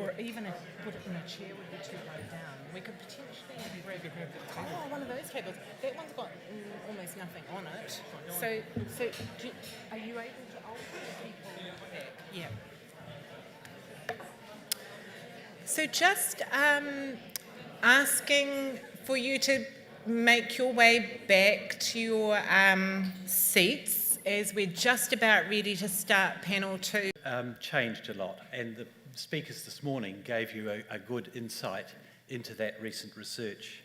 or even if put it in a chair would be too low down. We could potentially rig one of those tables. That one's got almost nothing on it. Are you able to alter the people back? Yeah. So just asking for you to make your way back to your seats as we're just about ready to start panel 2. Changed a lot, and the speakers this morning gave you a good insight into that recent research.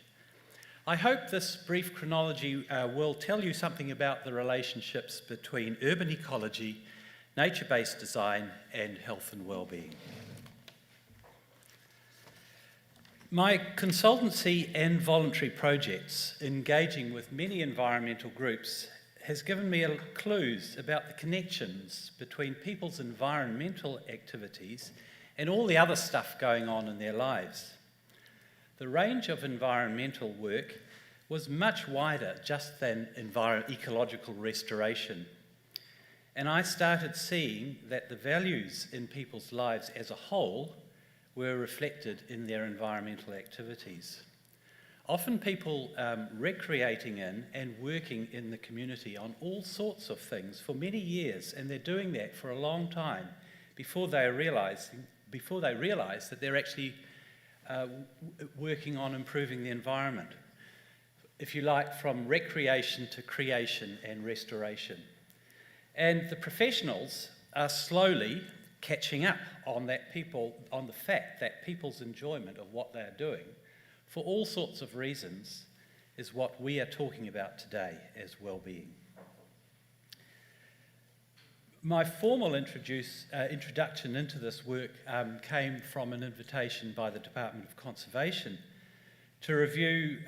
I hope this brief chronology will tell you something about the relationships between urban ecology, nature-based design, and health and well-being. My consultancy and voluntary projects engaging with many environmental groups has given me clues about the connections between people's environmental activities and all the other stuff going on in their lives. The range of environmental work was much wider just than ecological restoration. And I started seeing that the values in people's lives as a whole were reflected in their environmental activities. Often people recreating in and working in the community on all sorts of things for many years, and they're doing that for a long time before they realise that they're actually working on improving the environment. If you like, from recreation to creation and restoration. And the professionals are slowly catching up on the fact that people's enjoyment of what they're doing for all sorts of reasons is what we are talking about today as well-being. My formal introduction into this work came from an invitation by the Department of Conservation to review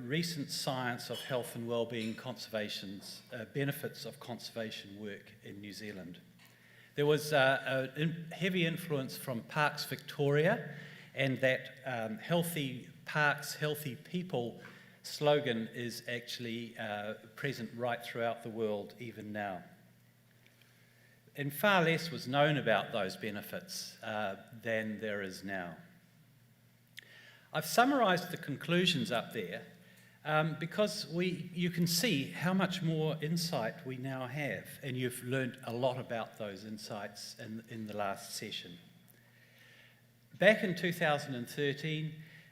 recent science of health and well-being conservation's benefits of conservation work in New Zealand. There was a heavy influence from Parks Victoria, and that healthy parks, healthy people slogan is actually present right throughout the world even now. And far less was known about those benefits than there is now. I've summarised the conclusions up there because you can see how much more insight we now have, and you've learned a lot about those insights in the last session. Back in 2013,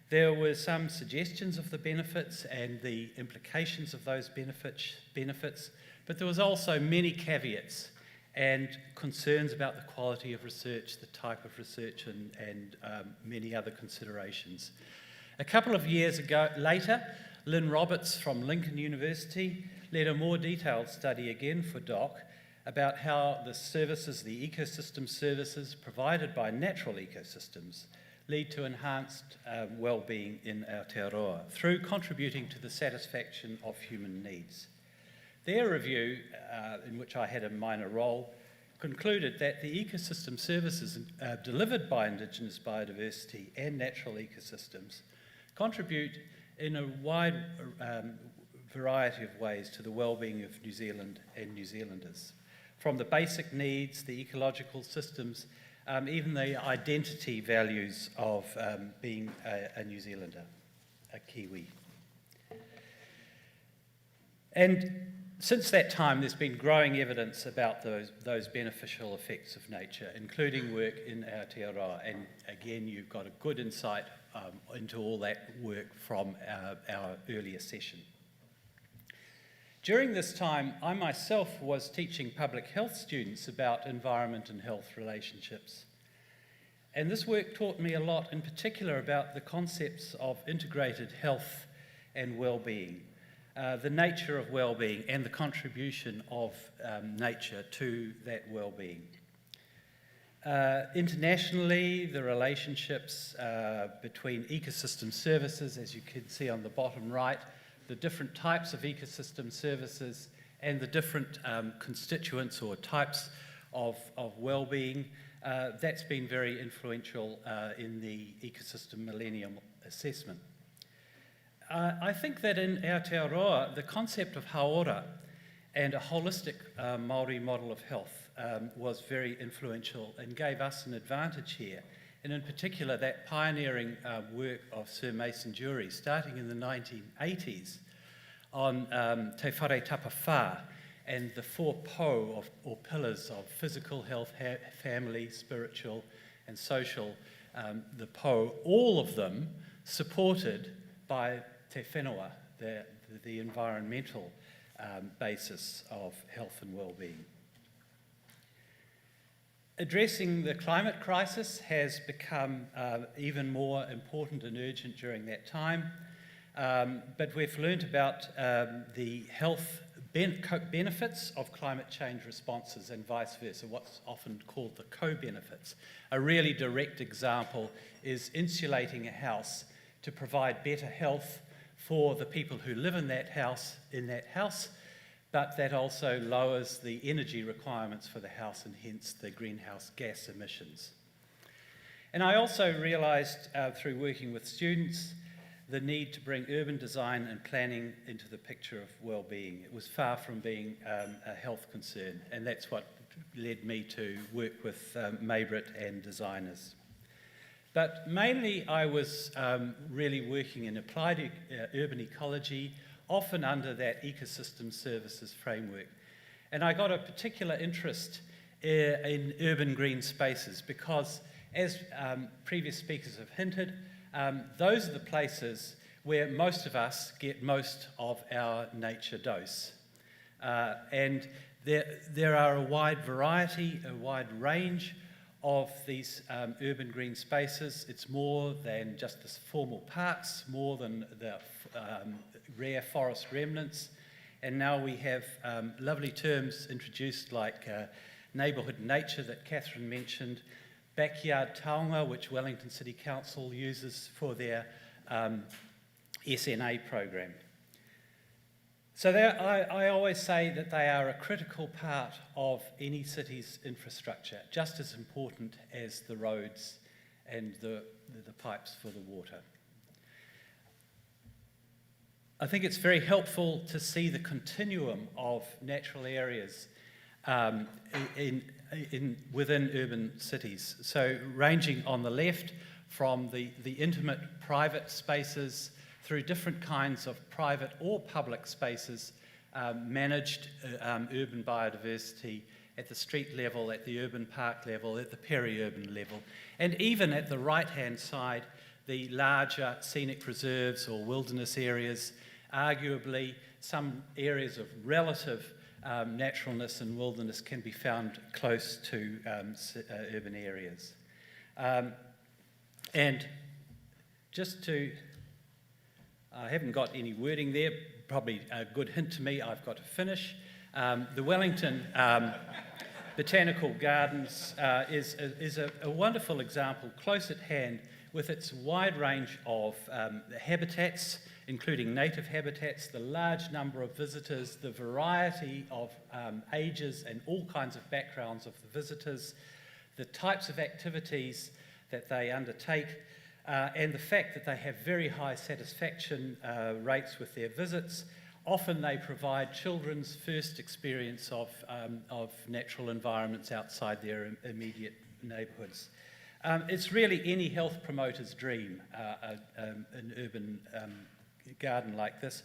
there were some suggestions of the benefits and the implications of those benefits, but there was also many caveats and concerns about the quality of research, the type of research, and many other considerations. A couple of years later, Lynn Roberts from Lincoln University led a more detailed study again for DOC about how the services, the ecosystem services provided by natural ecosystems lead to enhanced well-being in Aotearoa through contributing to the satisfaction of human needs. Their review, in which I had a minor role, concluded that the ecosystem services delivered by Indigenous biodiversity and natural ecosystems contribute in a wide variety of ways to the well-being of New Zealand and New Zealanders. From the basic needs, the ecological systems, even the identity values of being a New Zealander, a Kiwi. And since that time, there's been growing evidence about those beneficial effects of nature, including work in Aotearoa. And again, you've got a good insight into all that work from our earlier session. During this time, I myself was teaching public health students about environment and health relationships. And this work taught me a lot, in particular about the concepts of integrated health and well-being, the nature of well-being and the contribution of nature to that well-being. Internationally, the relationships between ecosystem services, as you can see on the bottom right, the different types of ecosystem services and the different constituents or types of well-being, that's been very influential in the Ecosystem Millennium Assessment. I think that in Aotearoa, the concept of haora and a holistic Māori model of health was very influential and gave us an advantage here and in particular that pioneering work of Sir Mason Dury, starting in the 1980s, on Te Whare Tapa Whā and the 4 po or pillars of physical health, family, spiritual and social, the po, all of them supported by te whenua, the environmental basis of health and well-being. Addressing the climate crisis has become even more important and urgent during that time, but we've learnt about the health benefits of climate change responses and vice versa, what's often called the co-benefits. A really direct example is insulating a house to provide better health for the people who live in that house, but that also lowers the energy requirements for the house and hence the greenhouse gas emissions. And I also realised through working with students the need to bring urban design and planning into the picture of well-being. It was far from being a health concern, and that's what led me to work with Maybrit and designers. But mainly I was really working in applied urban ecology, often under that ecosystem services framework. And I got a particular interest in urban green spaces because, as previous speakers have hinted, those are the places where most of us get most of our nature dose. And there are a wide variety, a wide range of these urban green spaces. It's more than just the formal parks, more than the rare forest remnants. And now we have lovely terms introduced like neighbourhood nature that Catherine mentioned, backyard taonga, which Wellington City Council uses for their SNA program. So I always say that they are a critical part of any city's infrastructure, just as important as the roads and the pipes for the water. I think it's very helpful to see the continuum of natural areas within urban cities. So ranging on the left from the intimate private spaces through different kinds of private or public spaces, managed urban biodiversity at the street level, at the urban park level, at the peri-urban level, and even at the right-hand side, the larger scenic reserves or wilderness areas, arguably some areas of relative naturalness and wilderness can be found close to urban areas. And just to, I haven't got any wording there, probably a good hint to me, I've got to finish. The Wellington Botanical Gardens is a wonderful example, close at hand, with its wide range of habitats, including native habitats, the large number of visitors, the variety of ages and all kinds of backgrounds of the visitors, the types of activities that they undertake, and the fact that they have very high satisfaction rates with their visits. Often they provide children's first experience of natural environments outside their immediate neighbourhoods. It's really any health promoter's dream, an urban garden like this.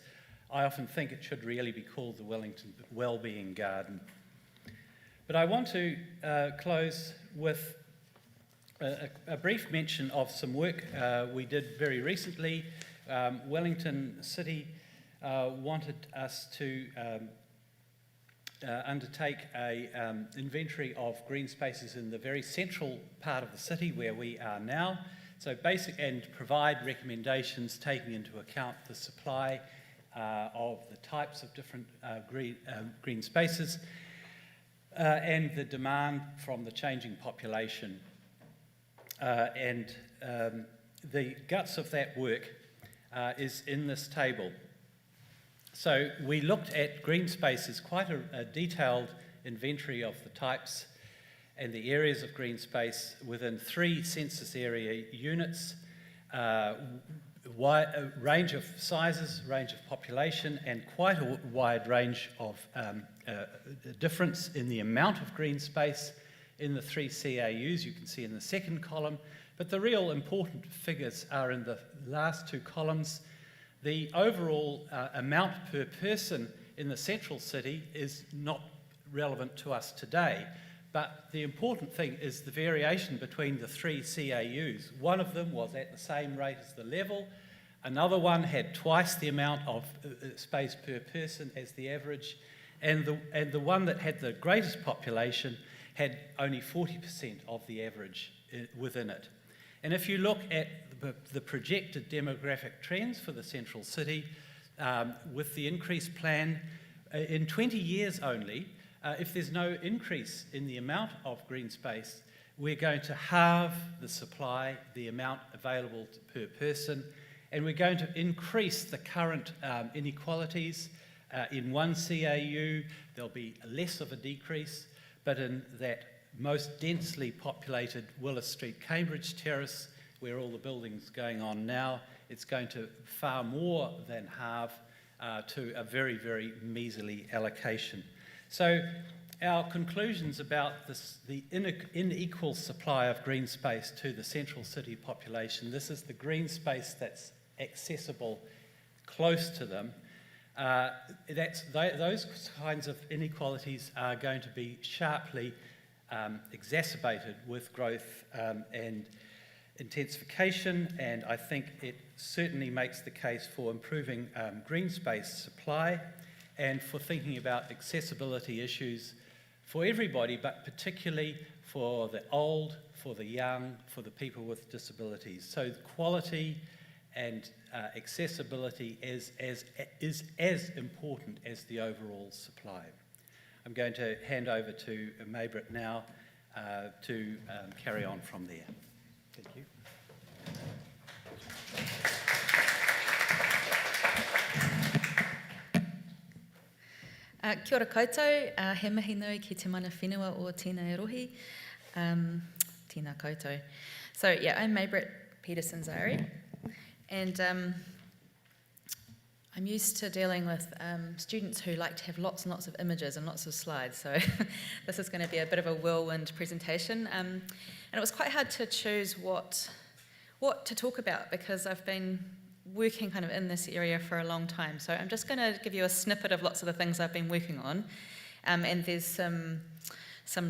I often think it should really be called the Wellington Wellbeing Garden. But I want to close with a brief mention of some work we did very recently. Wellington City wanted us to undertake an inventory of green spaces in the very central part of the city where we are now. So and provide recommendations taking into account the supply of the types of different green spaces and the demand from the changing population. And the guts of that work is in this table. So we looked at green spaces, quite a detailed inventory of the types and the areas of green space within 3 census area units, a range of sizes, range of population, and quite a wide range of difference in the amount of green space in the 3 CAUs, you can see in the second column, but the real important figures are in the last 2 columns. The overall amount per person in the central city is not relevant to us today, but the important thing is the variation between the 3 CAUs. One of them was at the same rate as the level, another one had twice the amount of space per person as the average, and the one that had the greatest population had only 40% of the average within it. And if you look at the projected demographic trends for the central city, with the increase plan, in 20 years only, if there's no increase in the amount of green space, we're going to halve the supply, the amount available per person, and we're going to increase the current inequalities. In 1 CAU, there'll be less of a decrease, but in that most densely populated Willis Street, Cambridge Terrace, where all the buildings going on now, it's going to far more than halve to a very, very measly allocation. So our conclusions about the unequal supply of green space to the central city population, this is the green space that's accessible close to them. Those kinds of inequalities are going to be sharply exacerbated with growth and intensification, and I think it certainly makes the case for improving green space supply and for thinking about accessibility issues for everybody, but particularly for the old, for the young, for the people with disabilities. So quality and accessibility is as important as the overall supply. I'm going to hand over to Maybrit now to carry on from there. Thank you. Kia ora koutou, he mihi nui ki te mana whenua o tēnei rohi, tēnā koutou. So yeah, I'm Maybrit Peterson-Zari, and I'm used to dealing with students who like to have lots and lots of images and lots of slides, so this is going to be a bit of a whirlwind presentation. And it was quite hard to choose what to talk about because I've been working kind of in this area for a long time. So I'm just going to give you a snippet of lots of the things I've been working on, and there's some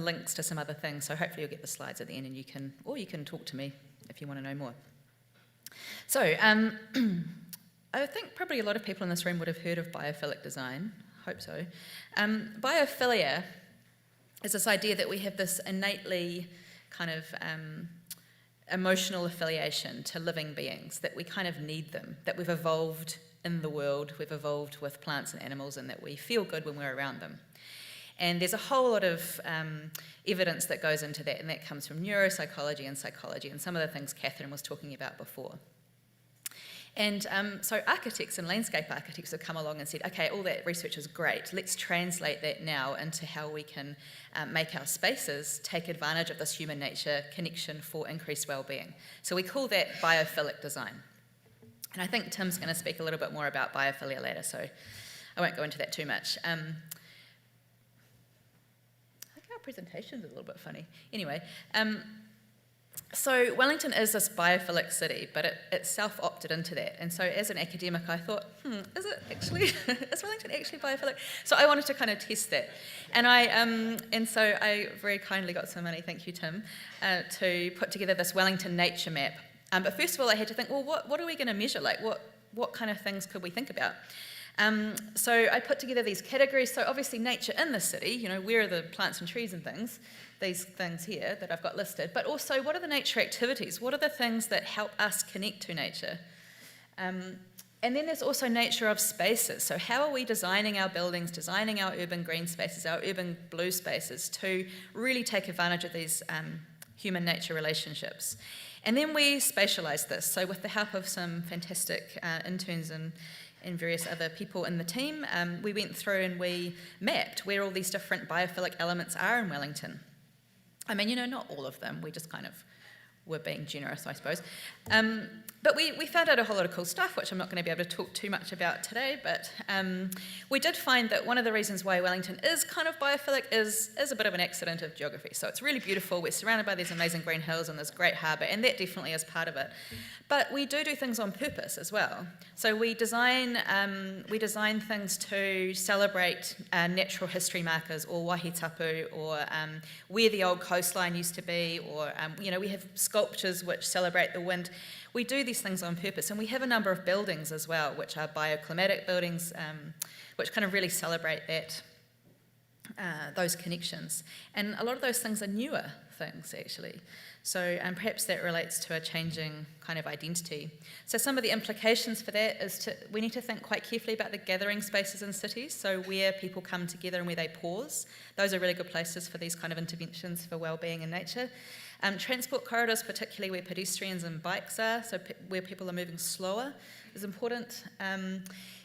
links to some other things. So hopefully you'll get the slides at the end, and you can talk to me if you want to know more. So I think probably a lot of people in this room would have heard of biophilic design. Hope so. Biophilia is this idea that we have this innately kind of emotional affiliation to living beings, that we kind of need them, that we've evolved in the world, we've evolved with plants and animals, and that we feel good when we're around them. And there's a whole lot of evidence that goes into that, and that comes from neuropsychology and psychology, and some of the things Catherine was talking about before. And so architects and landscape architects have come along and said, okay, all that research is great, let's translate that now into how we can make our spaces take advantage of this human nature connection for increased well-being. So we call that biophilic design. And I think Tim's going to speak a little bit more about biophilia later, so I won't go into that too much. I think our presentation's a little bit funny. Anyway, so Wellington is this biophilic city, but it self-opted into that. And so as an academic, I thought, is Wellington actually biophilic? So I wanted to kind of test that. And so I very kindly got some money, thank you, Tim, to put together this Wellington nature map. But first of all, I had to think, well, what are we going to measure? Like, what kind of things could we think about? So I put together these categories. So obviously nature in the city, you know, where are the plants and trees and things, these things here that I've got listed, but also what are the nature activities? What are the things that help us connect to nature? And then there's also nature of spaces. So how are we designing our buildings, designing our urban green spaces, our urban blue spaces to really take advantage of these human nature relationships? And then we spatialise this. So with the help of some fantastic interns and various other people in the team, we went through and we mapped where all these different biophilic elements are in Wellington. I mean, you know, not all of them, we just kind of we're being generous, I suppose. But we found out a whole lot of cool stuff, which I'm not going to be able to talk too much about today, but we did find that one of the reasons why Wellington is kind of biophilic is a bit of an accident of geography. So it's really beautiful, we're surrounded by these amazing green hills and this great harbour, and that definitely is part of it. But we do things on purpose as well. So we design things to celebrate natural history markers, or wahi tapu, or where the old coastline used to be, or we have sculptures which celebrate the wind. We do these things on purpose, and we have a number of buildings as well, which are bioclimatic buildings, which kind of really celebrate those connections. And a lot of those things are newer things, actually. So perhaps that relates to a changing kind of identity. So some of the implications for that is we need to think quite carefully about the gathering spaces in cities, so where people come together and where they pause. Those are really good places for these kind of interventions for wellbeing in nature. Transport corridors, particularly where pedestrians and bikes are, so where people are moving slower, is important.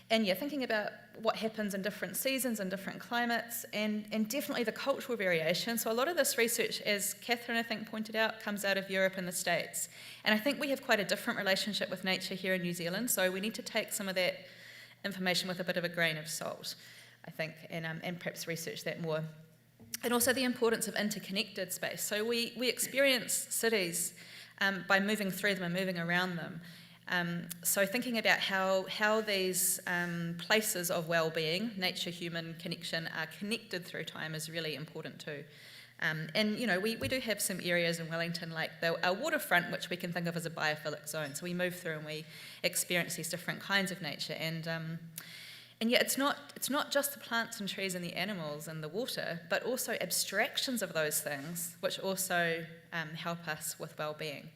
And yeah, thinking about what happens in different seasons and different climates, and definitely the cultural variation. So a lot of this research, as Catherine, I think, pointed out, comes out of Europe and the States. And I think we have quite a different relationship with nature here in New Zealand, so we need to take some of that information with a bit of a grain of salt, I think, and perhaps research that more. And also the importance of interconnected space. So we experience cities by moving through them and moving around them. So thinking about how these places of well-being, nature-human connection, are connected through time is really important too. And we do have some areas in Wellington, like our waterfront, which we can think of as a biophilic zone. So we move through and we experience these different kinds of nature. And yet it's not just the plants and trees and the animals and the water, but also abstractions of those things, which also help us with well-being.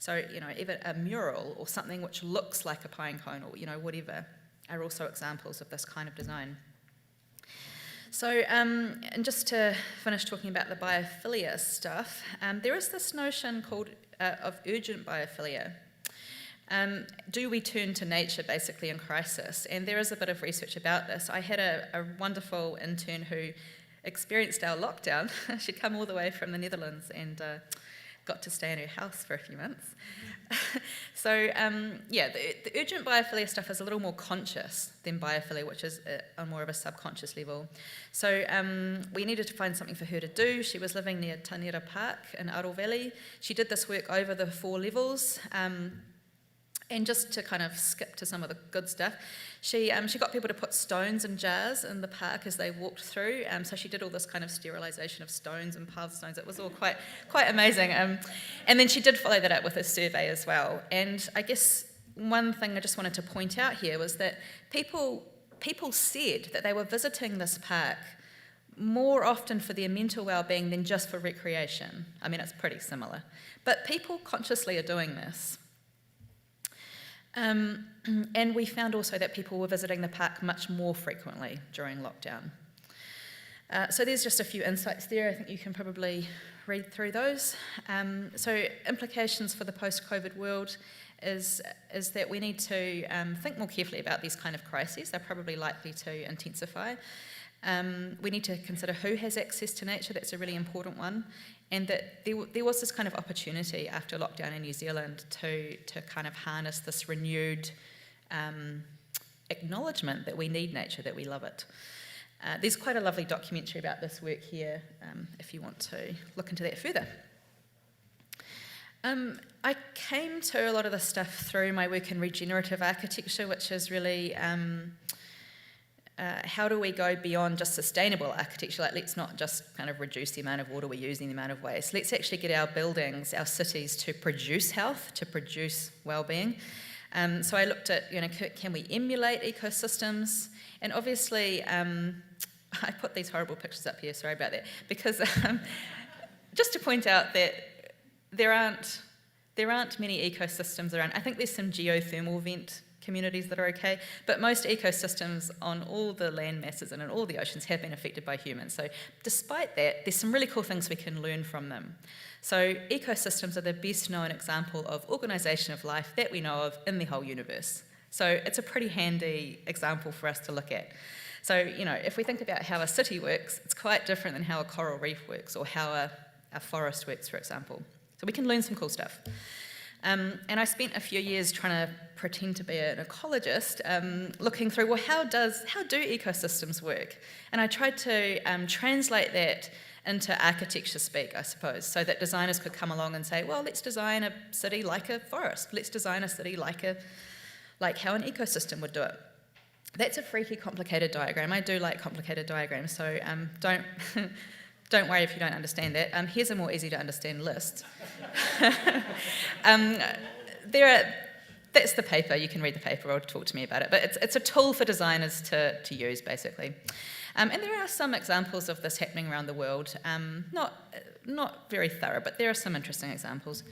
So, even a mural or something which looks like a pine cone, or whatever, are also examples of this kind of design. So, and just to finish talking about the biophilia stuff, there is this notion called of urgent biophilia. Do we turn to nature basically in crisis? And there is a bit of research about this. I had a wonderful intern who experienced our lockdown. She'd come all the way from the Netherlands and got to stay in her house for a few months. So the urgent biophilia stuff is a little more conscious than biophilia, which is on more of a subconscious level. So we needed to find something for her to do. She was living near Tanera Park in Aroa Valley. She did this work over the 4 levels. And just to kind of skip to some of the good stuff, she got people to put stones in jars in the park as they walked through. So she did all this kind of sterilisation of stones and path stones. It was all quite amazing. And then she did follow that up with a survey as well. And I guess one thing I just wanted to point out here was that people said that they were visiting this park more often for their mental well-being than just for recreation. I mean, it's pretty similar. But people consciously are doing this. And we found also that people were visiting the park much more frequently during lockdown. So there's just a few insights there. I think you can probably read through those. So implications for the post-COVID world is that we need to think more carefully about these kind of crises. They're probably likely to intensify. We need to consider who has access to nature. That's a really important one. And that there was this kind of opportunity after lockdown in New Zealand to kind of harness this renewed acknowledgement that we need nature, that we love it. There's quite a lovely documentary about this work here, if you want to look into that further. I came to a lot of this stuff through my work in regenerative architecture, which is really how do we go beyond just sustainable architecture? Like, let's not just kind of reduce the amount of water we use and the amount of waste. Let's actually get our buildings, our cities, to produce health, to produce well-being. So I looked at, can we emulate ecosystems? And obviously, I put these horrible pictures up here, sorry about that, because just to point out that there aren't many ecosystems around. I think there's some geothermal vent communities that are okay, but most ecosystems on all the land masses and in all the oceans have been affected by humans. So despite that, there's some really cool things we can learn from them. So ecosystems are the best known example of organisation of life that we know of in the whole universe. So it's a pretty handy example for us to look at. So, if we think about how a city works, it's quite different than how a coral reef works or how a forest works, for example. So we can learn some cool stuff. And I spent a few years trying to pretend to be an ecologist, looking through, well, how do ecosystems work? And I tried to translate that into architecture speak, I suppose, so that designers could come along and say, well, let's design a city like a forest. Let's design a city like how an ecosystem would do it. That's a freaky, complicated diagram. I do like complicated diagrams, so don't don't worry if you don't understand that. Here's a more easy to understand list. That's the paper. You can read the paper or talk to me about it. But it's a tool for designers to use, basically. And there are some examples of this happening around the world. Not very thorough, but there are some interesting examples.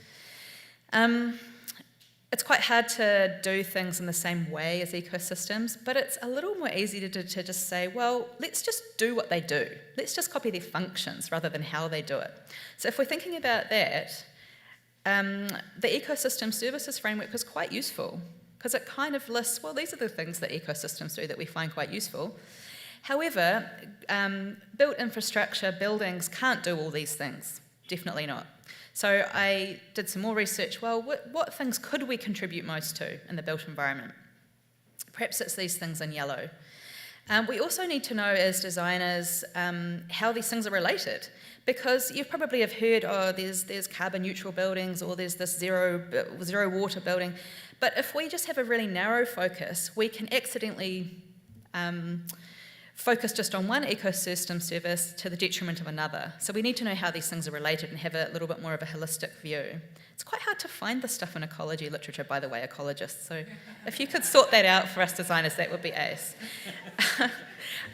It's quite hard to do things in the same way as ecosystems, but it's a little more easy to just say, well, let's just do what they do. Let's just copy their functions rather than how they do it. So if we're thinking about that, the ecosystem services framework is quite useful because it kind of lists, well, these are the things that ecosystems do that we find quite useful. However, built infrastructure, buildings can't do all these things, definitely not. So I did some more research. Well, what things could we contribute most to in the built environment? Perhaps it's these things in yellow. We also need to know as designers how these things are related, because you probably have heard, oh, there's carbon neutral buildings, or there's this zero water building. But if we just have a really narrow focus, we can accidentally focus just on one ecosystem service to the detriment of another. So we need to know how these things are related and have a little bit more of a holistic view. It's quite hard to find this stuff in ecology literature, by the way, ecologists. So if you could sort that out for us designers, that would be ace.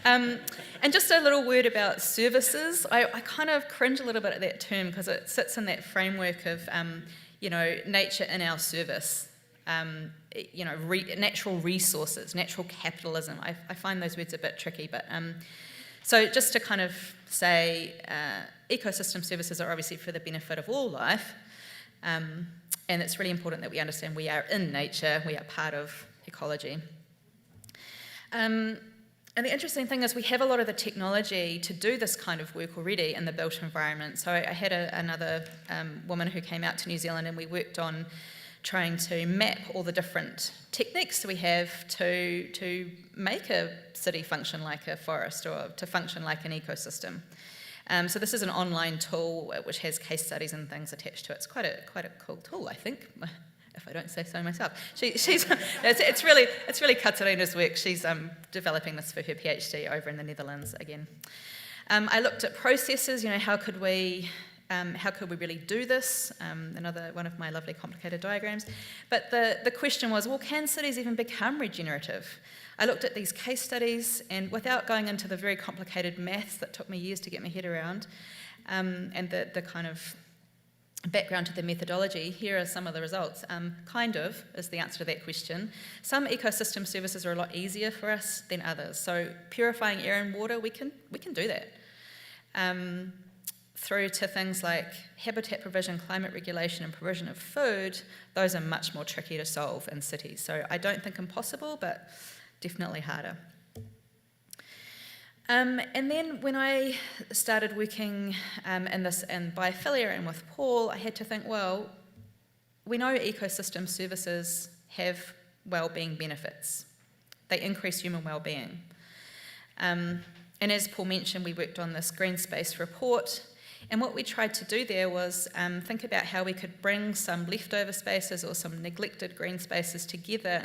And just a little word about services. I kind of cringe a little bit at that term because it sits in that framework of, nature in our service. Natural resources, natural capitalism. I find those words a bit tricky, but so just to kind of say, ecosystem services are obviously for the benefit of all life, and it's really important that we understand we are in nature, we are part of ecology. And the interesting thing is we have a lot of the technology to do this kind of work already in the built environment. So I had another woman who came out to New Zealand, and we worked on trying to map all the different techniques we have to make a city function like a forest or to function like an ecosystem. So this is an online tool which has case studies and things attached to it. It's quite a cool tool, I think, if I don't say so myself. It's really Katarina's work. She's developing this for her PhD over in the Netherlands again. I looked at processes. How could we really do this? Another one of my lovely complicated diagrams. But the question was, well, can cities even become regenerative? I looked at these case studies, and without going into the very complicated maths that took me years to get my head around, and the kind of background to the methodology, here are some of the results. Kind of is the answer to that question. Some ecosystem services are a lot easier for us than others. So purifying air and water, we can do that. Through to things like habitat provision, climate regulation, and provision of food, those are much more tricky to solve in cities. So I don't think impossible, but definitely harder. And then when I started working in this and by affiliate and with Paul, I had to think, well, we know ecosystem services have wellbeing benefits. They increase human wellbeing. And as Paul mentioned, we worked on this green space report. And what we tried to do there was think about how we could bring some leftover spaces or some neglected green spaces together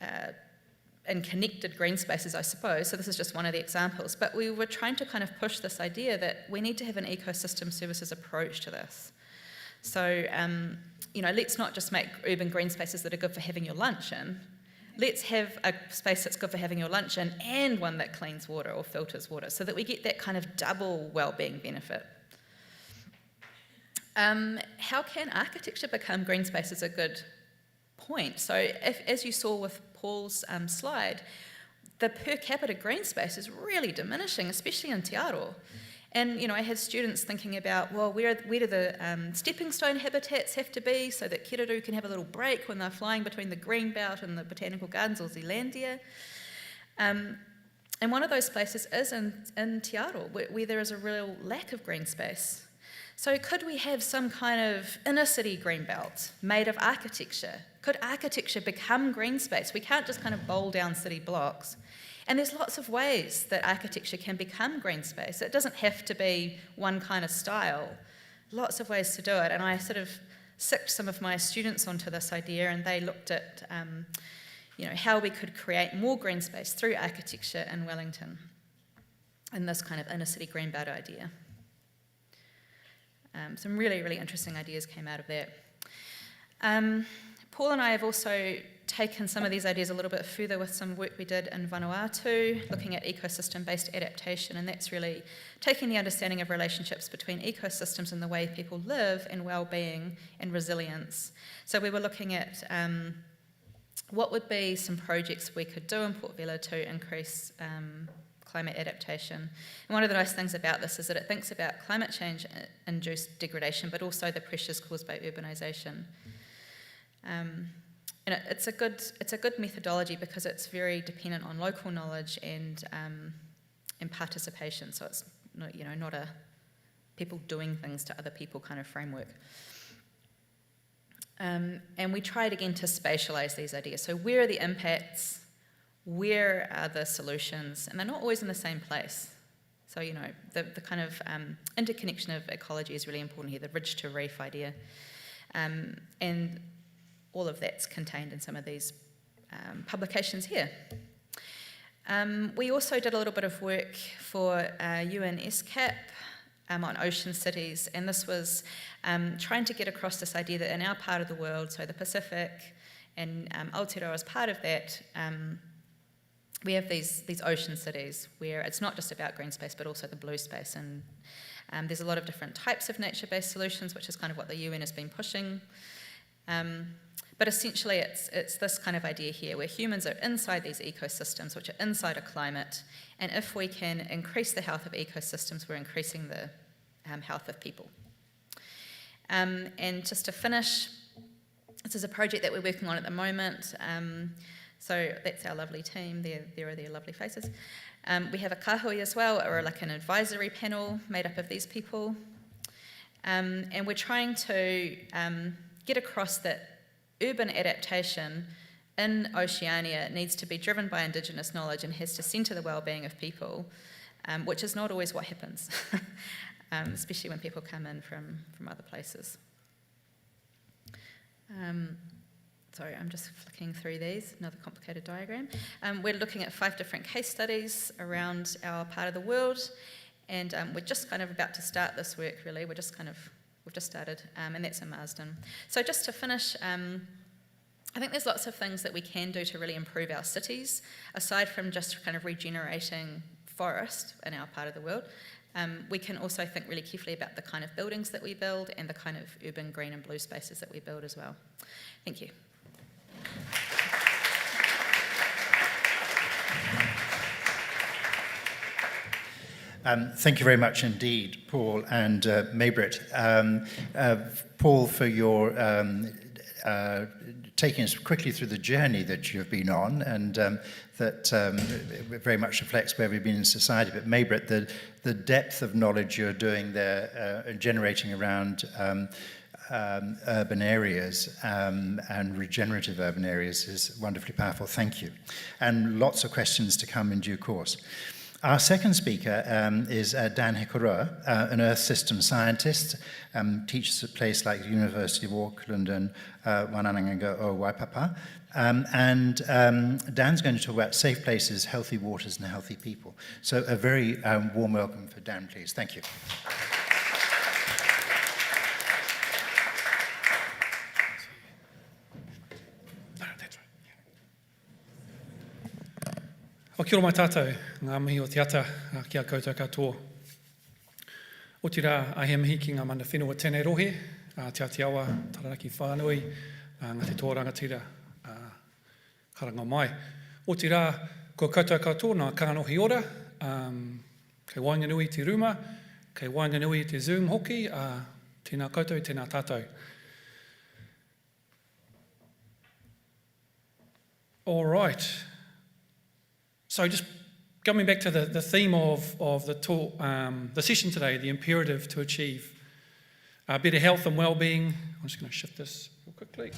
and connected green spaces, I suppose. So this is just one of the examples. But we were trying to kind of push this idea that we need to have an ecosystem services approach to this. So, let's not just make urban green spaces that are good for having your lunch in. Let's have a space that's good for having your lunch in and one that cleans water or filters water so that we get that kind of double wellbeing benefit. How can architecture become green spaces? A good point. So as you saw with Paul's slide, the per capita green space is really diminishing, especially in Te Aro. And, I had students thinking about, well, where do the stepping stone habitats have to be so that Kiraru can have a little break when they're flying between the Greenbelt and the Botanical Gardens or Zealandia. And one of those places is in Te Aro, where there is a real lack of green space. So could we have some kind of inner city green belt made of architecture? Could architecture become green space? We can't just kind of bowl down city blocks. And there's lots of ways that architecture can become green space. It doesn't have to be one kind of style. Lots of ways to do it. And I sort of sicked some of my students onto this idea, and they looked at how we could create more green space through architecture in Wellington, and this kind of inner city green belt idea. Some really, really interesting ideas came out of that. Paul and I have also taken some of these ideas a little bit further with some work we did in Vanuatu, looking at ecosystem-based adaptation, and that's really taking the understanding of relationships between ecosystems and the way people live and well-being and resilience. So we were looking at what would be some projects we could do in Port Vila to increase climate adaptation. And one of the nice things about this is that it thinks about climate change-induced degradation, but also the pressures caused by urbanisation. And it's a good methodology because it's very dependent on local knowledge and participation. So it's not a people doing things to other people kind of framework. And we tried again to spatialise these ideas. So where are the impacts? Where are the solutions? And they're not always in the same place. So the kind of interconnection of ecology is really important here. The ridge to reef idea, and all of that's contained in some of these publications here. We also did a little bit of work for UN SCAP on ocean cities, and this was trying to get across this idea that in our part of the world, so the Pacific and Aotearoa as part of that, we have these ocean cities where it's not just about green space but also the blue space, and there's a lot of different types of nature-based solutions, which is kind of what the UN has been pushing. But essentially it's this kind of idea here where humans are inside these ecosystems, which are inside a climate, and if we can increase the health of ecosystems, we're increasing the health of people. And just to finish, this is a project that we're working on at the moment. So that's our lovely team, there are their lovely faces. We have a kahui as well, or like an advisory panel made up of these people. And we're trying to get across that urban adaptation in Oceania needs to be driven by Indigenous knowledge and has to centre the well-being of people, which is not always what happens, especially when people come in from other places. Sorry, I'm just flicking through these, another complicated diagram. We're looking at 5 different case studies around our part of the world, and we're just kind of about to start this work, really. We've just started, and that's in Marsden. So just to finish, I think there's lots of things that we can do to really improve our cities, aside from just kind of regenerating forest in our part of the world. We can also think really carefully about the kind of buildings that we build and the kind of urban green and blue spaces that we build as well. Thank you. Thank you very much indeed, Paul and Maybrit. Paul, for your taking us quickly through the journey that you've been on, and that very much reflects where we've been in society. But Maybrit, the depth of knowledge you're doing there and generating around urban areas and regenerative urban areas is wonderfully powerful. Thank you. And lots of questions to come in due course. Our second speaker is Dan Hikoroa, an Earth system scientist, teaches at a place like the University of Auckland and Wanananga o Waipapa. And Dan's going to talk about safe places, healthy waters, and healthy people. So a very warm welcome for Dan, please. Thank you. O kia ora mai tātou, ngā mihi o te ata kia koutou katoa. O te rā, ahe mihi ki ngā mana whenua tēnei rohe, te Atiawa, Taranaki Whānui, ngā te tō rangatira, karanga mai. O te rā, ko koutou katoa nā kānohi ora, kei wainganui te ruma, kei wainganui te Zoom hoki, tēnā koutou, tēnā tātou. All right. So just coming back to the theme of the talk, the session today, the imperative to achieve better health and well-being. I'm just going to shift this real quickly.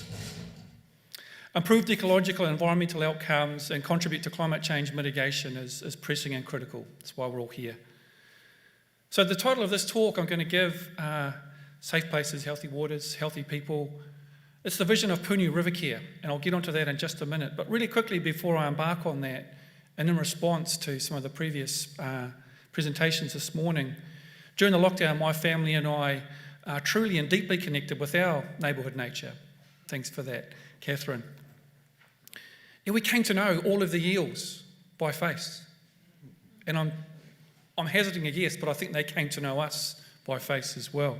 Improved ecological and environmental outcomes and contribute to climate change mitigation is pressing and critical. That's why we're all here. So the title of this talk I'm going to give, Safe Places, Healthy Waters, Healthy People. It's the vision of Punu River Care, and I'll get onto that in just a minute. But really quickly before I embark on that, and in response to some of the previous presentations this morning, during the lockdown, my family and I are truly and deeply connected with our neighbourhood nature. Thanks for that, Catherine. Yeah, we came to know all of the eels by face. And I'm hazarding a guess, but I think they came to know us by face as well.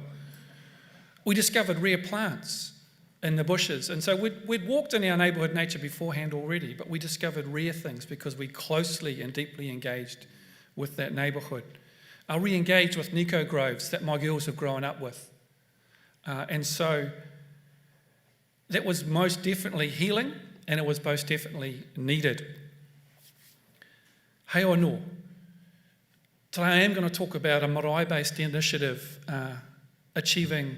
We discovered rare plants in the bushes. And so we'd walked in our neighbourhood nature beforehand already, but we discovered rare things because we closely and deeply engaged with that neighbourhood. I re-engaged with Nico groves that my girls have grown up with. And so that was most definitely healing, and it was most definitely needed. Hei anō. Today I am going to talk about a marae-based initiative achieving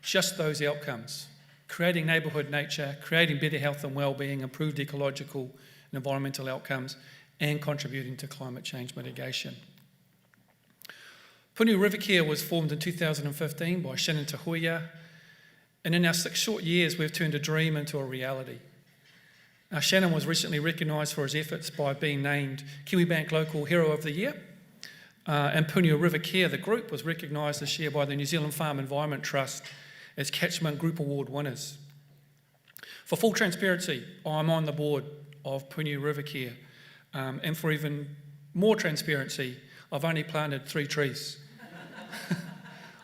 just those outcomes. Creating neighbourhood nature, creating better health and well-being, improved ecological and environmental outcomes, and contributing to climate change mitigation. Punu River Care was formed in 2015 by Shannon Tahuia, and in our 6 short years we've turned a dream into a reality. Shannon was recently recognised for his efforts by being named Kiwibank Local Hero of the Year, and Punu River Care, the group, was recognised this year by the New Zealand Farm Environment Trust as Catchment Group Award winners. For full transparency, I'm on the board of Punu River Care, and for even more transparency, I've only planted 3 trees.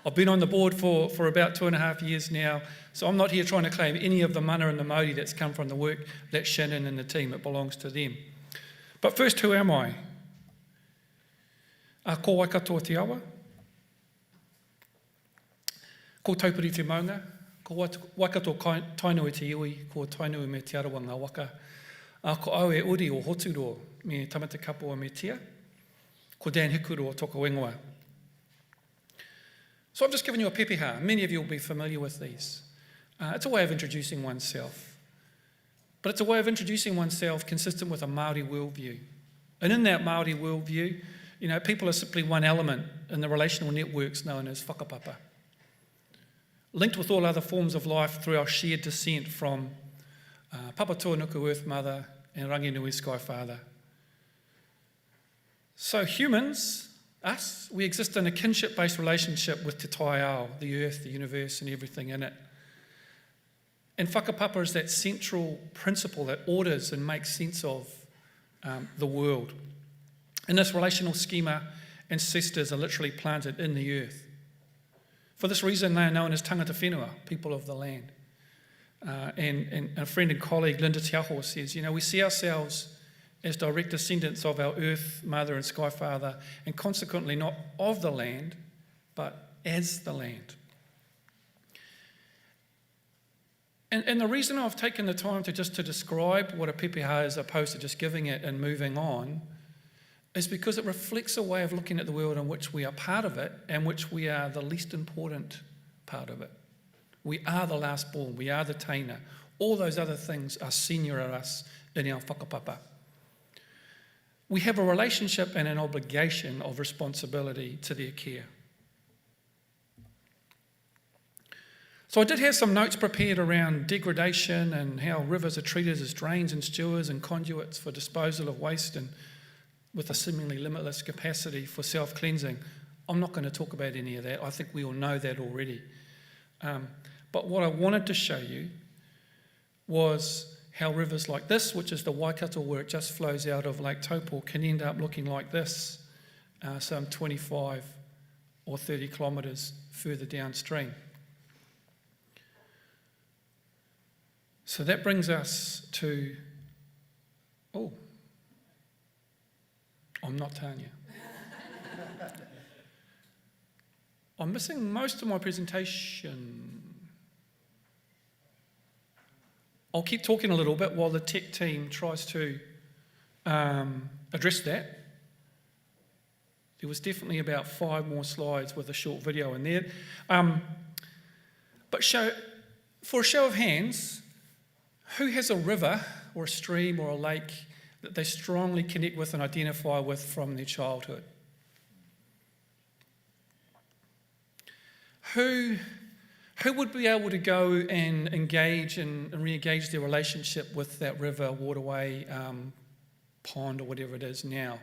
I've been on the board for about 2.5 years now, so I'm not here trying to claim any of the mana and the mauri that's come from the work that Shannon and the team, it belongs to them. But first, who am I? Ko Waikato te awa, ko taupiri te maunga, ko Waikato tainui te iwi, ko tainui me te arawa ngā waka, ko au e uri o hoturo me tamata kapua me tia, ko Dan Hikuru o Toka Wengoa. So I've just given you a pepeha. Many of you will be familiar with these. It's a way of introducing oneself. But it's a way of introducing oneself consistent with a Māori worldview. And in that Māori worldview, people are simply one element in the relational networks known as whakapapa, linked with all other forms of life through our shared descent from Papa Tuanuku Earth Mother and Ranginui Sky Father. So humans, us, we exist in a kinship-based relationship with Te Tai Ao, the earth, the universe, and everything in it. And whakapapa is that central principle that orders and makes sense of the world. In this relational schema, ancestors are literally planted in the earth. For this reason, they are known as tangata whenua, people of the land. And a friend and colleague, Linda Tiaho, says, we see ourselves as direct descendants of our Earth Mother and Sky Father, and consequently not of the land, but as the land. And the reason I've taken the time to describe what a pepeha is, opposed to just giving it and moving on, is because it reflects a way of looking at the world in which we are part of it, and which we are the least important part of it. We are the last born, we are the taina. All those other things are senior at us in our whakapapa. We have a relationship and an obligation of responsibility to their care. So I did have some notes prepared around degradation and how rivers are treated as drains and sewers and conduits for disposal of waste, and with a seemingly limitless capacity for self-cleansing. I'm not going to talk about any of that. I think we all know that already. But what I wanted to show you was how rivers like this, which is the Waikato where it just flows out of Lake Taupo, can end up looking like this, some 25 or 30 kilometres further downstream. So that brings us to, I'm not Tanya. I'm missing most of my presentation. I'll keep talking a little bit while the tech team tries to address that. There was definitely about 5 more slides with a short video in there. But for a show of hands, who has a river or a stream or a lake that they strongly connect with and identify with from their childhood? Who would be able to go and engage and re-engage their relationship with that river, waterway, pond, or whatever it is now?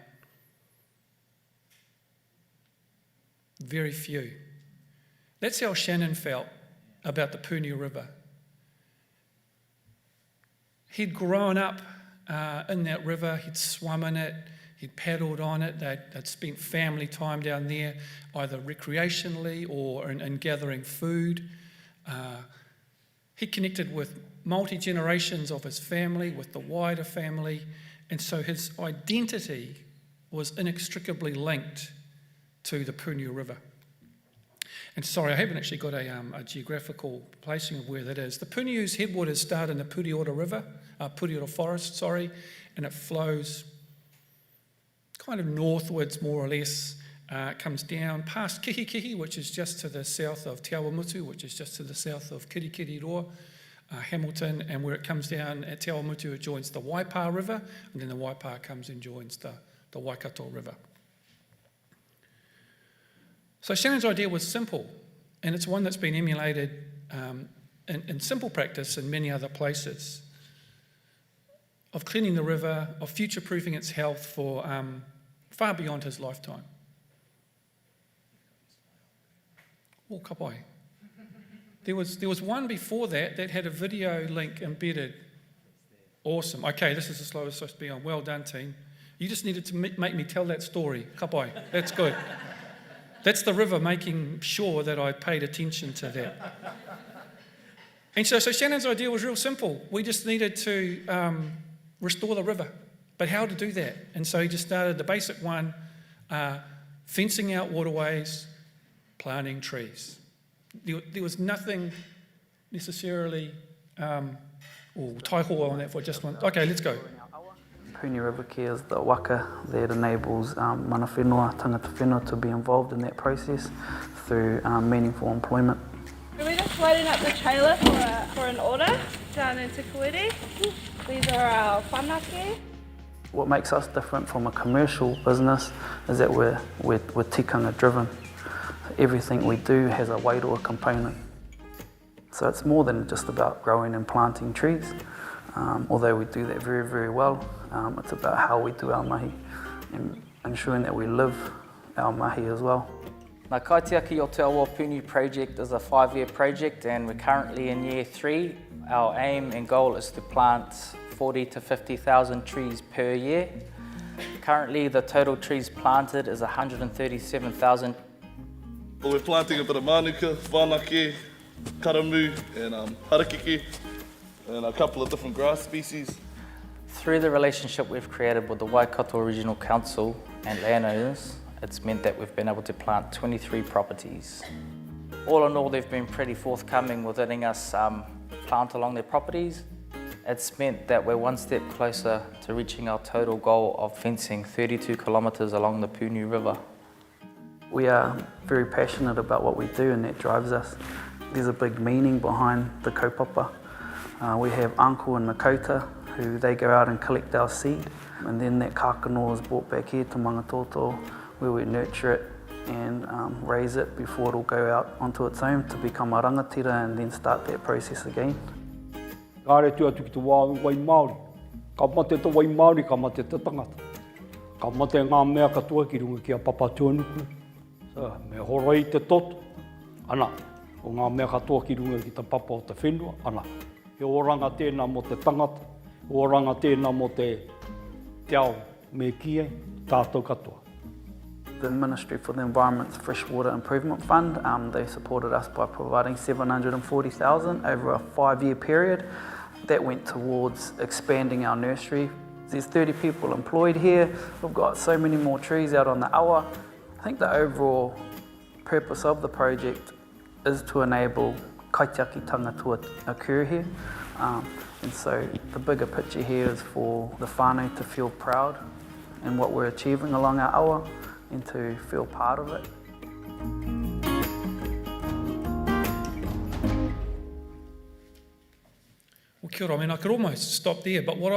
Very few. That's how Shannon felt about the Pūniu River. He'd grown up in that river, he'd swum in it, he'd paddled on it, they'd spent family time down there, either recreationally or in gathering food. He connected with multi-generations of his family, with the wider family, and so his identity was inextricably linked to the Pūniu River. And sorry, I haven't actually got a geographical placing of where that is. The Pūniu's headwaters start in the Puriora River, Puriora Forest, and it flows kind of northwards, more or less. It comes down past Kihikihi, which is just to the south of Te Awamutu, which is just to the south of Kirikiriroa, Hamilton, and where it comes down at Te Awamutu, it joins the Waipa River, and then the Waipa comes and joins the Waikato River. So Shannon's idea was simple, and it's one that's been emulated in simple practice in many other places, of cleaning the river, of future-proofing its health for far beyond his lifetime. Oh, kapai. There was one before that had a video link embedded. Awesome. Okay, this is the slowest supposed to be on. Well done, team. You just needed to make me tell that story. Kapai. That's good. That's the river making sure that I paid attention to that. And so Shannon's idea was real simple. We just needed to restore the river. But how to do that? And so he just started the basic one, fencing out waterways, planting trees. There was nothing necessarily taihoa on that for just one. Okay, let's go. Pūniu River Care is the waka that enables mana whenua, tangata whenua to be involved in that process through meaningful employment. We're just loading up the trailer for an order down in Te Kuiri. These are our whanake. What makes us different from a commercial business is that we're tikanga driven. Everything we do has a wairua component. So it's more than just about growing and planting trees, although we do that very, very well. It's about how we do our mahi and ensuring that we live our mahi as well. Ngā kaitiaki o Te Awa Pūniu project is a 5-year project, and we're currently in year 3. Our aim and goal is to plant 40 to 50,000 trees per year. Currently the total trees planted is 137,000. Well, we're planting a bit of manuka, whanake, karamu and harakeke and a couple of different grass species. Through the relationship we've created with the Waikato Regional Council and landowners, it's meant that we've been able to plant 23 properties. All in all, they've been pretty forthcoming with letting us plant along their properties. It's meant that we're one step closer to reaching our total goal of fencing 32 kilometres along the Pūniu River. We are very passionate about what we do, and that drives us. There's a big meaning behind the kaupapa. We have uncle and Nakota, who they go out and collect our seed, and then that kākano is brought back here to Mangatoto, where we nurture it and raise it before it'll go out onto its own to become a rangatira and then start that process again. Kāre tua tuki te wai Māori. Ka mate te wai Māori, ka mate te tangata. Ka mate ngā mea katoa ki runga ki a papa tuanuku. So, me horoi te toto, ana. O ngā mea katoa ki runga ki te papa o te whenua, ana. He oranga tēnā mo te tangata, oranga tēnā mo te ao me kie, tātou katoa. The Ministry for the Environment's Freshwater Improvement Fund, they supported us by providing $740,000 over a 5-year period. That went towards expanding our nursery. There's 30 people employed here. We've got so many more trees out on the awa. I think the overall purpose of the project is to enable kaitiakitanga to occur here. And so the bigger picture here is for the whānau to feel proud in what we're achieving along our awa and to feel part of it. Well, kia ora. I mean, I could almost stop there, but what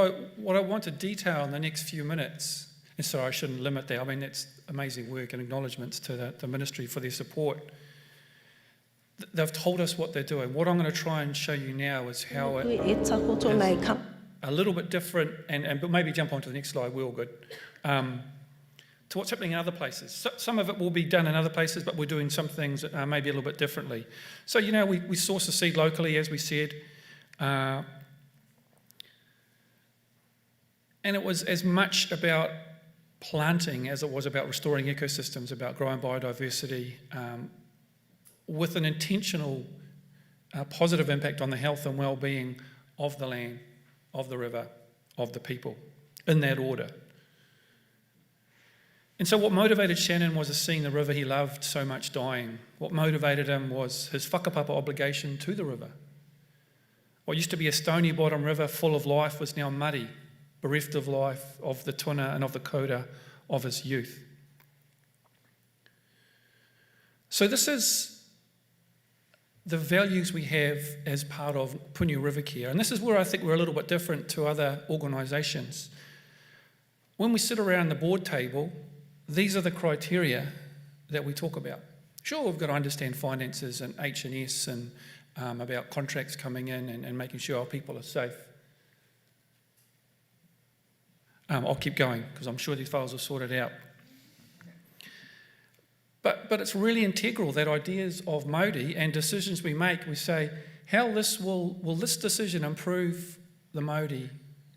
I want to detail in the next few minutes, and sorry, I shouldn't limit that. I mean, that's amazing work and acknowledgements to the ministry for their support. They've told us what they're doing. What I'm going to try and show you now is how it is a little bit different, but maybe jump onto the next slide, we're all good, to what's happening in other places. So, some of it will be done in other places, but we're doing some things maybe a little bit differently. So, you know, we source the seed locally, as we said. And it was as much about planting as it was about restoring ecosystems, about growing biodiversity, with an intentional positive impact on the health and well-being of the land, of the river, of the people, in that order. And so what motivated Shannon was seeing the river he loved so much dying. What motivated him was his whakapapa obligation to the river. What used to be a stony bottom river full of life was now muddy, bereft of life, of the tuna and of the koura of his youth. So this is the values we have as part of Punyu River Care. And this is where I think we're a little bit different to other organisations. When we sit around the board table, these are the criteria that we talk about. Sure, we've got to understand finances and H&S and about contracts coming in and making sure our people are safe. I'll keep going because I'm sure these files are sorted out. But it's really integral that ideas of Māori and decisions we make, we say, how will this decision improve the Māori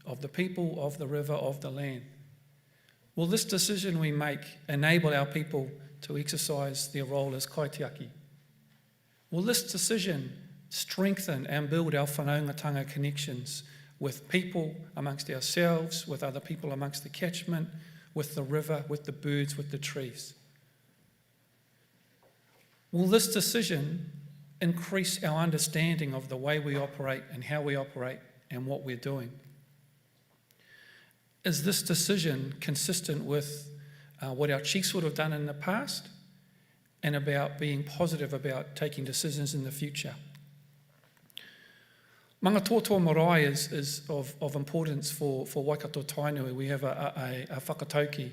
of the people, of the river, of the land? Will this decision we make enable our people to exercise their role as kaitiaki? Will this decision strengthen and build our whanaungatanga connections with people amongst ourselves, with other people amongst the catchment, with the river, with the birds, with the trees? Will this decision increase our understanding of the way we operate and how we operate and what we're doing? Is this decision consistent with what our chiefs would have done in the past and about being positive about taking decisions in the future? Mangatoto marae is of importance for Waikato Tainui. We have a whakatauki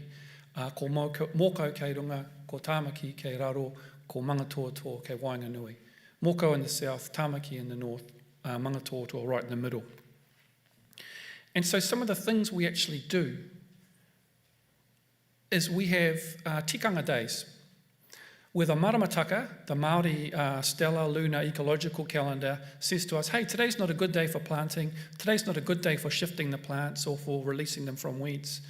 ko moko kei runga, ko Tāmaki kei raro, ko Mangatoto kei Wainganui. Moko in the south, Tāmaki in the north, Mangatoto right in the middle. And so some of the things we actually do is we have tikanga days, where the maramataka, the Māori stellar lunar ecological calendar, says to us, hey, today's not a good day for planting, today's not a good day for shifting the plants or for releasing them from weeds.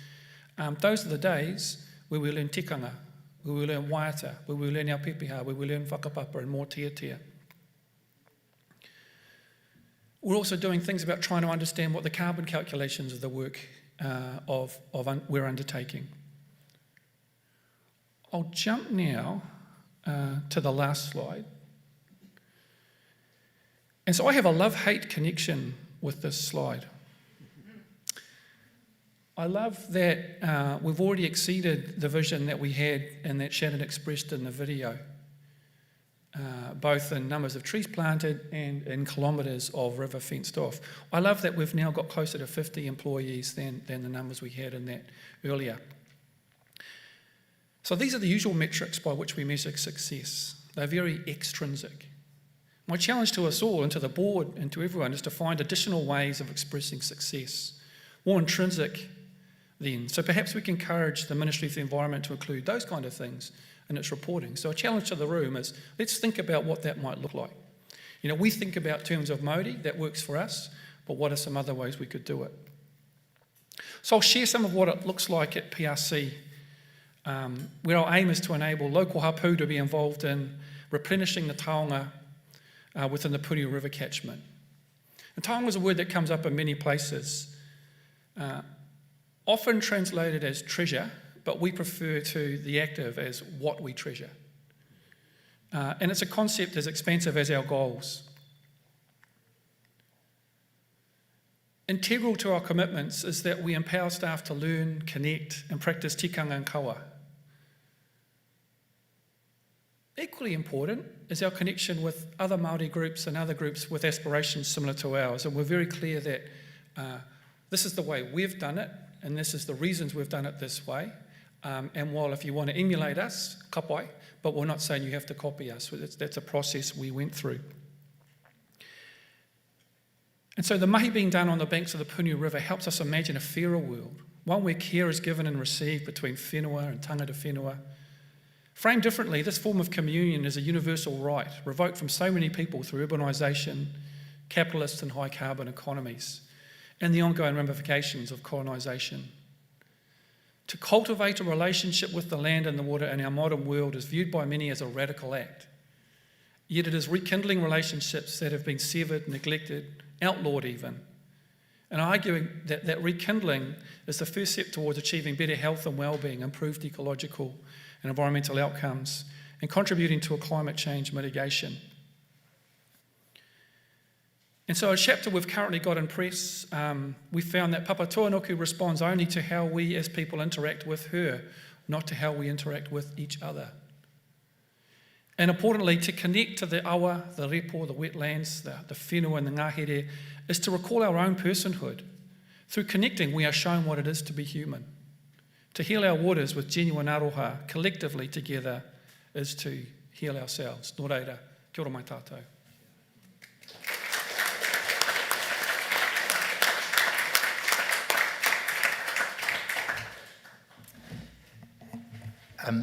Those are the days where we learn tikanga, where we learn waiata, where we learn our pepeha, where we learn whakapapa and more tia. We're also doing things about trying to understand what the carbon calculations of the work we're undertaking. I'll jump now to the last slide. And so I have a love-hate connection with this slide. I love that we've already exceeded the vision that we had and that Shannon expressed in the video, both in numbers of trees planted and in kilometres of river fenced off. I love that we've now got closer to 50 employees than the numbers we had in that earlier. So these are the usual metrics by which we measure success. They're very extrinsic. My challenge to us all and to the board and to everyone is to find additional ways of expressing success, more intrinsic then. So perhaps we can encourage the Ministry for the Environment to include those kind of things in its reporting. So a challenge to the room is, let's think about what that might look like. You know, we think about terms of Māori, that works for us, but what are some other ways we could do it? So I'll share some of what it looks like at PRC, where our aim is to enable local hapu to be involved in replenishing the taonga within the Punyu River catchment. And taonga is a word that comes up in many places, often translated as treasure, but we prefer to the active as what we treasure. And it's a concept as expansive as our goals. Integral to our commitments is that we empower staff to learn, connect, and practice tikanga and kawa. Equally important is our connection with other Māori groups and other groups with aspirations similar to ours. And we're very clear that this is the way we've done it, and this is the reasons we've done it this way. And while if you want to emulate us, kapai, but we're not saying you have to copy us. That's a process we went through. And so the mahi being done on the banks of the Punu River helps us imagine a fairer world, one where care is given and received between whenua and tangata whenua. Framed differently, this form of communion is a universal right, revoked from so many people through urbanisation, capitalist and high carbon economies, and the ongoing ramifications of colonisation. To cultivate a relationship with the land and the water in our modern world is viewed by many as a radical act. Yet it is rekindling relationships that have been severed, neglected, outlawed even. And arguing that rekindling is the first step towards achieving better health and well-being, improved ecological and environmental outcomes, and contributing to a climate change mitigation. And so a chapter we've currently got in press, we found that Papa Tuanuku responds only to how we as people interact with her, not to how we interact with each other. And importantly, to connect to the awa, the repo, the wetlands, the whenua and the ngahere, is to recall our own personhood. Through connecting, we are shown what it is to be human. To heal our waters with genuine aroha, collectively together, is to heal ourselves. Nō reira, kia ora mai tātou.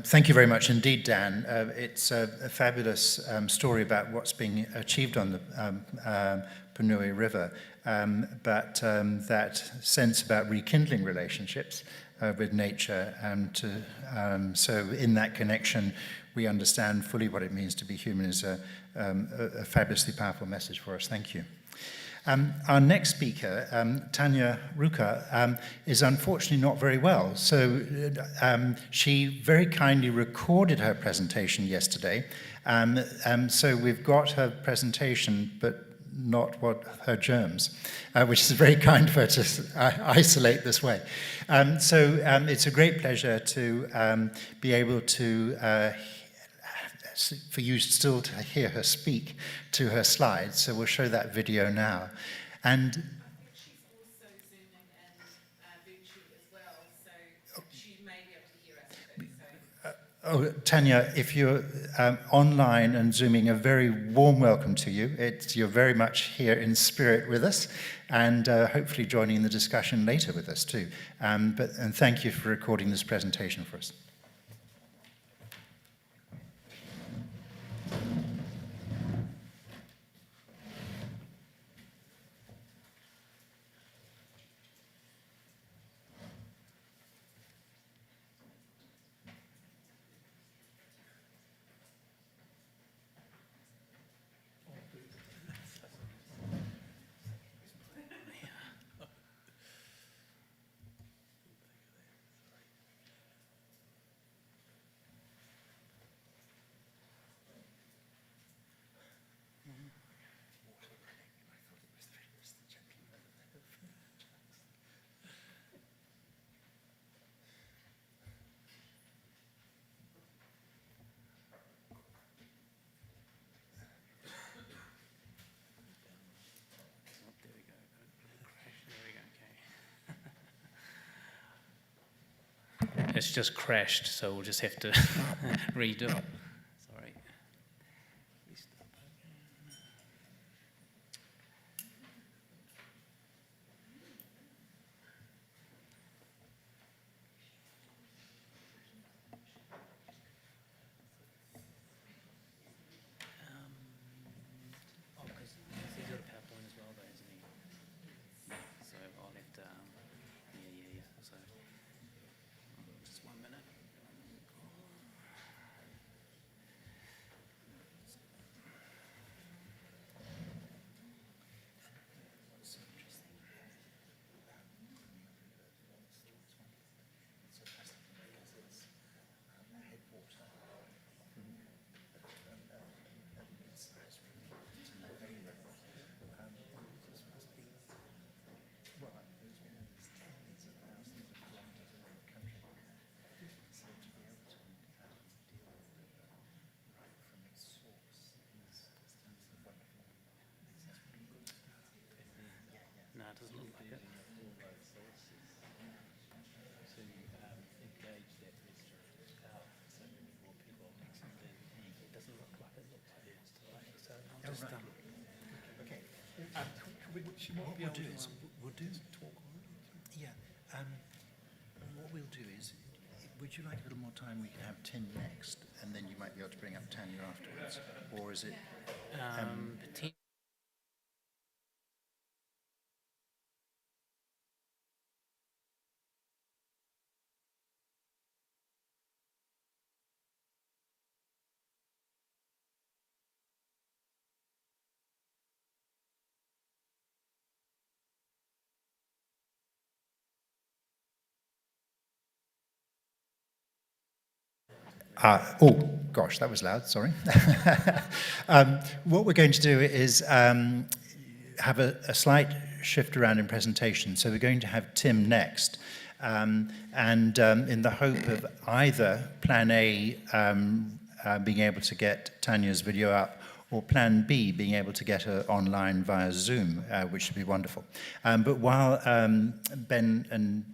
Thank you very much indeed, Dan. It's a fabulous story about what's being achieved on the Pūnui River, but that sense about rekindling relationships with nature, and so in that connection we understand fully what it means to be human is a fabulously powerful message for us. Thank you. Our next speaker, Tanya Ruka, is unfortunately not very well. So she very kindly recorded her presentation yesterday. So we've got her presentation, but not what her germs, which is very kind of her to isolate this way. So it's a great pleasure to be able to for you still to hear her speak to her slides. So we'll show that video now. And she's also Zooming and virtual as well, so she may be able to hear us. Tanya, if you're online and Zooming, a very warm welcome to you. You're very much here in spirit with us, and hopefully joining the discussion later with us too. And thank you for recording this presentation for us. It's just crashed, so we'll just have to redo it. Sorry. Because he's got a PowerPoint as well, though, isn't he? So I'll have to, yeah. So just 1 minute. doesn't look like it. To engage that restorative power so many more people accepted. It doesn't look like it looks like it's today. So I'll just Okay. what What we'll do is what we'll do is, would you like a little more time? We can have Tim next, and then you might be able to bring up Tanya afterwards, or is it? Oh, gosh, that was loud, sorry. What we're going to do is have a slight shift around in presentation. So we're going to have Tim next. And in the hope of either Plan A being able to get Tanya's video up, or Plan B being able to get her online via Zoom, which would be wonderful. But while Ben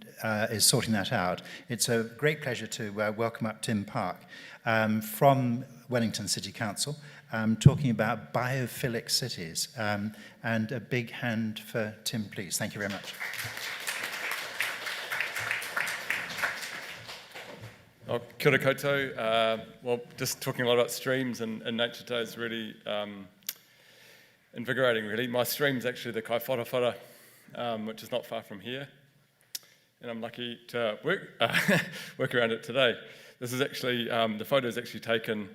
is sorting that out, it's a great pleasure to welcome up Tim Park from Wellington City Council, talking about biophilic cities. And a big hand for Tim, please. Thank you very much. Oh, kia ora koutou. Well, just talking a lot about streams and nature today is really invigorating, really. My stream's actually the Kaiwhatawhara, which is not far from here. And I'm lucky to work around it today. This is actually, the photo is actually taken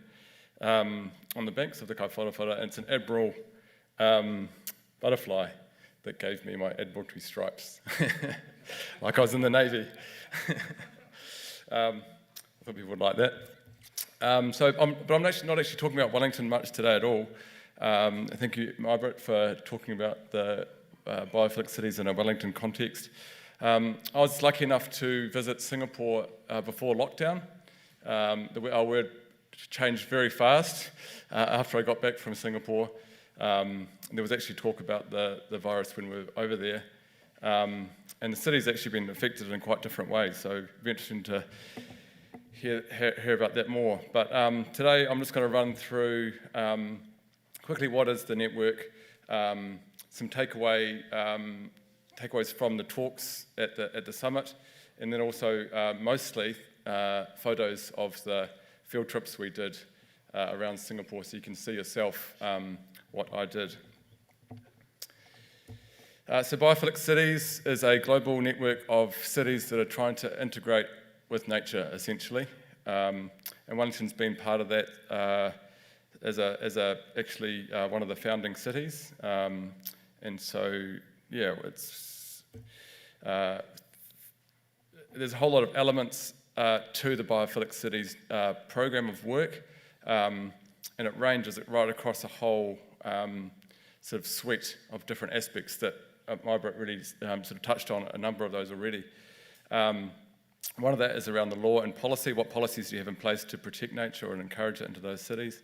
on the banks of the Kaiwhatawhara, and it's an admiral butterfly that gave me my admiralty stripes, like I was in the Navy. I thought people would like that. But I'm actually not actually talking about Wellington much today at all. Thank you, Margaret, for talking about the biophilic cities in a Wellington context. I was lucky enough to visit Singapore before lockdown. Our word changed very fast after I got back from Singapore. There was actually talk about the virus when we were over there. And the city's actually been affected in quite different ways, so it'd be interesting to hear about that more. But today I'm just going to run through quickly what is the network, some takeaways from the talks at the summit, and then also mostly photos of the field trips we did around Singapore, so you can see yourself what I did. So Biophilic Cities is a global network of cities that are trying to integrate with nature, essentially. And Wellington's been part of that as actually one of the founding cities. And so, yeah, there's a whole lot of elements to the Biophilic Cities program of work, and it ranges right across a whole sort of suite of different aspects that Margaret really sort of touched on a number of those already. One of that is around the law and policy. What policies do you have in place to protect nature and encourage it into those cities?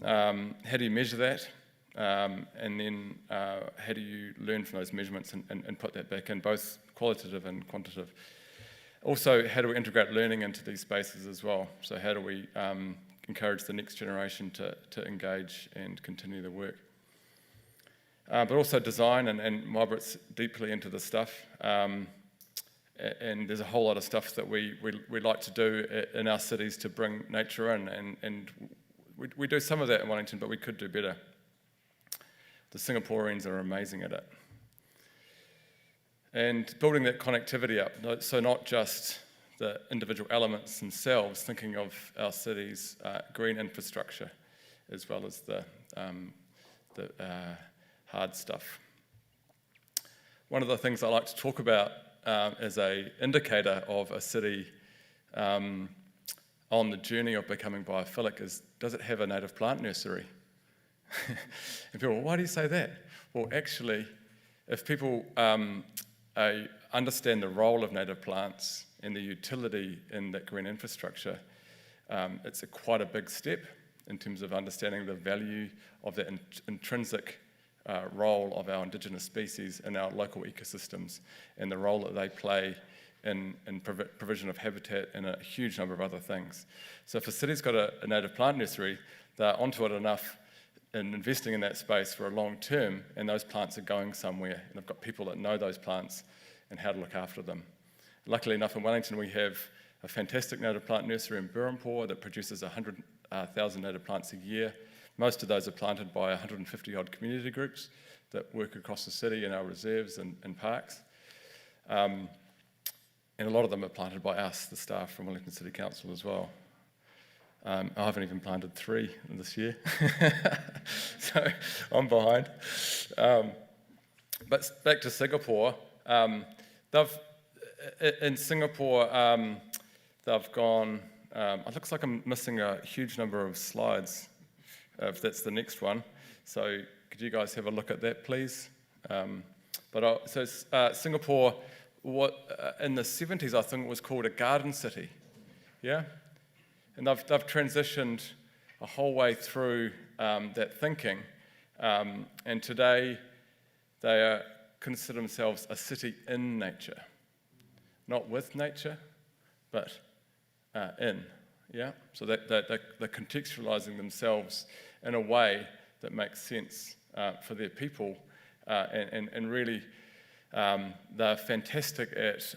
How do you measure that? And then how do you learn from those measurements and put that back in, both qualitative and quantitative? Also, how do we integrate learning into these spaces as well? So how do we encourage the next generation to engage and continue the work? But also design, and Margaret's deeply into this stuff. And there's a whole lot of stuff that we like to do in our cities to bring nature in, and we do some of that in Wellington, but we could do better. The Singaporeans are amazing at it. And building that connectivity up, so not just the individual elements themselves, thinking of our cities' green infrastructure, as well as the hard stuff. One of the things I like to talk about as an indicator of a city on the journey of becoming biophilic is, does it have a native plant nursery? And people, why do you say that? Well, actually, if people understand the role of native plants and the utility in that green infrastructure, it's quite a big step in terms of understanding the value of that intrinsic role of our indigenous species in our local ecosystems and the role that they play in provision of habitat and a huge number of other things. So if a city's got a native plant nursery, they're onto it enough in investing in that space for a long term, and those plants are going somewhere, and they've got people that know those plants and how to look after them. Luckily enough, in Wellington, we have a fantastic native plant nursery in Burrampore that produces 100,000 native plants a year. Most of those are planted by 150 odd community groups that work across the city in our reserves and parks. And a lot of them are planted by us, the staff from Wellington City Council as well. I haven't even planted 3 this year, so I'm behind. But back to Singapore, in Singapore, they've gone, it looks like I'm missing a huge number of slides, if that's the next one. So could you guys have a look at that, please? Singapore, in the 70s, I think it was called a garden city, yeah? And they've transitioned a whole way through that thinking, and today they consider themselves a city in nature. Not with nature, but in, yeah? So they're contextualizing themselves in a way that makes sense for their people, and really they're fantastic at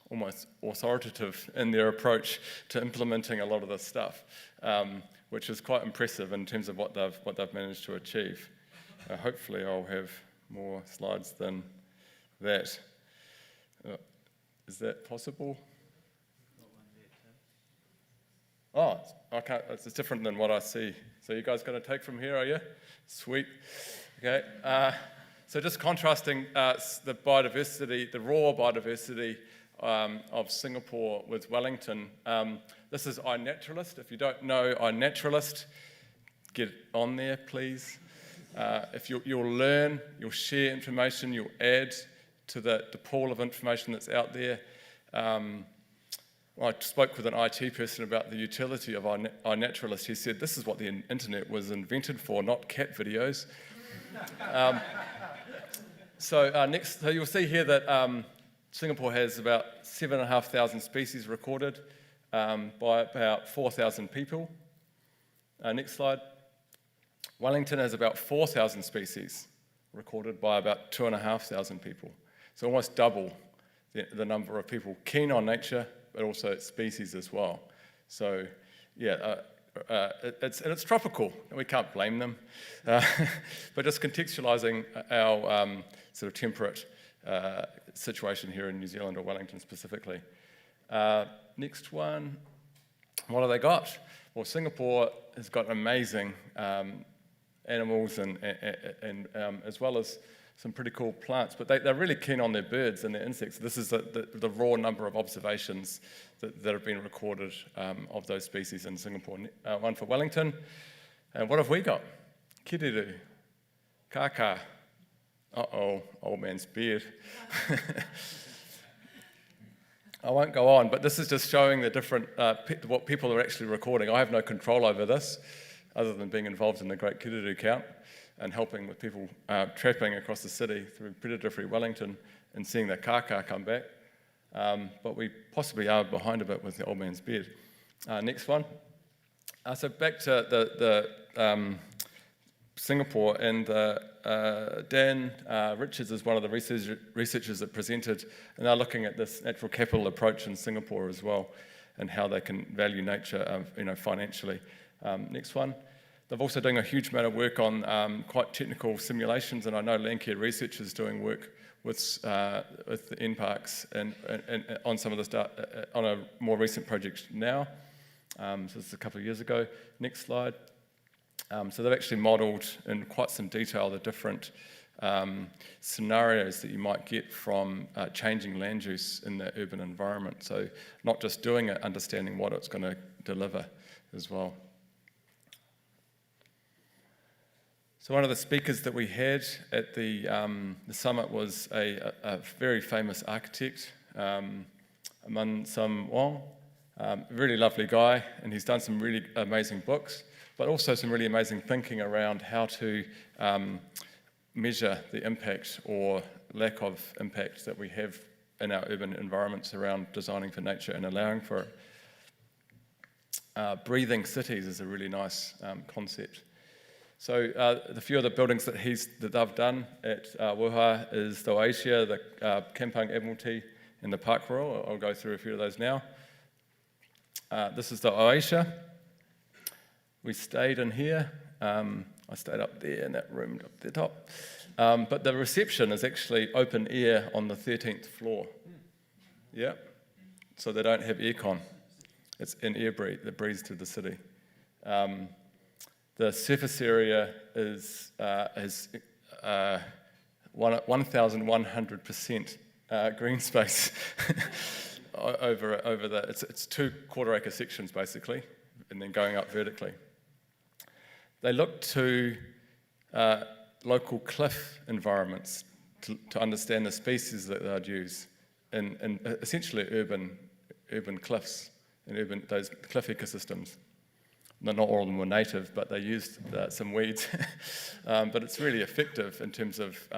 almost authoritative in their approach to implementing a lot of this stuff, which is quite impressive in terms of what they've managed to achieve. Hopefully I'll have more slides than that. Is that possible? Oh, okay, it's different than what I see. So you guys going to take from here, are you? Sweet. Okay. So just contrasting the biodiversity, the raw biodiversity of Singapore with Wellington. This is iNaturalist. If you don't know iNaturalist, get on there, please. If you'll learn, you'll share information, you'll add to the pool of information that's out there. I spoke with an IT person about the utility of iNaturalist. He said, this is what the internet was invented for, not cat videos. So you'll see here that Singapore has about 7,500 species recorded by about 4,000 people. Next slide. Wellington has about 4,000 species recorded by about 2,500 people. So almost double the number of people keen on nature, but also its species as well. So yeah, it's tropical, and we can't blame them. But just contextualising our sort of temperate situation here in New Zealand, or Wellington specifically. Next one. What have they got? Well, Singapore has got amazing animals and as well as some pretty cool plants, but they're really keen on their birds and their insects. This is the raw number of observations that have been recorded of those species in Singapore. One for Wellington. And what have we got? Kiriru, kaka. Uh-oh, old man's beard. I won't go on, but this is just showing the different, what people are actually recording. I have no control over this, other than being involved in the Great Kiriru Count and helping with people trapping across the city through predator-free Wellington and seeing the kaka come back. But we possibly are behind a bit with the old man's beard. Next one. So back to the Singapore, and Dan Richards is one of the researchers that presented, and they're looking at this natural capital approach in Singapore as well, and how they can value nature, financially. Next one. They're also doing a huge amount of work on quite technical simulations, and I know Landcare Research is doing work with the NParks and on some of this on a more recent project now. So this is a couple of years ago. Next slide. So they've actually modelled in quite some detail the different scenarios that you might get from changing land use in the urban environment. So not just doing it, understanding what it's going to deliver as well. So one of the speakers that we had at the summit was a very famous architect, Mun Sam Wong, really lovely guy, and he's done some really amazing books. but also some really amazing thinking around how to measure the impact or lack of impact that we have in our urban environments around designing for nature and allowing for it. Breathing cities is a really nice concept. So the few of the buildings that they've done at Wuha is the Oasia, the Kampung Admiralty, and the Park Royal. I'll go through a few of those now. This is the Oasia. We stayed in here. I stayed up there in that room up the top. But the reception is actually open air on the 13th floor. Yeah. So they don't have aircon. It's an air breeze that breathes through the city. The surface area is 1,100% green space over the. It's 2 quarter-acre sections basically, and then going up vertically. They look to local cliff environments to understand the species that they'd use in essentially urban cliffs and those cliff ecosystems. Not all of them were native, but they used some weeds. But it's really effective in terms of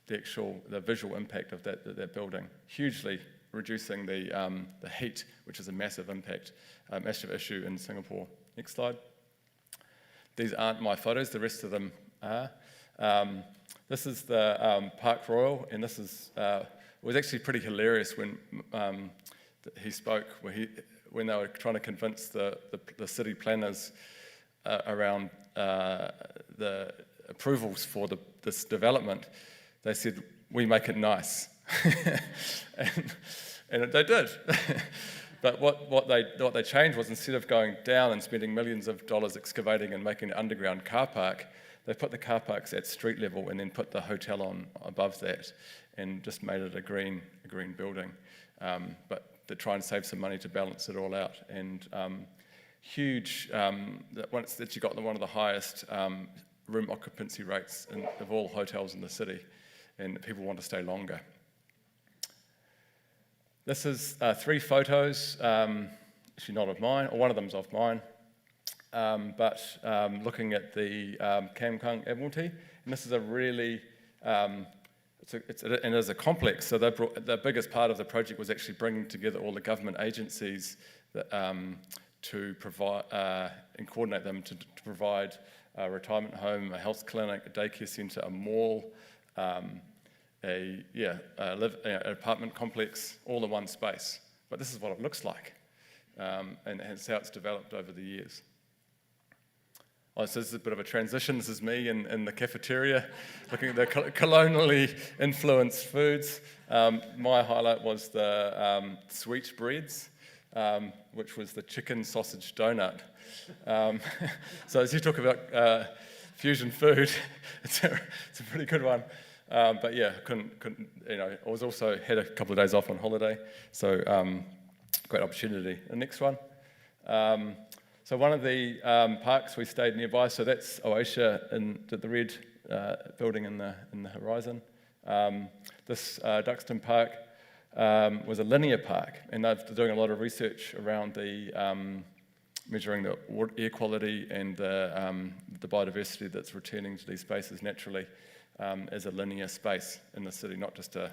the visual impact of that building, hugely reducing the heat, which is a massive impact, massive issue in Singapore. Next slide. These aren't my photos, the rest of them are. This is the Park Royal, and this is, it was actually pretty hilarious when he spoke, when they were trying to convince the city planners around the approvals for this development. They said, "We make it nice," and they did. But what they changed was, instead of going down and spending millions of dollars excavating and making an underground car park, they put the car parks at street level and then put the hotel on above that, and just made it a green building. But they try and save some money to balance it all out. And huge, once that you got one of the highest room occupancy rates of all hotels in the city, and people want to stay longer. This is 3 photos, actually not of mine, or one of them's of mine, but looking at the Kampung Admiralty, and this is a really, it is a complex, so the biggest part of the project was actually bringing together all the government agencies that, to provide and coordinate them to provide a retirement home, a health clinic, a daycare centre, a mall, an apartment complex, all in one space. But this is what it looks like, and it's how it's developed over the years. Oh, so this is a bit of a transition. This is me in the cafeteria, looking at the colonially influenced foods. My highlight was the sweet breads, which was the chicken sausage donut. So as you talk about fusion food, it's a pretty good one. But yeah, couldn't I was also had a couple of days off on holiday, so great opportunity. The next one. So one of the parks we stayed nearby, so that's Oasia in the red building in the horizon. This Duxton Park was a linear park, and they're doing a lot of research around the measuring the air quality and the biodiversity that's returning to these spaces naturally as a linear space in the city, not just a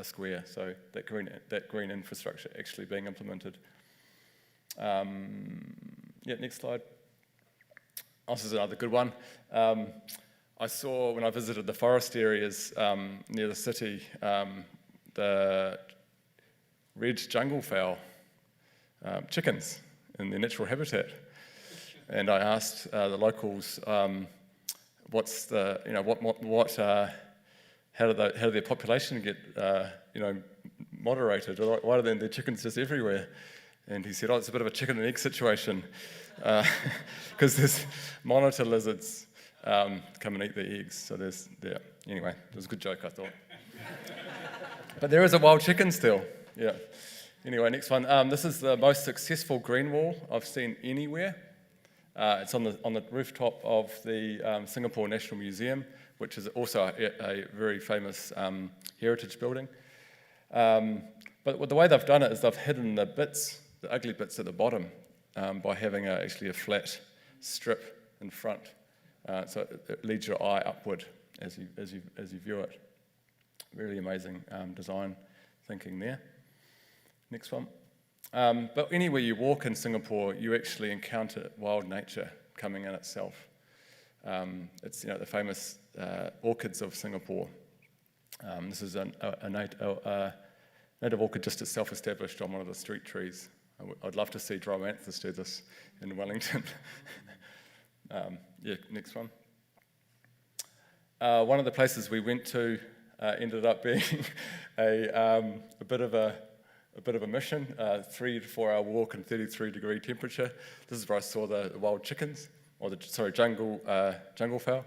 square. So that green infrastructure actually being implemented. Next slide. Oh, this is another good one. I saw when I visited the forest areas near the city, the red jungle fowl, chickens in their natural habitat. And I asked the locals, what's the, how do their population get, moderated? Why are there chickens just everywhere? And he said, it's a bit of a chicken and egg situation, because there's monitor lizards come and eat the eggs. So anyway, it was a good joke, I thought. But there is a wild chicken still, yeah. Anyway, next one. This is the most successful green wall I've seen anywhere. It's on the rooftop of the Singapore National Museum, which is also a very famous heritage building. But the way they've done it is they've hidden the ugly bits at the bottom, by having actually a flat strip in front. So it leads your eye upward as you view it. Really amazing design thinking there. Next one. But anywhere you walk in Singapore, you actually encounter wild nature coming in itself. It's the famous orchids of Singapore. This is a native orchid just itself established on one of the street trees. I'd love to see Dromanthus do this in Wellington. Next one. One of the places we went to ended up being a bit of a mission, 3 to 4 hour walk in 33-degree temperature. This is where I saw the wild chickens, or jungle fowl.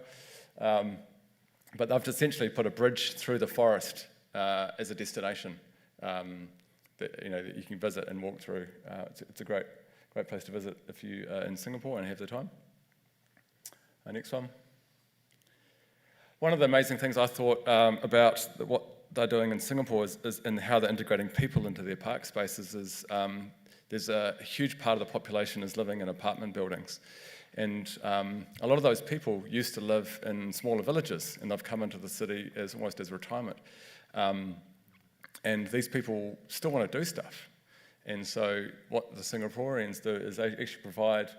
But they've essentially put a bridge through the forest as a destination that you can visit and walk through. It's a great place to visit if you are in Singapore and have the time. Next one. One of the amazing things I thought about what they're doing in Singapore is in how they're integrating people into their park spaces is there's a huge part of the population is living in apartment buildings. And a lot of those people used to live in smaller villages, and they've come into the city almost as retirement. And these people still want to do stuff. And so what the Singaporeans do is they actually provide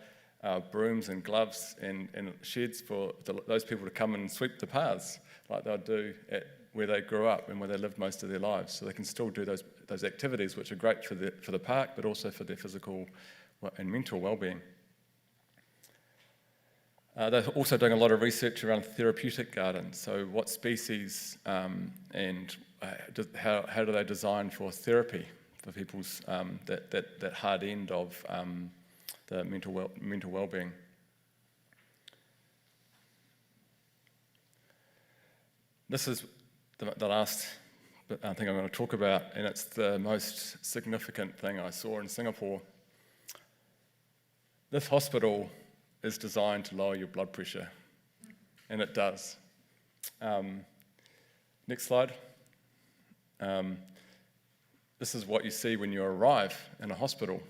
brooms and gloves and sheds for those people to come and sweep the paths like they'll do at where they grew up and where they lived most of their lives. So they can still do those activities, which are great for the park, but also for their physical and mental well-being. They're also doing a lot of research around therapeutic gardens. So what species and how do they design for therapy for people's that hard end of the mental well-being. This is the last thing I'm going to talk about, and it's the most significant thing I saw in Singapore. This hospital is designed to lower your blood pressure, and it does. Next slide. This is what you see when you arrive in a hospital.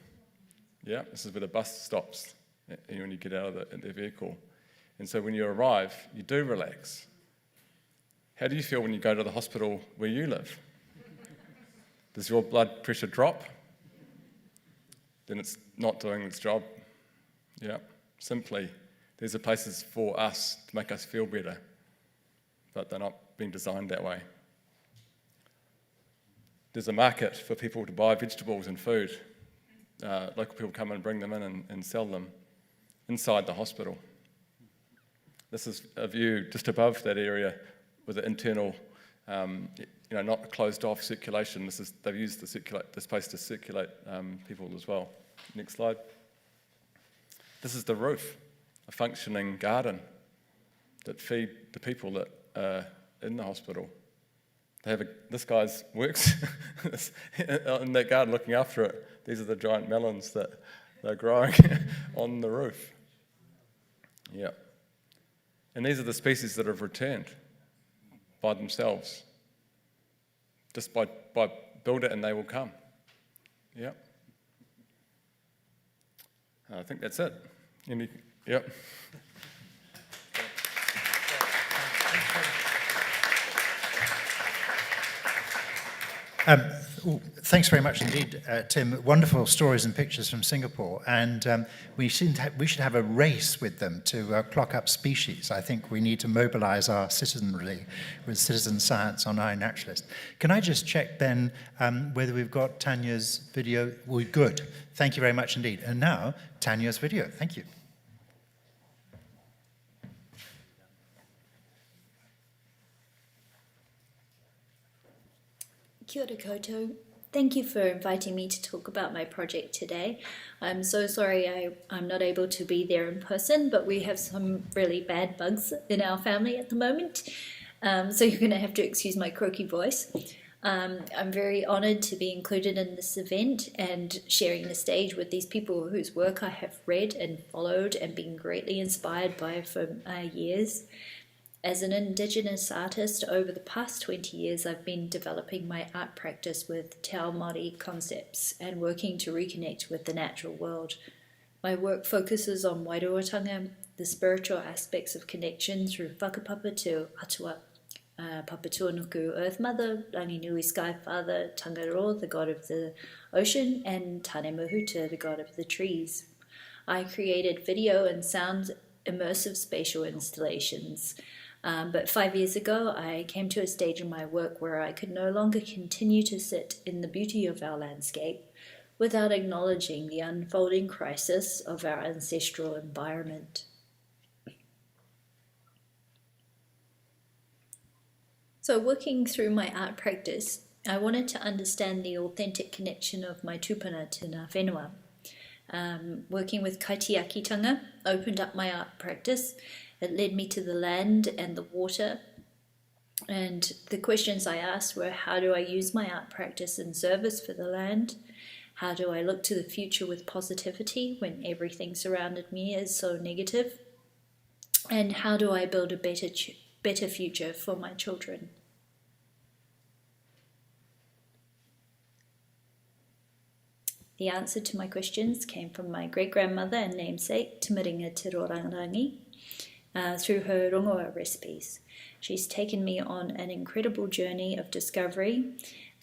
Yeah, this is where the bus stops when you get out of the vehicle. And so when you arrive, you do relax. How do you feel when you go to the hospital where you live? Does your blood pressure drop? Then it's not doing its job. Yeah, simply, these are places for us to make us feel better, but they're not being designed that way. There's a market for people to buy vegetables and food. Local people come and bring them in and sell them inside the hospital. This is a view just above that area with the internal, not closed off circulation. They've used this place to circulate people as well. Next slide. This is the roof, a functioning garden that feed the people that are in the hospital. This guy works in that garden looking after it. These are the giant melons that they're growing on the roof. Yeah. And these are the species that have returned by themselves. Just by build it and they will come. Yeah. I think that's it. Yep. Thanks very much indeed, Tim. Wonderful stories and pictures from Singapore, and we should have a race with them to clock up species. I think we need to mobilise our citizenry with citizen science on iNaturalist. Can I just check then whether we've got Tanya's video? We're good. Thank you very much indeed. And now, Tanya's video. Thank you. Kia ora koutou. Thank you for inviting me to talk about my project today. I'm so sorry I'm not able to be there in person, but we have some really bad bugs in our family at the moment. So you're going to have to excuse my croaky voice. I'm very honoured to be included in this event and sharing the stage with these people whose work I have read and followed and been greatly inspired by for years. As an Indigenous artist, over the past 20 years, I've been developing my art practice with Te Ao Māori concepts and working to reconnect with the natural world. My work focuses on wairuatanga, the spiritual aspects of connection through whakapapa to atua, Papatuanuku, Earth Mother, Ranginui, Sky Father, Tangaroa, the god of the ocean, and Tane Mahuta, the god of the trees. I created video and sound immersive spatial installations. But 5 years ago, I came to a stage in my work where I could no longer continue to sit in the beauty of our landscape without acknowledging the unfolding crisis of our ancestral environment. So working through my art practice, I wanted to understand the authentic connection of my tupuna to ngā whenua. Working with kaitiakitanga opened up my art practice. It led me to the land and the water. And the questions I asked were, how do I use my art practice in service for the land? How do I look to the future with positivity when everything surrounded me is so negative? And how do I build a better future for my children? The answer to my questions came from my great-grandmother and namesake, Timiringa Te Rorangi, through her rongoa recipes. She's taken me on an incredible journey of discovery.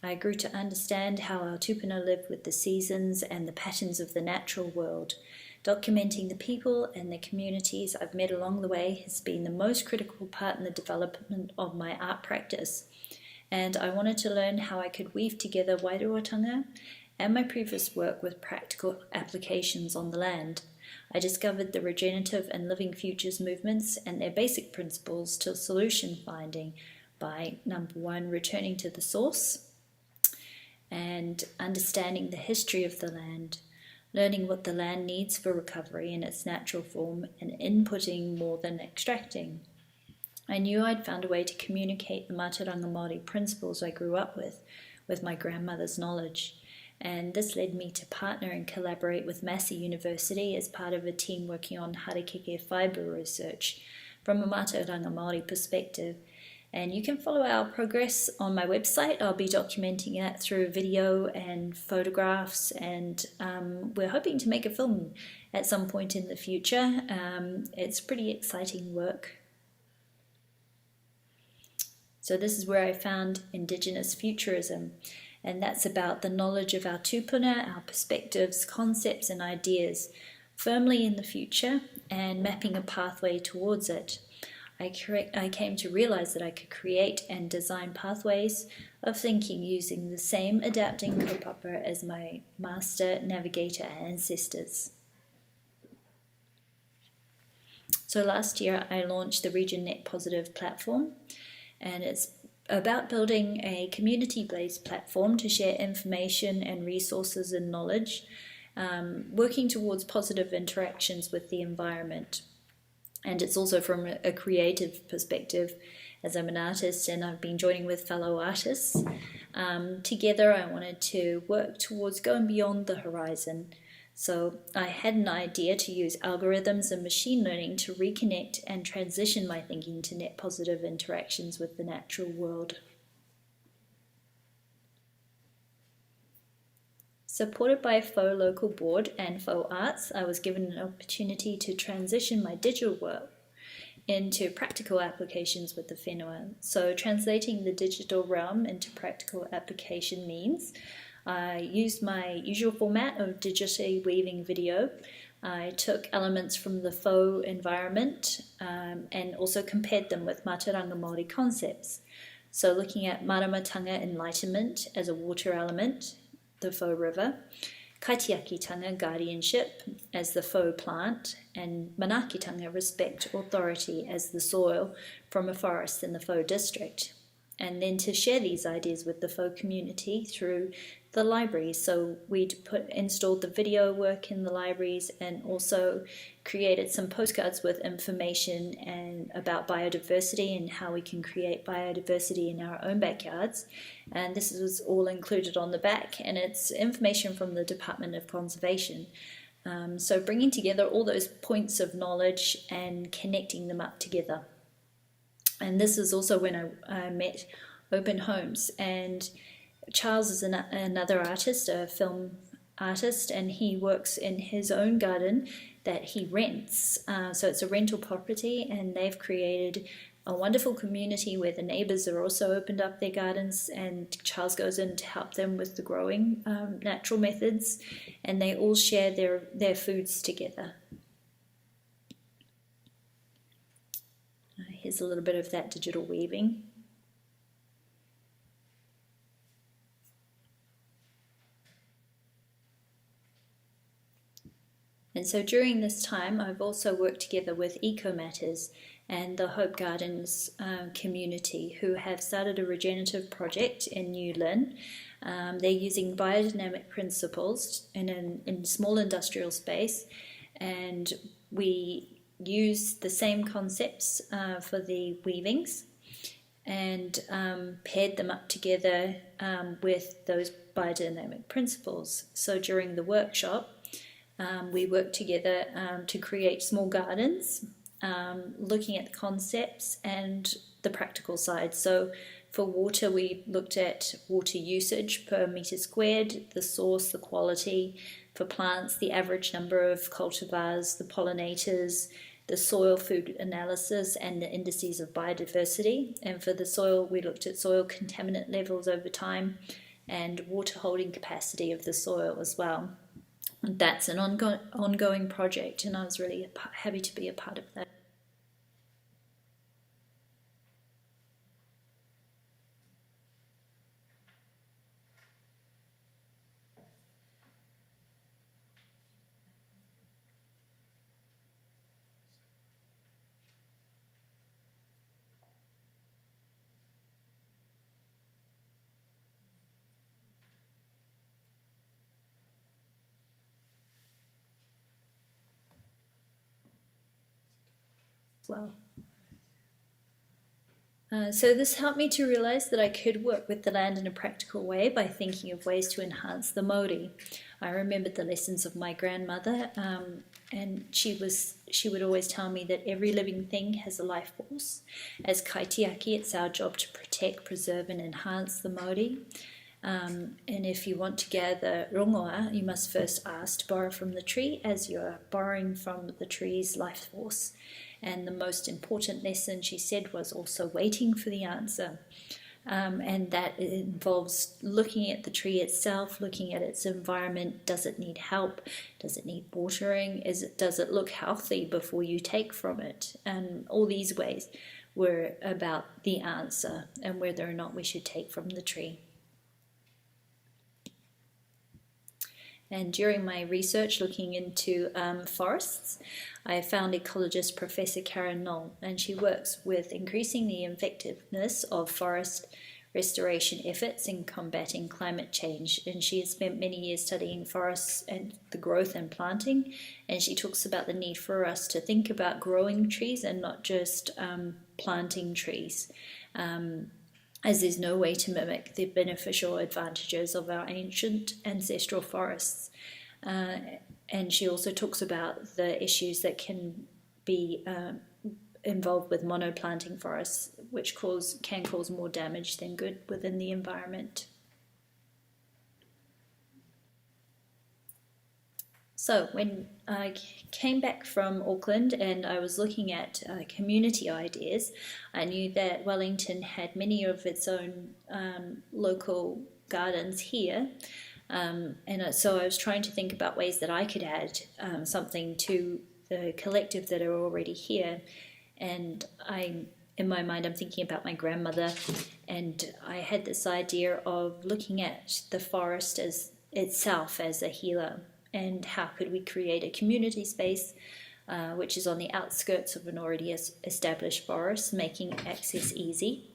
I grew to understand how our tupuna live with the seasons and the patterns of the natural world. Documenting the people and the communities I've met along the way has been the most critical part in the development of my art practice. And I wanted to learn how I could weave together wairuatanga and my previous work with practical applications on the land. I discovered the regenerative and living futures movements and their basic principles to solution finding by, number one, returning to the source and understanding the history of the land, learning what the land needs for recovery in its natural form, and inputting more than extracting. I knew I'd found a way to communicate the Mātauranga Māori principles I grew up with my grandmother's knowledge. And this led me to partner and collaborate with Massey University as part of a team working on harakeke fibre research from a Mātauranga Māori perspective. And you can follow our progress on my website. I'll be documenting that through video and photographs, and we're hoping to make a film at some point in the future. It's pretty exciting work. So this is where I found Indigenous Futurism, and that's about the knowledge of our tupuna, our perspectives, concepts and ideas firmly in the future and mapping a pathway towards it. I came to realize that I could create and design pathways of thinking using the same adapting kaupapa as my master navigator ancestors. So last year I launched the Region Net Positive platform, and it's about building a community-based platform to share information and resources and knowledge, working towards positive interactions with the environment. And it's also from a creative perspective, as I'm an artist and I've been joining with fellow artists. Together I wanted to work towards going beyond the horizon. So I had an idea to use algorithms and machine learning to reconnect and transition my thinking to net positive interactions with the natural world. Supported by Faux Local Board and Faux Arts, I was given an opportunity to transition my digital work into practical applications with the whenua. So translating the digital realm into practical application means I used my usual format of digitally weaving video. I took elements from the faux environment and also compared them with Mātauranga Māori concepts. So looking at maramatanga enlightenment as a water element, the faux river, kaitiakitanga guardianship as the faux plant, and manakitanga respect authority as the soil from a forest in the faux district. And then to share these ideas with the faux community through the libraries. So we'd installed the video work in the libraries and also created some postcards with information and about biodiversity and how we can create biodiversity in our own backyards. And this was all included on the back, and it's information from the Department of Conservation. So bringing together all those points of knowledge and connecting them up together. And this is also when I met Open Homes, and Charles is another artist, a film artist, and he works in his own garden that he rents. So it's a rental property, and they've created a wonderful community where the neighbours are also opened up their gardens, and Charles goes in to help them with the growing natural methods, and they all share their foods together. Here's a little bit of that digital weaving. And so during this time, I've also worked together with Eco Matters and the Hope Gardens community, who have started a regenerative project in New Lynn. They're using biodynamic principles in a small industrial space, and we use the same concepts for the weavings and paired them up together with those biodynamic principles. So during the workshop, we worked together to create small gardens, looking at the concepts and the practical side. So for water, we looked at water usage per metre squared, the source, the quality. For plants, the average number of cultivars, the pollinators, the soil food analysis, and the indices of biodiversity. And for the soil, we looked at soil contaminant levels over time and water holding capacity of the soil as well. That's an ongoing project, and I was really happy to be a part of that. Well. So this helped me to realise that I could work with the land in a practical way by thinking of ways to enhance the mauri. I remembered the lessons of my grandmother, and she would always tell me that every living thing has a life force. As kaitiaki, it's our job to protect, preserve and enhance the mauri. And if you want to gather rongoa, you must first ask to borrow from the tree, as you are borrowing from the tree's life force. And the most important lesson, she said, was also waiting for the answer. And that involves looking at the tree itself, looking at its environment. Does it need help? Does it need watering? Does it look healthy before you take from it? And all these ways were about the answer and whether or not we should take from the tree. And during my research looking into forests, I found ecologist Professor Karen Knoll, and she works with increasing the effectiveness of forest restoration efforts in combating climate change. And she has spent many years studying forests and the growth and planting, and she talks about the need for us to think about growing trees and not just planting trees. As there's no way to mimic the beneficial advantages of our ancient ancestral forests. And she also talks about the issues that can be involved with monoplanting forests, which can cause more damage than good within the environment. So when I came back from Auckland and I was looking at community ideas, I knew that Wellington had many of its own local gardens here. So I was trying to think about ways that I could add something to the collective that are already here. And in my mind, I'm thinking about my grandmother, and I had this idea of looking at the forest as itself as a healer. And how could we create a community space which is on the outskirts of an already established forest, making access easy.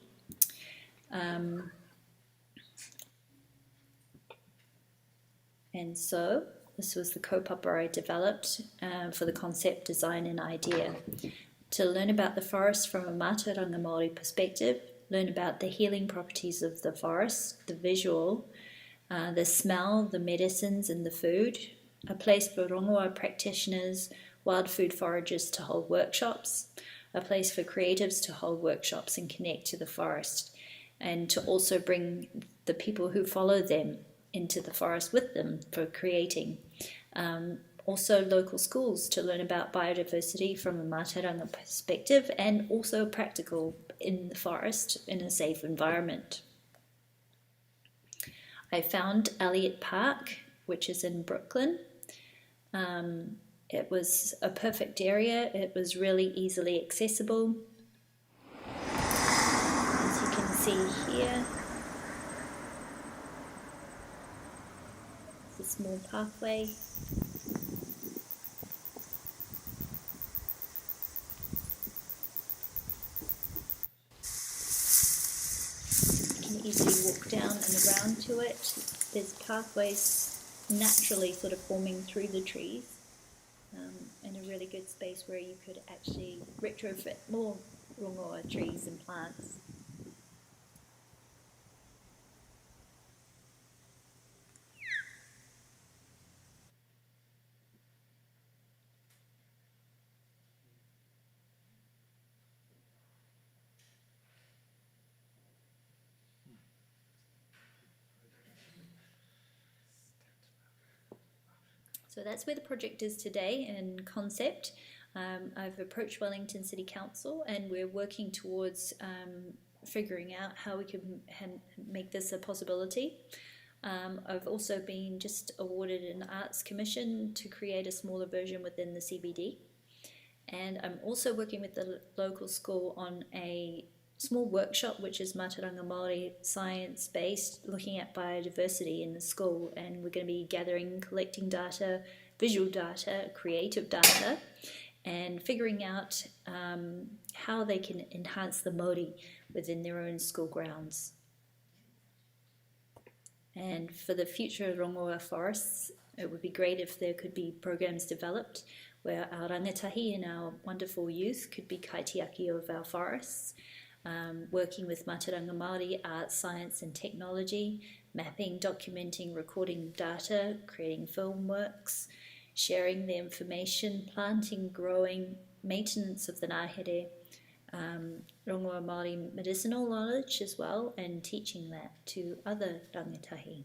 And so this was the kaupapa I developed for the concept, design and idea. To learn about the forest from a Mātauranga Māori perspective, learn about the healing properties of the forest, the visual, the smell, the medicines and the food, a place for rongoa practitioners, wild food foragers to hold workshops, a place for creatives to hold workshops and connect to the forest, and to also bring the people who follow them into the forest with them for creating. Also local schools to learn about biodiversity from a mātauranga perspective, and also practical in the forest in a safe environment. I found Elliott Park, which is in Brooklyn. It was a perfect area. It was really easily accessible. As you can see here, it's a small pathway. Easily walk down and around to it. There's pathways naturally sort of forming through the trees, and a really good space where you could actually retrofit more rongoa trees and plants. So that's where the project is today in concept. I've approached Wellington City Council and we're working towards figuring out how we can make this a possibility. I've also been just awarded an arts commission to create a smaller version within the CBD. And I'm also working with the local school on a small workshop which is Mātauranga Māori science based, looking at biodiversity in the school, and we're going to be gathering, collecting data, visual data, creative data, and figuring out how they can enhance the Māori within their own school grounds. And for the future of rongoa forests, it would be great if there could be programs developed where our rangatahi and our wonderful youth could be kaitiaki of our forests, working with Mātauranga Māori arts, science and technology, mapping, documenting, recording data, creating film works, sharing the information, planting, growing, maintenance of the ngahere, rongoa Māori medicinal knowledge as well, and teaching that to other rangatahi.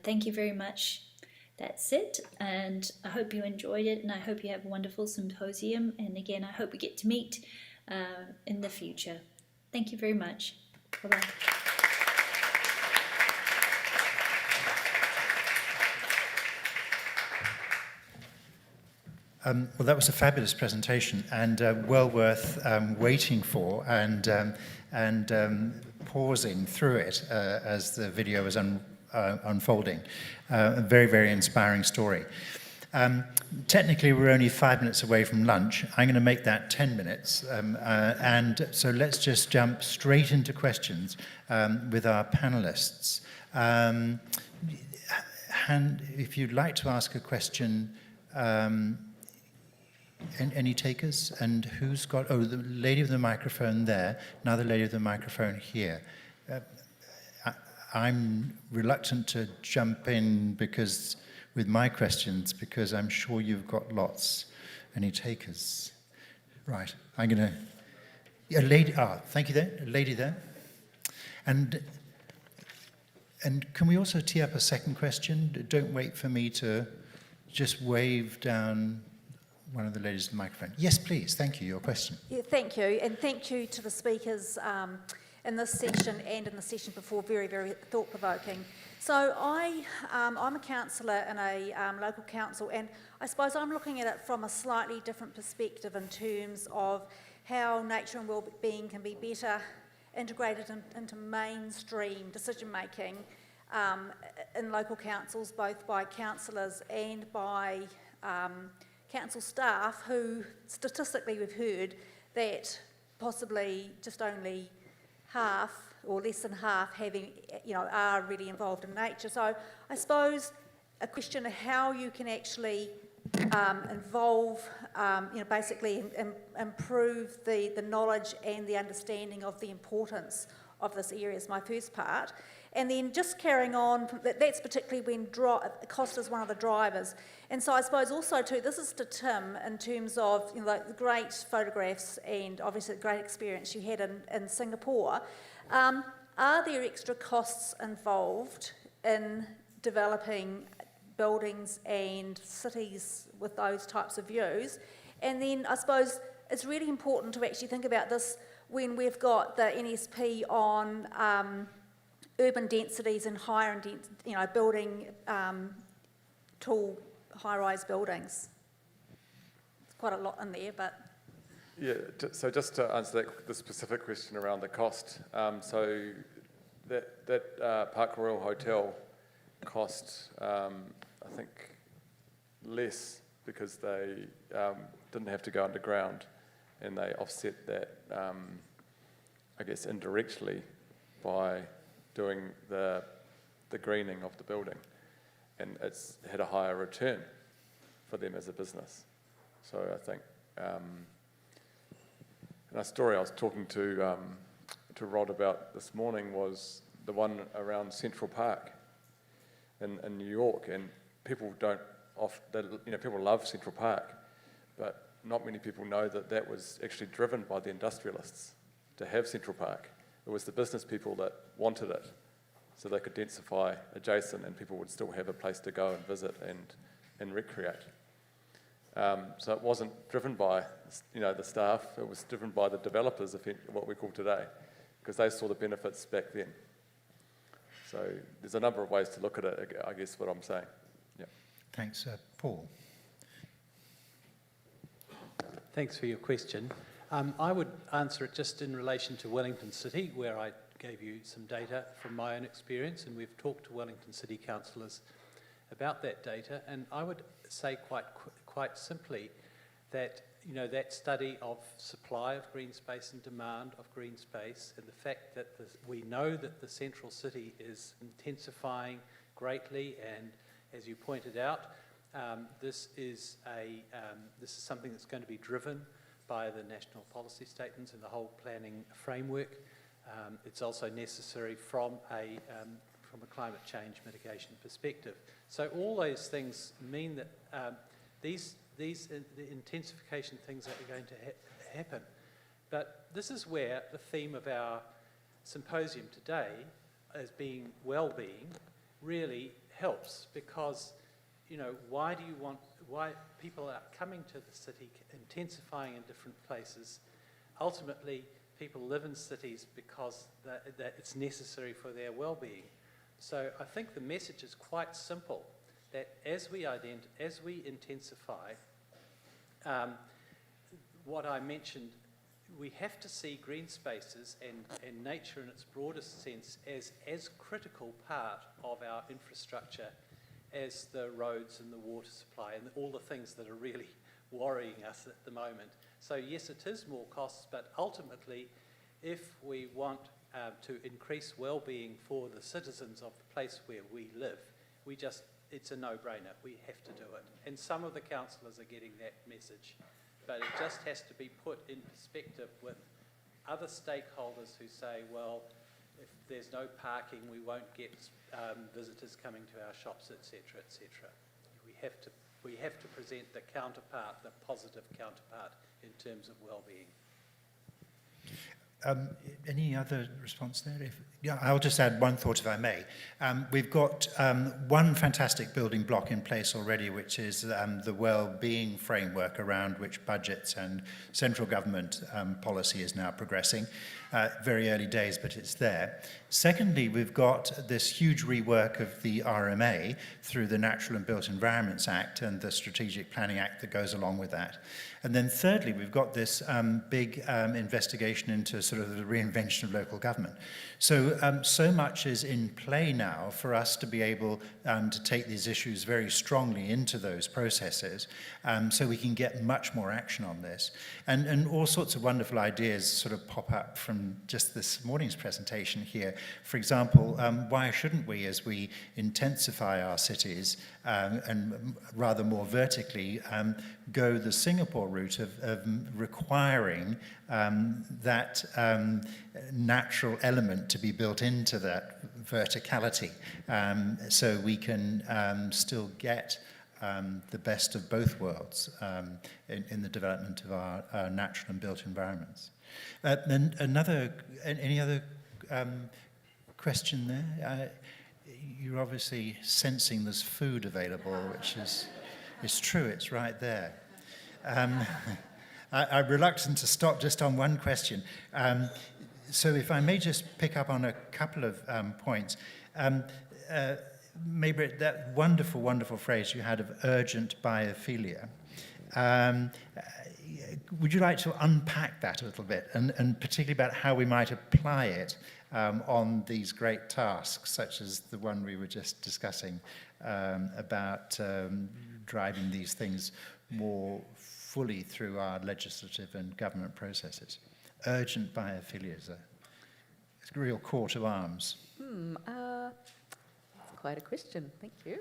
Thank you very much. That's it, and I hope you enjoyed it, and I hope you have a wonderful symposium, and again I hope we get to meet in the future. Thank you very much. Bye-bye. Well, that was a fabulous presentation and well worth waiting for and pausing through it as the video was unfolding. A very, very inspiring story. Technically, we're only 5 minutes away from lunch. I'm going to make that 10 minutes. And so let's just jump straight into questions with our panelists. And if you'd like to ask a question, any takers? And who's got, oh, the lady with the microphone there, now the lady with the microphone here. I'm reluctant to jump in with my questions because I'm sure you've got lots. Any takers? Right, I'm going to, a lady, thank you there, a lady there. And can we also tee up a second question? Don't wait for me to just wave down one of the ladies in the microphone. Yes, please, thank you, your question. Yeah, thank you, and thank you to the speakers in this session and in the session before, very, very thought-provoking. So I'm a councillor in a local council, and I suppose I'm looking at it from a slightly different perspective in terms of how nature and wellbeing can be better integrated into mainstream decision-making in local councils, both by councillors and by council staff, who statistically we've heard that possibly just only half or less than half are really involved in nature. So I suppose a question of how you can actually involve, basically improve the knowledge and the understanding of the importance of this area is my first part. And then just carrying on, that's particularly when cost is one of the drivers. And so I suppose also too, this is to Tim in terms of like the great photographs and obviously the great experience you had in Singapore. Are there extra costs involved in developing buildings and cities with those types of views? And then I suppose it's really important to actually think about this when we've got the NSP on urban densities and higher, building tall high-rise buildings. It's quite a lot in there, but... Yeah, so just to answer the specific question around the cost, so that Park Royal Hotel cost, I think, less because they didn't have to go underground, and they offset that, I guess, indirectly by doing the greening of the building, and it's had a higher return for them as a business. So I think, and a story I was talking to Rod about this morning was the one around Central Park in New York, and people people love Central Park, but not many people know that that was actually driven by the industrialists to have Central Park. It was the business people that wanted it, so they could densify adjacent, and people would still have a place to go and visit and recreate. So it wasn't driven by the staff, it was driven by the developers, what we call today, because they saw the benefits back then. So there's a number of ways to look at it, I guess, what I'm saying. Yeah. Thanks. Paul? Thanks for your question. I would answer it just in relation to Wellington City, where I gave you some data from my own experience, and we've talked to Wellington City councillors about that data, and I would say quite simply that that study of supply of green space and demand of green space, and the fact that we know that the central city is intensifying greatly, and as you pointed out, this is something that's going to be driven by the national policy statements and the whole planning framework. It's also necessary from a climate change mitigation perspective. So all those things mean that the intensification things are going to happen. But this is where the theme of our symposium today, as being well-being, really helps, because why people are coming to the city, intensifying in different places. Ultimately, people live in cities because that it's necessary for their well-being. So I think the message is quite simple, that as we intensify, what I mentioned, we have to see green spaces and nature in its broadest sense as critical part of our infrastructure as the roads and the water supply and all the things that are really worrying us at the moment. So yes, it is more costs, but ultimately, if we want to increase well-being for the citizens of the place where we live, it's a no-brainer. We have to do it. And some of the councillors are getting that message, but it just has to be put in perspective with other stakeholders who say, well, if there's no parking, we won't get visitors coming to our shops, etc., etc. We have to present the counterpart, the positive counterpart, in terms of well-being. Any other response there? I'll just add one thought, if I may. We've got one fantastic building block in place already, which is the well-being framework around which budgets and central government policy is now progressing. Very early days, but it's there. Secondly, we've got this huge rework of the RMA through the Natural and Built Environments Act and the Strategic Planning Act that goes along with that. And then thirdly, we've got this big investigation into sort of the reinvention of local government. So much is in play now for us to be able to take these issues very strongly into those processes, so we can get much more action on this. And all sorts of wonderful ideas sort of pop up from just this morning's presentation here. For example, why shouldn't we, as we intensify our cities and rather more vertically, go the Singapore route of requiring that natural element to be built into that verticality, so we can still get the best of both worlds in the development of our natural and built environments. And any other question there. You're obviously sensing there's food available, which is true, it's right there. I'm reluctant to stop just on one question. So if I may just pick up on a couple of points. Maybe that wonderful, wonderful phrase you had of urgent biophilia. Would you like to unpack that a little bit, and particularly about how we might apply it on these great tasks, such as the one we were just discussing about driving these things more fully through our legislative and government processes? Urgent biophilia is a real call to arms. That's quite a question, thank you.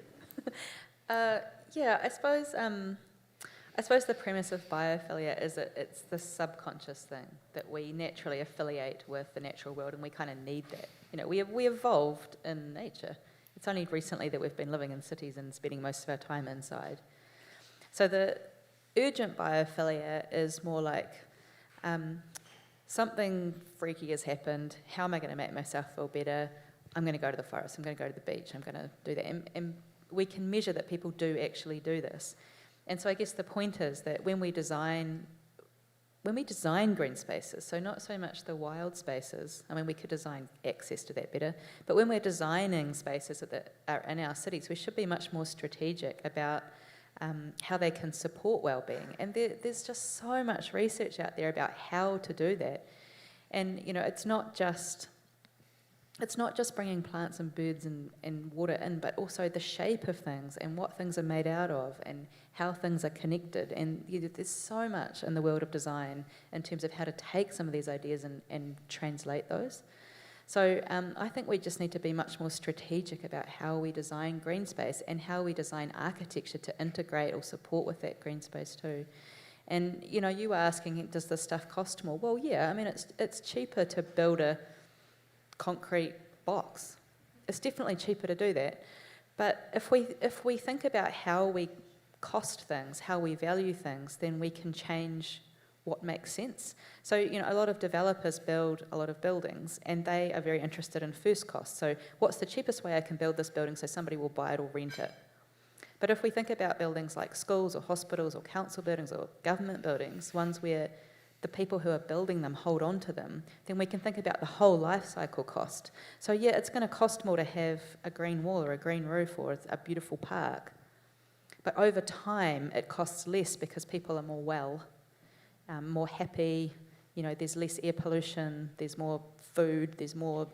Yeah, I suppose the premise of biophilia is that it's the subconscious thing that we naturally affiliate with the natural world, and we kind of need that. You know, we evolved in nature. It's only recently that we've been living in cities and spending most of our time inside. So the urgent biophilia is more like something freaky has happened. How am I going to make myself feel better? I'm going to go to the forest. I'm going to go to the beach. I'm going to do that. And we can measure that people do actually do this. And so I guess the point is that when we design green spaces, so not so much the wild spaces, I mean, we could design access to that better, but when we're designing spaces that are in our cities, we should be much more strategic about how they can support wellbeing. And there's just so much research out there about how to do that. And, you know, it's not just bringing plants and birds and water in, but also the shape of things and what things are made out of and how things are connected. And there's so much in the world of design in terms of how to take some of these ideas and translate those. So I think we just need to be much more strategic about how we design green space and how we design architecture to integrate or support with that green space too. And, you know, you were asking, does this stuff cost more? Well, yeah, I mean, it's cheaper to build a concrete box. It's definitely cheaper to do that. But if we think about how we cost things, how we value things, then we can change what makes sense. So, you know, a lot of developers build a lot of buildings and they are very interested in first cost. So what's the cheapest way I can build this building so somebody will buy it or rent it? But if we think about buildings like schools or hospitals or council buildings or government buildings, ones where the people who are building them hold on to them, then we can think about the whole life cycle cost. So yeah, it's going to cost more to have a green wall or a green roof or a beautiful park. But over time, it costs less because people are more well, more happy, you know, there's less air pollution, there's more food, there's more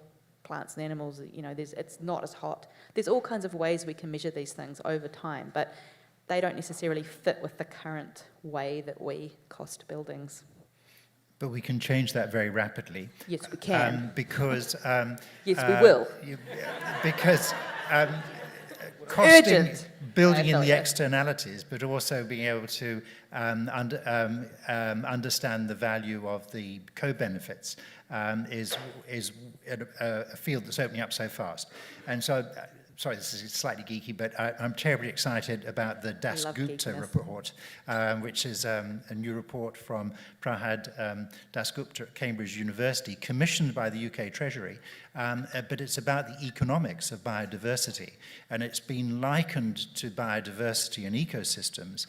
plants and animals, you know, it's not as hot. There's all kinds of ways we can measure these things over time, but they don't necessarily fit with the current way that we cost buildings. But we can change that very rapidly. Yes, we can. Because... yes, we will. Because costing, Urgent. building in the externalities, but also being able to understand the value of the co-benefits is a field that's opening up so fast. And so... sorry, this is slightly geeky, but I'm terribly excited about the Das Gupta report, which is a new report from Prahad Das Gupta at Cambridge University, commissioned by the UK Treasury, but it's about the economics of biodiversity. And it's been likened to biodiversity and ecosystems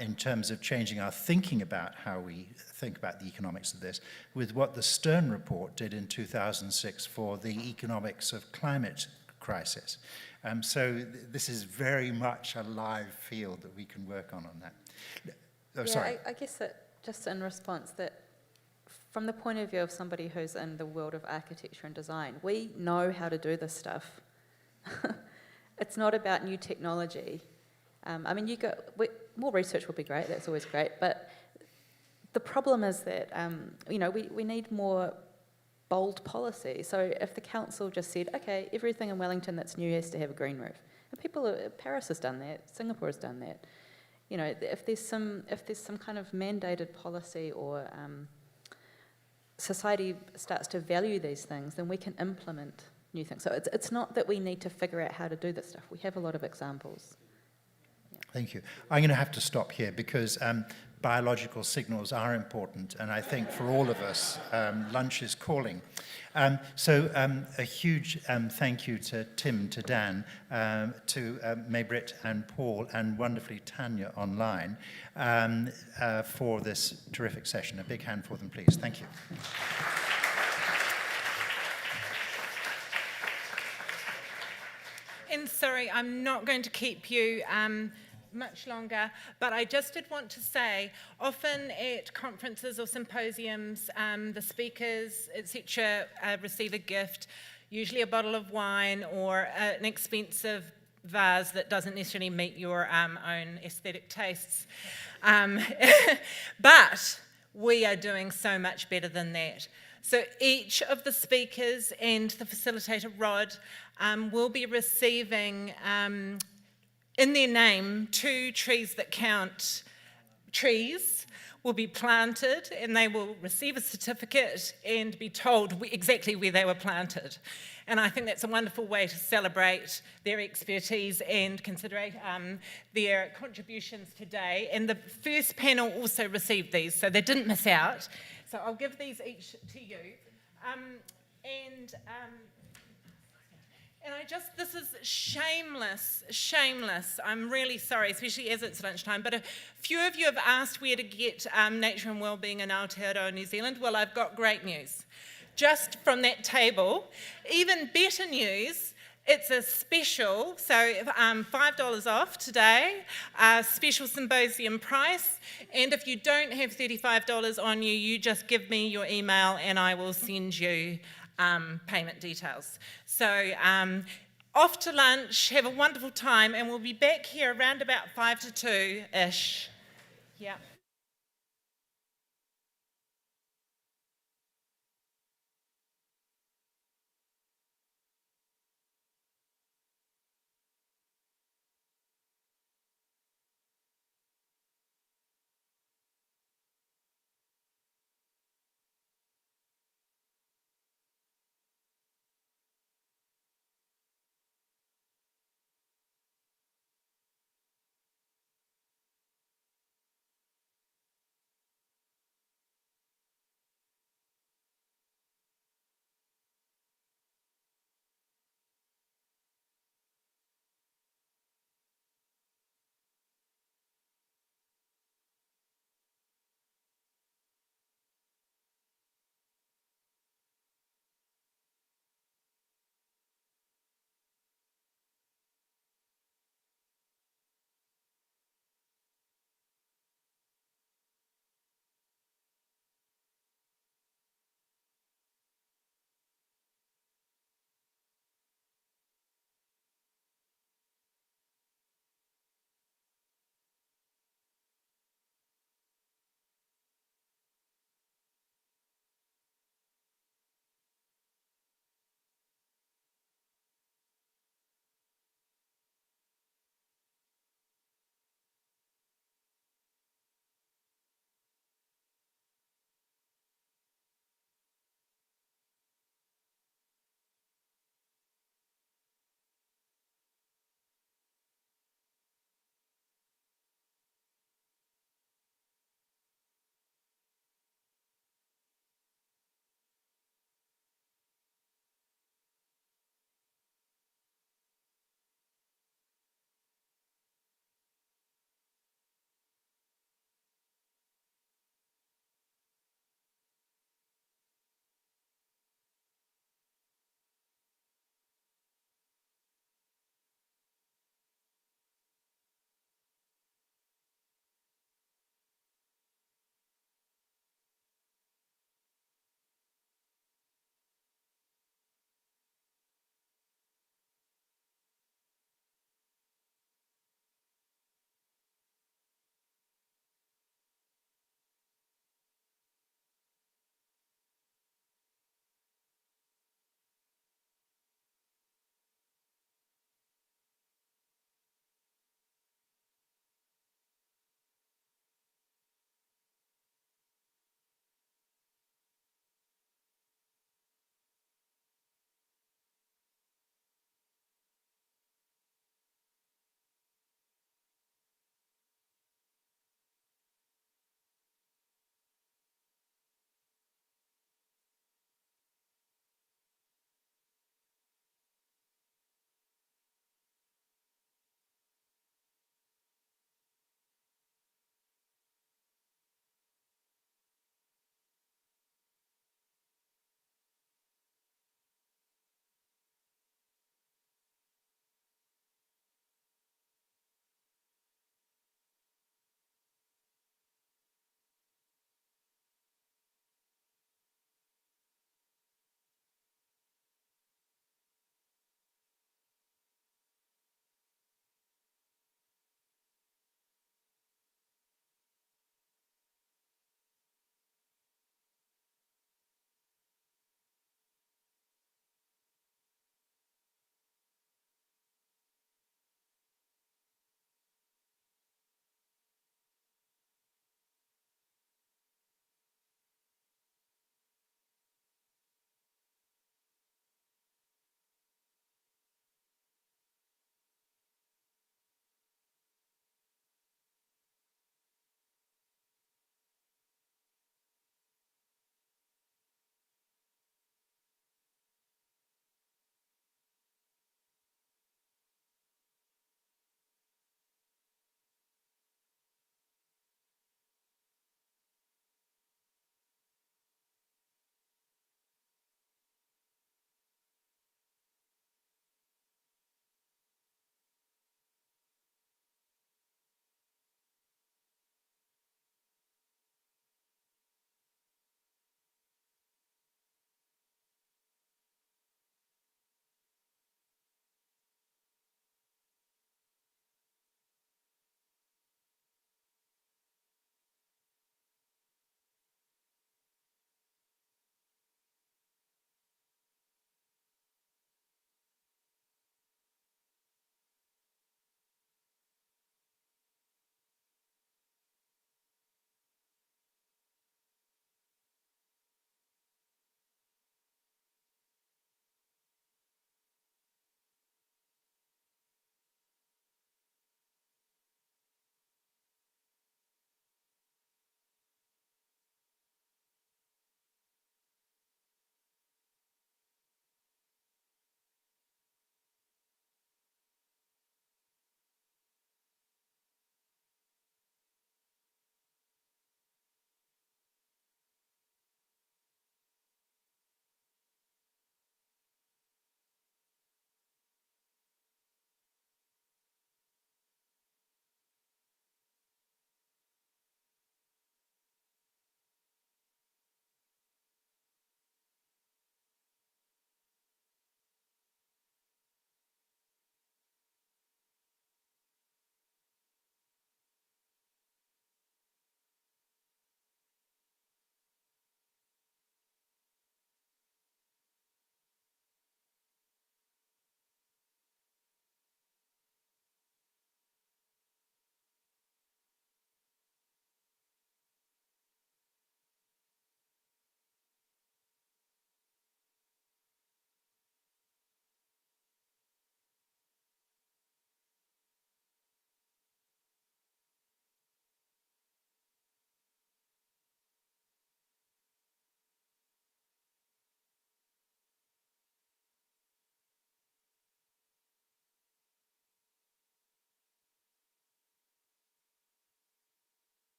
in terms of changing our thinking about how we think about the economics of this, with what the Stern report did in 2006 for the economics of climate crisis. So this is very much a live field that we can work on that. Oh, sorry. I guess that just in response that from the point of view of somebody who's in the world of architecture and design, we know how to do this stuff. It's not about new technology. I mean, more research would be great, that's always great, but the problem is that, you know, we need more bold policy. So if the council just said, okay, everything in Wellington that's new has to have a green roof, and Paris has done that, Singapore has done that. You know, if there's some kind of mandated policy or society starts to value these things, then we can implement new things. So it's not that we need to figure out how to do this stuff. We have a lot of examples. Yeah. Thank you. I'm going to have to stop here because biological signals are important, and I think for all of us, lunch is calling. So a huge thank you to Tim, to Dan, to Maybrit and Paul, and wonderfully Tanya online for this terrific session. A big hand for them, please. Thank you. And sorry, I'm not going to keep you much longer, but I just did want to say, often at conferences or symposiums, the speakers, etc., receive a gift, usually a bottle of wine or an expensive vase that doesn't necessarily meet your own aesthetic tastes. But we are doing so much better than that. So each of the speakers and the facilitator, Rod, will be receiving, in their name, 2 trees that count trees will be planted, and they will receive a certificate and be told exactly where they were planted. And I think that's a wonderful way to celebrate their expertise and consider their contributions today. And the first panel also received these, so they didn't miss out. So I'll give these each to you. And this is shameless. I'm really sorry, especially as it's lunchtime, but a few of you have asked where to get Nature and Wellbeing in Aotearoa, New Zealand. Well, I've got great news. Just from that table, even better news, it's a special, so $5 off today, special symposium price, and if you don't have $35 on you, you just give me your email and I will send you payment details. So off to lunch, have a wonderful time, and we'll be back here around about 1 to 2-ish. Yeah.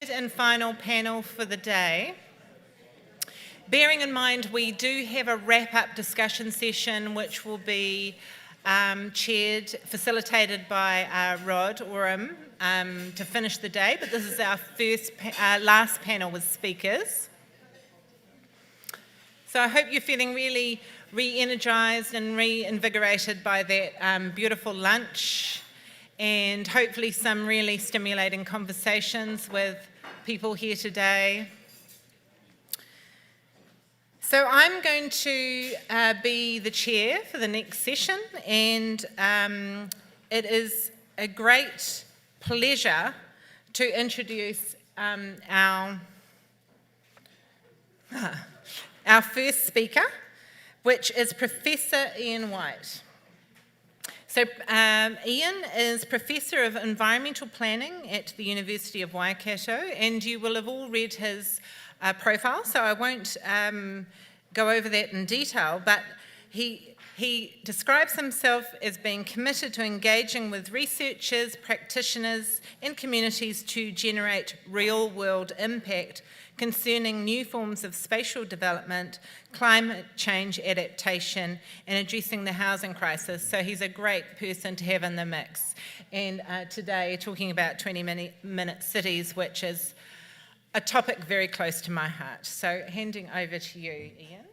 And final panel for the day. Bearing in mind we do have a wrap-up discussion session which will be facilitated by Rod Oram to finish the day, but this is our last panel with speakers. So I hope you're feeling really re-energised and reinvigorated by that beautiful lunch, and hopefully some really stimulating conversations with people here today. So I'm going to be the chair for the next session, and it is a great pleasure to introduce our first speaker, which is Professor Ian White. So Ian is Professor of Environmental Planning at the University of Waikato, and you will have all read his profile, so I won't go over that in detail, but he describes himself as being committed to engaging with researchers, practitioners, and communities to generate real-world impact concerning new forms of spatial development, climate change adaptation, and addressing the housing crisis. So he's a great person to have in the mix. And today, talking about 20-minute cities, which is a topic very close to my heart. So handing over to you, Ian.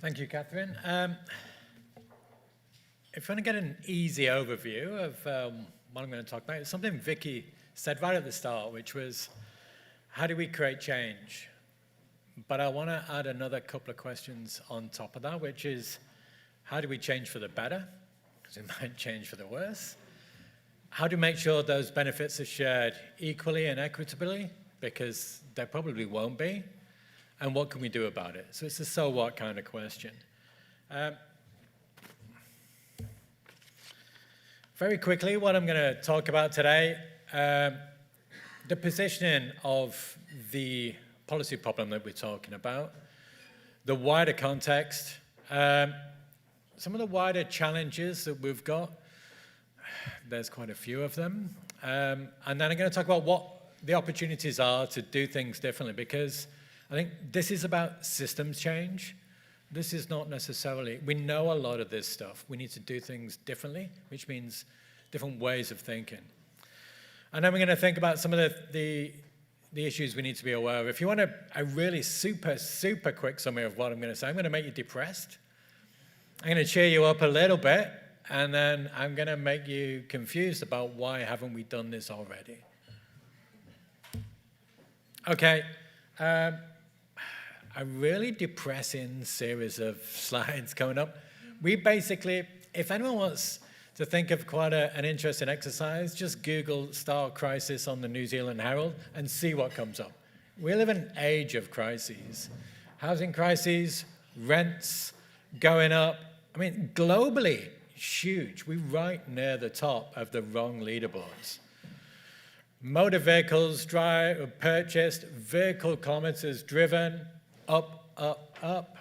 Thank you, Catherine. If you want to get an easy overview of what I'm going to talk about, it's something Vicky said right at the start, which was, how do we create change? But I want to add another couple of questions on top of that, which is, how do we change for the better? Because it might change for the worse. How do we make sure those benefits are shared equally and equitably? Because there probably won't be. And what can we do about it? So it's a so what kind of question. Very quickly, what I'm going to talk about today, the positioning of the policy problem that we're talking about, the wider context, some of the wider challenges that we've got. There's quite a few of them. And then I'm going to talk about what the opportunities are to do things differently, because I think this is about systems change. This is not necessarily, we know a lot of this stuff. We need to do things differently, which means different ways of thinking. And then we're going to think about some of the issues we need to be aware of. If you want a really super quick summary of what I'm going to say, I'm going to make you depressed. I'm going to cheer you up a little bit, and then I'm going to make you confused about why haven't we done this already. Okay. A really depressing series of slides coming up. We basically, if anyone wants to think of quite an interesting exercise, just Google Star Crisis on the New Zealand Herald and see what comes up. We live in an age of crises. Housing crises, rents going up. I mean, globally, huge. We're right near the top of the wrong leaderboards. Motor vehicles purchased, vehicle kilometers driven, up.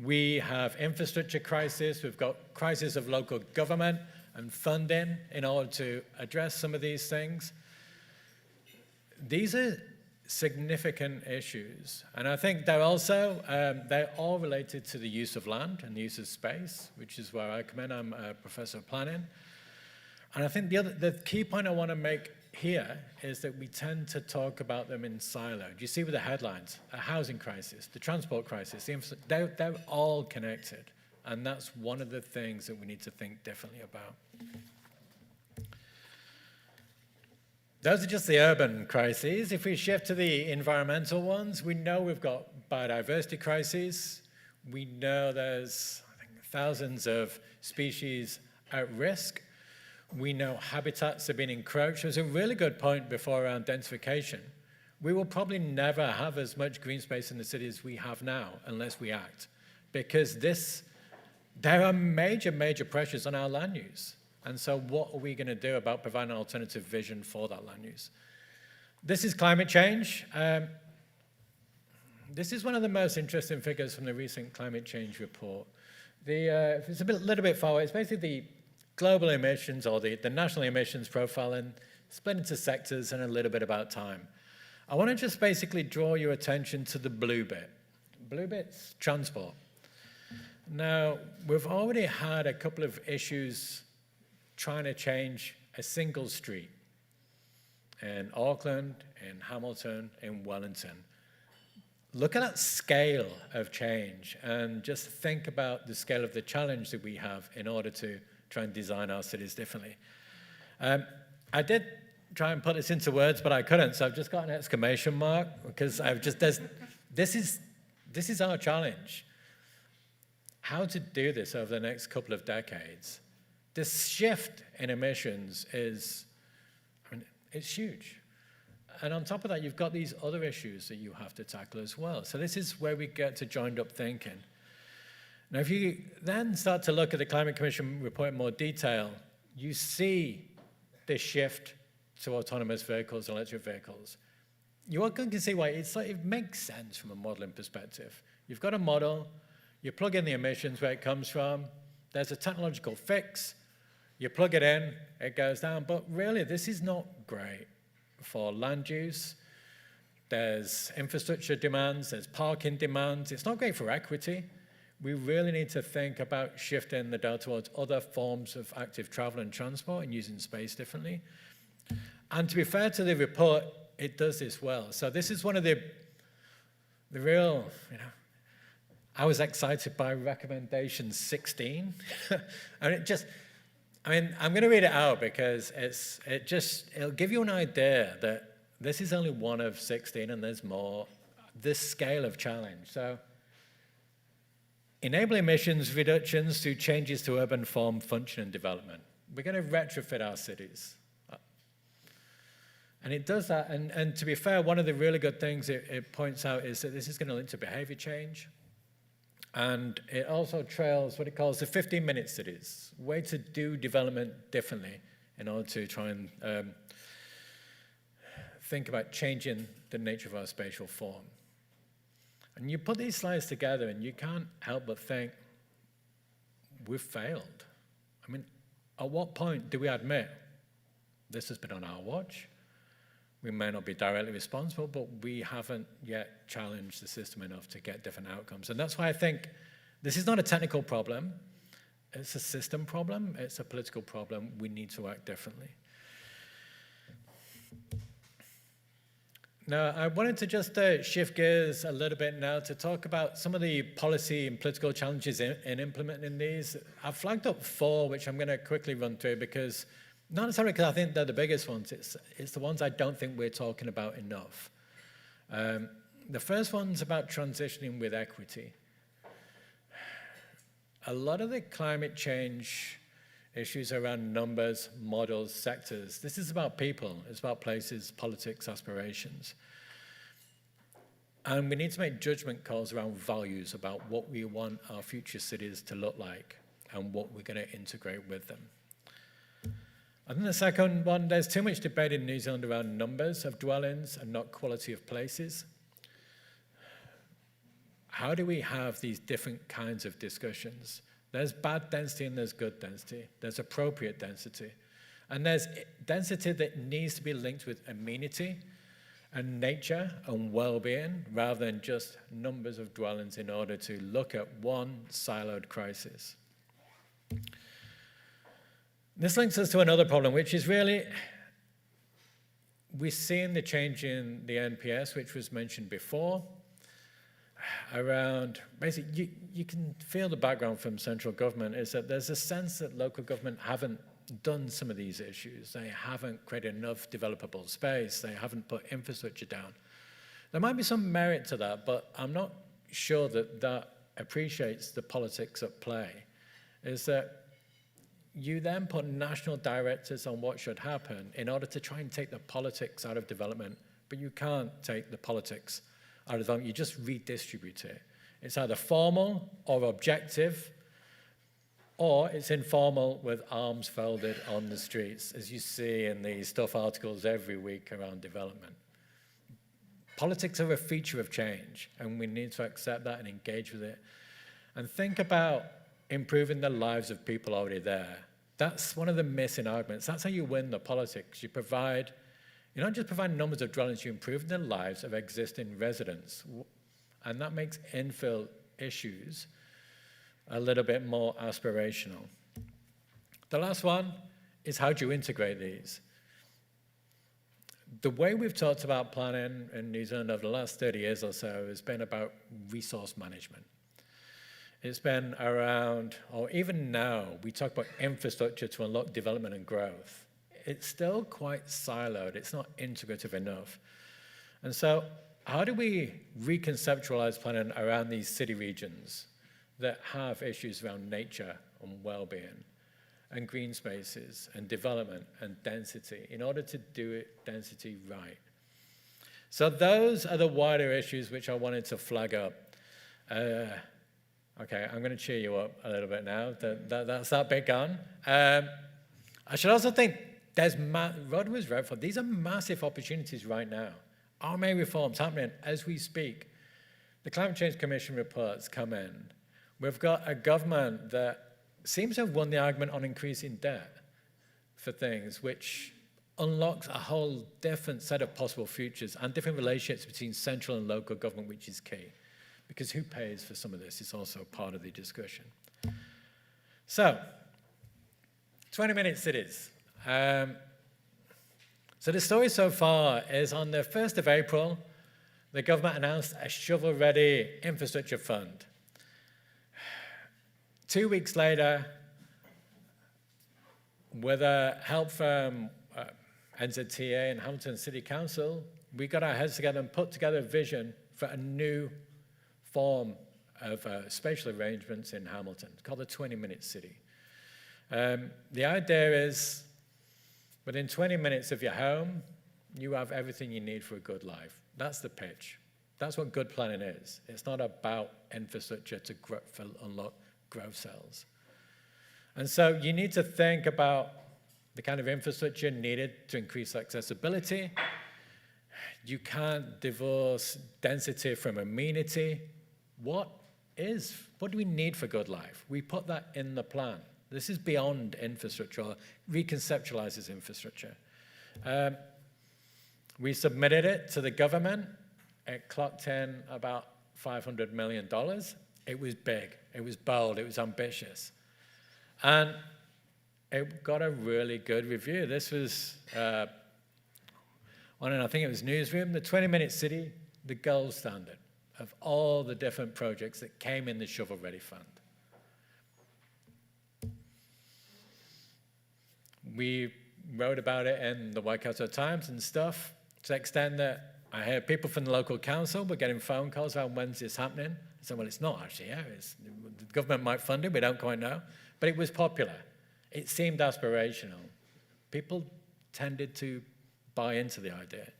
We have infrastructure crisis. We've got crisis of local government and funding in order to address some of these things. These are significant issues. And I think they're also, they're all related to the use of land and the use of space, which is where I come in. I'm a professor of planning. And I think the key point I want to make here is that we tend to talk about them in silo. Do you see with the headlines? A housing crisis, the transport crisis, they're all connected. And that's one of the things that we need to think differently about. Those are just the urban crises. If we shift to the environmental ones, we know we've got biodiversity crises. We know there's, I think, thousands of species at risk. We know habitats have been encroached. There's a really good point before around densification. We will probably never have as much green space in the city as we have now unless we act, because there are major pressures on our land use. And so what are we going to do about providing an alternative vision for that land use? This is climate change. This is one of the most interesting figures from the recent climate change report. if it's little bit far away, it's basically the global emissions or the national emissions profile and split into sectors and a little bit about time. I want to just basically draw your attention to the blue bit. Blue bit's transport. Now, we've already had a couple of issues trying to change a single street in Auckland, in Hamilton, in Wellington. Look at that scale of change and just think about the scale of the challenge that we have in order to try and design our cities differently. I did try and put this into words, but I couldn't, so I've just got an exclamation mark because this is our challenge. How to do this over the next couple of decades. This shift in emissions it's huge. And on top of that, you've got these other issues that you have to tackle as well. So this is where we get to joined up thinking. Now, if you then start to look at the Climate Commission report in more detail, you see this shift to autonomous vehicles, electric vehicles. You are going to see why it makes sense from a modeling perspective. You've got a model, you plug in the emissions where it comes from, there's a technological fix, you plug it in, it goes down, but really this is not great for land use. There's infrastructure demands, there's parking demands, it's not great for equity. We really need to think about shifting the dial towards other forms of active travel and transport and using space differently. And to be fair to the report, it does this well. So this is one of the real, I was excited by recommendation 16. And I'm going to read it out because it'll give you an idea that this is only one of 16 and there's more, this scale of challenge. So, enable emissions reductions through changes to urban form, function, and development. We're going to retrofit our cities. And it does that, and to be fair, one of the really good things it points out is that this is going to link to behavior change. And it also trails what it calls the 15-minute cities, a way to do development differently in order to try and think about changing the nature of our spatial form. And you put these slides together and you can't help but think, we've failed. I mean, at what point do we admit this has been on our watch? We may not be directly responsible, but we haven't yet challenged the system enough to get different outcomes. And that's why I think this is not a technical problem. It's a system problem. It's a political problem. We need to act differently. Now, I wanted to just shift gears a little bit now to talk about some of the policy and political challenges in implementing these. I've flagged up 4, which I'm going to quickly run through because not necessarily because I think they're the biggest ones, it's the ones I don't think we're talking about enough. The first one's about transitioning with equity. A lot of the climate change issues around numbers, models, sectors, this is about people, it's about places, politics, aspirations. And we need to make judgment calls around values about what we want our future cities to look like and what we're going to integrate with them. I think the second one, there's too much debate in New Zealand around numbers of dwellings and not quality of places. How do we have these different kinds of discussions? There's bad density and there's good density. There's appropriate density. And there's density that needs to be linked with amenity and nature and well-being rather than just numbers of dwellings in order to look at one siloed crisis. This links us to another problem, which is really, we're seeing the change in the NPS, which was mentioned before, around, basically, you can feel the background from central government is that there's a sense that local government haven't done some of these issues. They haven't created enough developable space. They haven't put infrastructure down. There might be some merit to that, but I'm not sure that that appreciates the politics at play, is that you then put national directives on what should happen in order to try and take the politics out of development, but you can't take the politics out of development, you just redistribute it. It's either formal or objective, or it's informal with arms folded on the streets, as you see in the stuff articles every week around development. Politics are a feature of change, and we need to accept that and engage with it. And think about improving the lives of people already there. That's one of the missing arguments. That's how you win the politics. You're not just providing numbers of dwellings, you're improving the lives of existing residents. And that makes infill issues a little bit more aspirational. The last one is, how do you integrate these? The way we've talked about planning in New Zealand over the last 30 years or so has been about resource management. It's been around, or even now, we talk about infrastructure to unlock development and growth. It's still quite siloed. It's not integrative enough. And so how do we reconceptualize planning around these city regions that have issues around nature and well-being and green spaces and development and density in order to do it density right? So those are the wider issues which I wanted to flag up. Okay, I'm going to cheer you up a little bit now. That's that bit gone. I should also think Rod was right for, these are massive opportunities right now. Our main reforms happening as we speak. The Climate Change Commission reports come in. We've got a government that seems to have won the argument on increasing debt for things, which unlocks a whole different set of possible futures and different relationships between central and local government, which is key. Because who pays for some of this is also part of the discussion. So, 20-minute cities. So the story so far is on the 1st of April, the government announced a shovel-ready infrastructure fund. 2 weeks later, with help from NZTA and Hamilton City Council, we got our heads together and put together a vision for a new form of spatial arrangements in Hamilton. It's called the 20-minute city. The idea is, within 20 minutes of your home, you have everything you need for a good life. That's the pitch. That's what good planning is. It's not about infrastructure to unlock growth cells. And so you need to think about the kind of infrastructure needed to increase accessibility. You can't divorce density from amenity. What do we need for good life? We put that in the plan. This is beyond infrastructure, or reconceptualizes infrastructure. We submitted it to the government. It clocked in about $500 million. It was big, it was bold, it was ambitious. And it got a really good review. This was, I think it was Newsroom, the 20-minute city, the gold standard of all the different projects that came in the Shovel Ready Fund. We wrote about it in the Waikato Times and stuff, to the extent that I heard people from the local council were getting phone calls about when's this happening. I said, well, it's not actually, the government might fund it, we don't quite know. But it was popular. It seemed aspirational. People tended to buy into the idea.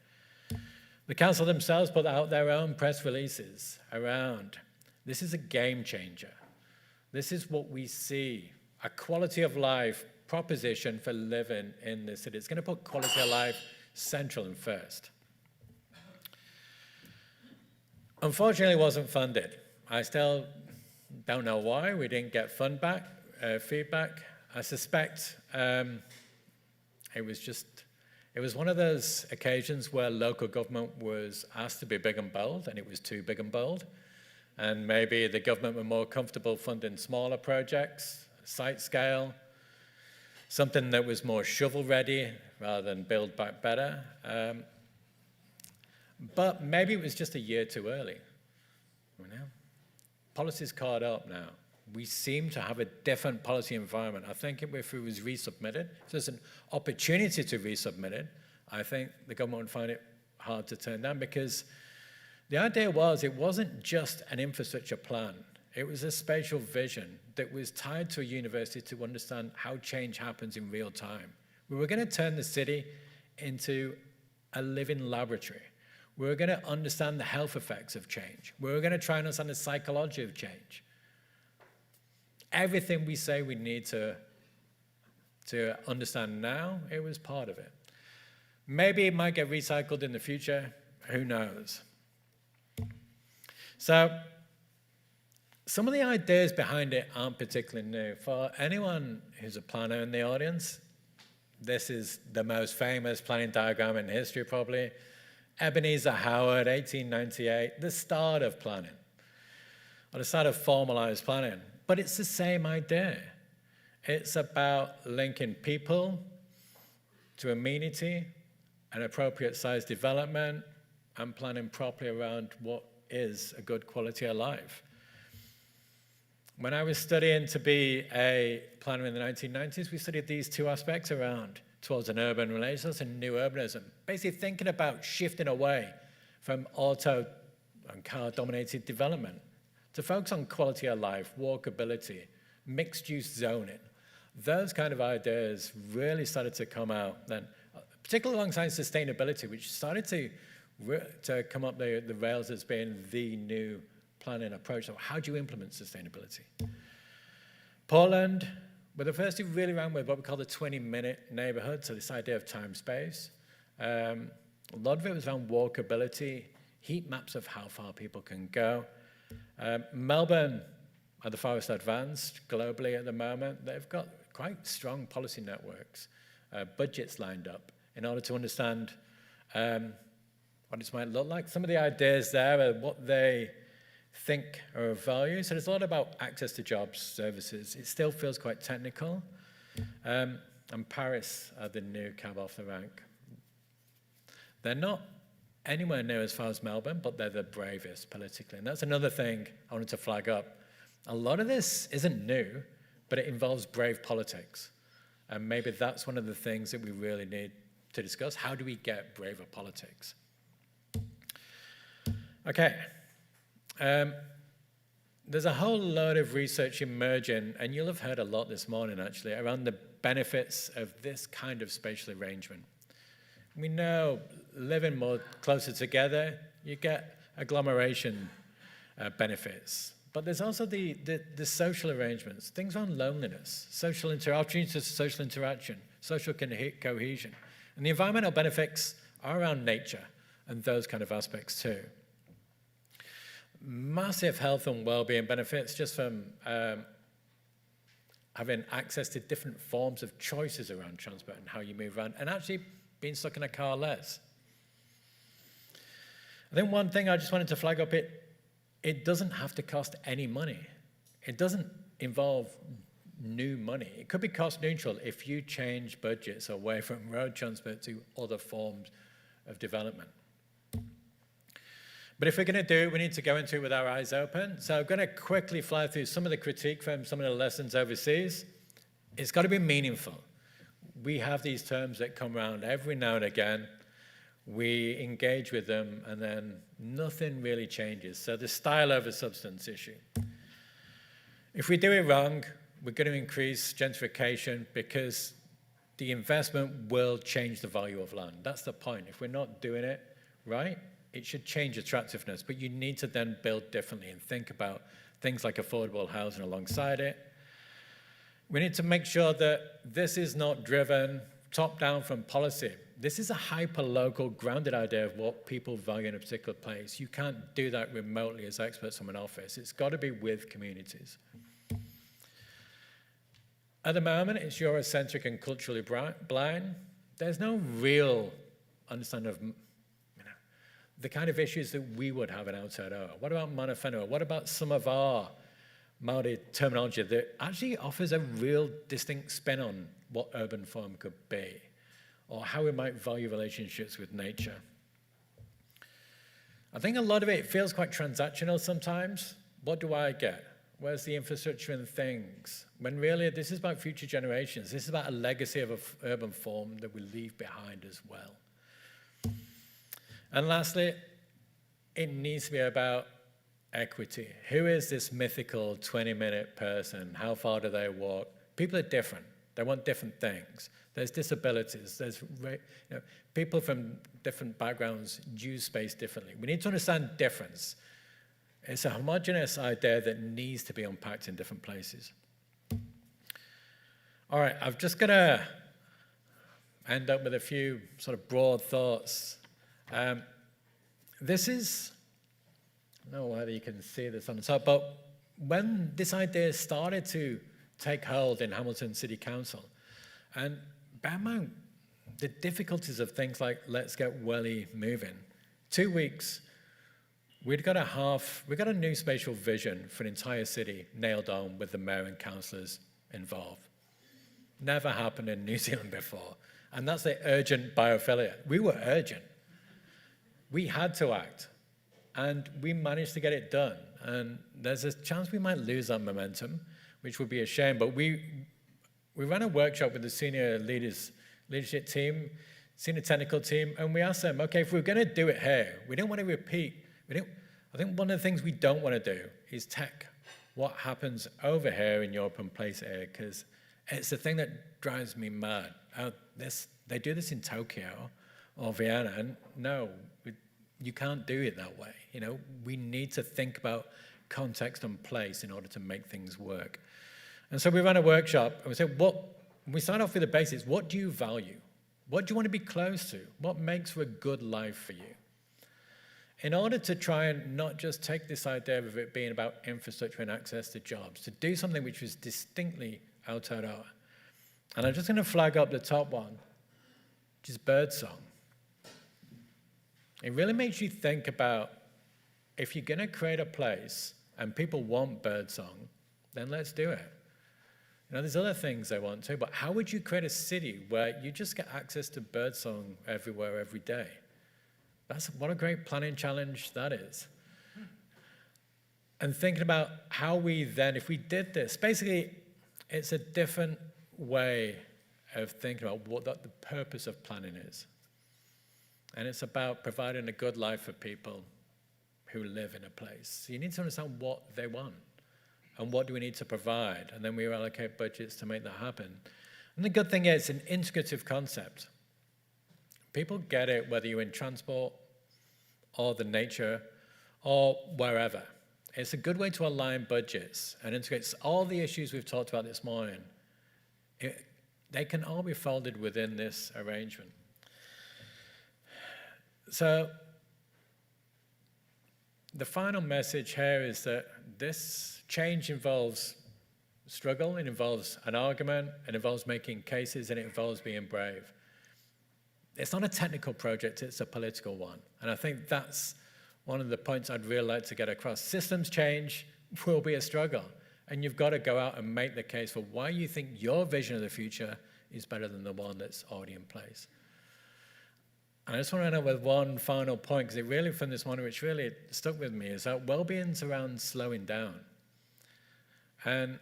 The council themselves put out their own press releases around, this is a game changer. This is what we see, a quality of life proposition for living in the city. It's going to put quality of life central and first. Unfortunately, it wasn't funded. I still don't know why we didn't get feedback. I suspect it was one of those occasions where local government was asked to be big and bold, and it was too big and bold. And maybe the government were more comfortable funding smaller projects, site scale, something that was more shovel-ready rather than build back better. But maybe it was just a year too early. Policy's caught up now. We seem to have a different policy environment. I think if it was resubmitted, if there's an opportunity to resubmit it, I think the government would find it hard to turn down, because the idea was it wasn't just an infrastructure plan. It was a spatial vision that was tied to a university to understand how change happens in real time. We were going to turn the city into a living laboratory. We were going to understand the health effects of change. We were going to try and understand the psychology of change. Everything we say we need to understand now, it was part of it. Maybe it might get recycled in the future. Who knows? So some of the ideas behind it aren't particularly new. For anyone who's a planner in the audience, this is the most famous planning diagram in history, probably. Ebenezer Howard, 1898, the start of planning, or the start of formalized planning. But it's the same idea. It's about linking people to amenity, an appropriate size development, and planning properly around what is a good quality of life. When I was studying to be a planner in the 1990s, we studied these two aspects around towards an urban renaissance and new urbanism, basically thinking about shifting away from auto and car-dominated development to focus on quality of life, walkability, mixed-use zoning. Those kind of ideas really started to come out then, particularly alongside sustainability, which started to come up the rails as being the new planning approach. So how do you implement sustainability? Portland were the first to really run with what we call the 20-minute neighborhood, so this idea of time space. A lot of it was around walkability, heat maps of how far people can go. Melbourne are the farthest advanced globally at the moment. They've got quite strong policy networks, budgets lined up in order to understand what this might look like. Some of the ideas there are what they think are of value. So there's a lot about access to jobs, services. It still feels quite technical. And Paris are the new cab off the rank. They're not anywhere near as far as Melbourne, but they're the bravest politically. And that's another thing I wanted to flag up. A lot of this isn't new, but it involves brave politics. And maybe that's one of the things that we really need to discuss. How do we get braver politics? Okay. There's a whole load of research emerging, and you'll have heard a lot this morning actually, around the benefits of this kind of spatial arrangement. We know living more closer together, you get agglomeration benefits. But there's also the social arrangements, things around loneliness, opportunities for social interaction, social cohesion. And the environmental benefits are around nature and those kind of aspects too. Massive health and well-being benefits just from having access to different forms of choices around transport and how you move around, and actually being stuck in a car less. I think one thing I just wanted to flag up, it doesn't have to cost any money. It doesn't involve new money. It could be cost neutral if you change budgets away from road transport to other forms of development. But if we're going to do it, we need to go into it with our eyes open. So I'm going to quickly fly through some of the critique from some of the lessons overseas. It's got to be meaningful. We have these terms that come around every now and again. We engage with them, and then nothing really changes. So the style over substance issue. If we do it wrong, we're going to increase gentrification because the investment will change the value of land. That's the point. If we're not doing it right, it should change attractiveness, but you need to then build differently and think about things like affordable housing alongside it. We need to make sure that this is not driven top-down from policy. This is a hyper-local, grounded idea of what people value in a particular place. You can't do that remotely as experts from an office. It's got to be with communities. At the moment, it's Eurocentric and culturally blind. There's no real understanding of the kind of issues that we would have in Aotearoa. What about mana whenua? What about some of our Māori terminology that actually offers a real distinct spin on what urban form could be, or how we might value relationships with nature? I think a lot of it feels quite transactional sometimes. What do I get? Where's the infrastructure and things? When really this is about future generations. This is about a legacy of an urban form that we leave behind as well. And lastly, it needs to be about equity. Who is this mythical 20-minute person? How far do they walk? People are different. They want different things. There's disabilities. There's people from different backgrounds use space differently. We need to understand difference. It's a homogeneous idea that needs to be unpacked in different places. All right, I'm just going to end up with a few sort of broad thoughts. This is, I don't know whether you can see this on the top, but when this idea started to take hold in Hamilton City Council, and bear in mind the difficulties of things like Let's Get Welly Moving. 2 weeks, we got a new spatial vision for an entire city nailed on with the mayor and councillors involved. Never happened in New Zealand before. And that's the urgent biophilia. We were urgent. We had to act. And we managed to get it done. And there's a chance we might lose that momentum, which would be a shame. But we ran a workshop with the senior leadership team, senior technical team, and we asked them, okay, if we're going to do it here, we don't want to repeat. I think one of the things we don't want to do is take what happens over here in Europe and place it here, because it's the thing that drives me mad. They do this in Tokyo or Vienna, and no, you can't do it that way. You know, we need to think about context and place in order to make things work. And so we ran a workshop, and we said, we start off with the basics. What do you value? What do you want to be close to? What makes for a good life for you? In order to try and not just take this idea of it being about infrastructure and access to jobs, to do something which was distinctly outside our. And I'm just going to flag up the top one, which is birdsong. It really makes you think about, if you're going to create a place and people want birdsong, then let's do it. You know, there's other things they want too, but how would you create a city where you just get access to birdsong everywhere, every day? What a great planning challenge that is. And thinking about how we then, if we did this, basically it's a different way of thinking about what the purpose of planning is. And it's about providing a good life for people who live in a place. So you need to understand what they want and what do we need to provide, and then we allocate budgets to make that happen. And the good thing is, it's an integrative concept. People get it whether you're in transport or the nature or wherever. It's a good way to align budgets and integrate all the issues we've talked about this morning. They can all be folded within this arrangement. So the final message here is that this change involves struggle, it involves an argument, it involves making cases, and it involves being brave. It's not a technical project, it's a political one. And I think that's one of the points I'd really like to get across. Systems change will be a struggle. And you've got to go out and make the case for why you think your vision of the future is better than the one that's already in place. And I just want to end up with one final point, because it really, from this morning, which really stuck with me, is that well-being's around slowing down. And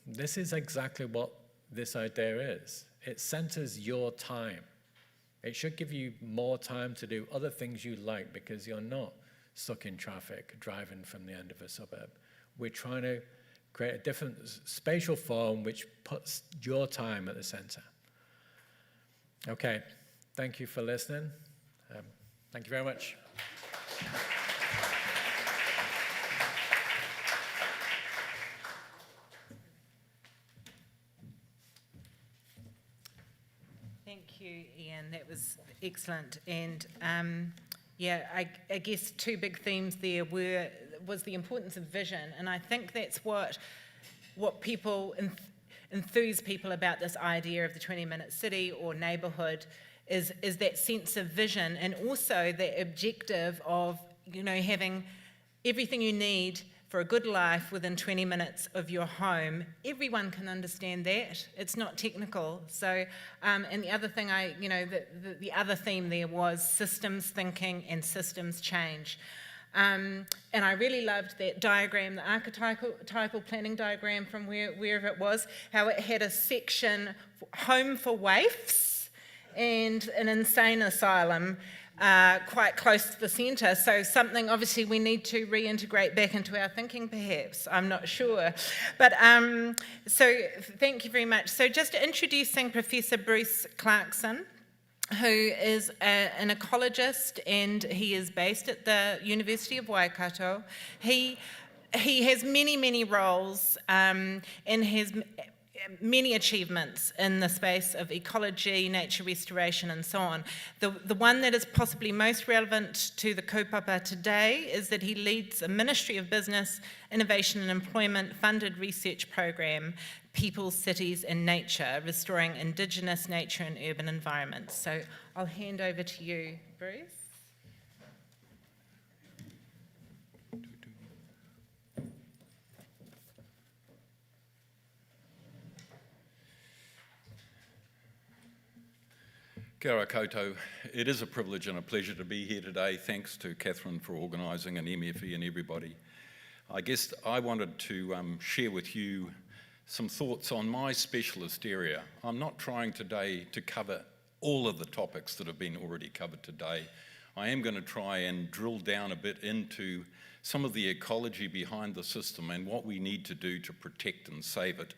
this is exactly what this idea is. It centers your time. It should give you more time to do other things you like, because you're not stuck in traffic driving from the end of a suburb. We're trying to create a different spatial form which puts your time at the center. Okay, thank you for listening. Thank you very much. Thank you, Ian. That was excellent. And yeah, I guess two big themes there was the importance of vision, and I think that's what people enthuse people about this idea of the 20-minute city or neighbourhood is that sense of vision, and also the objective of, you know, having everything you need for a good life within 20 minutes of your home. Everyone can understand that. It's not technical. So, and the other thing the other theme there was systems thinking and systems change. And I really loved that diagram, the archetypal planning diagram from wherever it was, how it had a section, home for waifs and an insane asylum, quite close to the centre. So something obviously we need to reintegrate back into our thinking, perhaps. I'm not sure. But so thank you very much. So just introducing Professor Bruce Clarkson, who is an ecologist, and he is based at the University of Waikato. He has many, many roles, and many achievements in the space of ecology, nature restoration, and so on. The one that is possibly most relevant to the kaupapa today is that he leads a Ministry of Business, Innovation and Employment funded research program, People, Cities and Nature, restoring Indigenous nature and urban environments. So I'll hand over to you, Bruce. Kia ora koutou. It is a privilege and a pleasure to be here today. Thanks to Catherine for organising and MFE and everybody. I guess I wanted to share with you some thoughts on my specialist area. I'm not trying today to cover all of the topics that have been already covered today. I am going to try and drill down a bit into some of the ecology behind the system and what we need to do to protect and save it.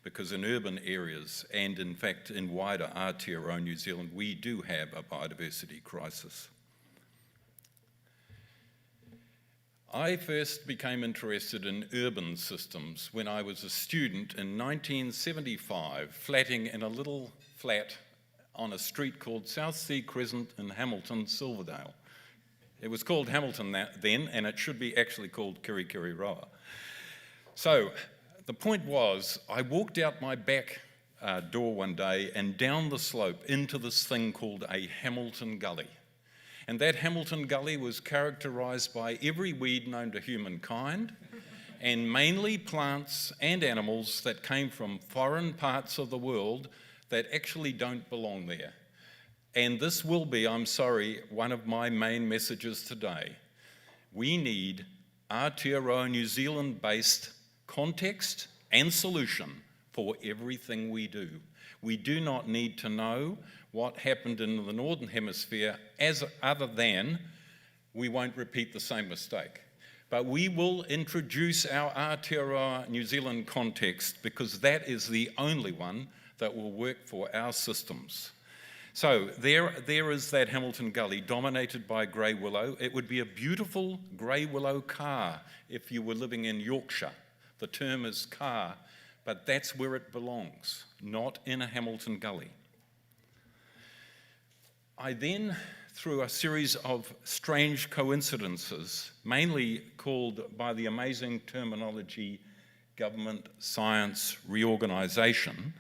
Because in urban areas, and in fact in wider Aotearoa New Zealand, we do have a biodiversity crisis. I first became interested in urban systems when I was a student in 1975, flatting in a little flat on a street called South Sea Crescent in Hamilton, Silverdale. It was called Hamilton then, and it should be actually called Kirikiriroa. So, the point was, I walked out my back door one day and down the slope into this thing called a Hamilton Gully. And that Hamilton Gully was characterised by every weed known to humankind, and mainly plants and animals that came from foreign parts of the world that actually don't belong there. And this will be, I'm sorry, one of my main messages today. We need Aotearoa New Zealand-based context and solution for everything we do. We do not need to know what happened in the Northern Hemisphere other than we won't repeat the same mistake. But we will introduce our Aotearoa New Zealand context because that is the only one that will work for our systems. So there is that Hamilton Gully dominated by grey willow. It would be a beautiful grey willow car if you were living in Yorkshire. The term is car, but that's where it belongs, not in a Hamilton Gully. I then, through a series of strange coincidences, mainly called by the amazing terminology government science reorganisation,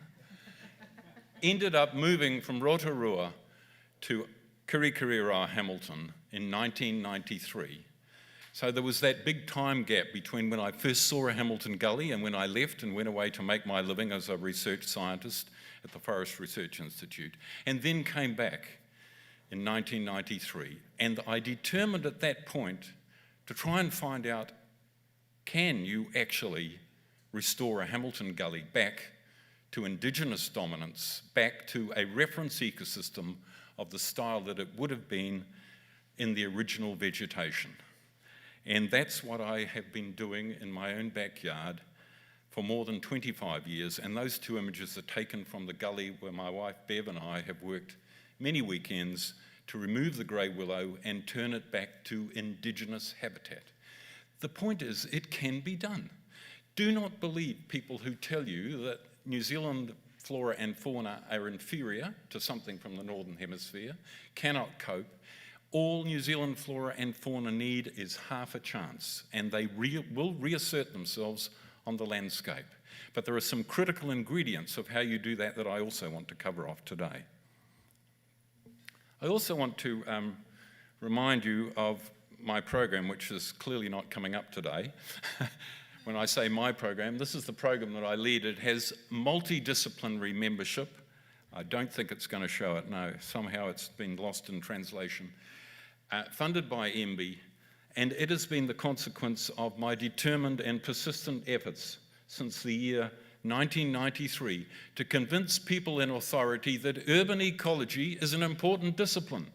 ended up moving from Rotorua to Kirikiriroa, Hamilton in 1993. So there was that big time gap between when I first saw a Hamilton Gully and when I left and went away to make my living as a research scientist at the Forest Research Institute, and then came back in 1993. And I determined at that point to try and find out, can you actually restore a Hamilton Gully back to Indigenous dominance, back to a reference ecosystem of the style that it would have been in the original vegetation? And that's what I have been doing in my own backyard for more than 25 years. And those two images are taken from the gully where my wife Bev and I have worked many weekends to remove the grey willow and turn it back to Indigenous habitat. The point is, it can be done. Do not believe people who tell you that New Zealand flora and fauna are inferior to something from the Northern Hemisphere, cannot cope. All New Zealand flora and fauna need is half a chance, and they will reassert themselves on the landscape. But there are some critical ingredients of how you do that that I also want to cover off today. I also want to remind you of my program, which is clearly not coming up today. When I say my program, this is the program that I lead. It has multidisciplinary membership. I don't think it's going to show it, no. Somehow it's been lost in translation. Funded by MB, and it has been the consequence of my determined and persistent efforts since the year 1993 to convince people in authority that urban ecology is an important discipline,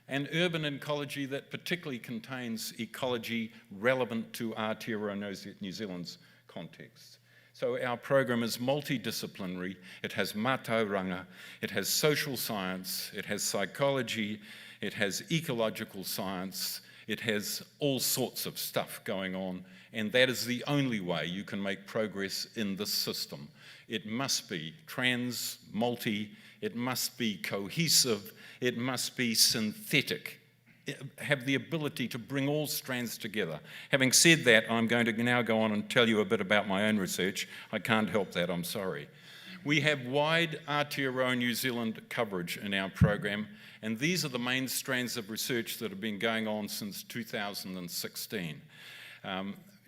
and urban ecology that particularly contains ecology relevant to Aotearoa New Zealand's context. So our program is multidisciplinary. It has mātauranga, it has social science, it has psychology, it has ecological science, it has all sorts of stuff going on, and that is the only way you can make progress in this system. It must be trans, multi, it must be cohesive, it must be synthetic, have the ability to bring all strands together. Having said that, I'm going to now go on and tell you a bit about my own research. I can't help that, I'm sorry. We have wide Aotearoa New Zealand coverage in our program, and these are the main strands of research that have been going on since 2016.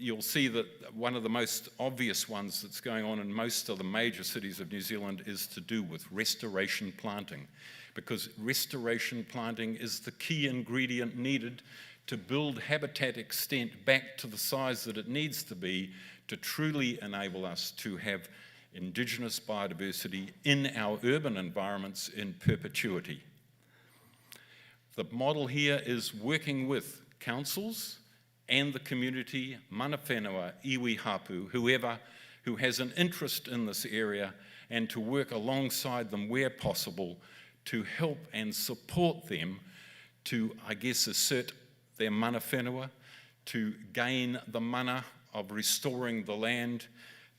You'll see that one of the most obvious ones that's going on in most of the major cities of New Zealand is to do with restoration planting, because restoration planting is the key ingredient needed to build habitat extent back to the size that it needs to be to truly enable us to have Indigenous biodiversity in our urban environments in perpetuity. The model here is working with councils and the community, mana whenua, iwi hapu, whoever who has an interest in this area, and to work alongside them where possible to help and support them to, I guess, assert their mana whenua, to gain the mana of restoring the land,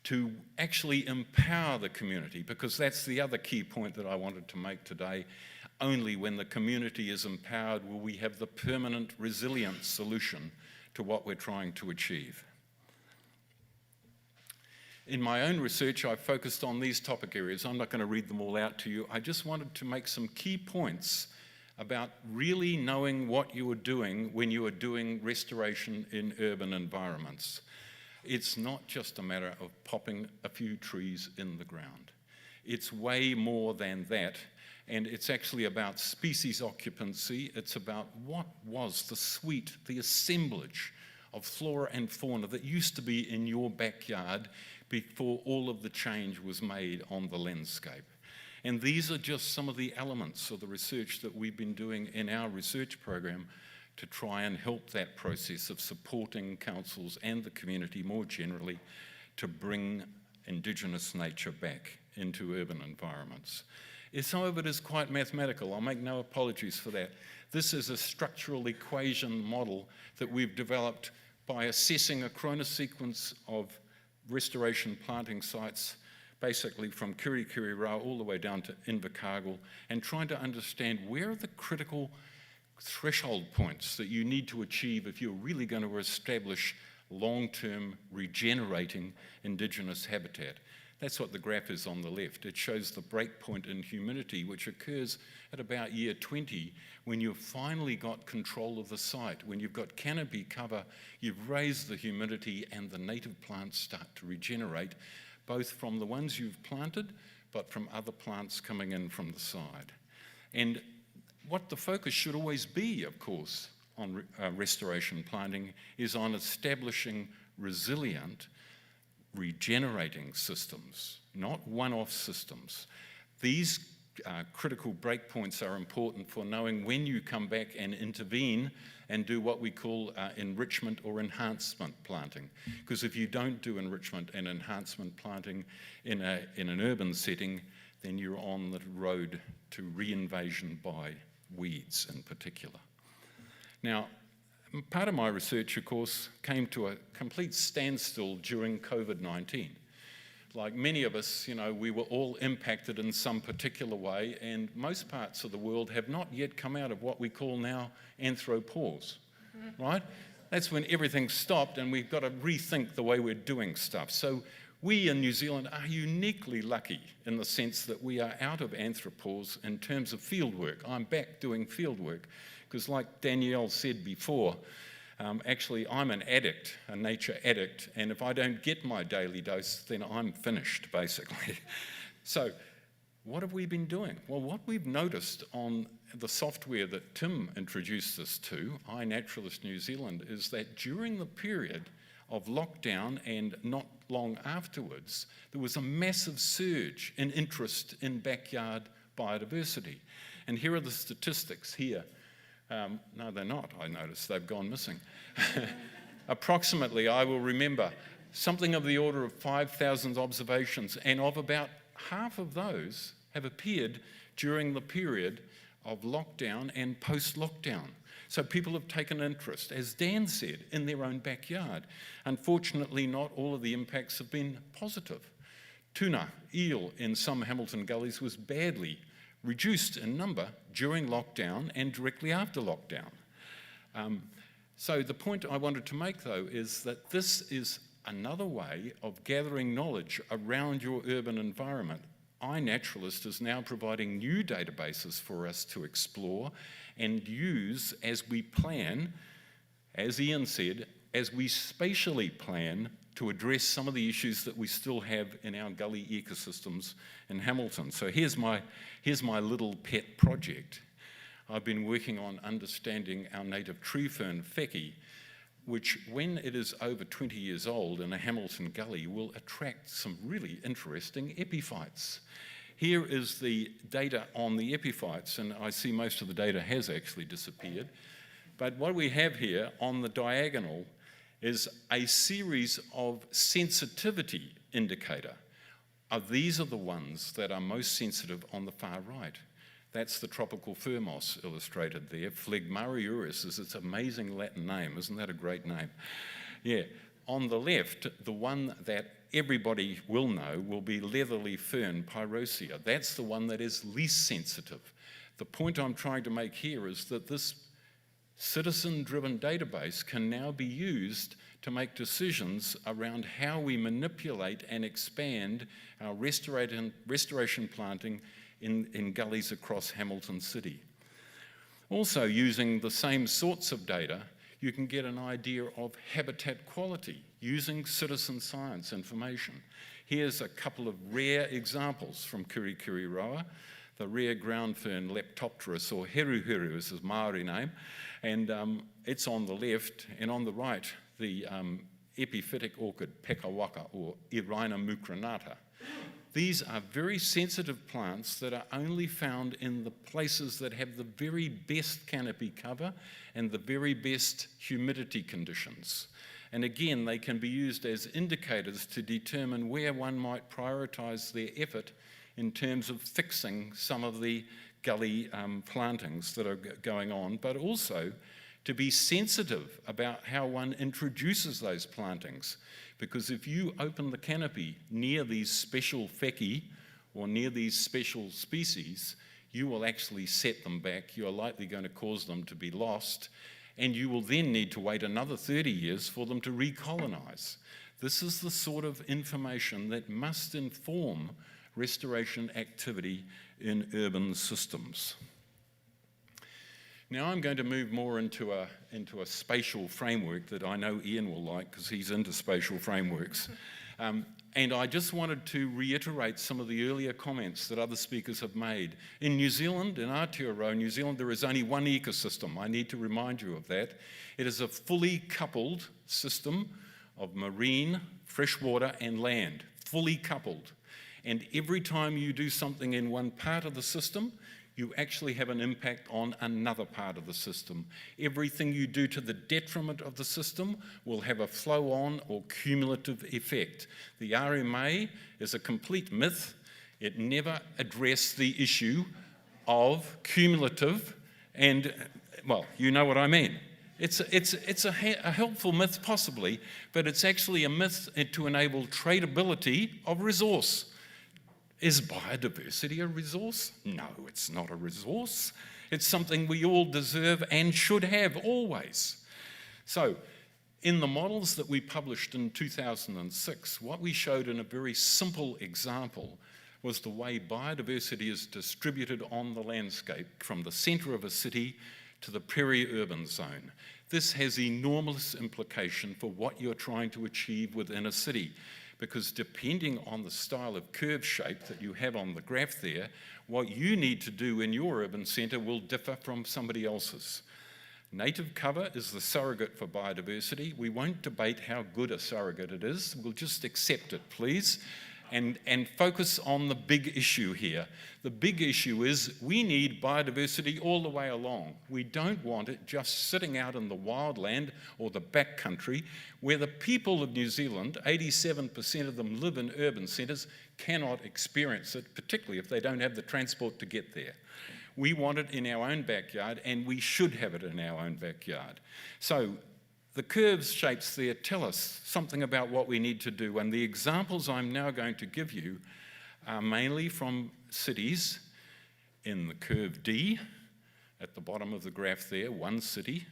to actually empower the community, because that's the other key point that I wanted to make today. Only when the community is empowered will we have the permanent, resilient solution to what we're trying to achieve. In my own research, I focused on these topic areas. I'm not going to read them all out to you. I just wanted to make some key points about really knowing what you are doing when you are doing restoration in urban environments. It's not just a matter of popping a few trees in the ground. It's way more than that. And it's actually about species occupancy. It's about what was the suite, the assemblage of flora and fauna that used to be in your backyard before all of the change was made on the landscape. And these are just some of the elements of the research that we've been doing in our research program to try and help that process of supporting councils and the community more generally to bring Indigenous nature back into urban environments. Some of it is quite mathematical. I'll make no apologies for that. This is a structural equation model that we've developed by assessing a chronosequence of restoration planting sites, basically from Kirikiri-Rā all the way down to Invercargill, and trying to understand where are the critical threshold points that you need to achieve if you're really going to establish long-term regenerating Indigenous habitat. That's what the graph is on the left. It shows the break point in humidity, which occurs at about year 20, when you've finally got control of the site. When you've got canopy cover, you've raised the humidity and the native plants start to regenerate, both from the ones you've planted, but from other plants coming in from the side. And what the focus should always be, of course, on restoration planting is on establishing resilient, regenerating systems, not one-off systems. These critical breakpoints are important for knowing when you come back and intervene and do what we call enrichment or enhancement planting. Because if you don't do enrichment and enhancement planting in an urban setting, then you're on the road to reinvasion by weeds in particular. Now, part of my research, of course, came to a complete standstill during COVID-19. Like many of us, you know, we were all impacted in some particular way, and most parts of the world have not yet come out of what we call now anthropause, right? That's when everything stopped and we've got to rethink the way we're doing stuff. So we in New Zealand are uniquely lucky in the sense that we are out of anthropause in terms of field work. I'm back doing field work. Because like Danielle said before, actually I'm an addict, a nature addict, and if I don't get my daily dose, then I'm finished, basically. So what have we been doing? Well, what we've noticed on the software that Tim introduced us to, iNaturalist New Zealand, is that during the period of lockdown and not long afterwards, there was a massive surge in interest in backyard biodiversity. And here are the statistics here. No, they're not, I noticed. They've gone missing. Approximately, I will remember, something of the order of 5,000 observations, and of about half of those have appeared during the period of lockdown and post-lockdown. So people have taken interest, as Dan said, in their own backyard. Unfortunately, not all of the impacts have been positive. Tuna, eel in some Hamilton gullies was badly reduced in number during lockdown and directly after lockdown. So the point I wanted to make, though, is that this is another way of gathering knowledge around your urban environment. iNaturalist is now providing new databases for us to explore and use as we plan, as Ian said, as we spatially plan to address some of the issues that we still have in our gully ecosystems in Hamilton. So here's my little pet project. I've been working on understanding our native tree fern, wheki, which when it is over 20 years old in a Hamilton gully will attract some really interesting epiphytes. Here is the data on the epiphytes, and I see most of the data has actually disappeared. But what we have here on the diagonal is a series of sensitivity indicator. These are the ones that are most sensitive on the far right. That's the tropical fir moss illustrated there. Phlegmariurus is its amazing Latin name. Isn't that a great name? Yeah. On the left, the one that everybody will know will be leatherly fern, Pyrosea. That's the one that is least sensitive. The point I'm trying to make here is that this citizen-driven database can now be used to make decisions around how we manipulate and expand our restoration planting in gullies across Hamilton City. Also, using the same sorts of data, you can get an idea of habitat quality using citizen science information. Here's a couple of rare examples from Kurikuriroa, the rare ground fern Leptopterus, or heruheru is his Maori name, and it's on the left, and on the right, the epiphytic orchid Pekawaka, or Irina mucronata. These are very sensitive plants that are only found in the places that have the very best canopy cover and the very best humidity conditions. And again, they can be used as indicators to determine where one might prioritise their effort in terms of fixing some of the gully plantings that are going on, but also to be sensitive about how one introduces those plantings. Because if you open the canopy near these special wheki or near these special species, you will actually set them back. You're likely going to cause them to be lost, and you will then need to wait another 30 years for them to recolonise. This is the sort of information that must inform restoration activity in urban systems. Now I'm going to move more into a spatial framework that I know Ian will like because he's into spatial frameworks. And I just wanted to reiterate some of the earlier comments that other speakers have made. In New Zealand, in Aotearoa, New Zealand, there is only one ecosystem. I need to remind you of that. It is a fully coupled system of marine, freshwater, and land, fully coupled. And every time you do something in one part of the system, you actually have an impact on another part of the system. Everything you do to the detriment of the system will have a flow-on or cumulative effect. The RMA is a complete myth. It never addressed the issue of cumulative and, well, you know what I mean. It's a helpful myth possibly, but it's actually a myth to enable tradability of resource. Is biodiversity a resource? No, it's not a resource. It's something we all deserve and should have always. So, in the models that we published in 2006, what we showed in a very simple example was the way biodiversity is distributed on the landscape from the centre of a city to the peri-urban zone. This has enormous implication for what you're trying to achieve within a city, because depending on the style of curve shape that you have on the graph there, what you need to do in your urban centre will differ from somebody else's. Native cover is the surrogate for biodiversity. We won't debate how good a surrogate it is. We'll just accept it, please, and focus on the big issue here. The big issue is we need biodiversity all the way along. We don't want it just sitting out in the wildland or the backcountry where the people of New Zealand, 87% of them live in urban centres, cannot experience it, particularly if they don't have the transport to get there. We want it in our own backyard, and we should have it in our own backyard. So The curves shapes there tell us something about what we need to do, and the examples I'm now going to give you are mainly from cities in the curve D, at the bottom of the graph there, one city.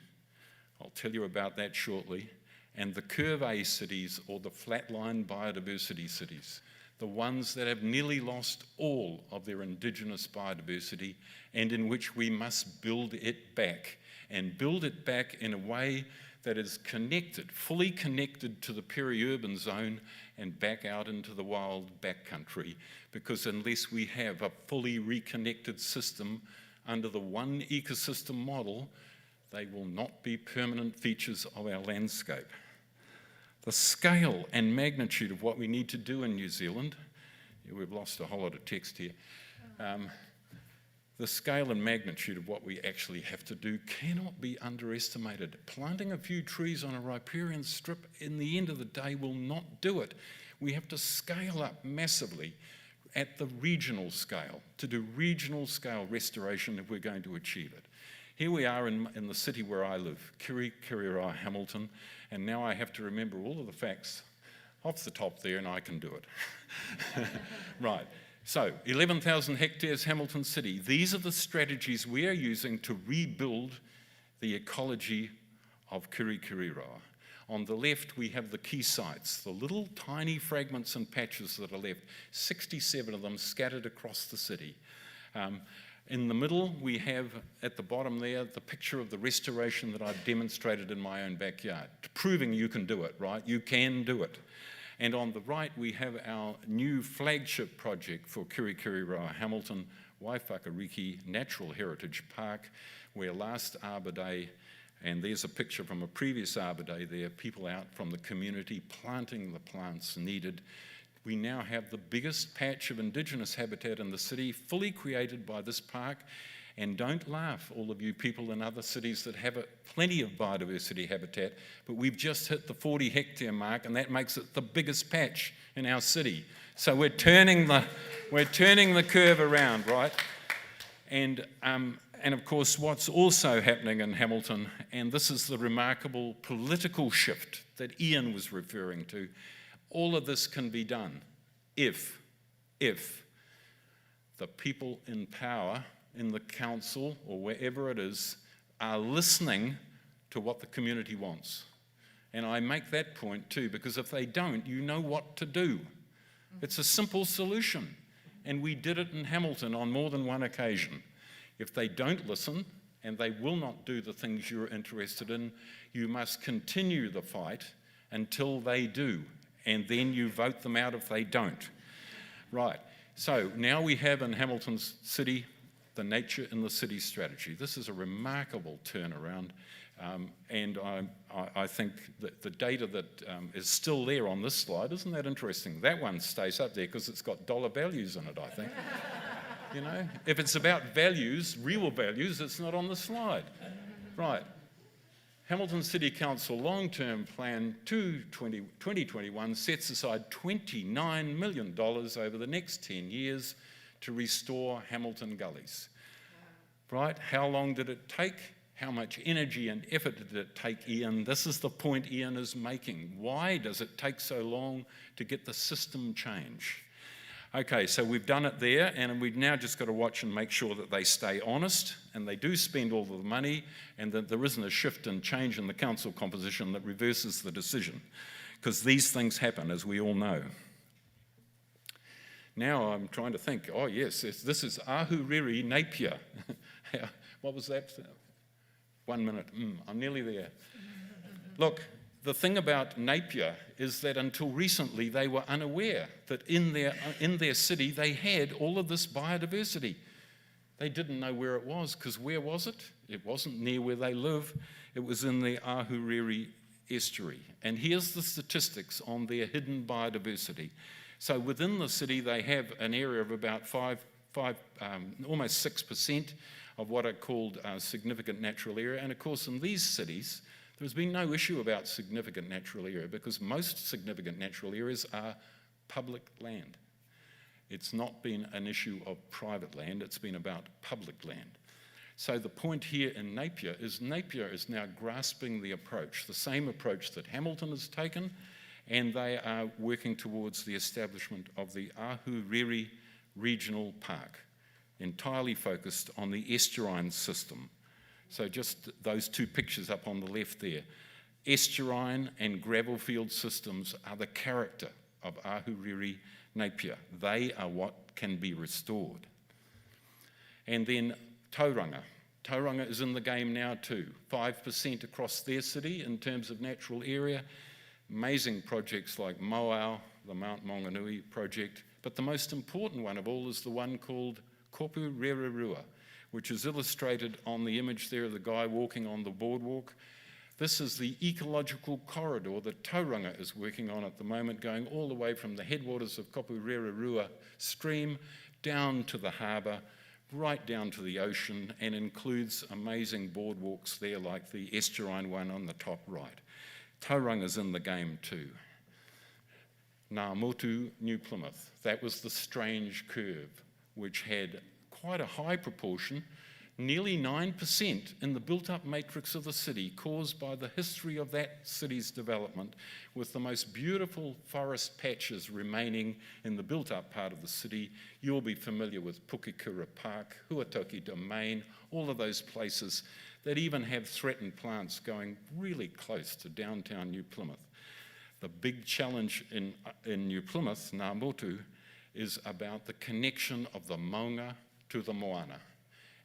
I'll tell you about that shortly. And the curve A cities, or the flatline biodiversity cities, the ones that have nearly lost all of their indigenous biodiversity and in which we must build it back, and build it back in a way that is connected, fully connected to the peri-urban zone and back out into the wild backcountry, because unless we have a fully reconnected system under the one ecosystem model, they will not be permanent features of our landscape. The scale and magnitude of what we need to do in New Zealand, we've lost a whole lot of text here, the scale and magnitude of what we actually have to do cannot be underestimated. Planting a few trees on a riparian strip in the end of the day will not do it. We have to scale up massively at the regional scale, to do regional scale restoration if we're going to achieve it. Here we are in the city where I live, Kirikiriroa, Hamilton, and now I have to remember all of the facts off the top there, and I can do it. Right. So, 11,000 hectares, Hamilton City. These are the strategies we are using to rebuild the ecology of Kirikiriroa. On the left, we have the key sites, the little tiny fragments and patches that are left, 67 of them scattered across the city. In the middle, we have, at the bottom there, the picture of the restoration that I've demonstrated in my own backyard, proving you can do it, right? You can do it. And on the right, we have our new flagship project for Kirikiriroa, Hamilton Waiwhakariki Natural Heritage Park, where last Arbor Day, and there's a picture from a previous Arbor Day there, people out from the community planting the plants needed. We now have the biggest patch of Indigenous habitat in the city, fully created by this park. And don't laugh, all of you people in other cities that have plenty of biodiversity habitat, but we've just hit the 40 hectare mark, and that makes it the biggest patch in our city. So we're turning the curve around, right? And of course, what's also happening in Hamilton, and this is the remarkable political shift that Ian was referring to, all of this can be done if the people in power in the council or wherever it is are listening to what the community wants. And I make that point too, because if they don't, you know what to do. It's a simple solution. And we did it in Hamilton on more than one occasion. If they don't listen, and they will not do the things you're interested in, you must continue the fight until they do. And then you vote them out if they don't. Right. So now we have in Hamilton City the Nature in the City strategy. This is a remarkable turnaround, and I think that the data that is still there on this slide, isn't that interesting? That one stays up there because it's got dollar values in it, I think. You know, if it's about values, real values, it's not on the slide. Right. Hamilton City Council Long-Term Plan 2021 sets aside $29 million over the next 10 years to restore Hamilton gullies. Right? How long did it take? How much energy and effort did it take, Ian? This is the point Ian is making. Why does it take so long to get the system change? Okay, so we've done it there, and we've now just got to watch and make sure that they stay honest, and they do spend all the money, and that there isn't a shift and change in the council composition that reverses the decision, because these things happen, as we all know. Now I'm trying to think, oh yes, this is Ahuriri Napier. What was that? 1 minute, I'm nearly there. Look, the thing about Napier is that until recently they were unaware that in their city they had all of this biodiversity. They didn't know where it was, because where was it? It wasn't near where they live. It was in the Ahuriri estuary. And here's the statistics on their hidden biodiversity. So within the city, they have an area of about almost 6% of what are called significant natural area. And of course, in these cities, there's been no issue about significant natural area, because most significant natural areas are public land. It's not been an issue of private land, it's been about public land. So the point here in Napier is now grasping the approach, the same approach that Hamilton has taken, and they are working towards the establishment of the Ahuriri Regional Park, entirely focused on the estuarine system. So just those two pictures up on the left there. Estuarine and gravel field systems are the character of Ahuriri Napier. They are what can be restored. And then Tauranga. Tauranga is in the game now too. 5% across their city in terms of natural area. Amazing projects like Moau, the Mount Maunganui project. But the most important one of all is the one called Kopu Rererua, which is illustrated on the image there of the guy walking on the boardwalk. This is the ecological corridor that Tauranga is working on at the moment, going all the way from the headwaters of Kopu Rererua stream down to the harbour, right down to the ocean, and includes amazing boardwalks there like the estuarine one on the top right. Tauranga's in the game too. Ngā Motu, New Plymouth. That was the strange curve, which had quite a high proportion, nearly 9% in the built-up matrix of the city, caused by the history of that city's development, with the most beautiful forest patches remaining in the built-up part of the city. You'll be familiar with Pukekura Park, Huatoki Domain, all of those places that even have threatened plants going really close to downtown New Plymouth. The big challenge in New Plymouth, Ngā Motu, is about the connection of the Maunga to the Moana.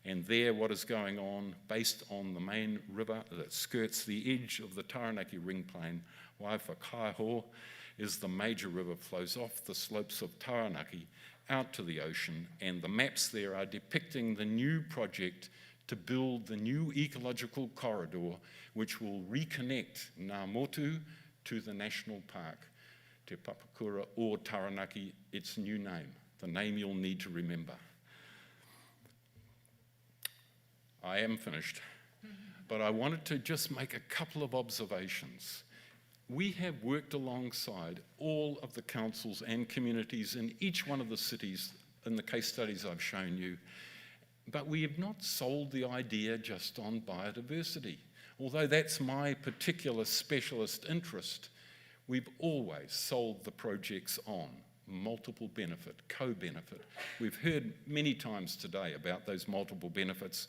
And there, what is going on, based on the main river that skirts the edge of the Taranaki ring plain, Waifakaiho, is the major river flows off the slopes of Taranaki out to the ocean, and the maps there are depicting the new project to build the new ecological corridor, which will reconnect Ngā Motu to the national park, Te Papakura or Taranaki, its new name, the name you'll need to remember. I am finished, but I wanted to just make a couple of observations. We have worked alongside all of the councils and communities in each one of the cities in the case studies I've shown you, but we have not sold the idea just on biodiversity. Although that's my particular specialist interest, we've always sold the projects on multiple benefit, co-benefit. We've heard many times today about those multiple benefits.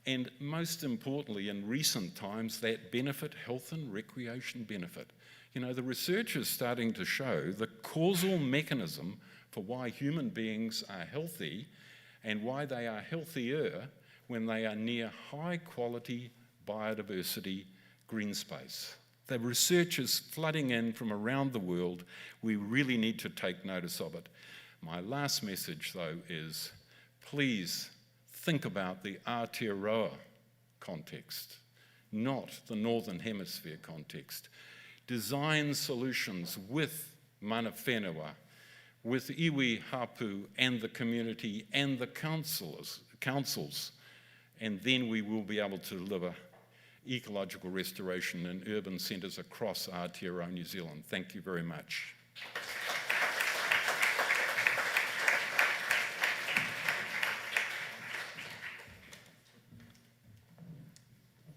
And most importantly, in recent times, that benefit, health and recreation benefit. You know, the research is starting to show the causal mechanism for why human beings are healthy and why they are healthier when they are near high quality biodiversity green space. The research is flooding in from around the world. We really need to take notice of it. My last message, though, is please think about the Aotearoa context, not the Northern Hemisphere context. Design solutions with mana whenua, with iwi hapu and the community and the councils, and then we will be able to deliver ecological restoration in urban centres across Aotearoa, New Zealand. Thank you very much.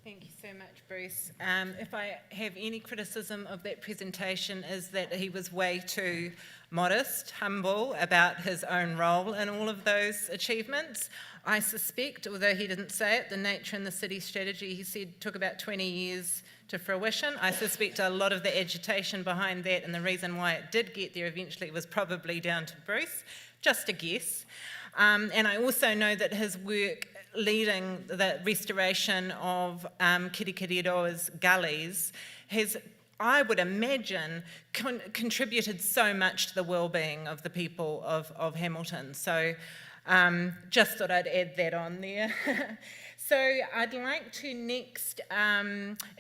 Thank you so much, Bruce. If I have any criticism of that presentation is that he was way too modest, humble about his own role in all of those achievements. I suspect, although he didn't say it, the nature and the city strategy, he said, took about 20 years to fruition. I suspect a lot of the agitation behind that and the reason why it did get there eventually was probably down to Bruce, just a guess. And I also know that his work leading the restoration of Kirikiriroa's gullies has, I would imagine, contributed so much to the well-being of the people of Hamilton. So just thought I'd add that on there. So I'd like to next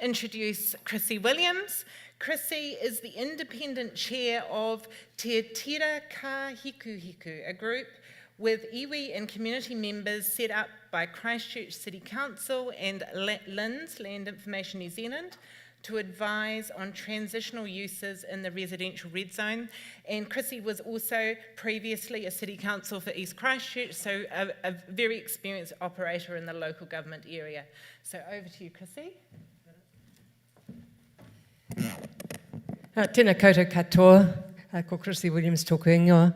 introduce Chrissy Williams. Chrissy is the independent chair of Te Tira Ka Hiku Hiku, a group with iwi and community members set up by Christchurch City Council and LINZ, Land Information New Zealand, to advise on transitional uses in the residential red zone. And Chrissy was also previously a city council for East Christchurch, so a very experienced operator in the local government area. So over to you, Chrissy. Tēnā koutou katoa, ko Chrissy Williams tōku ingoa.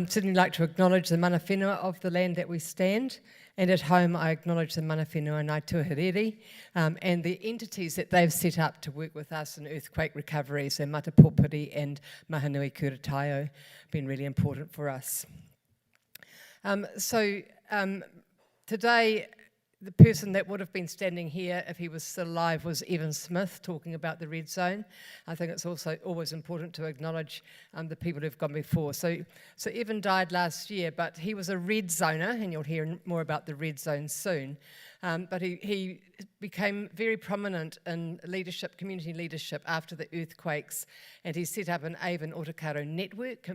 Certainly like to acknowledge the mana whenua of the land that we stand, and at home I acknowledge the mana whenua Ngāi Tuaherere and the entities that they've set up to work with us in earthquake recovery, so Matapōpiri and Mahanui Kurataio, been really important for us. Today, the person that would have been standing here if he was still alive was Evan Smith, talking about the red zone. I think it's also always important to acknowledge the people who've gone before. So Evan died last year, but he was a red zoner, and you'll hear more about the red zone soon. But he became very prominent in leadership, community leadership after the earthquakes, and he set up an Avon Otakaro network,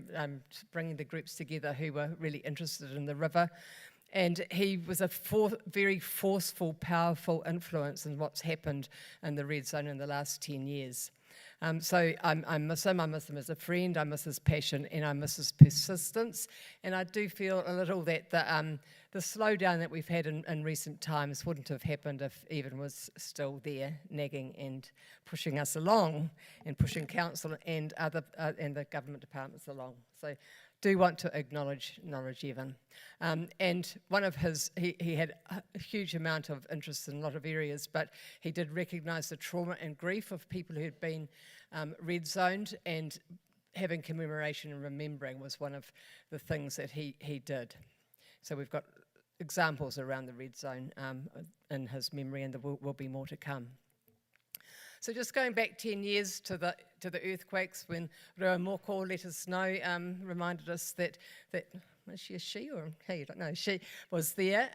bringing the groups together who were really interested in the river. And he was a very forceful, powerful influence in what's happened in the red zone in the last 10 years. So I miss him as a friend, I miss his passion, and I miss his persistence. And I do feel a little that the slowdown that we've had in recent times wouldn't have happened if Evan was still there, nagging and pushing us along, and pushing council and the government departments along. So do want to acknowledge Evan. And one of his, he had a huge amount of interest in a lot of areas, but he did recognise the trauma and grief of people who had been red zoned, and having commemoration and remembering was one of the things that he did. So we've got examples around the red zone in his memory, and there will be more to come. So just going back 10 years to the earthquakes, when Rua Moko let us know, reminded us that was she a she or hey, you don't know, she was there.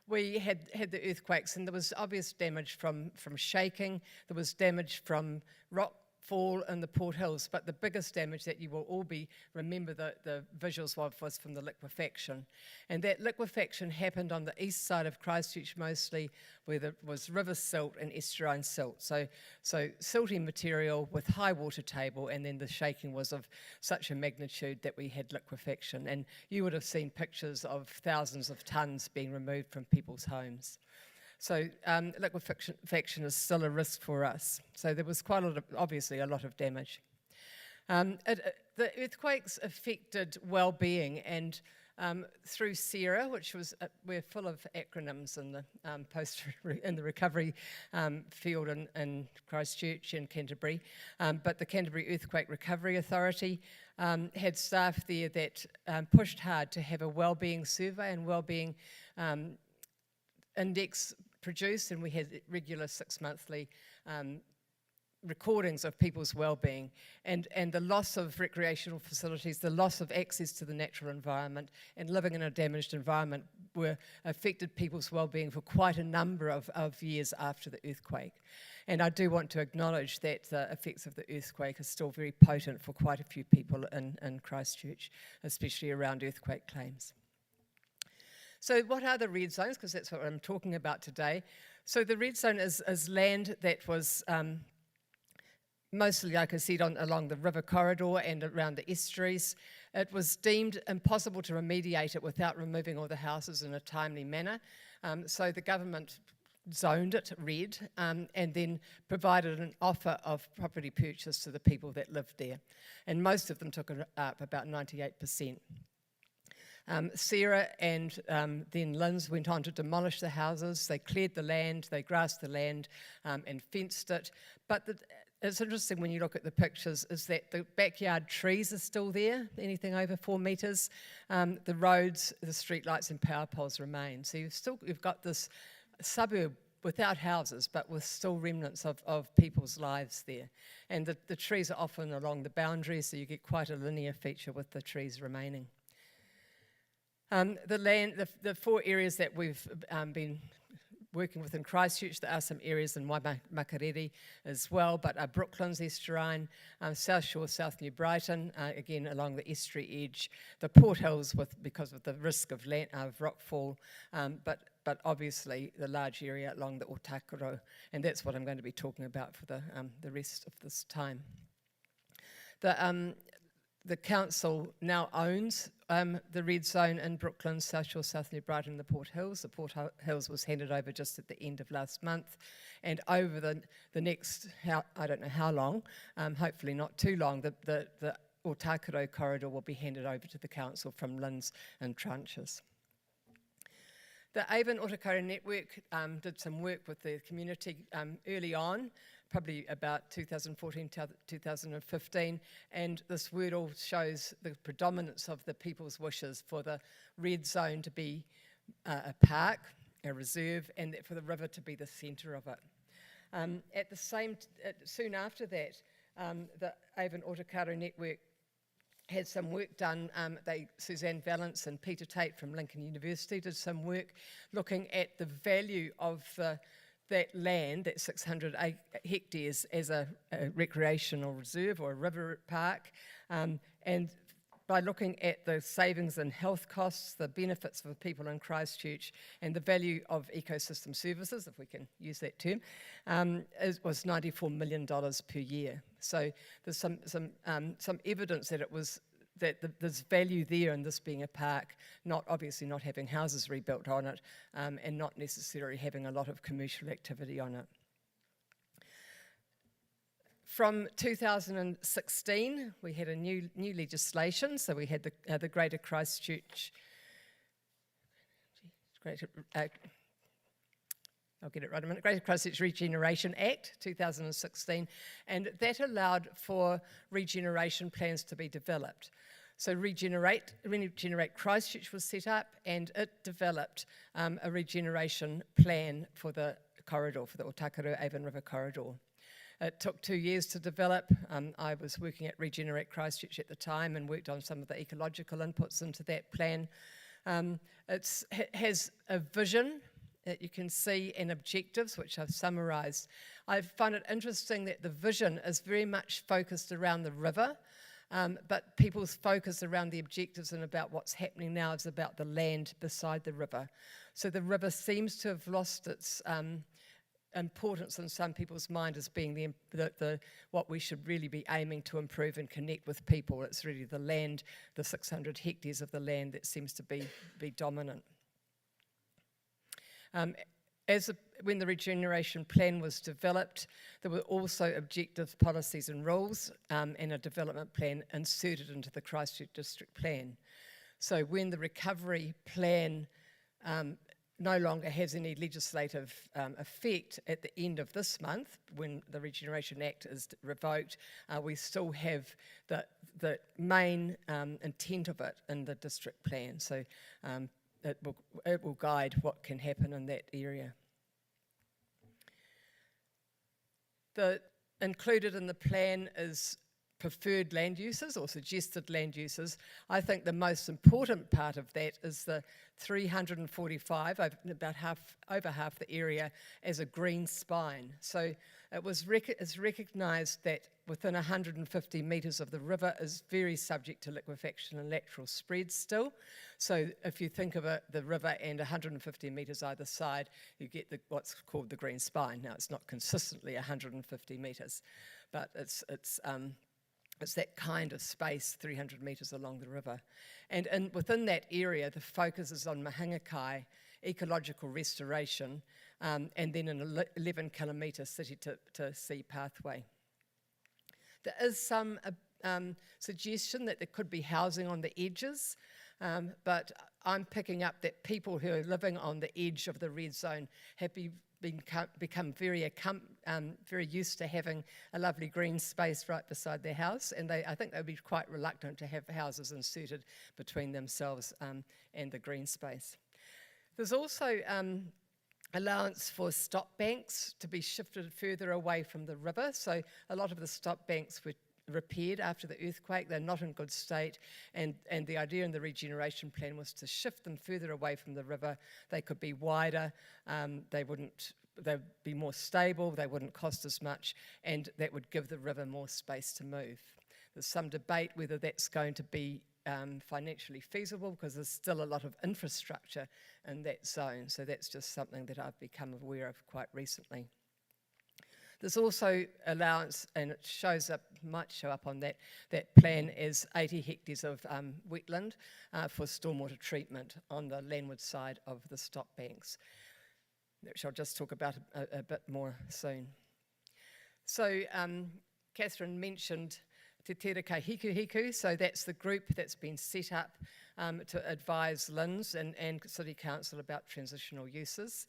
We had the earthquakes, and there was obvious damage from shaking. There was damage from rock fall in the Port Hills, but the biggest damage that you will all remember the visuals of was from the liquefaction. And that liquefaction happened on the east side of Christchurch mostly, where there was river silt and estuarine silt. So silty material with high water table, and then the shaking was of such a magnitude that we had liquefaction. And you would have seen pictures of thousands of tonnes being removed from people's homes. So liquefaction is still a risk for us. So there was obviously a lot of damage. The earthquakes affected well-being, and through SERA, which was, we're full of acronyms in the recovery field in Christchurch and Canterbury, but the Canterbury Earthquake Recovery Authority had staff there that pushed hard to have a well-being survey and well-being index produced, and we had regular 6-monthly recordings of people's well-being, and the loss of recreational facilities, the loss of access to the natural environment, and living in a damaged environment affected people's well-being for quite a number of years after the earthquake. And I do want to acknowledge that the effects of the earthquake are still very potent for quite a few people in Christchurch, especially around earthquake claims. So what are the red zones? Because that's what I'm talking about today. So the red zone is land that was mostly, like I said, along the river corridor and around the estuaries. It was deemed impossible to remediate it without removing all the houses in a timely manner. So the government zoned it red and then provided an offer of property purchase to the people that lived there. And most of them took it up, about 98%. SERA and then Linz went on to demolish the houses. They cleared the land, they grassed the land and fenced it. But it's interesting when you look at the pictures is that the backyard trees are still there, anything over 4 metres. The roads, the street lights and power poles remain. So you've got this suburb without houses, but with still remnants of people's lives there. And the trees are often along the boundaries, so you get quite a linear feature with the trees remaining. The 4 areas that we've been working within Christchurch. There are some areas in Waimakariri as well, but Brooklands estuarine, South Shore, South New Brighton, again along the estuary edge, the Port Hills because of the risk of rockfall, but obviously the large area along the Otakaro, and that's what I'm going to be talking about for the rest of this time. The council now owns the red zone in Brooklands, South Shore, South New Brighton and the Port Hills. The Port Hills was handed over just at the end of last month, and over the next, I don't know how long, hopefully not too long, the Otakaro corridor will be handed over to the council from Linz and tranches. The Avon Otakaro Network did some work with the community early on, probably about 2014, 2015, and this word all shows the predominance of the people's wishes for the red zone to be a park, a reserve, and for the river to be the centre of it. Soon after that, the Avon Otakaro Network had some work done. Suzanne Valance and Peter Tate from Lincoln University did some work looking at the value of that land, that 600 hectares, as a recreational reserve or a river park, and by looking at the savings in health costs, the benefits for people in Christchurch, and the value of ecosystem services, if we can use that term, it was $94 million per year. So there's some evidence that there's value there in this being a park, obviously not having houses rebuilt on it, and not necessarily having a lot of commercial activity on it. From 2016, we had a new legislation, so we had the Greater Christchurch, I'll get it right in a minute, Greater Christchurch Regeneration Act 2016, and that allowed for regeneration plans to be developed. So Regenerate Christchurch was set up, and it developed a regeneration plan for the corridor, for the Otakaro Avon River corridor. It took 2 years to develop. I was working at Regenerate Christchurch at the time and worked on some of the ecological inputs into that plan. It has a vision that you can see, and objectives, which I've summarised. I find it interesting that the vision is very much focused around the river, but people's focus around the objectives and about what's happening now is about the land beside the river. So the river seems to have lost its importance in some people's mind as being what we should really be aiming to improve and connect with people. It's really the land, the 600 hectares of the land, that seems to be dominant. When the regeneration plan was developed, there were also objectives, policies and rules, and a development plan inserted into the Christchurch District Plan. So when the recovery plan no longer has any legislative effect at the end of this month, when the Regeneration Act is revoked, we still have the main intent of it in the district plan. So it will guide what can happen in that area. Included in the plan is preferred land uses or suggested land uses. I think the most important part of that is the 345, over half the area, as a green spine. So it's recognised that within 150 metres of the river is very subject to liquefaction and lateral spread still. So if you think of the river and 150 metres either side, you get what's called the green spine. Now, it's not consistently 150 metres, but it's that kind of space, 300 metres along the river. And within that area, the focus is on Mahangakai, ecological restoration, and then an 11-kilometre city-to-sea pathway. There is some suggestion that there could be housing on the edges, but I'm picking up that people who are living on the edge of the red zone have become very used to having a lovely green space right beside their house, and I think they'll be quite reluctant to have houses inserted between themselves and the green space. There's also allowance for stop banks to be shifted further away from the river, so a lot of the stop banks repaired after the earthquake. They're not in good state, and the idea in the regeneration plan was to shift them further away from the river. They could be wider, they'd be more stable, they wouldn't cost as much, and that would give the river more space to move. There's some debate whether that's going to be financially feasible, because there's still a lot of infrastructure in that zone, so that's just something that I've become aware of quite recently. There's also allowance, and it might show up on that plan, as 80 hectares of wetland for stormwater treatment on the landward side of the stop banks, which I'll just talk about a bit more soon. So Catherine mentioned Te Tereka Hiku Hiku, so that's the group that's been set up to advise LINZ and City Council about transitional uses.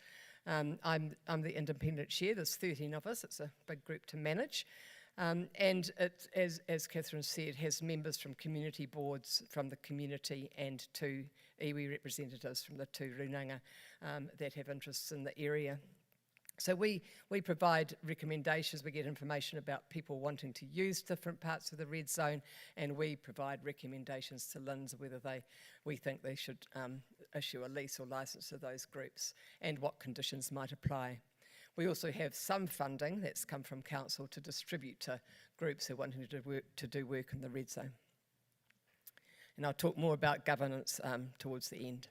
I'm the independent chair. There's 13 of us. It's a big group to manage. And it, as Catherine said, has members from community boards from the community and 2 iwi representatives from the 2 runanga that have interests in the area. So we provide recommendations. We get information about people wanting to use different parts of the red zone, and we provide recommendations to LINZ whether we think they should issue a lease or license to those groups and what conditions might apply. We also have some funding that's come from council to distribute to groups who are wanting to do work in the red zone. And I'll talk more about governance towards the end.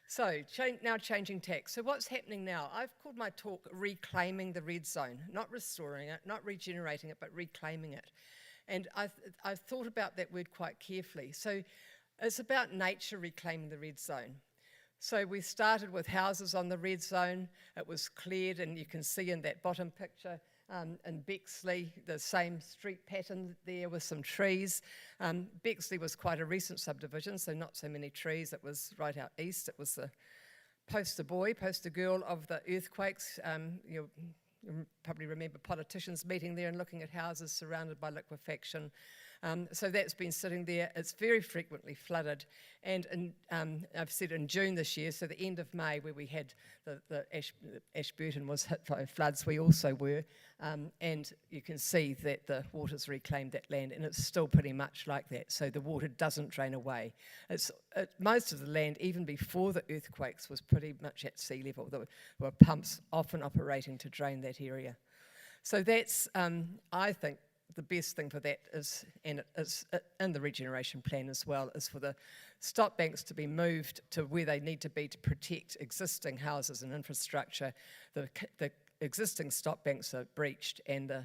So, now changing tack. So what's happening now? I've called my talk Reclaiming the Red Zone, not restoring it, not regenerating it, but reclaiming it. And I've thought about that word quite carefully. So it's about nature reclaiming the red zone. So we started with houses on the red zone. It was cleared, and you can see in that bottom picture in Bexley, the same street pattern there with some trees. Bexley was quite a recent subdivision, so not so many trees. It was right out east. It was the poster girl of the earthquakes. You'll probably remember politicians meeting there and looking at houses surrounded by liquefaction. So that's been sitting there. It's very frequently flooded. And I've said in June this year, so the end of May, where we had the Ashburton was hit by floods, we also were. And you can see that the water's reclaimed that land, and it's still pretty much like that. So the water doesn't drain away. Most of the land, even before the earthquakes, was pretty much at sea level. There were pumps often operating to drain that area. So that's, I think, the best thing for that is, and it's in the regeneration plan as well, is for the stop banks to be moved to where they need to be to protect existing houses and infrastructure. The existing stop banks are breached, and the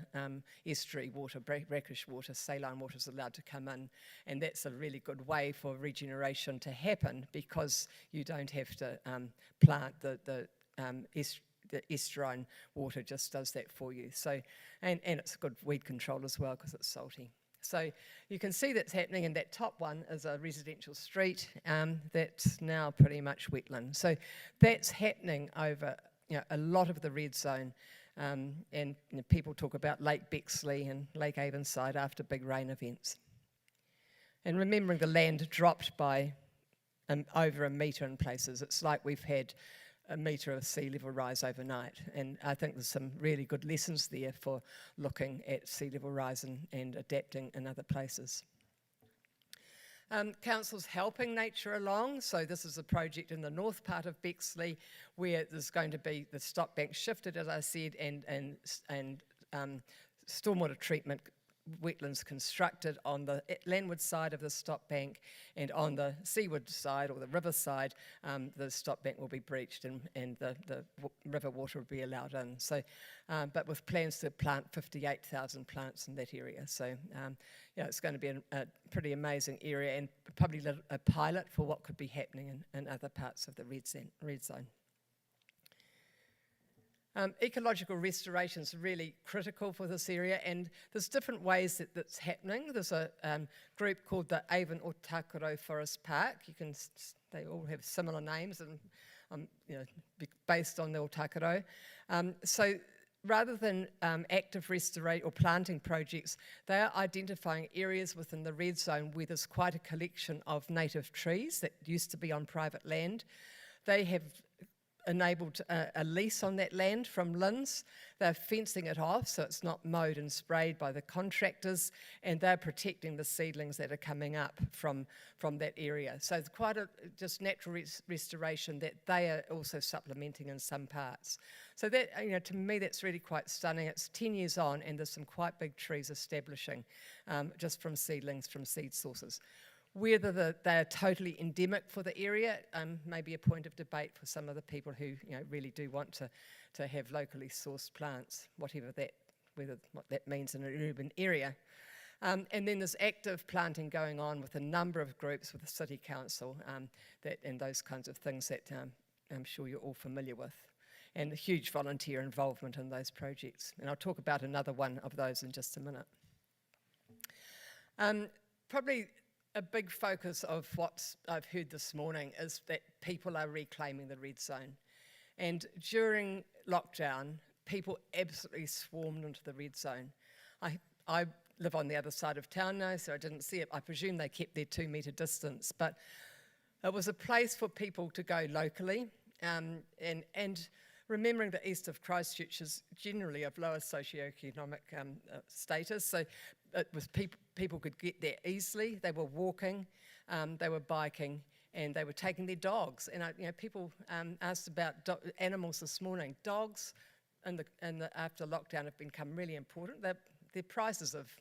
estuary water, brackish water, saline water is allowed to come in, and that's a really good way for regeneration to happen, because you don't have to plant the estuarine water just does that for you. So, and it's good weed control as well, because it's salty. So you can see that's happening, and that top one is a residential street that's now pretty much wetland. So that's happening over a lot of the red zone, and people talk about Lake Bexley and Lake Avonside after big rain events. And remembering the land dropped by over a metre in places. It's like we've had a metre of sea level rise overnight, and I think there's some really good lessons there for looking at sea level rise and adapting in other places. Council's helping nature along, so this is a project in the north part of Bexley where there's going to be the stop bank shifted, as I said, and stormwater treatment wetlands constructed on the landward side of the stop bank, and on the seaward side or the river side the stop bank will be breached, and the river water will be allowed in. So, but with plans to plant 58,000 plants in that area. So it's going to be a pretty amazing area, and probably a pilot for what could be happening in other parts of the red zone. Ecological restoration is really critical for this area, and there's different ways that's happening. There's a group called the Avon Otakaro Forest Park. They all have similar names, and based on the Otakaro. So rather than active restoration or planting projects, they are identifying areas within the red zone where there's quite a collection of native trees that used to be on private land. They have enabled a lease on that land from Linz. They're fencing it off so it's not mowed and sprayed by the contractors, and they're protecting the seedlings that are coming up from that area. So it's quite a just natural restoration that they are also supplementing in some parts. So that, you know, to me that's really quite stunning. It's 10 years on and there's some quite big trees establishing just from seedlings, from seed sources. Whether they're totally endemic for the area may be a point of debate for some of the people who, you know, really do want to have locally sourced plants, what that means in an urban area. And then there's active planting going on with a number of groups with the City Council and those kinds of things that I'm sure you're all familiar with. And the huge volunteer involvement in those projects. And I'll talk about another one of those in just a minute. Probably a big focus of what I've heard this morning is that people are reclaiming the red zone. And during lockdown, people absolutely swarmed into the red zone. I live on the other side of town now, so I didn't see it. I presume they kept their 2 metre distance, but it was a place for people to go locally, and remembering that east of Christchurch is generally of lower socioeconomic status, so it was people could get there easily. They were walking, they were biking, and they were taking their dogs. And people asked about animals this morning. Dogs, after lockdown, have become really important. Their prices have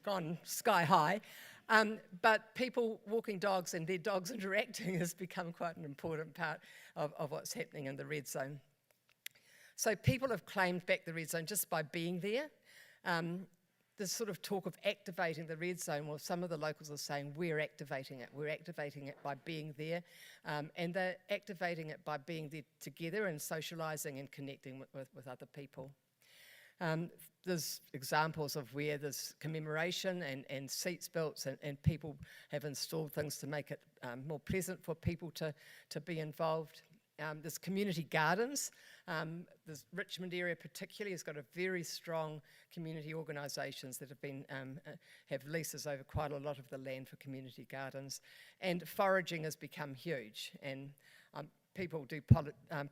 gone sky high, but people walking dogs and their dogs interacting has become quite an important part of what's happening in the red zone. So people have claimed back the red zone just by being there. There's sort of talk of activating the red zone. Well, some of the locals are saying we're activating it. We're activating it by being there, and they're activating it by being there together and socialising and connecting with other people. There's examples of where there's commemoration and seats built, and people have installed things to make it more pleasant for people to be involved. There's community gardens. There's Richmond area particularly has got a very strong community organisations that have leases over quite a lot of the land for community gardens, and foraging has become huge. And people do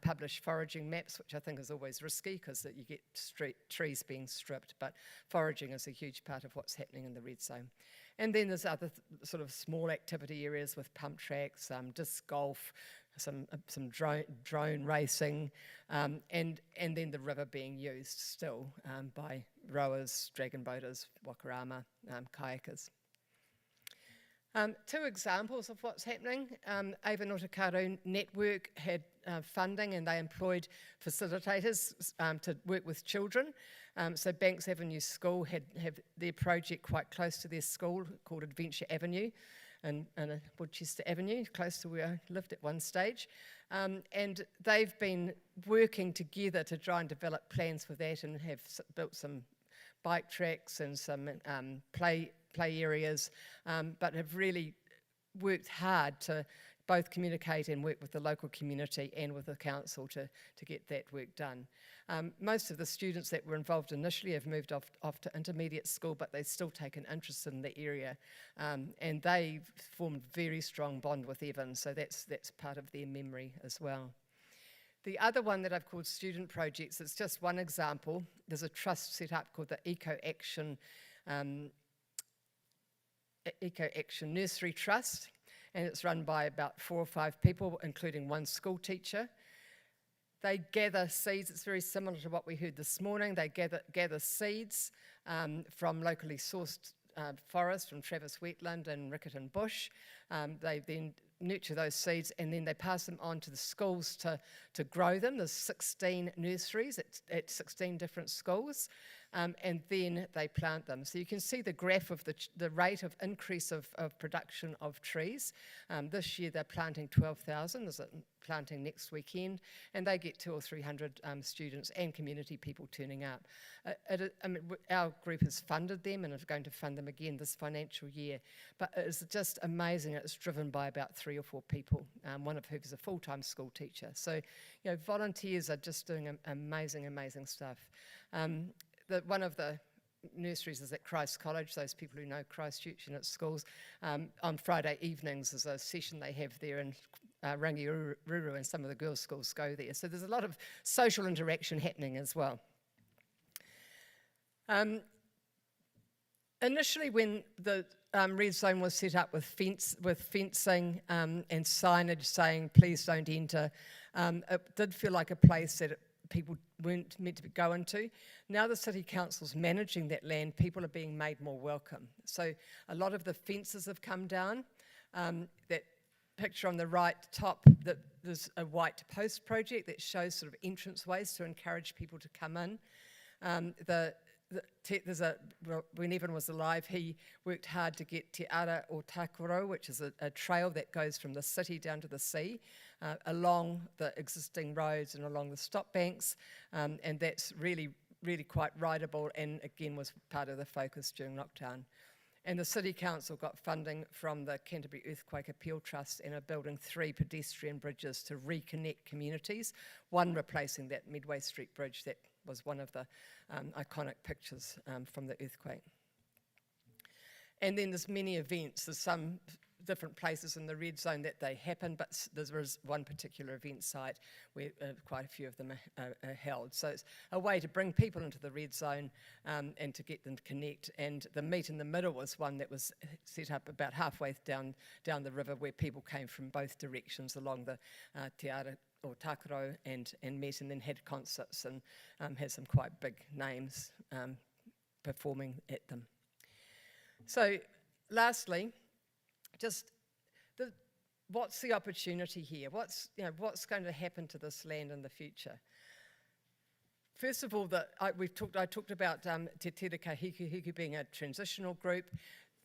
publish foraging maps, which I think is always risky because you get trees being stripped, but foraging is a huge part of what's happening in the red zone. And then there's other sort of small activity areas with pump tracks, disc golf, some drone racing, and then the river being used still by rowers, dragon boaters, wakarama, kayakers. 2 examples of what's happening. Ava Notakaro Network had funding, and they employed facilitators to work with children. So Banks Avenue School have their project quite close to their school called Adventure Avenue, in Woodchester Avenue, close to where I lived at one stage. And they've been working together to try and develop plans for that, and have built some bike tracks and some play areas, but have really worked hard to both communicate and work with the local community and with the council to get that work done. Most of the students that were involved initially have moved off to intermediate school, but they still take an interest in the area, and they formed a very strong bond with Evan, so that's part of their memory as well. The other one that I've called Student Projects, it's just one example. There's a trust set up called the Eco Action Nursery Trust, and it's run by about 4 or 5 people, including one school teacher. They gather seeds. It's very similar to what we heard this morning. They gather seeds from locally sourced forests, from Travis Wetland and Riccarton Bush. They then nurture those seeds, and then they pass them on to the schools to grow them. There's 16 nurseries at 16 different schools, and then they plant them. So you can see the graph of the rate of increase of production of trees. This year they're planting 12,000. There's a planting next weekend, and they get 200 or 300 students and community people turning up. Our group has funded them and is going to fund them again this financial year, but it's just amazing. It's driven by about 3 or 4 people, one of whom is a full-time school teacher. So, volunteers are just doing amazing stuff. One of the nurseries is at Christ College, those people who know Christchurch and its schools. On Friday evenings there's a session they have there, and Rangiruru, and some of the girls' schools go there. So there's a lot of social interaction happening as well. Initially, when the red zone was set up with fencing and signage saying please don't enter, it did feel like a place that people weren't meant to go into. Now the City Council's managing that land, people are being made more welcome. So a lot of the fences have come down. That picture on the right top, there's a white post project that shows sort of entranceways to encourage people to come in. When Evan was alive, he worked hard to get Te Ara o Takoro, which is a trail that goes from the city down to the sea, along the existing roads and along the stop banks, and that's really, really quite rideable, and again was part of the focus during lockdown. And the City Council got funding from the Canterbury Earthquake Appeal Trust and are building 3 pedestrian bridges to reconnect communities, one replacing that Midway Street Bridge that was one of the iconic pictures from the earthquake. And then there's many events. There's some different places in the red zone that they happen, but there is one particular event site where quite a few of them are held. So it's a way to bring people into the red zone and to get them to connect. And the Meet in the Middle was one that was set up about halfway down the river, where people came from both directions along the Te Ara or Takaro and met, and then had concerts and had some quite big names performing at them. So lastly, just what's the opportunity here? What's going to happen to this land in the future? First of all, I talked about Te Tirika Hiku being a transitional group.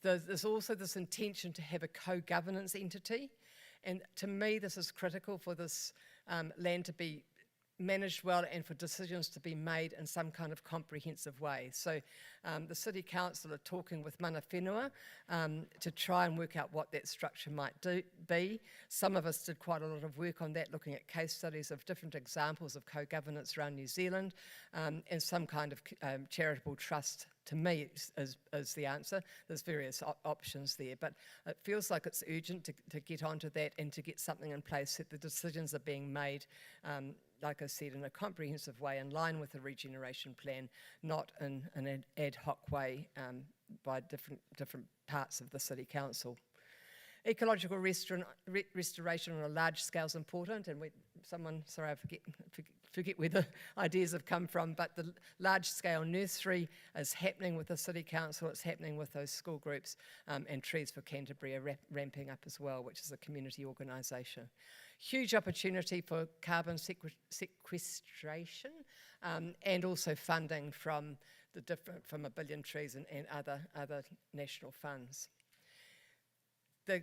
There's also this intention to have a co-governance entity, and to me this is critical for this land to be managed well and for decisions to be made in some kind of comprehensive way. So the City Council are talking with mana whenua to try and work out what that structure might be. Some of us did quite a lot of work on that, looking at case studies of different examples of co-governance around New Zealand, and some kind of charitable trust, to me, is the answer. There's various options there, but it feels like it's urgent to get onto that and to get something in place that the decisions are being made, like I said, in a comprehensive way, in line with the regeneration plan, not in an ad hoc way by different parts of the City Council. Ecological restoration on a large scale is important, and I forget where the ideas have come from, but the large scale nursery is happening with the City Council, it's happening with those school groups, and Trees for Canterbury are ramping up as well, which is a community organisation. Huge opportunity for carbon sequestration, and also funding from from 1 Billion Trees and other national funds. The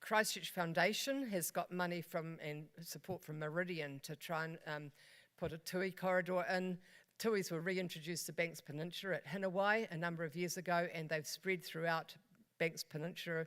Christchurch Foundation has got money and support from Meridian to try and put a tui corridor in. Tuis were reintroduced to Banks Peninsula at Hinawai a number of years ago, and they've spread throughout Banks Peninsula,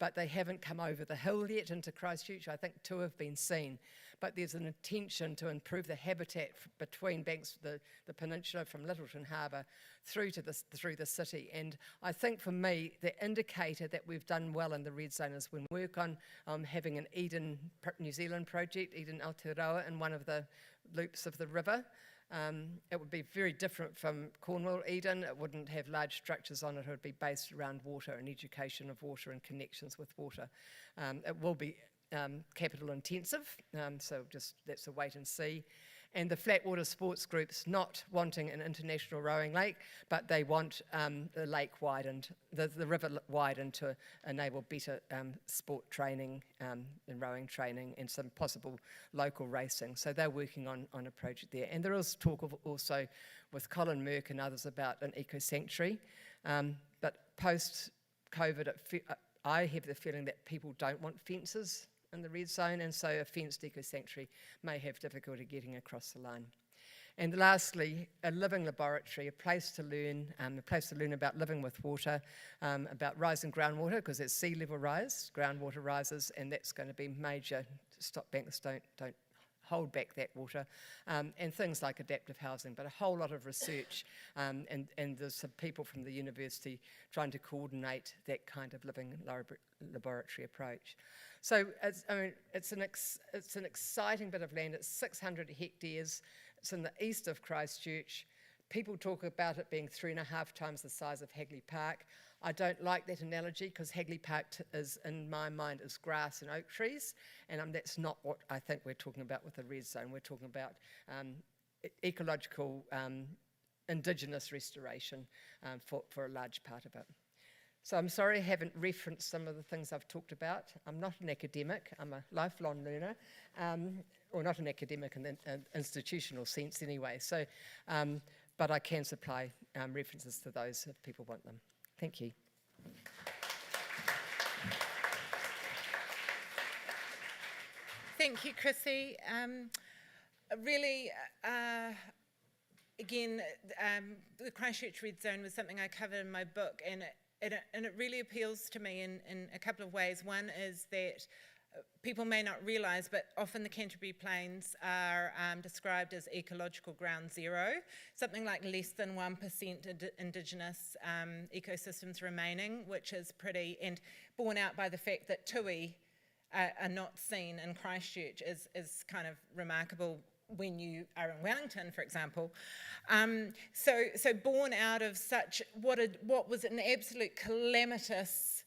but they haven't come over the hill yet into Christchurch. I think 2 have been seen, but there's an intention to improve the habitat between Banks, the peninsula from Littleton Harbour through the city. And I think for me, the indicator that we've done well in the red zone is when we work on having an Eden New Zealand project, Eden Aotearoa, in one of the loops of the river. It would be very different from Cornwall Eden. It wouldn't have large structures on it. It would be based around water and education of water and connections with water. It will be capital intensive, so just that's a wait and see. And the Flatwater Sports Group's not wanting an international rowing lake, but they want the lake widened, the river widened to enable better sport training and rowing training and some possible local racing. So they're working on a project there. And there is talk of also with Colin Merck and others about an eco-sanctuary. But post-COVID, I have the feeling that people don't want fences in the red zone, and so a fenced eco-sanctuary may have difficulty getting across the line. And lastly, a living laboratory, a place to learn about living with water, about rising groundwater, because it's sea level rise, groundwater rises, and that's going to be major. Stop banks don't hold back that water, and things like adaptive housing, but a whole lot of research, and there's some people from the university trying to coordinate that kind of living laboratory approach. So it's an exciting bit of land. It's 600 hectares. It's in the east of Christchurch. People talk about it being 3.5 times the size of Hagley Park. I don't like that analogy because Hagley Park is, in my mind, is grass and oak trees, and that's not what I think we're talking about with the red zone. We're talking about ecological indigenous restoration for a large part of it. So I'm sorry I haven't referenced some of the things I've talked about. I'm not an academic, I'm a lifelong learner, or not an academic in the institutional sense anyway. So, but I can supply references to those if people want them. Thank you. Thank you, Chrissy. Really, again, the Christchurch Red Zone was something I covered in my book, and it really appeals to me in a couple of ways. One is that people may not realise, but often the Canterbury Plains are described as ecological ground zero, something like less than 1% Indigenous ecosystems remaining, which is pretty, and borne out by the fact that tui are not seen in Christchurch is kind of remarkable when you are in Wellington, for example. So born out of such, what was an absolute calamitous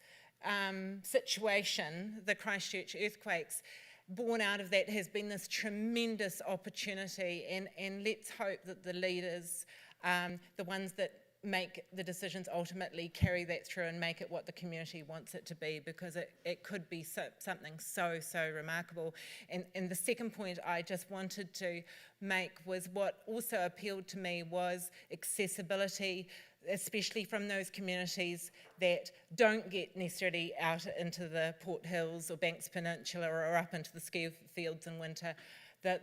situation, the Christchurch earthquakes, born out of that has been this tremendous opportunity, and let's hope that the leaders, the ones that make the decisions ultimately carry that through and make it what the community wants it to be, because it could be something so remarkable. And the second point I just wanted to make was what also appealed to me was accessibility, especially from those communities that don't get necessarily out into the Port Hills or Banks Peninsula or up into the ski fields in winter,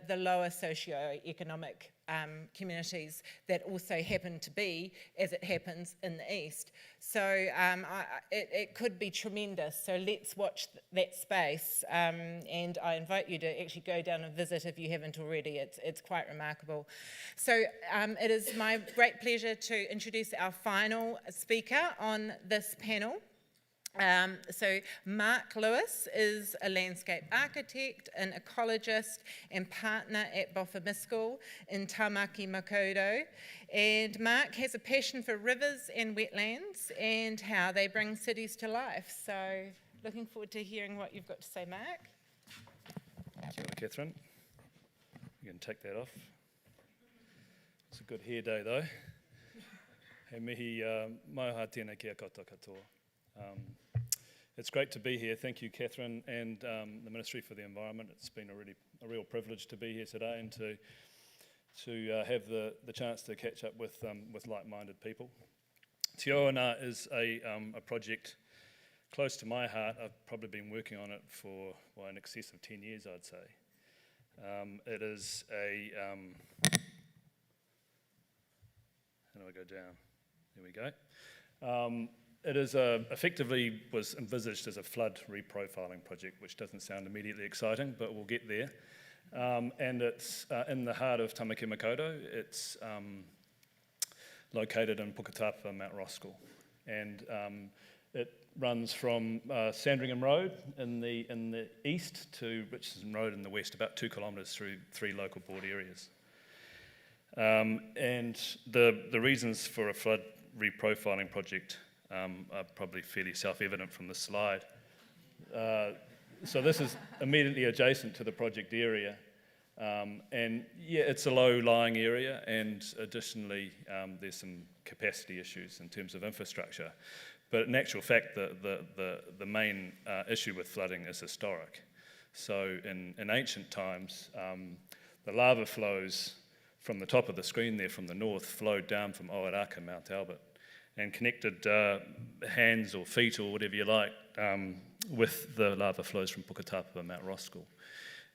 the lower socio-economic communities that also happen to be, as it happens, in the east. So it could be tremendous. So let's watch that space, and I invite you to actually go down and visit if you haven't already. It's quite remarkable. So it is my great pleasure to introduce our final speaker on this panel. So Mark Lewis is a landscape architect, an ecologist and partner at Bofamiskul in Tamaki Makaurau. And Mark has a passion for rivers and wetlands and how they bring cities to life. So looking forward to hearing what you've got to say, Mark. Kia ora, Catherine. You can take that off. It's a good hair day though. He mihi mauha tēnā kia koutou katoa. It's great to be here. Thank you, Catherine, and the Ministry for the Environment. It's been a real privilege to be here today and to have the chance to catch up with like-minded people. Te Oana is a project close to my heart. I've probably been working on it for in excess of 10 years, I'd say. It is a how do I go down? There we go. It is effectively was envisaged as a flood reprofiling project, which doesn't sound immediately exciting, but we'll get there. And it's in the heart of Tamaki Makaurau. It's located in Puketapa, Mount Roskill, and it runs from Sandringham Road in the east to Richardson Road in the west, about 2 kilometres through 3 local board areas. And the reasons for a flood reprofiling project are probably fairly self-evident from the slide. So this is immediately adjacent to the project area, and yeah, it's a low-lying area, and additionally there's some capacity issues in terms of infrastructure. But in actual fact, the main issue with flooding is historic. So in ancient times, the lava flows from the top of the screen there from the north flowed down from Oaraka, Mount Albert, and connected hands or feet or whatever you like with the lava flows from Puketapa and Mount Roskill.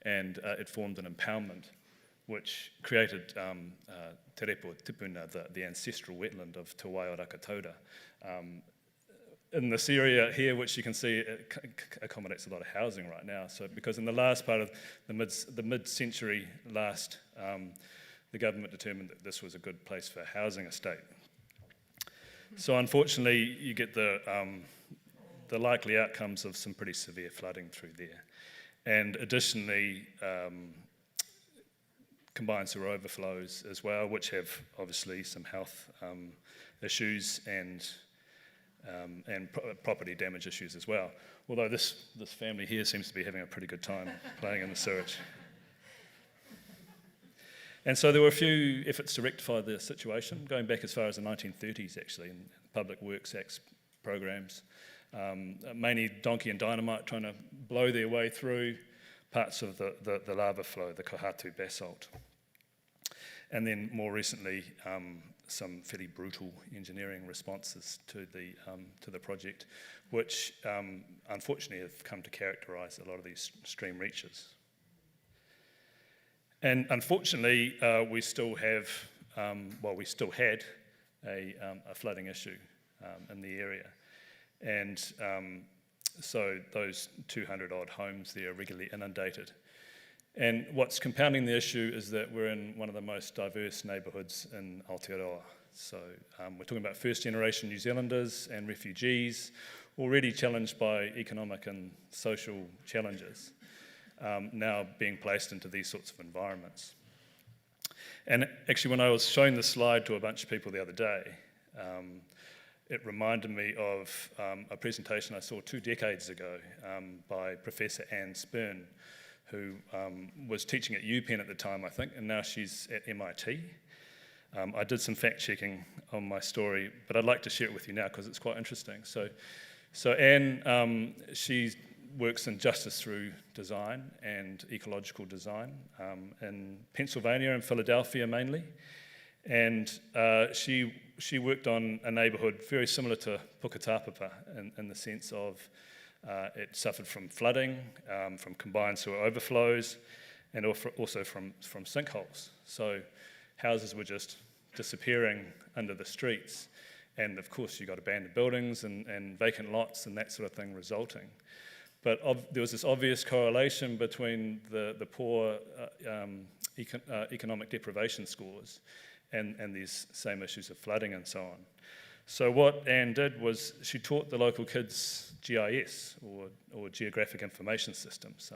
And it formed an impoundment which created Te Repo Tipuna, the ancestral wetland of Te Waiora Katoura, in this area here, which you can see it accommodates a lot of housing right now. So because in the last part of the mid-century last, the government determined that this was a good place for a housing estate. So unfortunately, you get the likely outcomes of some pretty severe flooding through there. And additionally, combined sewer overflows as well, which have obviously some health issues and property damage issues as well. Although this family here seems to be having a pretty good time playing in the sewage. And so there were a few efforts to rectify the situation, going back as far as the 1930s actually, in Public Works Acts programs. Mainly donkey and dynamite trying to blow their way through parts of the lava flow, the Kohatu basalt. And then more recently, some fairly brutal engineering responses to the project, which unfortunately have come to characterise a lot of these stream reaches. And unfortunately, we still have, we still had a flooding issue in the area. And so those 200 odd homes there are regularly inundated. And what's compounding the issue is that we're in one of the most diverse neighbourhoods in Aotearoa. So we're talking about first generation New Zealanders and refugees, already challenged by economic and social challenges, now being placed into these sorts of environments. And actually when I was showing this slide to a bunch of people the other day, it reminded me of a presentation I saw 2 decades ago by Professor Anne Spirn, who was teaching at UPenn at the time, I think, and now she's at MIT. I did some fact-checking on my story, but I'd like to share it with you now because it's quite interesting. So Anne, she works in justice through design and ecological design in Pennsylvania and Philadelphia mainly. And she worked on a neighbourhood very similar to Puketapapa in the sense of it suffered from flooding, from combined sewer overflows, and also from sinkholes. So houses were just disappearing under the streets. And of course you got abandoned buildings and vacant lots and that sort of thing resulting. But there was this obvious correlation between the poor economic deprivation scores and these same issues of flooding and so on. So what Anne did was she taught the local kids GIS, or Geographic Information Systems,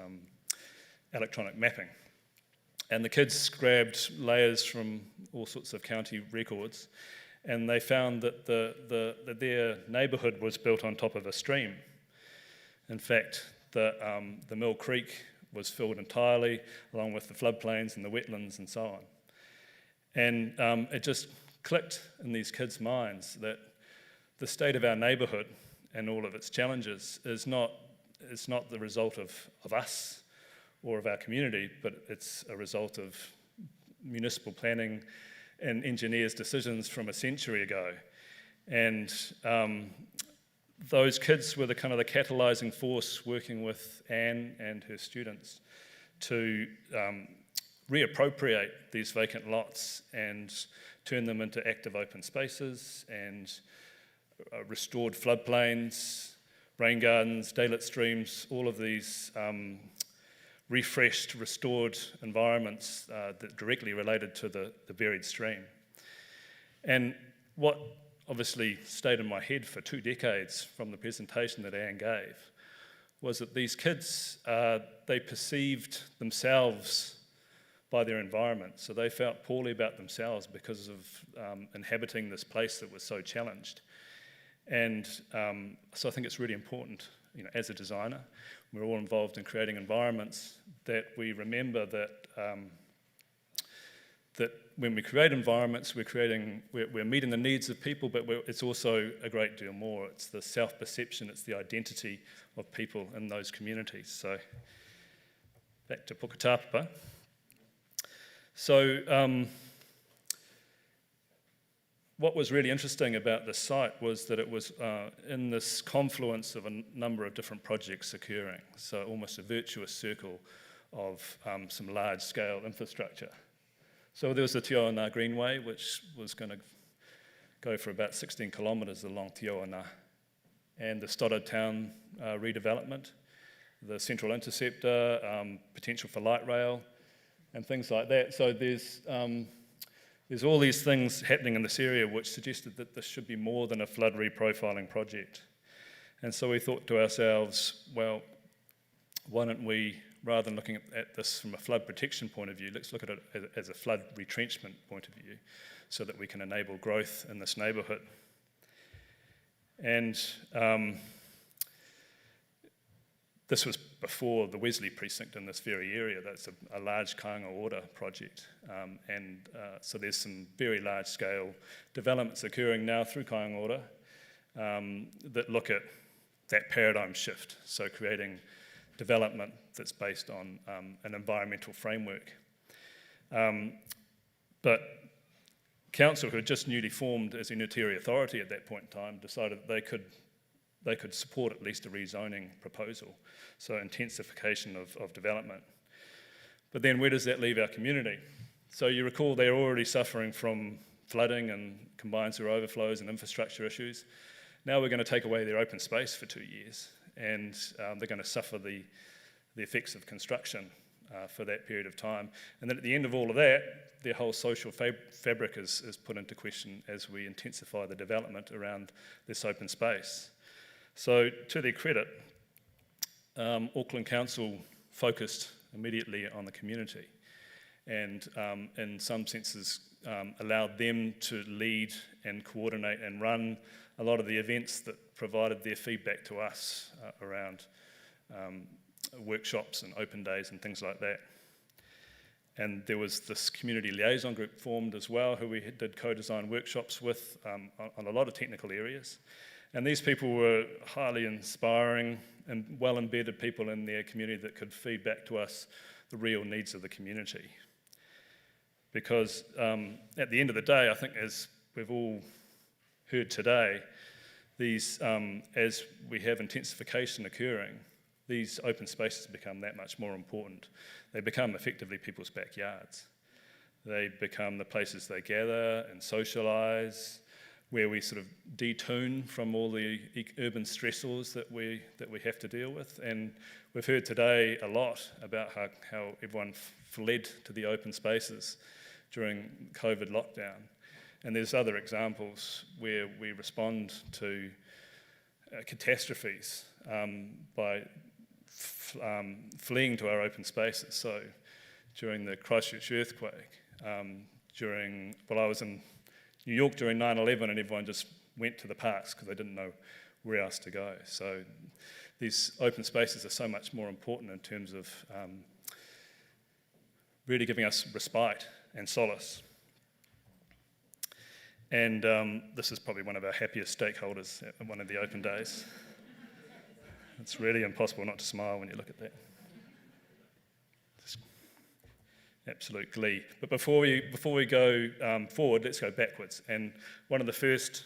electronic mapping. And the kids grabbed layers from all sorts of county records, and they found that that their neighbourhood was built on top of a stream. In fact, the Mill Creek was filled entirely, along with the floodplains and the wetlands and so on. And it just clicked in these kids' minds that the state of our neighbourhood and all of its challenges is not the result of us or of our community, but it's a result of municipal planning and engineers' decisions from a century ago. And those kids were the kind of the catalysing force working with Anne and her students to reappropriate these vacant lots and turn them into active open spaces and restored floodplains, rain gardens, daylit streams, all of these refreshed, restored environments that directly related to the buried stream. And what obviously stayed in my head for 2 decades from the presentation that Anne gave was that these kids, they perceived themselves by their environment. So they felt poorly about themselves because of inhabiting this place that was so challenged. And so I think it's really important, as a designer, we're all involved in creating environments that we remember that that when we create environments, we're meeting the needs of people, but it's also a great deal more. It's the self-perception, it's the identity of people in those communities. So back to Puketapapa. So what was really interesting about this site was that it was in this confluence of a number of different projects occurring, so almost a virtuous circle of some large-scale infrastructure. So there was the Te Oana Greenway, which was going to go for about 16 kilometres along Te Oana and the Stoddard Town redevelopment, the Central Interceptor, potential for light rail, and things like that. So there's all these things happening in this area which suggested that this should be more than a flood reprofiling project. And so we thought to ourselves, well, why don't we, rather than looking at this from a flood protection point of view, let's look at it as a flood retrenchment point of view, so that we can enable growth in this neighbourhood. And this was before the Wesley precinct in this very area. That's a large kāinga order project. So there's some very large scale developments occurring now through kāinga order that look at that paradigm shift. So creating development that's based on an environmental framework. But council, who had just newly formed as a unitary authority at that point in time, decided that they could support at least a rezoning proposal, so intensification of development. But then where does that leave our community? So you recall they're already suffering from flooding and combined sewer overflows and infrastructure issues. Now we're going to take away their open space for 2 years, and they're going to suffer the effects of construction for that period of time. And then at the end of all of that, their whole social fabric is put into question as we intensify the development around this open space. So to their credit, Auckland Council focused immediately on the community and in some senses allowed them to lead and coordinate and run a lot of the events that provided their feedback to us around workshops and open days and things like that. And there was this community liaison group formed as well, who we did co-design workshops with on a lot of technical areas. And these people were highly inspiring and well-embedded people in their community that could feed back to us the real needs of the community. Because at the end of the day, I think as we've all heard today, these, as we have intensification occurring, these open spaces become that much more important. They become effectively people's backyards. They become the places they gather and socialise, where we sort of detune from all the urban stressors that we have to deal with. And we've heard today a lot about how everyone fled to the open spaces during COVID lockdown. And there's other examples where we respond to catastrophes by fleeing to our open spaces. So during the Christchurch earthquake, I was in New York during 9/11 and everyone just went to the parks because they didn't know where else to go. So these open spaces are so much more important in terms of really giving us respite and solace. And this is probably one of our happiest stakeholders at one of the open days. It's really impossible not to smile when you look at that. Just absolute glee. But before we go forward, let's go backwards. And one of the first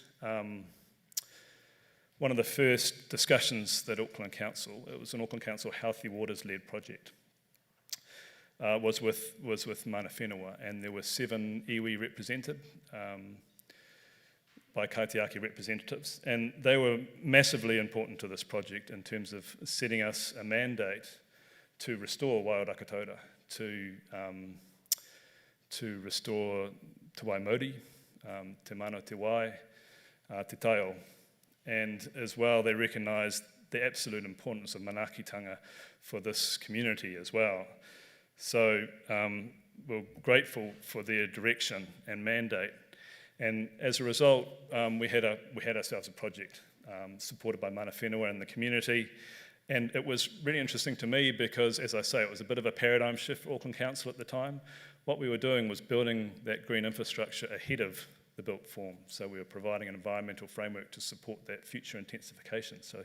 discussions that Auckland Council, it was an Auckland Council Healthy Waters-led project, was with Mana Whenua, and there were 7 iwi represented by kaitiaki representatives, and they were massively important to this project in terms of setting us a mandate to restore Wairakatoa, to restore Te Waimori, Te Mano Te Wai, Te Taio, and as well they recognised the absolute importance of manaakitanga for this community as well. So we're grateful for their direction and mandate. And as a result, we had ourselves a project supported by Mana Whenua and the community. And it was really interesting to me because, as I say, it was a bit of a paradigm shift for Auckland Council at the time. What we were doing was building that green infrastructure ahead of the built form. So we were providing an environmental framework to support that future intensification. So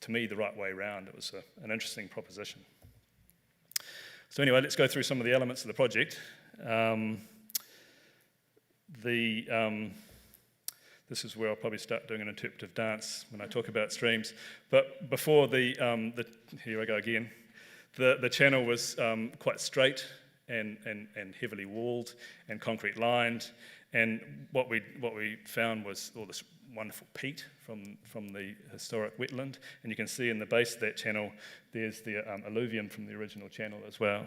to me, the right way round, it was an interesting proposition. So anyway, let's go through some of the elements of the project. This is where I'll probably start doing an interpretive dance when I talk about streams. But before here I go again, the channel was quite straight and heavily walled and concrete lined. And what we found was, or wonderful peat from the historic wetland, and you can see in the base of that channel there's the alluvium from the original channel as well.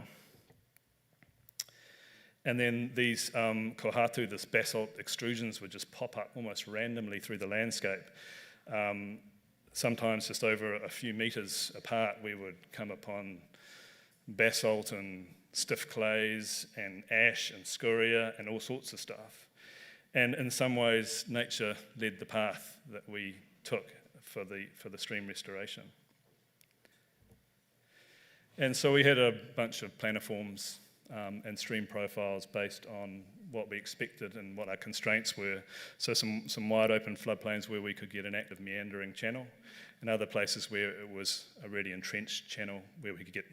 And then these kohatu, this basalt extrusions, would just pop up almost randomly through the landscape. Sometimes just over a few metres apart we would come upon basalt and stiff clays and ash and scoria and all sorts of stuff. And in some ways, nature led the path that we took for the stream restoration. And so we had a bunch of planiforms and stream profiles based on what we expected and what our constraints were. So some wide open floodplains where we could get an active meandering channel, and other places where it was a really entrenched channel where we could get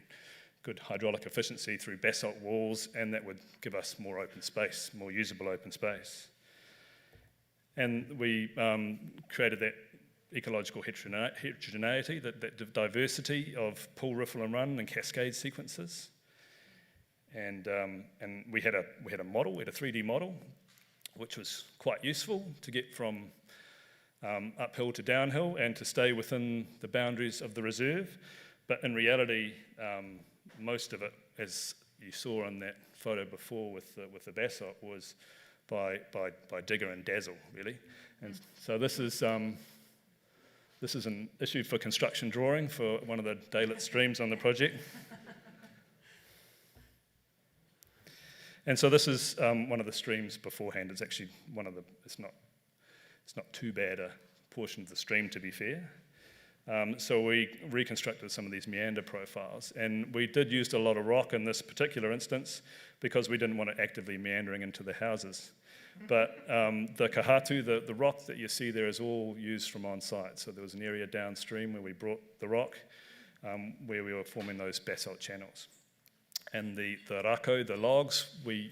good hydraulic efficiency through basalt walls, and that would give us more open space, more usable open space. And we created that ecological heterogeneity, that diversity of pool, riffle and run and cascade sequences. And we had a model, we had a 3D model, which was quite useful to get from uphill to downhill and to stay within the boundaries of the reserve. But in reality, most of it, as you saw in that photo before with the basalt, was by digger and dazzle, really. And so this is an issue for construction drawing for one of the daylit streams on the project. And so this is one of the streams beforehand. It's actually it's not too bad a portion of the stream, to be fair. So we reconstructed some of these meander profiles, and we did use a lot of rock in this particular instance because we didn't want it actively meandering into the houses. But the kahatu, the rock that you see there, is all used from on site. So there was an area downstream where we brought the rock, where we were forming those basalt channels. And the rako, the logs, we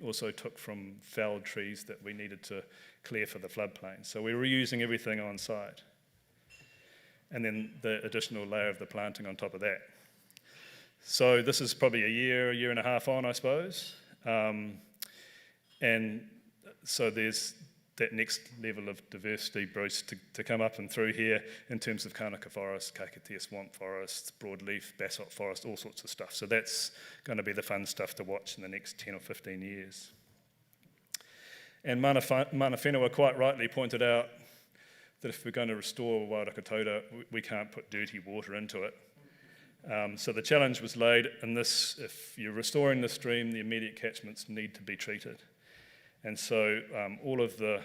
also took from felled trees that we needed to clear for the floodplain. So we were reusing everything on site. And then the additional layer of the planting on top of that. So this is probably a year and a half on, I suppose. And so there's that next level of diversity, Bruce, to come up and through here in terms of Kānaka forest, Kakatea swamp forests, broadleaf, basalt forest, all sorts of stuff. So that's going to be the fun stuff to watch in the next 10 or 15 years. And Mana Whenua quite rightly pointed out that if we're going to restore Wairaka Tauta, we can't put dirty water into it. So the challenge was laid in this: if you're restoring the stream, the immediate catchments need to be treated. And so all of the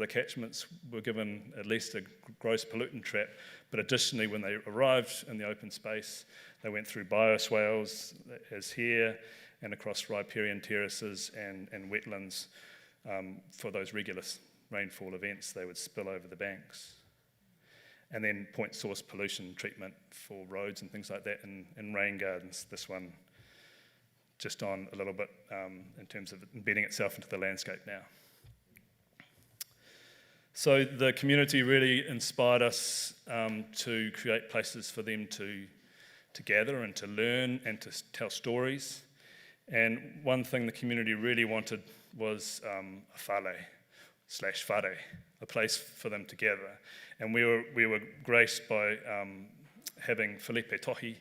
catchments were given at least a gross pollutant trap, but additionally when they arrived in the open space, they went through bioswales, as here, and across riparian terraces and wetlands for those regular rainfall events. They would spill over the banks. And then point source pollution treatment for roads and things like that in rain gardens. This one just on a little bit in terms of embedding itself into the landscape now. So the community really inspired us to create places for them to gather and to learn and to tell stories. And one thing the community really wanted was a whare/whare, a place for them to gather. And we were graced by having Felipe Tohi,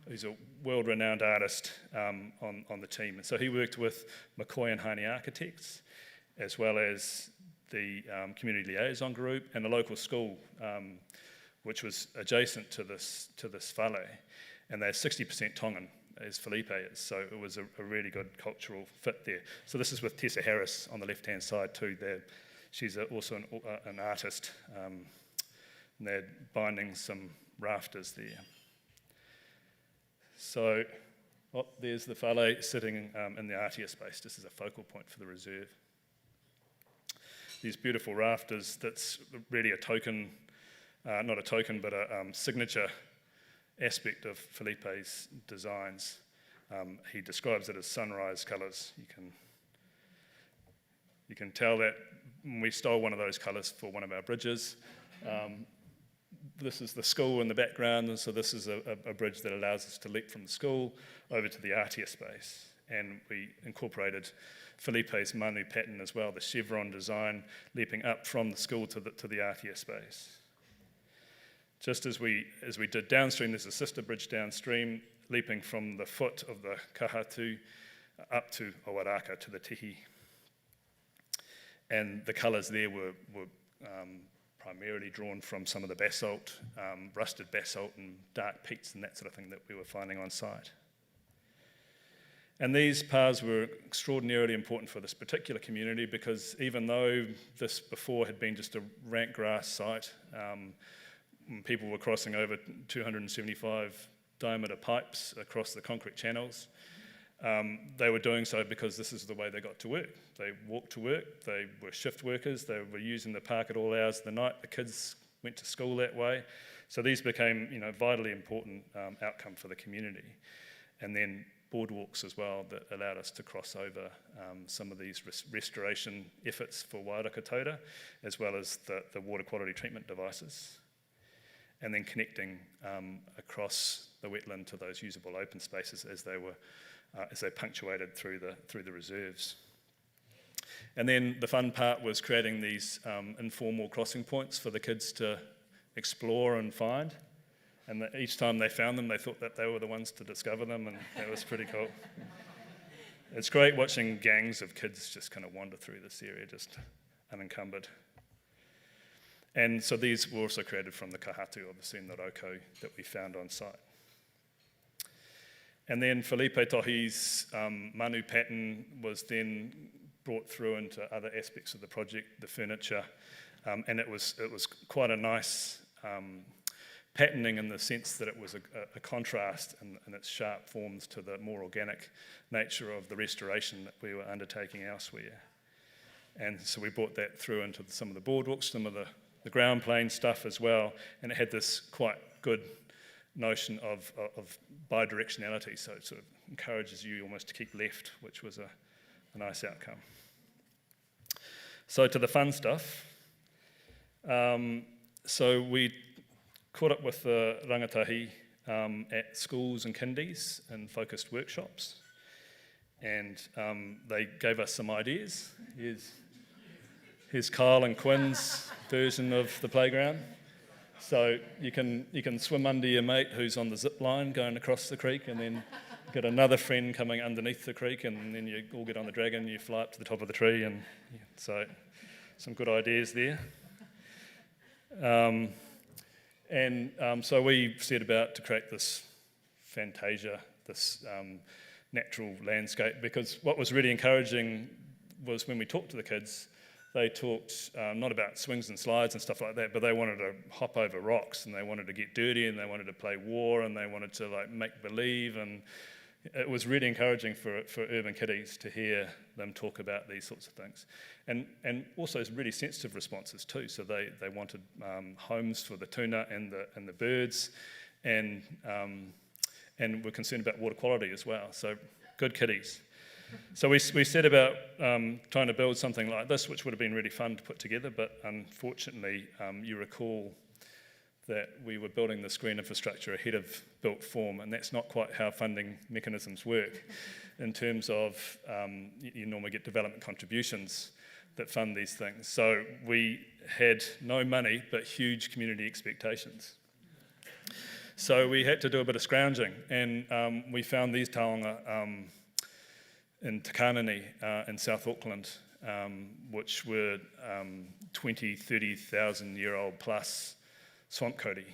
who's a world-renowned artist on the team. And so he worked with McCoy and Heine Architects, as well as the community liaison group and the local school, which was adjacent to this whare. And they're 60% Tongan, as Felipe is. So it was a really good cultural fit there. So this is with Tessa Harris on the left-hand side too. She's also an artist. And they're binding some rafters there. So there's the whare sitting in the Aotea space. This is a focal point for the reserve. These beautiful rafters, that's really a token, not a token, but a signature aspect of Felipe's designs. He describes it as sunrise colours. You can tell that we stole one of those colours for one of our bridges. This is the school in the background, and so this is a bridge that allows us to leap from the school over to the Aotea space. and we incorporated Felipe's manu pattern as well, the chevron design, leaping up from the school to the Aotea space. Just as we did downstream, there's a sister bridge downstream, leaping from the foot of the kahatu up to Owaraka, to the tihi. And the colours there were primarily drawn from some of the basalt, rusted basalt and dark peats and that sort of thing that we were finding on site. And these paths were extraordinarily important for this particular community, because even though this before had been just a rank grass site, people were crossing over 275 diameter pipes across the concrete channels. They were doing so because this is the way they got to work. They walked to work, they were shift workers, they were using the park at all hours of the night, the kids went to school that way. So these became, vitally important outcome for the community. And then boardwalks as well that allowed us to cross over some of these restoration efforts for Waiaraka Taura, as well as the water quality treatment devices. And then connecting across the wetland to those usable open spaces as they punctuated through the reserves. And then the fun part was creating these informal crossing points for the kids to explore and find. And each time they found them, they thought that they were the ones to discover them, and that was pretty cool. It's great watching gangs of kids just kind of wander through this area, just unencumbered. And so these were also created from the kahatu, obviously, in the roko that we found on site. And then Felipe Tohi's manu pattern was then brought through into other aspects of the project, the furniture, and it was quite a nice patterning in the sense that it was a contrast in its sharp forms to the more organic nature of the restoration that we were undertaking elsewhere. And so we brought that through into some of the boardwalks, some of the ground plane stuff as well, and it had this quite good notion of bidirectionality, so it sort of encourages you almost to keep left, which was a nice outcome. So to the fun stuff. So we caught up with the rangatahi at schools and kindies and focused workshops, and they gave us some ideas. Here's Kyle and Quinn's version of the playground. So you can swim under your mate who's on the zip line going across the creek, and then get another friend coming underneath the creek, and then you all get on the dragon, you fly up to the top of the tree, and so some good ideas there. So we set about to create this fantasia, this natural landscape, because what was really encouraging was when we talked to the kids, they talked not about swings and slides and stuff like that, but they wanted to hop over rocks, and they wanted to get dirty, and they wanted to play war, and they wanted to make believe, and it was really encouraging for urban kiddies to hear them talk about these sorts of things, and also really sensitive responses too. So they wanted homes for the tuna and the birds, and were concerned about water quality as well. So good kiddies. So we set about trying to build something like this, which would have been really fun to put together, but unfortunately, you recall that we were building the screen infrastructure ahead of built form, and that's not quite how funding mechanisms work in terms of you normally get development contributions that fund these things. So we had no money, but huge community expectations. So we had to do a bit of scrounging, and we found these taonga in Takanini in South Auckland, which were 20, 30,000 year old plus swamp kōri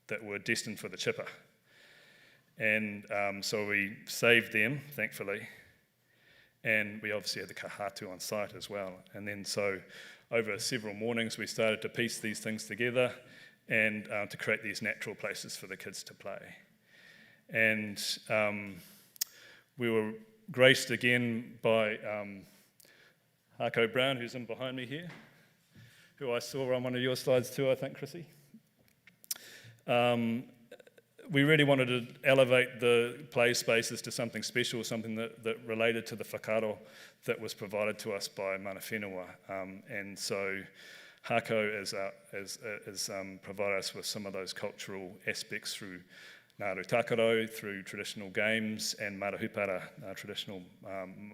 that were destined for the chipper. And so we saved them, thankfully, and we obviously had the kahatu on site as well. And then so over several mornings we started to piece these things together and to create these natural places for the kids to play. And we were graced again by Hako Brown, who's in behind me here, who I saw on one of your slides too, I think, Chrissy. We really wanted to elevate the play spaces to something special, something that related to the whakaaro that was provided to us by Mana Whenua. And so Hako has provided us with some of those cultural aspects through Ngāru Tākaro through traditional games, and marahupara, traditional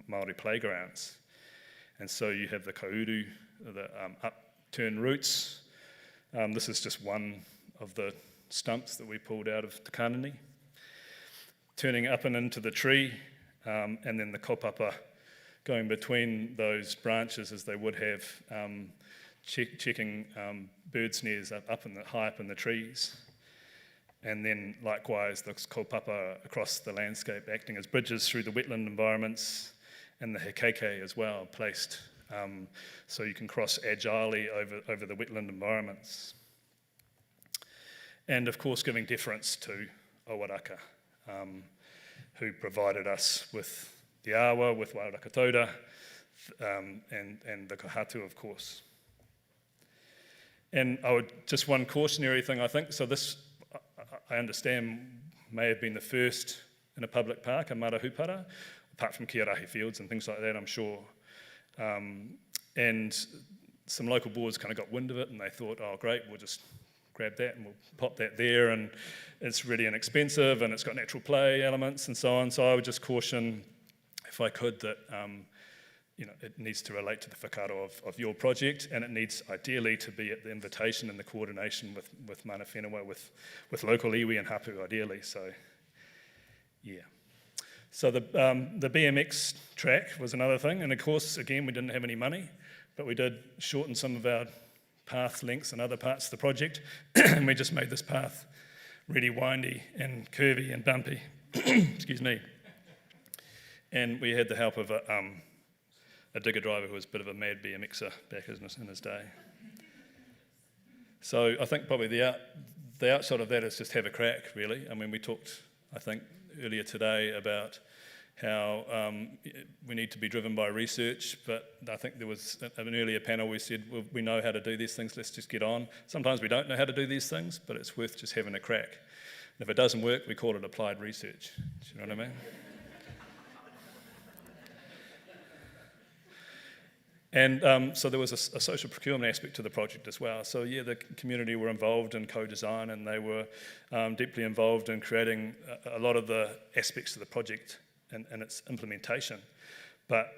Māori playgrounds. And so you have the kauru, the upturned roots. This is just one of the stumps that we pulled out of Te Kānani. Turning up and into the tree, and then the kaupapa going between those branches as they would have, checking bird snares high up in the trees. And then likewise the kaupapa across the landscape, acting as bridges through the wetland environments, and the hekeke as well, placed so you can cross agilely over the wetland environments. And of course giving deference to Ōraka, who provided us with the awa, with Wairaka Tauda, and the kahatu, of course. And just one cautionary thing, I think, so this, I understand, may have been the first in a public park, a marahupara, apart from Kiarahi Fields and things like that, I'm sure. And some local boards kind of got wind of it and they thought, oh great, we'll just grab that and we'll pop that there, and it's really inexpensive and it's got natural play elements and so on. So I would just caution, if I could, that it needs to relate to the whakaaro of your project, and it needs ideally to be at the invitation and the coordination with mana whenua, with local iwi and hapu ideally. So yeah. So the BMX track was another thing, and of course again we didn't have any money, but we did shorten some of our path lengths in other parts of the project, and we just made this path really windy and curvy and bumpy. Excuse me. And we had the help of a digger driver who was a bit of a mad BMXer back in his day. So I think probably the outside of that is just have a crack, really. I mean, we talked, I think, earlier today about how we need to be driven by research, but I think there was an earlier panel we said, well, we know how to do these things, let's just get on. Sometimes we don't know how to do these things, but it's worth just having a crack. And if it doesn't work, we call it applied research. Do you know what I mean? And so there was a social procurement aspect to the project as well. So yeah, the community were involved in co-design, and they were deeply involved in creating a lot of the aspects of the project and its implementation. But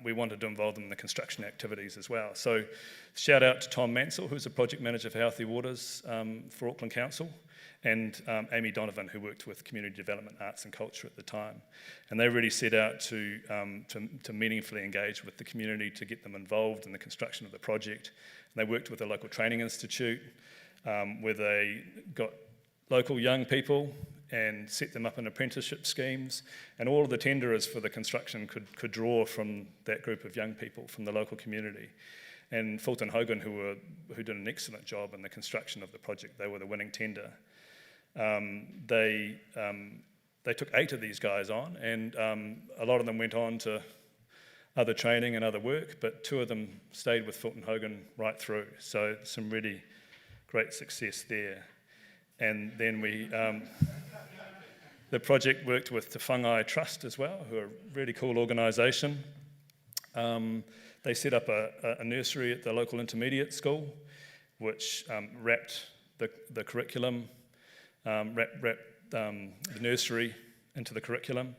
we wanted to involve them in the construction activities as well. So shout out to Tom Mansell, who's a project manager for Healthy Waters for Auckland Council, and Amy Donovan, who worked with Community Development, Arts and Culture at the time. And they really set out to meaningfully engage with the community, to get them involved in the construction of the project. And they worked with a local training institute where they got local young people and set them up in apprenticeship schemes. And all of the tenderers for the construction could draw from that group of young people from the local community. And Fulton Hogan, who did an excellent job in the construction of the project, they were the winning tender. They took 8 of these guys on, and a lot of them went on to other training and other work, but 2 of them stayed with Fulton Hogan right through. So some really great success there. And then the project worked with Te Whangai Trust as well, who are a really cool organisation. They set up a nursery at the local intermediate school, which wrapped the curriculum, wrapped the nursery into the curriculum,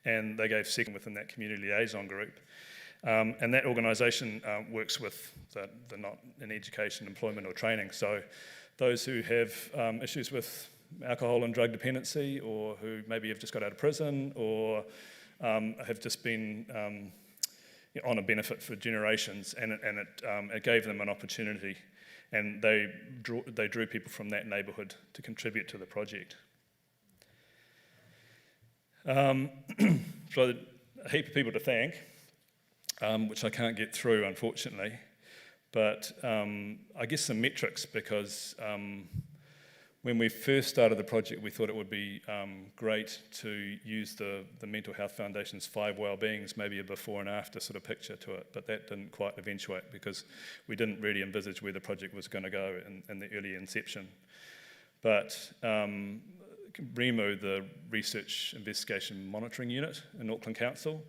and they gave second within that community liaison group. And that organisation works with the not in education, employment or training. So those who have issues with alcohol and drug dependency, or who maybe have just got out of prison, or have just been on a benefit for generations, and it gave them an opportunity, and they drew people from that neighbourhood to contribute to the project. So a heap of people to thank, which I can't get through, unfortunately, but I guess some metrics, because when we first started the project, we thought it would be great to use the Mental Health Foundation's 5 well-beings, maybe a before and after sort of picture to it, but that didn't quite eventuate because we didn't really envisage where the project was going to go in the early inception. But REMU, the Research Investigation Monitoring Unit in Auckland Council,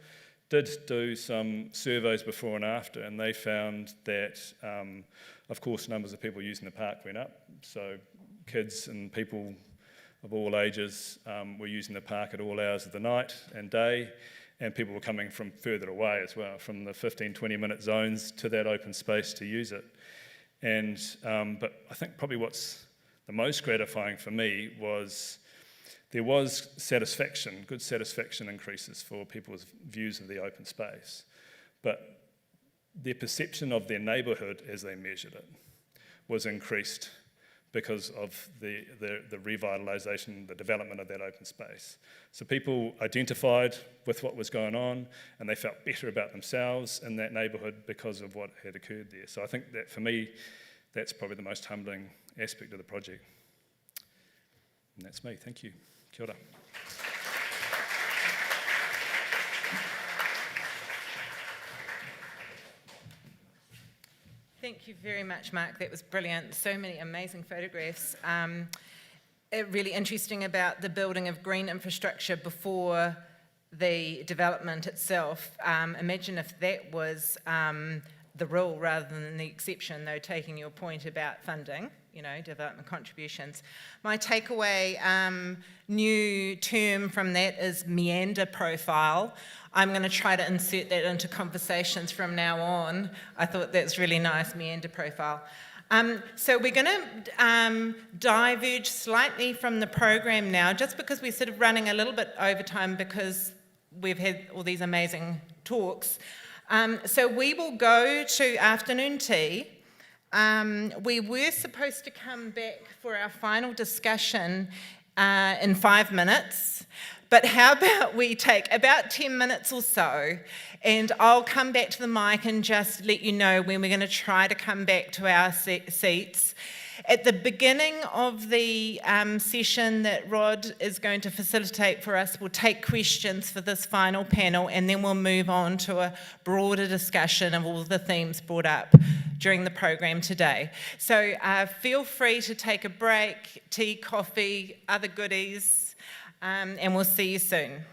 did do some surveys before and after, and they found that, of course, numbers of people using the park went up, so kids and people of all ages were using the park at all hours of the night and day, and people were coming from further away as well, from the 15, 20-minute zones to that open space to use it. And but I think probably what's the most gratifying for me was there was satisfaction, good satisfaction increases for people's views of the open space, but their perception of their neighbourhood as they measured it was increased because of the revitalisation, the development of that open space. So people identified with what was going on, and they felt better about themselves in that neighbourhood because of what had occurred there. So I think that for me, that's probably the most humbling aspect of the project. And that's me, thank you. Kia ora. Thank you very much, Mark. That was brilliant. So many amazing photographs. Really interesting about the building of green infrastructure before the development itself. Imagine if that was the rule rather than the exception, though, taking your point about funding, you know, development contributions. My takeaway new term from that is meander profile. I'm going to try to insert that into conversations from now on. I thought that's really nice, meander profile. So we're going to diverge slightly from the program now, just because we're sort of running a little bit over time because we've had all these amazing talks. So we will go to afternoon tea. We were supposed to come back for our final discussion in 5 minutes, but how about we take about 10 minutes or so, and I'll come back to the mic and just let you know when we're going to try to come back to our seats. At the beginning of the session that Rod is going to facilitate for us, we'll take questions for this final panel, and then we'll move on to a broader discussion of all the themes brought up during the program today. So feel free to take a break, tea, coffee, other goodies, and we'll see you soon.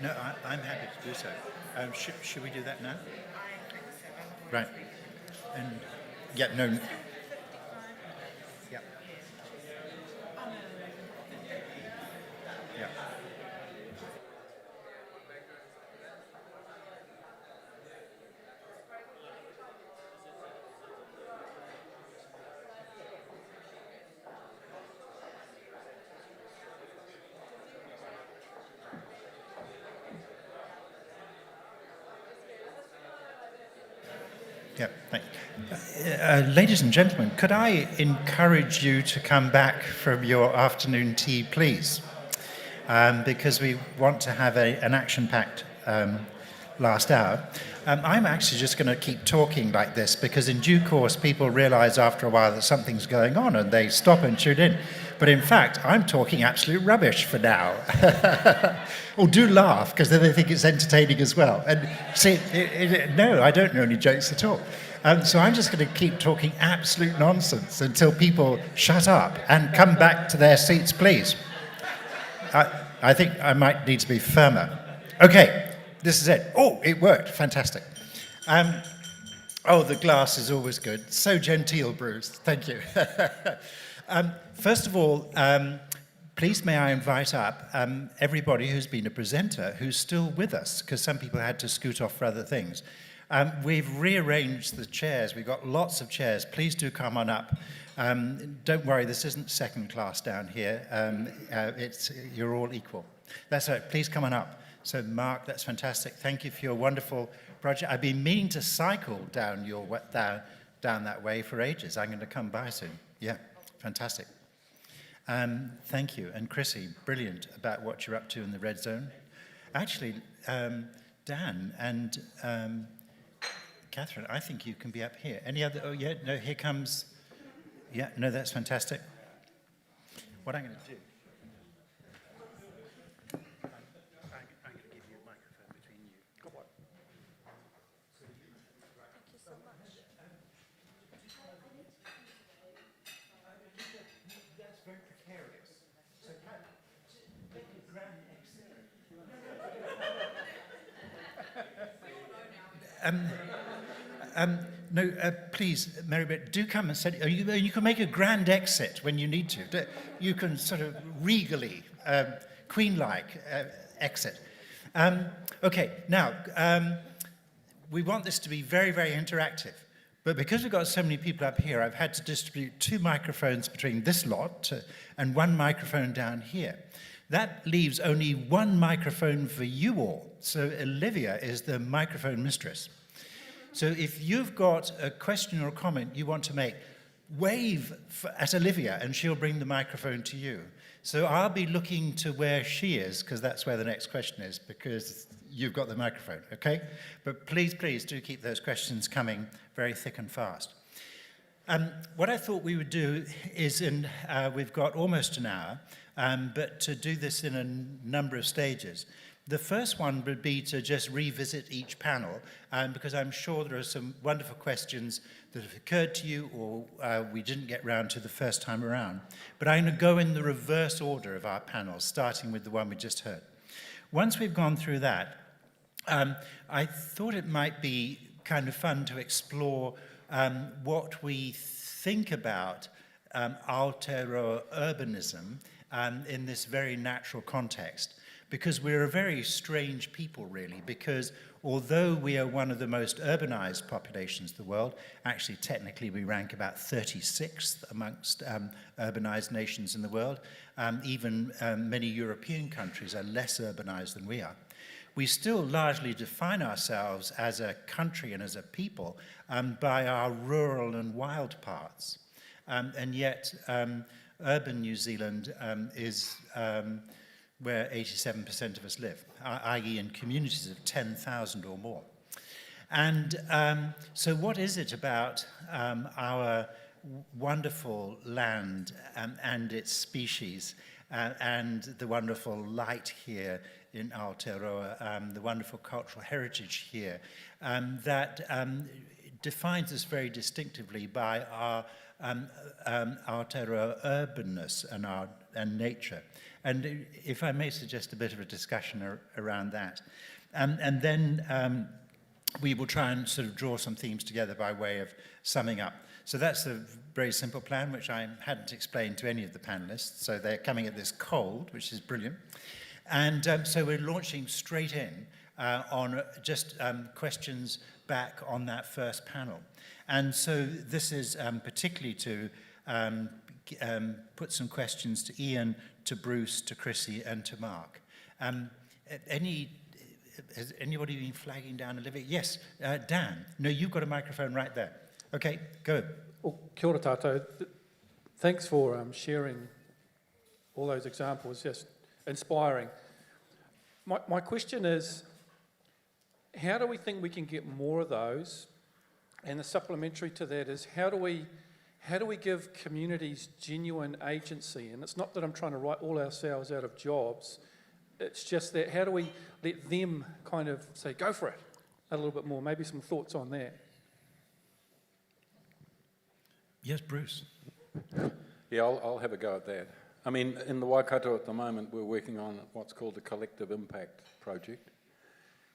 No, I'm happy to do so. Should we do that now? Right. And yeah, no. Yeah. Yeah. Yeah, thank you. Ladies and gentlemen, could I encourage you to come back from your afternoon tea, please? Because we want to have an action-packed last hour. I'm actually just going to keep talking like this because in due course people realize after a while that something's going on and they stop and tune in. But in fact, I'm talking absolute rubbish for now. Or do laugh, because then they think it's entertaining as well. And see, no, I don't know any jokes at all. So I'm just going to keep talking absolute nonsense until people shut up and come back to their seats, please. I think I might need to be firmer. Okay, this is it. Oh, it worked. Fantastic. Oh, the glass is always good. So genteel, Bruce. Thank you. First of all, please may I invite up everybody who's been a presenter who's still with us, because some people had to scoot off for other things. We've rearranged the chairs. We've got lots of chairs. Please do come on up. Don't worry, this isn't second class down here. You're all equal. That's right. Please come on up. So, Mark, that's fantastic. Thank you for your wonderful project. I've been meaning to cycle down that way for ages. I'm going to come by soon. Yeah, fantastic. Thank you. And Chrissy, brilliant about what you're up to in the red zone. Actually, Dan and Catherine, I think you can be up here. Any other? Oh, yeah, no, here comes. Yeah, no, that's fantastic. What I'm going to do. I'm going to give you a microphone between you. Go on. Thank you so much. That's very precarious. So make a grand exit. No, please, Marybeth, do come and say, you can make a grand exit when you need to. You can sort of regally, queen-like exit. Okay, now, we want this to be very, very interactive. But because we've got so many people up here, I've had to distribute 2 microphones between this lot and 1 microphone down here. That leaves only 1 microphone for you all. So Olivia is the microphone mistress. So if you've got a question or a comment you want to make, wave at Olivia and she'll bring the microphone to you. So I'll be looking to where she is, because that's where the next question is, because you've got the microphone, okay? But please, please do keep those questions coming very thick and fast. What I thought we would do is, we've got almost an hour, but to do this in a number of stages. The first one would be to just revisit each panel, because I'm sure there are some wonderful questions that have occurred to you or we didn't get round to the first time around. But I'm going to go in the reverse order of our panels, starting with the one we just heard. Once we've gone through that, I thought it might be kind of fun to explore what we think about Aotearoa urbanism in this very natural context. Because we're a very strange people, really, because although we are one of the most urbanized populations in the world, actually technically we rank about 36th amongst urbanized nations in the world, even many European countries are less urbanized than we are. We still largely define ourselves as a country and as a people by our rural and wild parts. And yet urban New Zealand is where 87% of us live, i.e. in communities of 10,000 or more. And so what is it about our wonderful land and its species and the wonderful light here in Aotearoa, the wonderful cultural heritage here, that defines us very distinctively by our Aotearoa urbanness and nature. And if I may suggest a bit of a discussion around that. And then we will try and sort of draw some themes together by way of summing up. So that's a very simple plan, which I hadn't explained to any of the panelists. So they're coming at this cold, which is brilliant. And so we're launching straight in on just questions back on that first panel. And so this is particularly to put some questions to Ian, to Bruce, to Chrissy, and to Mark. Has anybody been flagging down Olivia? Yes, Dan. No, you've got a microphone right there. Okay, go. Well, kia ora tātou. Thanks for sharing all those examples, just inspiring. My question is, how do we think we can get more of those? And the supplementary to that is, how do we give communities genuine agency? And it's not that I'm trying to write all ourselves out of jobs. It's just that how do we let them kind of say, go for it a little bit more? Maybe some thoughts on that. Yes, Bruce. Yeah, I'll have a go at that. I mean, in the Waikato at the moment, we're working on what's called the Collective Impact Project,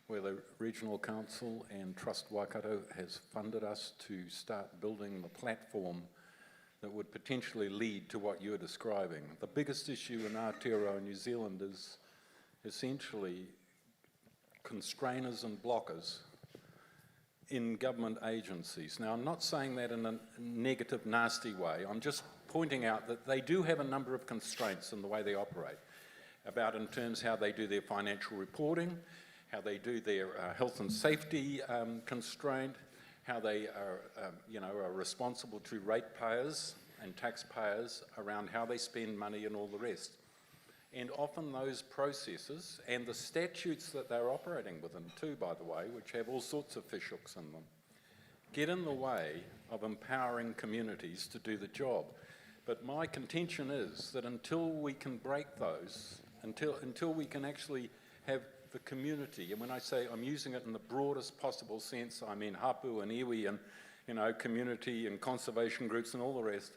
where the Regional Council and Trust Waikato has funded us to start building the platform that would potentially lead to what you're describing. The biggest issue in Aotearoa New Zealand is essentially constrainers and blockers in government agencies. Now, I'm not saying that in a negative, nasty way. I'm just pointing out that they do have a number of constraints in the way they operate, about in terms how they do their financial reporting, how they do their health and safety constraint, how they are responsible to ratepayers and taxpayers around how they spend money and all the rest. And often those processes, and the statutes that they're operating within too, by the way, which have all sorts of fishhooks in them, get in the way of empowering communities to do the job. But my contention is that until we can break those, until we can actually have the community, and when I say I'm using it in the broadest possible sense, I mean hapu and iwi and community and conservation groups and all the rest,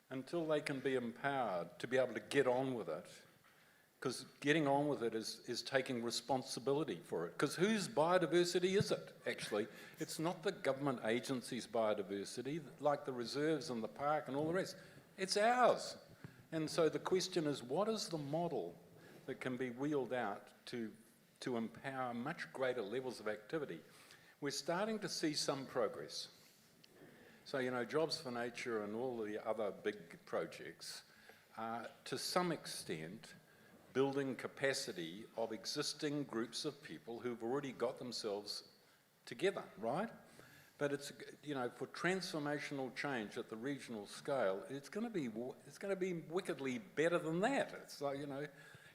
until they can be empowered to be able to get on with it, because getting on with it is taking responsibility for it. Because whose biodiversity is it, actually? It's not the government agency's biodiversity, like the reserves and the park and all the rest. It's ours. And so the question is, what is the model that can be wheeled out to empower much greater levels of activity? We're starting to see some progress. So, Jobs for Nature and all the other big projects are, to some extent, building capacity of existing groups of people who've already got themselves together, right? But it's, for transformational change at the regional scale, it's going to be wickedly better than that. It's like,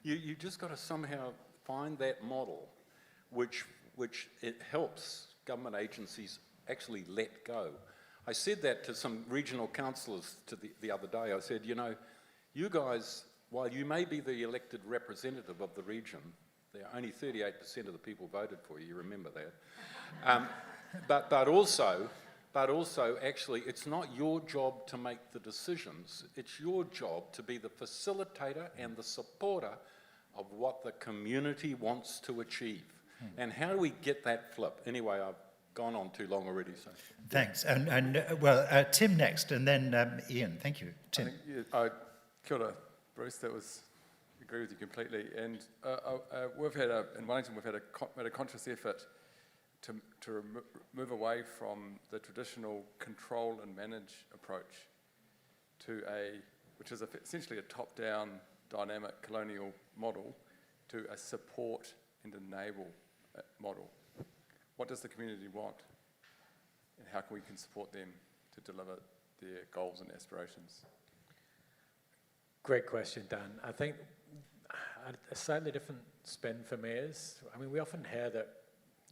you just got to somehow find that model, which it helps government agencies actually let go. I said that to some regional councillors the other day. I said, you guys, while you may be the elected representative of the region, there are only 38% of the people voted for you, remember that. But also, actually, it's not your job to make the decisions. It's your job to be the facilitator and the supporter of what the community wants to achieve. And how do we get that flip? Anyway, I've gone on too long already. So thanks. And Tim next, and then Ian. Thank you, Tim. Kia ora, Bruce. Agree with you completely. And we've had in Wellington, we've made a conscious effort to move away from the traditional control and manage approach to which is essentially a top-down dynamic colonial model, to a support and enable model. What does the community want? And how can we support them to deliver their goals and aspirations? Great question, Dan. I think a slightly different spin for me is, we often hear that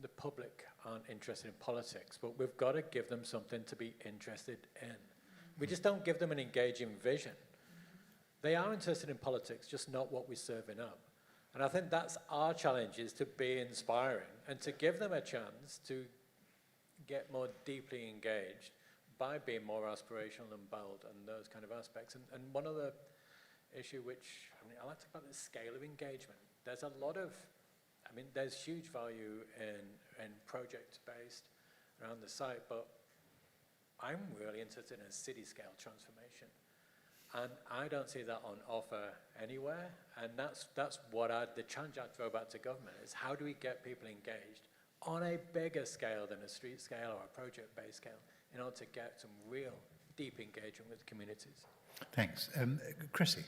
the public aren't interested in politics, but we've got to give them something to be interested in. We just don't give them an engaging vision. They are interested in politics, just not what we're serving up. And I think that's our challenge, is to be inspiring and to give them a chance to get more deeply engaged by being more aspirational and bold and those kind of aspects. And one other issue which I like to talk about the scale of engagement. There's a lot of, there's huge value in project-based around the site, but I'm really interested in a city-scale transformation. And I don't see that on offer anywhere. And that's what the challenge I throw back to government is how do we get people engaged on a bigger scale than a street scale or a project-based scale in order to get some real deep engagement with communities. Thanks. Chrissy?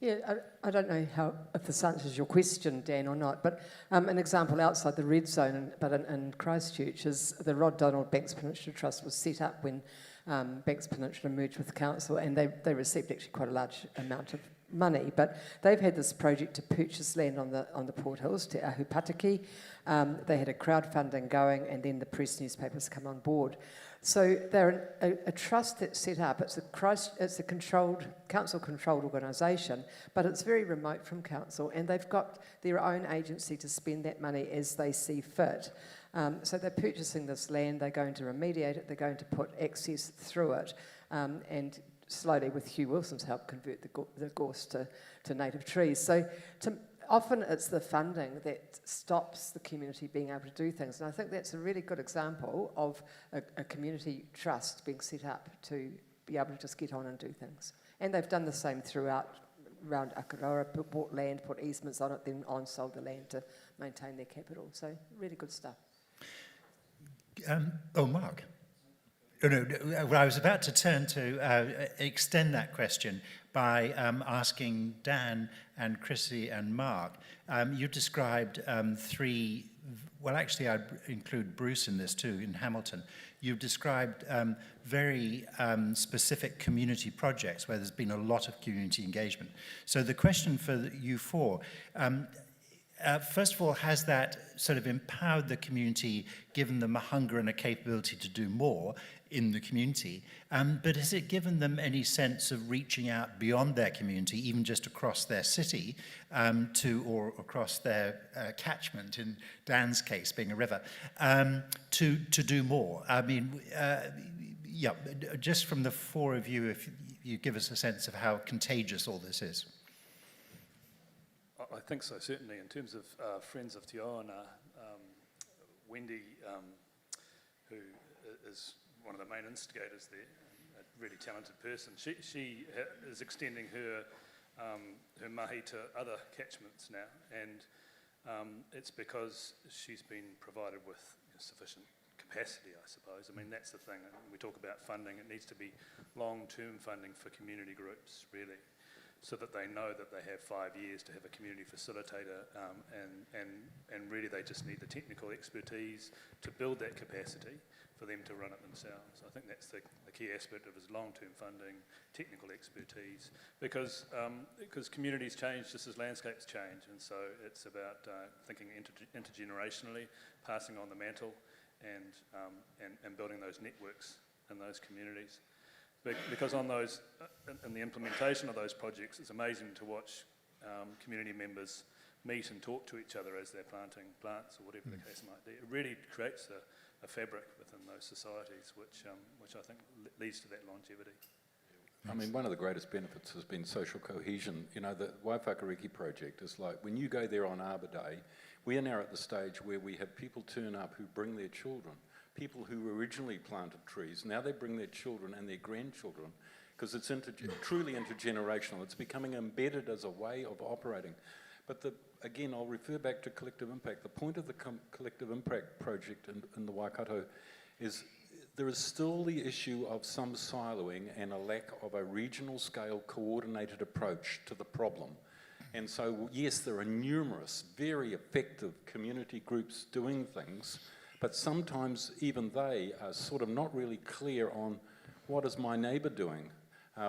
Yeah, I don't know if this answers your question, Dan, or not, but an example outside the red zone, but in Christchurch, is the Rod Donald Banks Peninsula Trust was set up when Banks Peninsula merged with the council, and they received actually quite a large amount of money, but they've had this project to purchase land on the Port Hills, Te Ahu Pataki. They had a crowdfunding going, and then the press newspapers come on board. So they're a trust that's set up. It's a controlled, council-controlled organisation, but it's very remote from council, and they've got their own agency to spend that money as they see fit. So they're purchasing this land, they're going to remediate it, they're going to put access through it, and slowly, with Hugh Wilson's help, convert the gorse to native trees. So often it's the funding that stops the community being able to do things. And I think that's a really good example of a community trust being set up to be able to just get on and do things. And they've done the same throughout around Akaroa, bought land, put easements on it, then on-sold the land to maintain their capital. So really good stuff. Mark. Well, I was about to turn to extend that question by asking Dan and Chrissy and Mark. You described three, well, actually I'd include Bruce in this too, in Hamilton. You've described very specific community projects where there's been a lot of community engagement. So the question for you four, first of all, has that sort of empowered the community, given them a hunger and a capability to do more in the community, but has it given them any sense of reaching out beyond their community, even just across their city, or across their catchment, in Dan's case being a river, to do more? I mean, yeah, just from the four of you, if you give us a sense of how contagious all this is. I think so, certainly. In terms of Friends of Te Aona, Wendy, who is one of the main instigators there, a really talented person, she is extending her mahi to other catchments now, and it's because she's been provided with sufficient capacity, I suppose. I mean, that's the thing. When we talk about funding, it needs to be long-term funding for community groups, really, so that they know that they have 5 years to have a community facilitator, and really they just need the technical expertise to build that capacity for them to run it themselves. I think that's the key aspect of his long-term funding, technical expertise, because communities change just as landscapes change, and so it's about thinking intergenerationally, passing on the mantle, and building those networks in those communities. Because on those, in the implementation of those projects, it's amazing to watch community members meet and talk to each other as they're planting plants or whatever the case might be. It really creates a fabric within those societies, which I think leads to that longevity. I mean, one of the greatest benefits has been social cohesion. You know, the Waiwhakariki project is like, when you go there on Arbor Day, we are now at the stage where we have people turn up who bring their children. People who originally planted trees, now they bring their children and their grandchildren, because it's truly intergenerational. It's becoming embedded as a way of operating. But again, I'll refer back to collective impact. The point of the collective impact project in the Waikato is there is still the issue of some siloing and a lack of a regional scale coordinated approach to the problem. And so, yes, there are numerous very effective community groups doing things, but sometimes even they are sort of not really clear on what is my neighbour doing,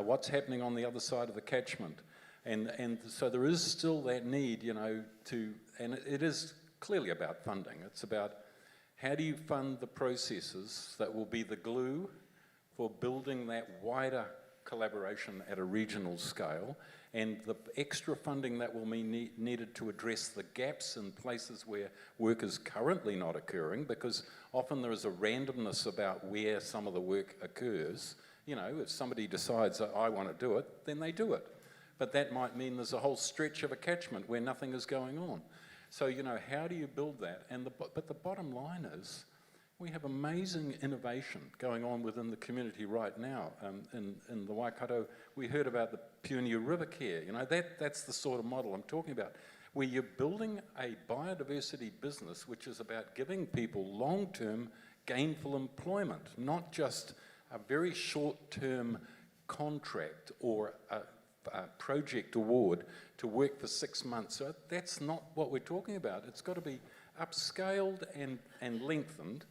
what's happening on the other side of the catchment. And so there is still that need, you know, and it is clearly about funding. It's about how do you fund the processes that will be the glue for building that wider collaboration at a regional scale, and the extra funding that will be needed to address the gaps in places where work is currently not occurring, because often there is a randomness about where some of the work occurs. You know, if somebody decides that I want to do it, then they do it. but that might mean there's a whole stretch of a catchment where nothing is going on. So, you know, how do you build that? But the bottom line is, we have amazing innovation going on within the community right now. In the Waikato, we heard about the Pioneer River Care. You know, that's the sort of model I'm talking about, where you're building a biodiversity business which is about giving people long-term gainful employment, not just a very short-term contract or a project award to work for 6 months. So that's not what we're talking about. It's got to be upscaled and lengthened.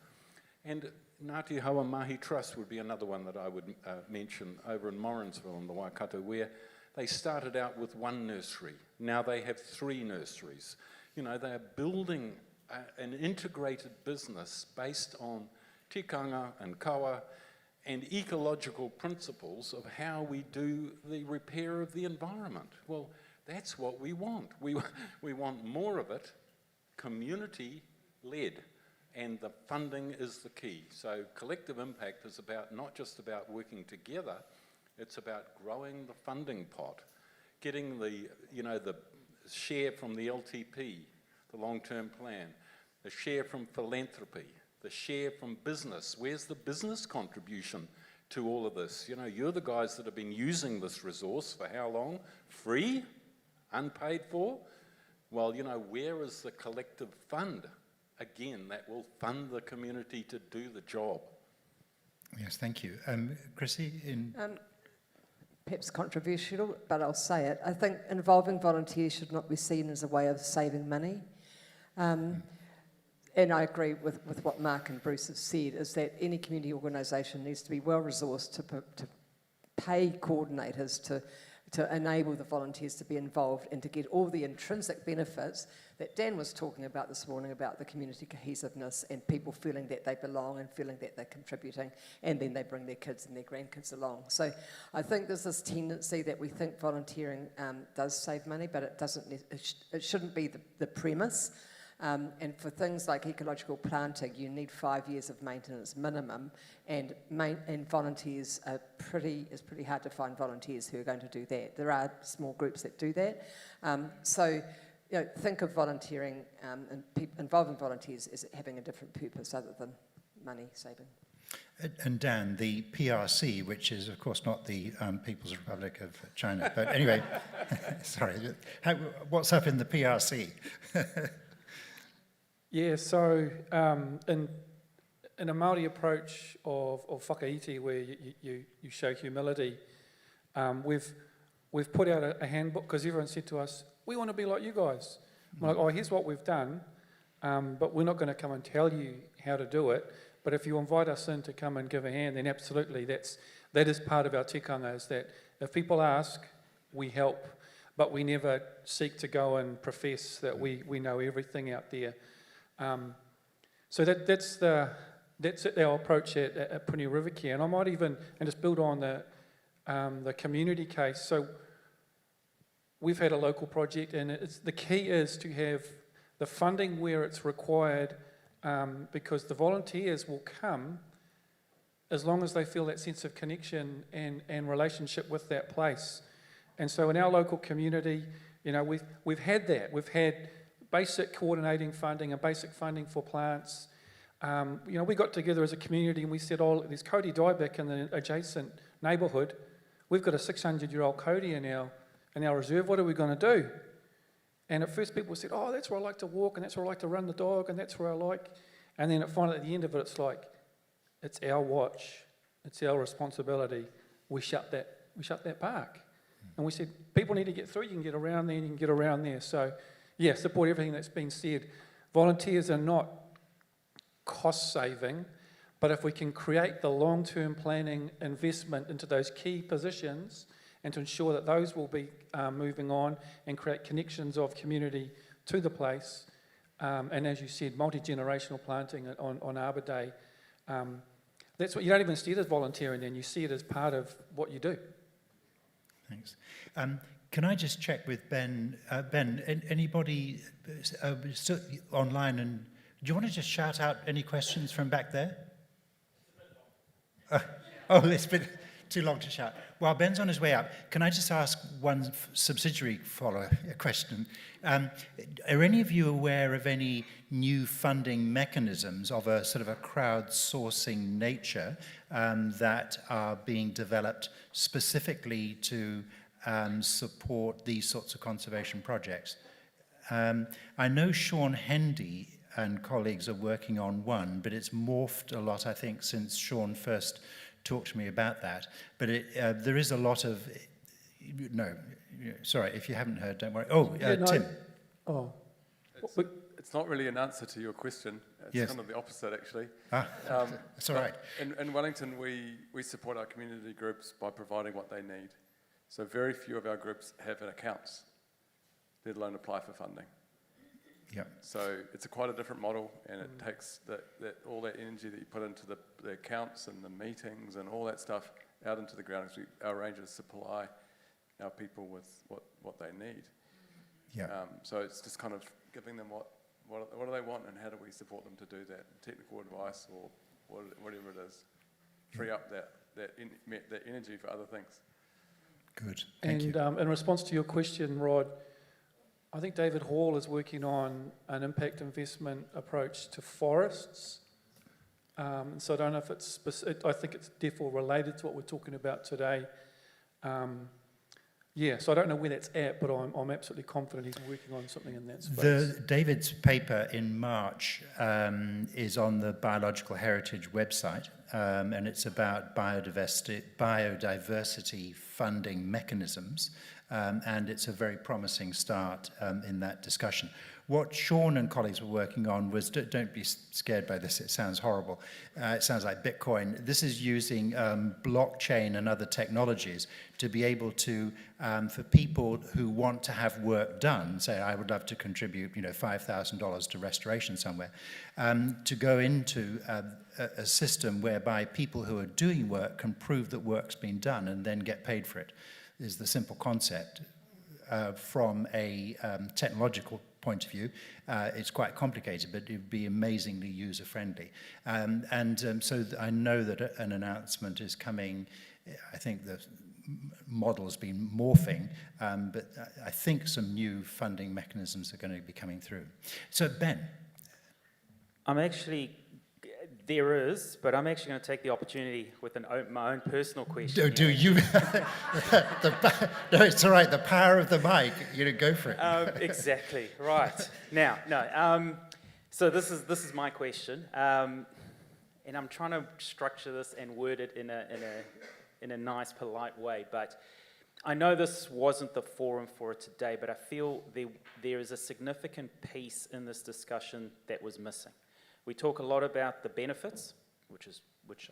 And Ngāti Hawa Mahi Trust would be another one that I would mention over in Morrinsville in the Waikato, where they started out with 1 nursery. Now they have 3 nurseries. You know, they are building an integrated business based on tikanga and kawa and ecological principles of how we do the repair of the environment. Well, that's what we want. We want more of it, community-led. And the funding is the key. So collective impact is about not just about working together, it's about growing the funding pot, getting the share from the LTP, the long-term plan, the share from philanthropy, the share from business. Where's the business contribution to all of this? You know, you're the guys that have been using this resource for how long? Free? Unpaid for? Well, you know, where is the collective fund? Again, that will fund the community to do the job. Yes, thank you. Chrissy, perhaps controversial, but I'll say it. I think involving volunteers should not be seen as a way of saving money. And I agree with what Mark and Bruce have said, is that any community organisation needs to be well-resourced to pay coordinators to enable the volunteers to be involved and to get all the intrinsic benefits that Dan was talking about this morning, about the community cohesiveness and people feeling that they belong and feeling that they're contributing, and then they bring their kids and their grandkids along. So I think there's this tendency that we think volunteering does save money, but it shouldn't be the premise. And for things like ecological planting, you need 5 years of maintenance minimum, and volunteers it's pretty hard to find volunteers who are going to do that. There are small groups that do that. So, you know, think of volunteering and involving volunteers as having a different purpose other than money saving. And Dan, the PRC, which is of course not the People's Republic of China, but anyway, sorry, what's up in the PRC? Yeah, so in a Māori approach of whakaiti, where you show humility, we've put out a handbook, because everyone said to us, we want to be like you guys. We're like, oh, here's what we've done, but we're not going to come and tell you how to do it. But if you invite us in to come and give a hand, then absolutely, that is part of our tikanga, is that if people ask, we help, but we never seek to go and profess that we know everything out there. So that's our approach at Pioneer River Care, and I might even just build on the community case. So we've had a local project, and the key is to have the funding where it's required, because the volunteers will come as long as they feel that sense of connection and relationship with that place. And so in our local community, you know, we've had that. We've had basic coordinating funding and basic funding for plants. You know, we got together as a community and we said, oh, there's Kodi dieback in the adjacent neighbourhood. We've got a 600-year-old Kodi in our reserve. What are we going to do? And at first people said, oh, that's where I like to walk, and that's where I like to run the dog, and that's where I like. And then finally at the end of it, it's like, it's our watch. It's our responsibility. We shut that park. And we said, people need to get through. You can get around there, and you can get around there. So, yeah, support everything that's been said. Volunteers are not cost-saving, but if we can create the long-term planning investment into those key positions and to ensure that those will be moving on and create connections of community to the place, and as you said, multi-generational planting on Arbor Day, that's what you don't even see it as volunteering then, you see it as part of what you do. Thanks. Can I just check with Ben? Ben, anybody still online, and do you want to just shout out any questions from back there? Oh, it's been too long to shout. While Ben's on his way up, can I just ask one subsidiary question? Are any of you aware of any new funding mechanisms of a sort of a crowdsourcing nature that are being developed specifically to support these sorts of conservation projects? I know Sean Hendy and colleagues are working on one, but it's morphed a lot, I think, since Sean first talked to me about that. But there is a lot of, sorry, if you haven't heard, don't worry. Tim. Oh. It's not really an answer to your question. It's kind of the opposite, actually. That's all right. In Wellington, we support our community groups by providing what they need. So very few of our groups have accounts, let alone apply for funding. Yeah. So it's quite a different model, and it takes all that energy that you put into the accounts and the meetings and all that stuff out into the ground. Our rangers supply our people with what they need. Yeah. So it's just kind of giving them what do they want, and how do we support them to do that? Technical advice or whatever it is. Free up that energy for other things. Good. Thank you. In response to your question, Rod, I think David Hall is working on an impact investment approach to forests. So I don't know if it's specific. I think it's therefore related to what we're talking about today. So I don't know where that's at, but I'm absolutely confident he's working on something in that space. David's paper in March is on the Biological Heritage website, and it's about biodiversity funding mechanisms, and it's a very promising start in that discussion. What Sean and colleagues were working on was, don't be scared by this, it sounds horrible. It sounds like Bitcoin. This is using blockchain and other technologies to be able to, for people who want to have work done, say I would love to contribute $5,000 to restoration somewhere, to go into a system whereby people who are doing work can prove that work's been done and then get paid for it, is the simple concept. From a technological point of view, it's quite complicated, but it would be amazingly user-friendly. So I know that an announcement is coming. I think the model's been morphing, but I think some new funding mechanisms are going to be coming through. So Ben. There is, but I'm actually going to take the opportunity with my own personal question. Do you? No, it's all right. The power of the mic. Go for it. Exactly right. Now, no. So this is my question, and I'm trying to structure this and word it in a nice, polite way. But I know this wasn't the forum for it today, but I feel there is a significant piece in this discussion that was missing. We talk a lot about the benefits, which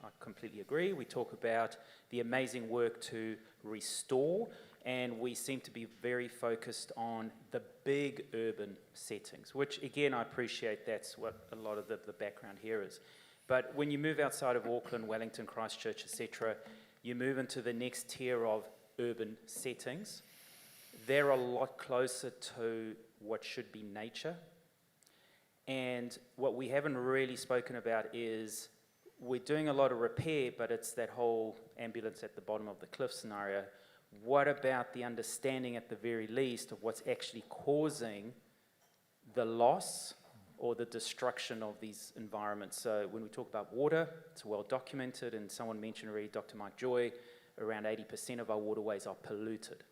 I completely agree. We talk about the amazing work to restore, and we seem to be very focused on the big urban settings, which again, I appreciate that's what a lot of the background here is. But when you move outside of Auckland, Wellington, Christchurch, etc., you move into the next tier of urban settings. They're a lot closer to what should be nature. And what we haven't really spoken about is we're doing a lot of repair, but it's that whole ambulance at the bottom of the cliff scenario. What about the understanding at the very least of what's actually causing the loss or the destruction of these environments? So when we talk about water, it's well documented, and someone mentioned already, Dr. Mike Joy, around 80% of our waterways are polluted.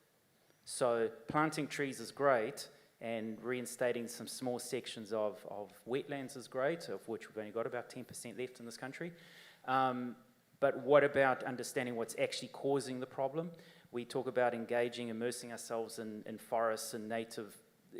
So planting trees is great, and reinstating some small sections of wetlands is great, of which we've only got about 10% left in this country. But what about understanding what's actually causing the problem? We talk about engaging, immersing ourselves in forests and native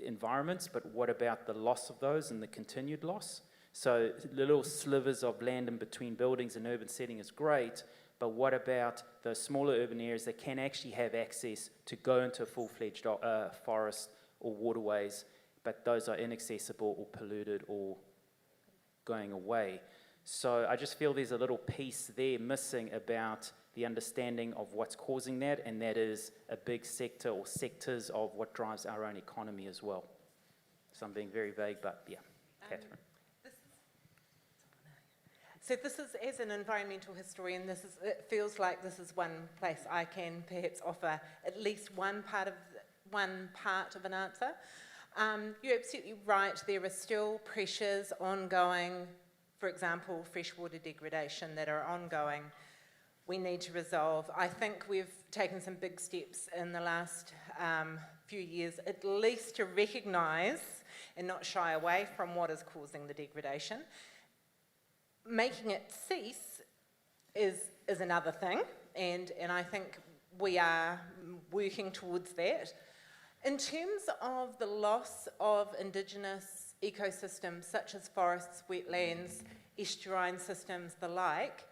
environments, but what about the loss of those and the continued loss? So little slivers of land in between buildings and urban setting is great, but what about those smaller urban areas that can actually have access to go into a full-fledged forest or waterways, but those are inaccessible or polluted or going away. So I just feel there's a little piece there missing about the understanding of what's causing that, and that is a big sector or sectors of what drives our own economy as well. So I'm being very vague, but yeah, Catherine. So this is, as an environmental historian, it feels like this is one place I can perhaps offer at least one part of an answer. You're absolutely right, there are still pressures ongoing, for example, freshwater degradation that are ongoing. We need to resolve. I think we've taken some big steps in the last few years, at least to recognise and not shy away from what is causing the degradation. Making it cease is another thing, and I think we are working towards that. In terms of the loss of indigenous ecosystems such as forests, wetlands, estuarine systems, the like,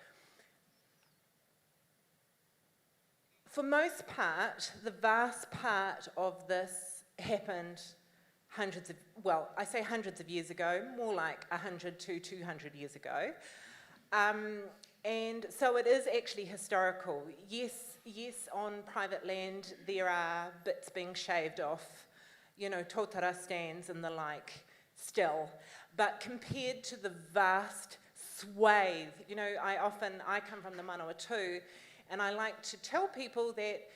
for most part, the vast part of this happened hundreds of years ago, more like 100 to 200 years ago. And so it is actually historical. Yes, on private land, there are bits being shaved off, totara stands and the like still. But compared to the vast swathe, I come from the Manawatu, and I like to tell people that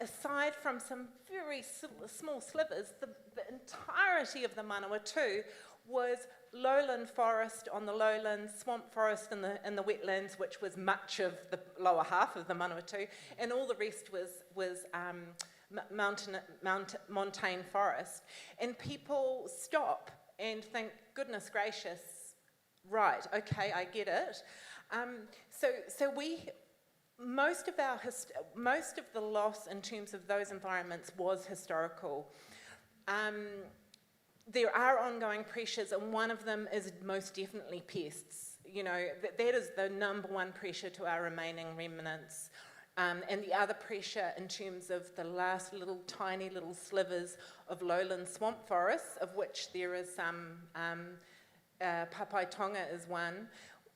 aside from some very small slivers, the entirety of the Manawatu was lowland forest on the lowlands, swamp forest in the wetlands, which was much of the lower half of the Manawatu, and all the rest was montane forest. And people stop and think, goodness gracious, right, okay, I get it. Most of the loss in terms of those environments was historical. There are ongoing pressures, and one of them is most definitely pests. That is the number one pressure to our remaining remnants. And the other pressure in terms of the last tiny little slivers of lowland swamp forests, of which there is some, Papai Tonga is one,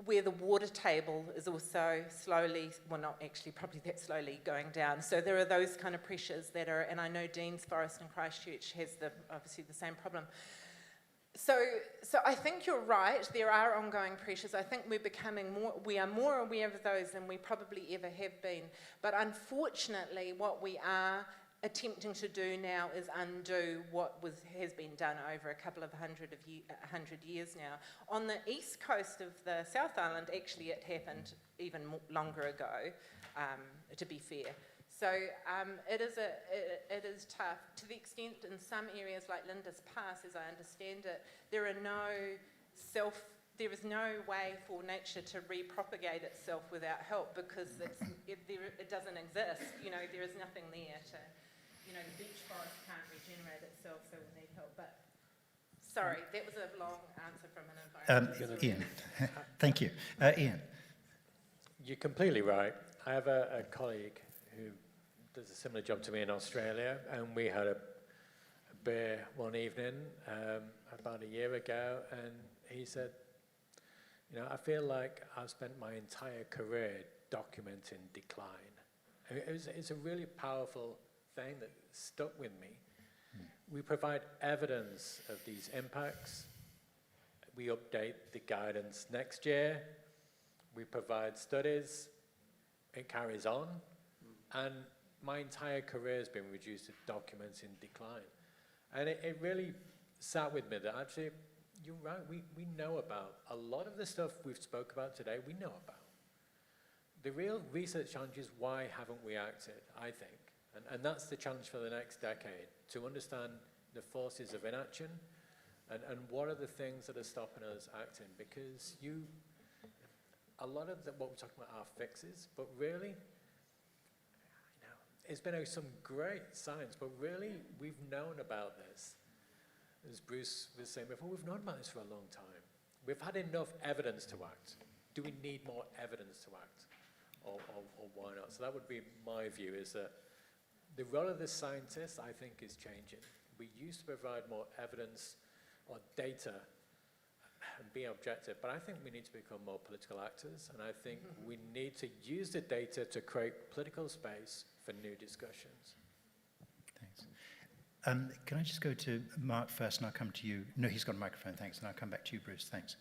where the water table is also slowly, well not actually probably that slowly going down. So there are those kind of pressures that are, and I know Dean's Forest in Christchurch has obviously the same problem. So I think you're right, there are ongoing pressures. I think we are more aware of those than we probably ever have been. But unfortunately, what we are attempting to do now is undo what has been done over a couple of hundred years now. On the east coast of the South Island, actually it happened even longer ago, to be fair. So it is tough, to the extent in some areas like Linda's Pass, as I understand it, there is no way for nature to repropagate itself without help, because it doesn't exist. There is nothing there to, the beach forest can't regenerate itself, so we need help. But sorry, that was a long answer from an environmentalist. Ian, thank you. Ian. You're completely right. I have a colleague who does a similar job to me in Australia, and we had a bear one evening about a year ago, and he said, I feel like I've spent my entire career documenting decline. It's a really powerful thing that stuck with me. We provide evidence of these impacts. We update the guidance next year. We provide studies. It carries on. And my entire career has been reduced to documenting decline. And it really sat with me that actually, you're right, we know about a lot of the stuff we've spoke about today, we know about. The real research challenge is why haven't we acted, I think. And that's the challenge for the next decade, to understand the forces of inaction and what are the things that are stopping us acting. Because a lot of what we're talking about are fixes, but really, it's been some great science, but really, we've known about this. As Bruce was saying before, we've known about this for a long time. We've had enough evidence to act. Do we need more evidence to act? Or why not? So that would be my view, is that the role of the scientist, I think, is changing. We used to provide more evidence or data and be objective, but I think we need to become more political actors, and I think we need to use the data to create political space for new discussions. Thanks. Can I just go to Mark first, and I'll come to you? No, he's got a microphone, thanks, and I'll come back to you, Bruce, thanks.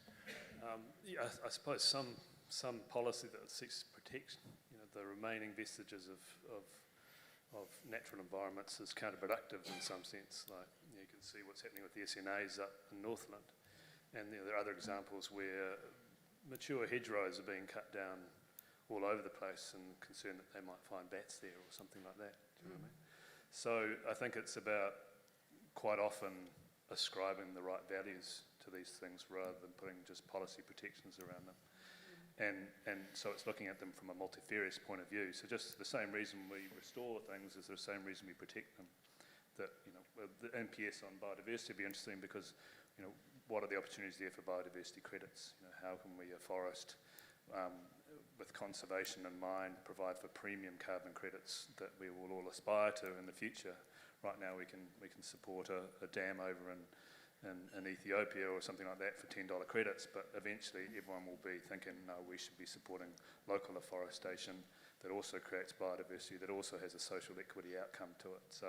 I suppose some some policy that seeks to protect, the remaining vestiges of natural environments is counterproductive in some sense. Like you can see what's happening with the SNAs up in Northland, and there are other examples where mature hedgerows are being cut down all over the place, and concerned that they might find bats there or something like that. Do you know what I mean? So I think it's about quite often ascribing the right values to these things rather than putting just policy protections around them. And so it's looking at them from a multifarious point of view. So just the same reason we restore things is the same reason we protect them. That, the NPS on biodiversity would be interesting because, what are the opportunities there for biodiversity credits? How can we, a forest, with conservation in mind, provide for premium carbon credits that we will all aspire to in the future? Right now we can support a dam over in Ethiopia or something like that for $10 credits, but eventually everyone will be thinking, no, we should be supporting local afforestation that also creates biodiversity, that also has a social equity outcome to it. So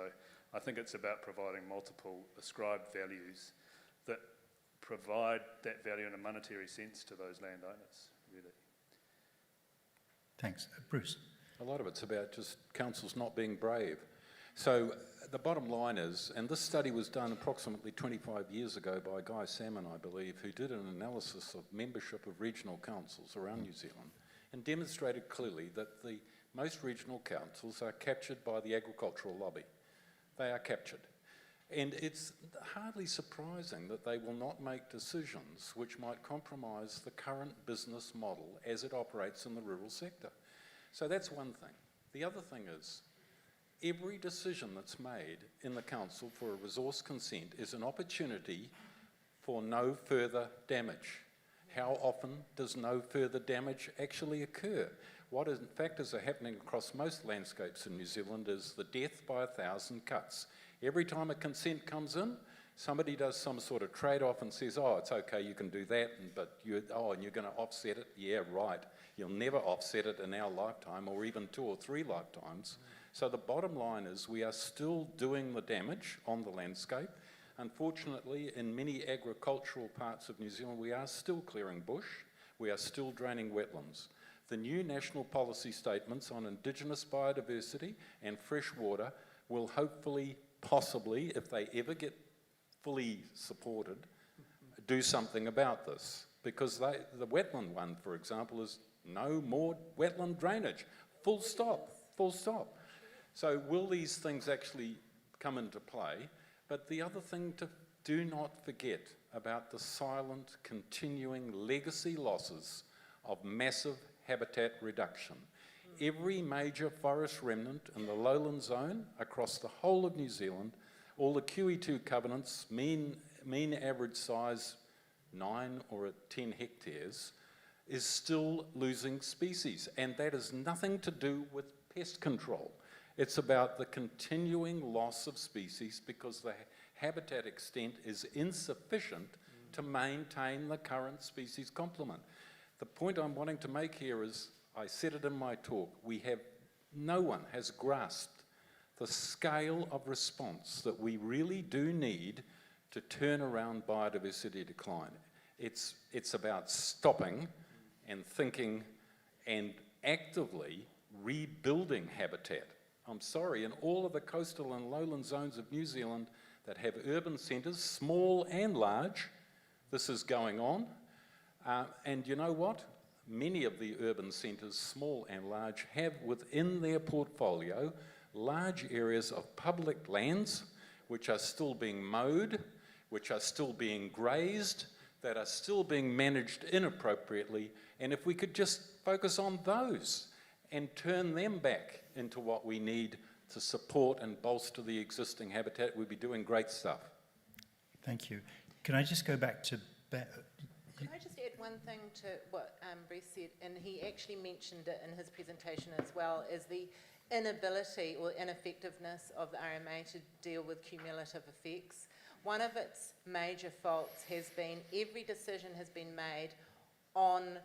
I think it's about providing multiple ascribed values that provide that value in a monetary sense to those landowners, really. Thanks. Bruce. A lot of it's about just councils not being brave. So the bottom line is, and this study was done approximately 25 years ago by Guy Salmon, I believe, who did an analysis of membership of regional councils around New Zealand and demonstrated clearly that the most regional councils are captured by the agricultural lobby. They are captured. And it's hardly surprising that they will not make decisions which might compromise the current business model as it operates in the rural sector. So that's one thing. The other thing is, every decision that's made in the council for a resource consent is an opportunity for no further damage. How often does no further damage actually occur? What in factors are happening across most landscapes in New Zealand is the death by 1,000 cuts. Every time a consent comes in, somebody does some sort of trade-off and says, oh, it's okay, you can do that, but you're going to offset it? Yeah, right. You'll never offset it in our lifetime or even 2 or 3 lifetimes. So the bottom line is we are still doing the damage on the landscape. Unfortunately, in many agricultural parts of New Zealand, we are still clearing bush. We are still draining wetlands. The new national policy statements on Indigenous biodiversity and fresh water will hopefully, possibly, if they ever get fully supported, do something about this. Because the wetland one, for example, is no more wetland drainage. Full stop, full stop. So will these things actually come into play? But the other thing to do not forget about the silent, continuing legacy losses of massive habitat reduction. Every major forest remnant in the lowland zone across the whole of New Zealand, all the QE2 covenants, mean average size 9 or 10 hectares, is still losing species. And that has nothing to do with pest control. It's about the continuing loss of species because the habitat extent is insufficient to maintain the current species complement. The point I'm wanting to make here is, I said it in my talk, no one has grasped the scale of response that we really do need to turn around biodiversity decline. It's about stopping and thinking and actively rebuilding habitat. I'm sorry, in all of the coastal and lowland zones of New Zealand that have urban centres, small and large, this is going on. And you know what? Many of the urban centres, small and large, have within their portfolio large areas of public lands which are still being mowed, which are still being grazed, that are still being managed inappropriately. And if we could just focus on those and turn them back into what we need to support and bolster the existing habitat, we'd be doing great stuff. Thank you. Can I just go back to... Can I just add one thing to what Bruce said, and he actually mentioned it in his presentation as well, is the inability or ineffectiveness of the RMA to deal with cumulative effects. One of its major faults has been every decision has been made on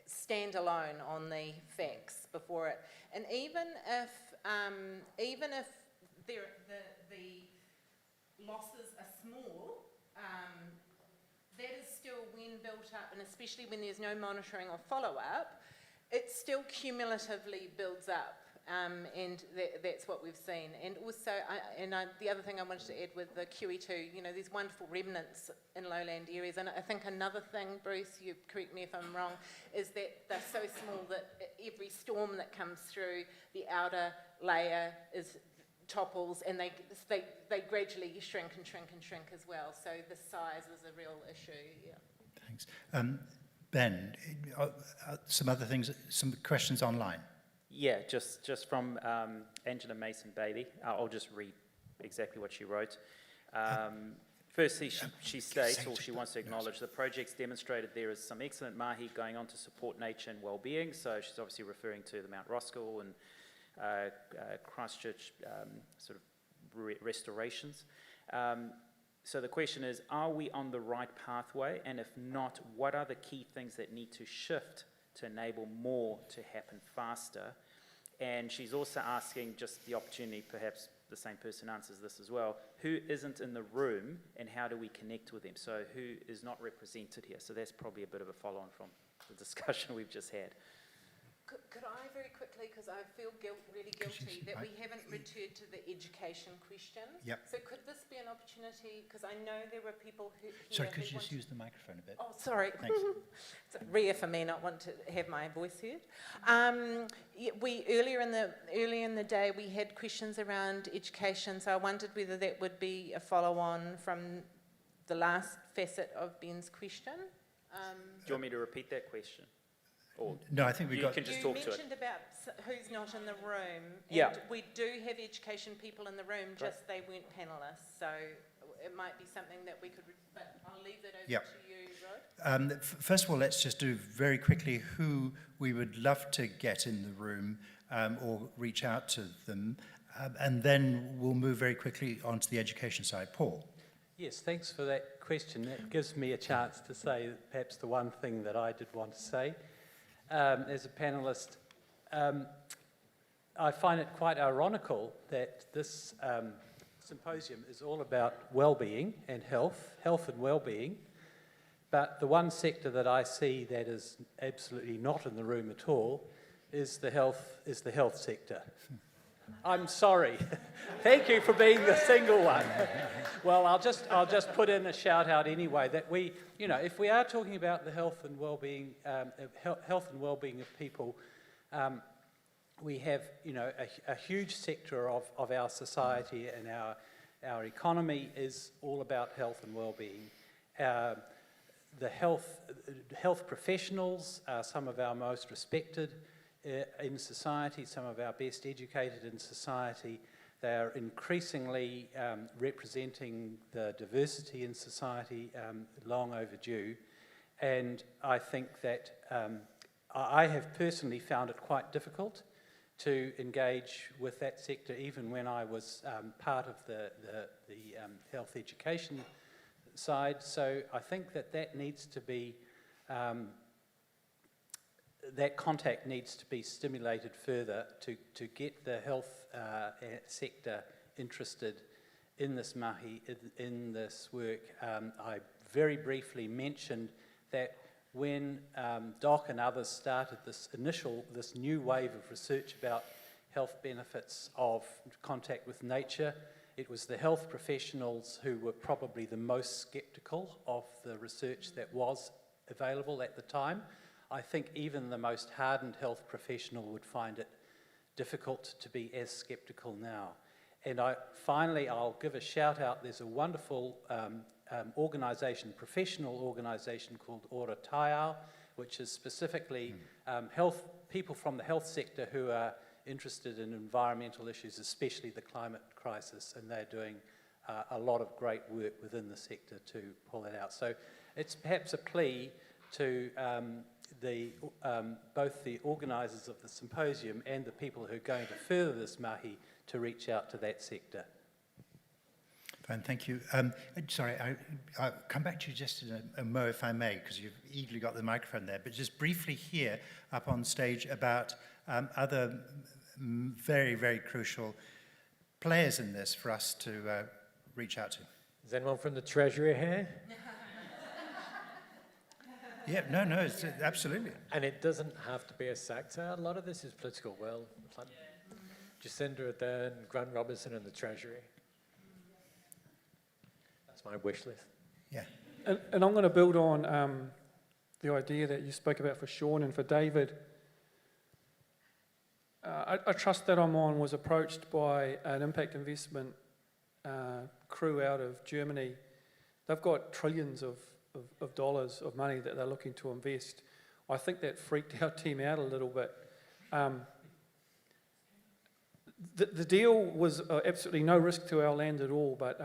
standalone on the facts before it, and even if the losses are small, that is still when built up, and especially when there's no monitoring or follow-up, it still cumulatively builds up. And that's what we've seen. And also, the other thing I wanted to add with the QE2, you know, there's wonderful remnants in lowland areas. And I think another thing, Bruce, you correct me if I'm wrong, is that they're so small that every storm that comes through, the outer layer topples, and they gradually shrink and shrink and shrink as well. So the size is a real issue. Yeah. Thanks. Ben, some other things, some questions online. Yeah, just from Angela Mason-Bailey. I'll just read exactly what she wrote. Firstly, she states, or she wants to acknowledge, the project's demonstrated there is some excellent mahi going on to support nature and well-being. So she's obviously referring to the Mount Roskill and Christchurch sort of restorations. So the question is, are we on the right pathway? And if not, what are the key things that need to shift to enable more to happen faster? And she's also asking, just the opportunity, perhaps the same person answers this as well, who isn't in the room and how do we connect with them? So who is not represented here? So that's probably a bit of a follow-on from the discussion we've just had. Could I very quickly, because I feel really guilty that we haven't returned to the education question. Yep. So could this be an opportunity, because I know there were people who Sorry, could you just use the microphone a bit? Oh, sorry. Thanks. It's rare for me not want to have my voice heard. Earlier in the day we had questions around education, so I wondered whether that would be a follow-on from the last facet of Ben's question. Do you want me to repeat that question? Or no, I think we you got. Can just you talk to it. mentioned about who's not in the room. Yeah. And we do have education people in the room, just they weren't panellists. So it might be something that we could, but I'll leave that over to you, Rod. First of all, let's just do very quickly who we would love to get in the room or reach out to them. And then we'll move very quickly onto the education side. Paul. Yes, thanks for that question. It gives me a chance to say perhaps the one thing that I did want to say. As a panellist, I find it quite ironical that this symposium is all about well-being and health and well-being, but the one sector that I see that is absolutely not in the room at all is the health sector. I'm sorry. Thank you for being the single one. Well, I'll just put in a shout out anyway that we, you know, if we are talking about the health and well-being of people, we have, you know, a huge sector of our society, and our economy is all about health and well-being. The health professionals are some of our most respected in society, some of our best educated in society. They are increasingly representing the diversity in society, long overdue. And I think that I have personally found it quite difficult to engage with that sector, even when I was part of the health education side. So I think that needs to be that contact needs to be stimulated further to get the health sector interested in this mahi, in this work. I very briefly mentioned that when Doc and others started this new wave of research about health benefits of contact with nature, it was the health professionals who were probably the most sceptical of the research that was available at the time. I think even the most hardened health professional would find it difficult to be as sceptical now. And finally, I'll give a shout out. There's a wonderful organisation, professional organisation called Ora Taiao, which is specifically people from the health sector who are interested in environmental issues, especially the climate crisis, and they're doing a lot of great work within the sector to pull it out. So it's perhaps a plea to both the organisers of the symposium and the people who are going to further this mahi to reach out to that sector. Fine, thank you. Sorry, I'll come back to you just in a mo, if I may, because you've eagerly got the microphone there, but just briefly here up on stage about other very, very crucial players in this for us to reach out to. Is anyone from the Treasury here? Yeah, no, it's, absolutely. And it doesn't have to be a sector. A lot of this is political will. It's like Jacinda Ardern, Grant Robertson and the Treasury. That's my wish list. Yeah. And I'm going to build on the idea that you spoke about for Sean and for David. A trust that I'm on was approached by an impact investment crew out of Germany. They've got trillions of dollars of money that they're looking to invest. I think that freaked our team out a little bit. The deal was absolutely no risk to our land at all, but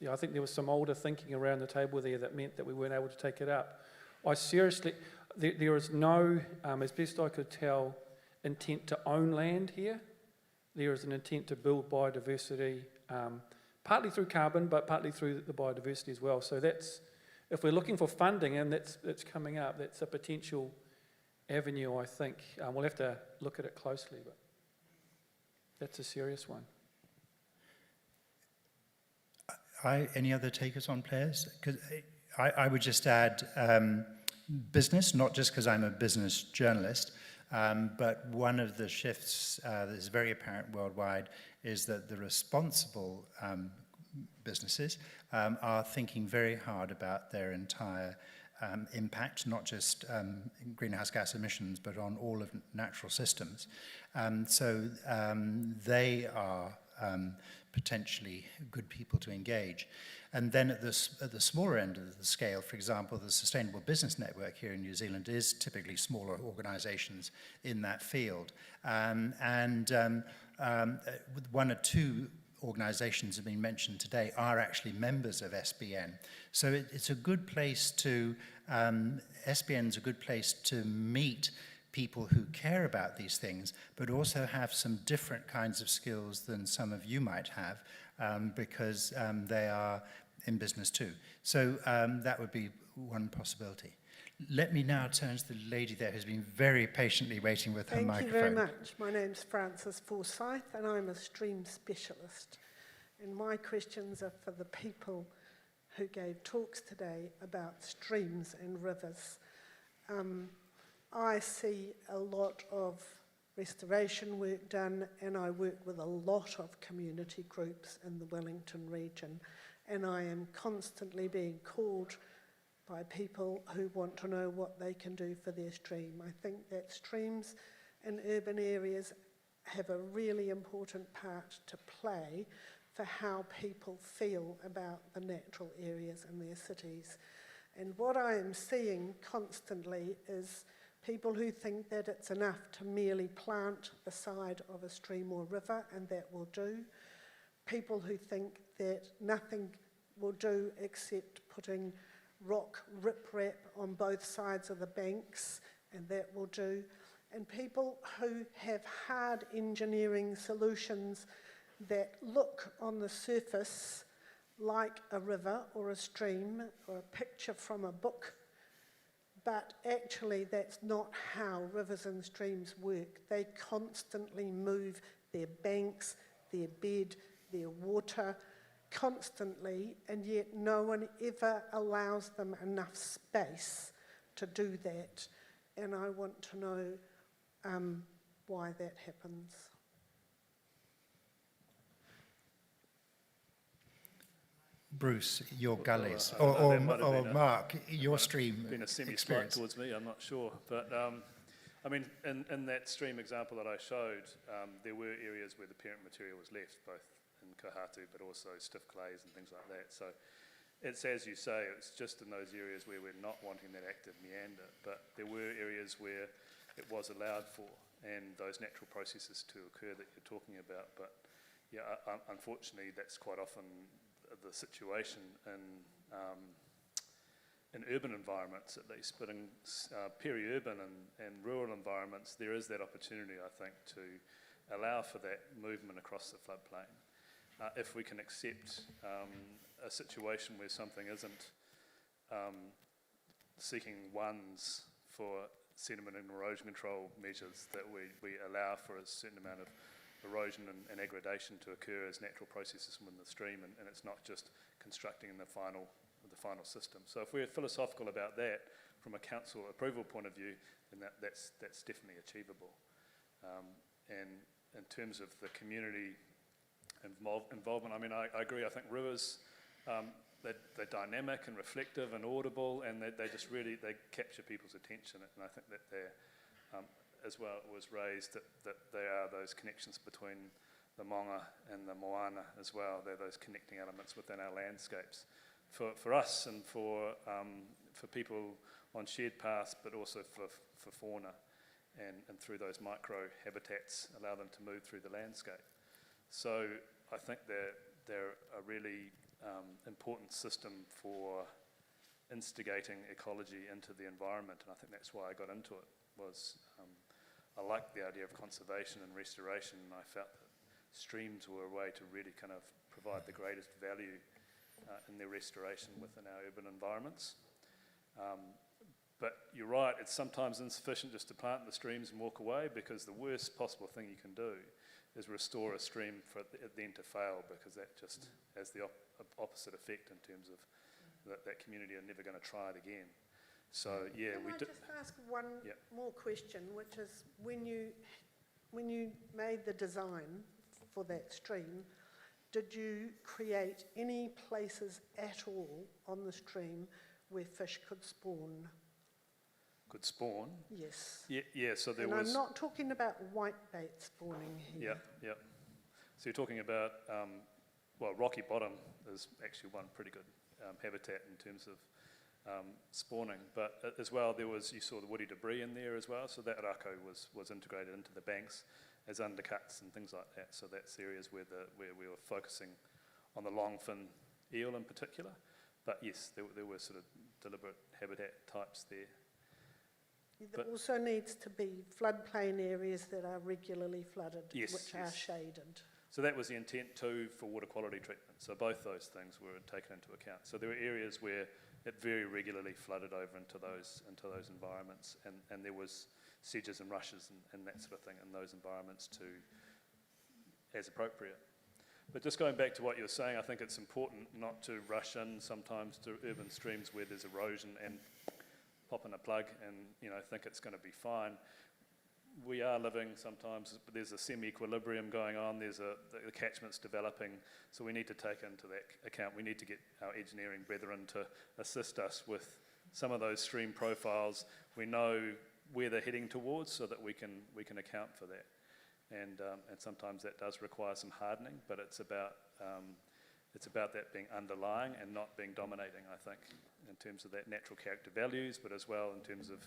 yeah, I think there was some older thinking around the table there that meant that we weren't able to take it up. I seriously, there is no, as best I could tell, intent to own land here. There is an intent to build biodiversity, partly through carbon, but partly through the biodiversity as well. So that's, if we're looking for funding, and that's coming up, that's a potential avenue, I think. We'll have to look at it closely, but that's a serious one. Any other takers on players? 'Cause I would just add business, not just because I'm a business journalist, but one of the shifts that is very apparent worldwide is that the responsible businesses are thinking very hard about their entire impact, not just greenhouse gas emissions, but on all of natural systems. So they are potentially good people to engage. And then at the smaller end of the scale, for example, the Sustainable Business Network here in New Zealand is typically smaller organizations in that field. One or two organizations have been mentioned today are actually members of SBN. So it's a good place to, SBN's a good place to meet people who care about these things, but also have some different kinds of skills than some of you might have, because they are in business too. So that would be one possibility. Let me now turn to the lady there who's been very patiently waiting with her microphone. Thank you very much. My name's Frances Forsyth and I'm a stream specialist. And my questions are for the people who gave talks today about streams and rivers. I see a lot of restoration work done, and I work with a lot of community groups in the Wellington region, and I am constantly being called by people who want to know what they can do for their stream. I think that streams in urban areas have a really important part to play for how people feel about the natural areas in their cities. And what I am seeing constantly is people who think that it's enough to merely plant the side of a stream or river and that will do. People who think that nothing will do except putting rock riprap on both sides of the banks and that will do. And people who have hard engineering solutions that look on the surface like a river or a stream or a picture from a book, but actually that's not how rivers and streams work. They constantly move their banks, their bed, their water, constantly, and yet no one ever allows them enough space to do that. And I want to know why that happens. Bruce, your gullies, or Mark, your stream been a semi-slight experience. towards me, I'm not sure. But I mean, in that stream example that I showed, there were areas where the parent material was left, both in Kohatu, but also stiff clays and things like that. So it's, as you say, it's just in those areas where we're not wanting that active meander, but there were areas where it was allowed for, and those natural processes to occur that you're talking about. But yeah, unfortunately, that's quite often the situation in urban environments, at least, but in peri-urban and rural environments, there is that opportunity, I think, to allow for that movement across the floodplain. If we can accept a situation where something isn't seeking ones for sediment and erosion control measures, that we allow for a certain amount of erosion and aggradation to occur as natural processes within the stream, and it's not just constructing in the the final system. So if we're philosophical about that from a council approval point of view, then that's definitely achievable. And in terms of the community involvement, I mean, I agree. I think rivers, they're dynamic and reflective and audible, and they just really, they capture people's attention. And I think that they're, as well, it was raised that they are those connections between the monga and the moana as well. They're those connecting elements within our landscapes. For us and for people on shared paths, but also for fauna, and through those micro habitats, allow them to move through the landscape. So I think they're a really important system for instigating ecology into the environment, and I think that's why I got into it. I liked the idea of conservation and restoration, and I felt that streams were a way to really kind of provide the greatest value in their restoration within our urban environments. But you're right, it's sometimes insufficient just to plant the streams and walk away, because the worst possible thing you can do is restore a stream for it then to fail, because that just has the opposite effect in terms of that community are never going to try it again. So yeah, Can I just ask one more question, which is when you made the design for that stream, did you create any places at all on the stream where fish could spawn? Could spawn? Yes. Yeah. So there and was. I'm not talking about whitebait spawning here. Yeah. So you're talking about well, Rocky Bottom is actually one pretty good habitat in terms of spawning, but as well you saw the woody debris in there as well. So that rako was integrated into the banks as undercuts and things like that. So that's areas where we were focusing on the longfin eel in particular. But yes, there were sort of deliberate habitat types there. There also needs to be floodplain areas that are regularly flooded, which are shaded. So that was the intent too for water quality treatment. So both those things were taken into account. So there were areas where it very regularly flooded over into those environments, and there was sedges and rushes and that sort of thing in those environments too, as appropriate. But just going back to what you were saying, I think it's important not to rush in sometimes to urban streams where there's erosion and pop in a plug and think it's going to be fine. We are living sometimes, there's a semi-equilibrium going on, the catchment's developing, so we need to take into that account. We need to get our engineering brethren to assist us with some of those stream profiles. We know where they're heading towards so that we can account for that. And sometimes that does require some hardening, but it's about that being underlying and not being dominating, I think, in terms of that natural character values, but as well in terms of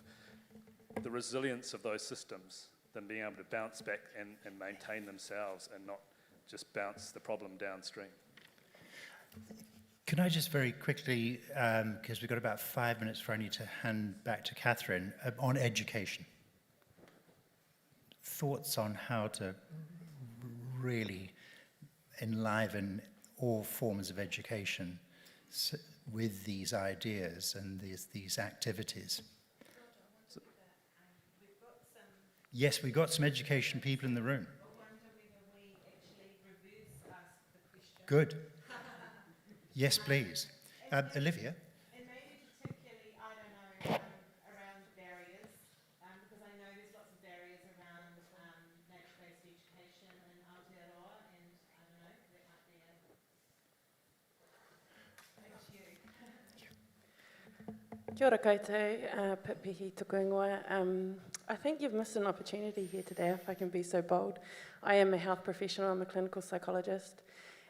the resilience of those systems, them being able to bounce back and maintain themselves and not just bounce the problem downstream. Can I just very quickly, because we've got about 5 minutes before I need to hand back to Catherine, on education. Thoughts on how to really enliven all forms of education with these ideas and these activities. Yes, we've got some education people in the room. Good. Yes, please. Olivia? And maybe particularly, I don't know, around barriers, because I know there's lots of barriers around nature-based education in Aotearoa, and I don't know, that might be a... Thank you. Kia ora koutou, Pipihi tuku ingoa. I think you've missed an opportunity here today, if I can be so bold. I am a health professional, I'm a clinical psychologist,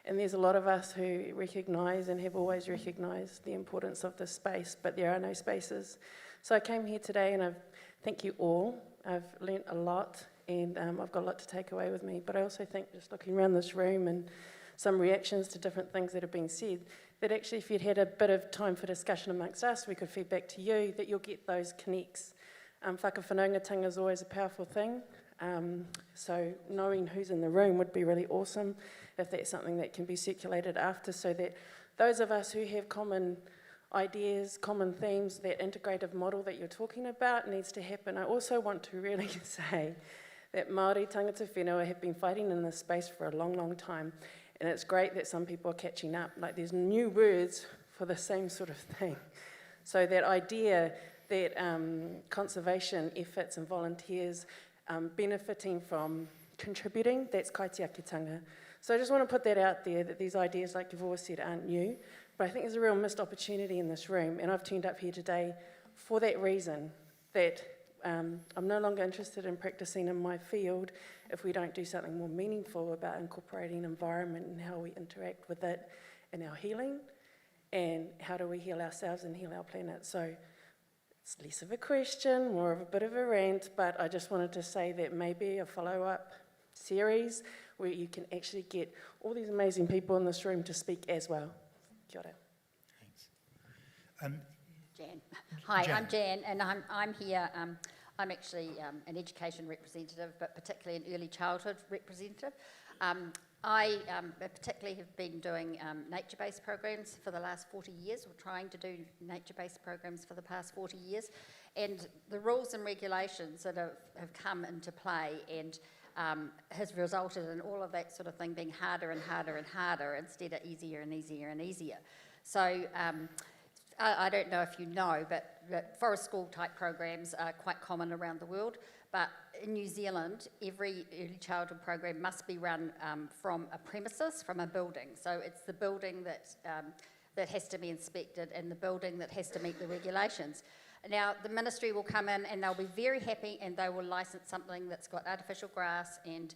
and there's a lot of us who recognise and have always recognised the importance of this space, but there are no spaces. So I came here today and thank you all. I've learnt a lot and I've got a lot to take away with me, but I also think just looking around this room and some reactions to different things that have been said, that actually if you'd had a bit of time for discussion amongst us, we could feed back to you, that you'll get those connects. Whakawhanaungatanga is always a powerful thing, so knowing who's in the room would be really awesome if that's something that can be circulated after, so that those of us who have common ideas, common themes, that integrative model that you're talking about needs to happen. I also want to really say that Māori tangata whenua have been fighting in this space for a long, long time, and it's great that some people are catching up. Like there's new words for the same sort of thing. So that idea that conservation efforts and volunteers benefiting from contributing, that's kaitiakitanga. So I just want to put that out there, that these ideas, like you've always said, aren't new, but I think there's a real missed opportunity in this room, and I've turned up here today for that reason, that I'm no longer interested in practicing in my field if we don't do something more meaningful about incorporating environment and how we interact with it in our healing, and how do we heal ourselves and heal our planet. So it's less of a question, more of a bit of a rant, but I just wanted to say that maybe a follow-up series where you can actually get all these amazing people in this room to speak as well. Kia ora. Jan. Hi, Jan. I'm Jan, and I'm here. I'm actually an education representative, but particularly an early childhood representative. I particularly have been doing nature-based programs for the last 40 years, or trying to do nature-based programs for the past 40 years. And the rules and regulations that have come into play and has resulted in all of that sort of thing being harder and harder and harder instead of easier and easier and easier. So I don't know if you know, but forest school type programs are quite common around the world. But in New Zealand, every early childhood program must be run from a premises, from a building. So it's the building that has to be inspected and the building that has to meet the regulations. Now, the ministry will come in and they'll be very happy, and they will license something that's got artificial grass and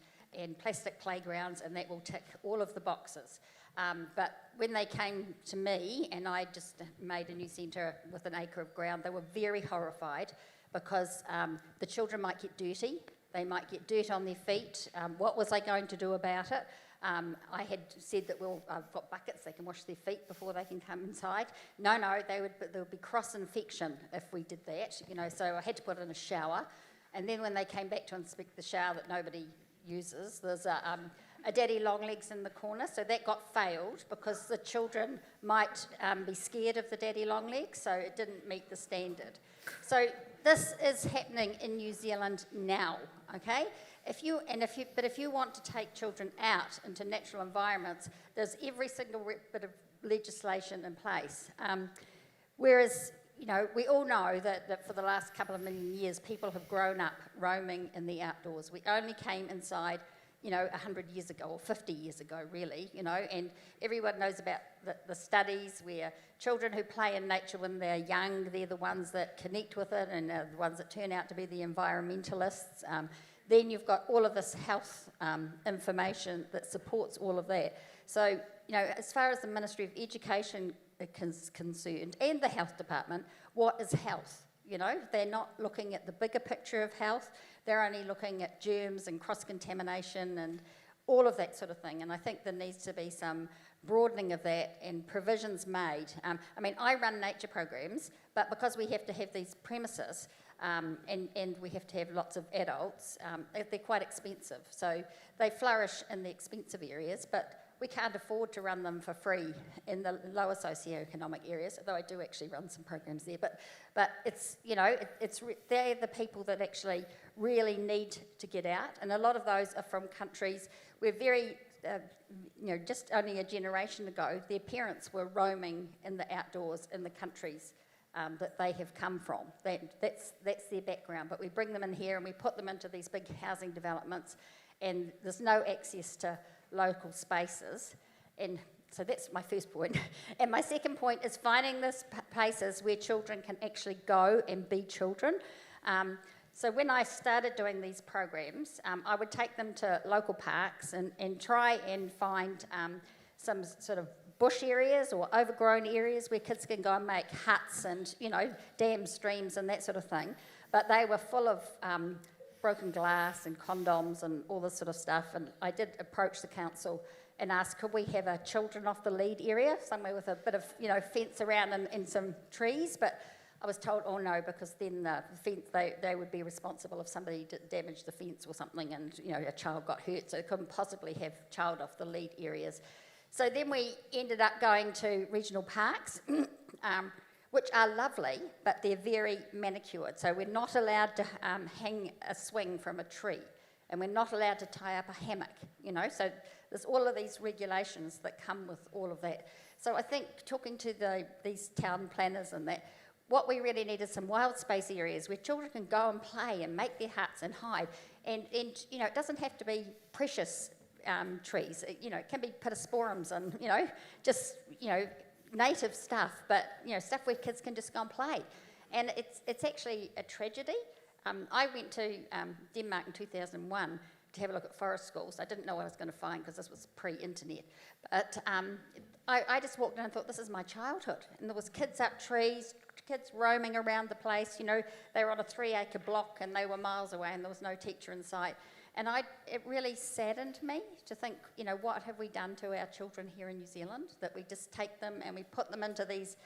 plastic playgrounds, and that will tick all of the boxes. But when they came to me and I just made a new centre with an acre of ground, they were very horrified, because the children might get dirty, they might get dirt on their feet. What was I going to do about it? I had said that, well, I've got buckets, they can wash their feet before they can come inside. No, there would be cross-infection if we did that, you know, so I had to put in a shower. And then when they came back to inspect the shower that nobody uses, there's a daddy longlegs in the corner, so that got failed because the children might be scared of the daddy longlegs, so it didn't meet the standard. So this is happening in New Zealand now, okay? If you want to take children out into natural environments, there's every single bit of legislation in place. Whereas, you know, we all know that for the last couple of million years, people have grown up roaming in the outdoors. We only came inside, you know, 100 years ago, or 50 years ago, really, you know, and everyone knows about the studies where children who play in nature when they're young, they're the ones that connect with it and are the ones that turn out to be the environmentalists. Then you've got all of this health information that supports all of that. So, you know, as far as the Ministry of Education is concerned, and the Health Department, what is health? You know, they're not looking at the bigger picture of health. They're only looking at germs and cross-contamination and all of that sort of thing. And I think there needs to be some broadening of that and provisions made. I mean, I run nature programs, but because we have to have these premises, and we have to have lots of adults, they're quite expensive. So they flourish in the expensive areas, but we can't afford to run them for free in the lower socioeconomic areas, although I do actually run some programs there. But it's, you know, they're the people that actually really need to get out, and a lot of those are from countries where very, you know, just only a generation ago, their parents were roaming in the outdoors in the countries that they have come from. That's their background, but we bring them in here and we put them into these big housing developments, and there's no access to local spaces. And so that's my first point. And my second point is finding these places where children can actually go and be children. So when I started doing these programs, I would take them to local parks and try and find some sort of bush areas or overgrown areas where kids can go and make huts and, you know, dams, streams and that sort of thing. But they were full of broken glass and condoms and all this sort of stuff. And I did approach the council and ask, could we have a children off the lead area, somewhere with a bit of, you know, fence around and some trees? But I was told, oh no, because then the fence, they would be responsible if somebody damaged the fence or something and, you know, a child got hurt, so they couldn't possibly have child off the lead areas. So then we ended up going to regional parks, which are lovely, but they're very manicured. So we're not allowed to hang a swing from a tree, and we're not allowed to tie up a hammock, you know. So there's all of these regulations that come with all of that. So I think talking to these town planners and that, what we really need is some wild space areas where children can go and play and make their huts and hide. And you know, it doesn't have to be precious trees. You know, it can be pittosporums and, you know, just, you know, native stuff, but, you know, stuff where kids can just go and play. And it's actually a tragedy. I went to Denmark in 2001 to have a look at forest schools. I didn't know what I was going to find because this was pre-internet. But I just walked in and thought, this is my childhood. And there was kids up trees, kids roaming around the place. You know, they were on a 3-acre block and they were miles away and there was no teacher in sight. And it really saddened me to think, you know, what have we done to our children here in New Zealand, that we just take them and we put them into these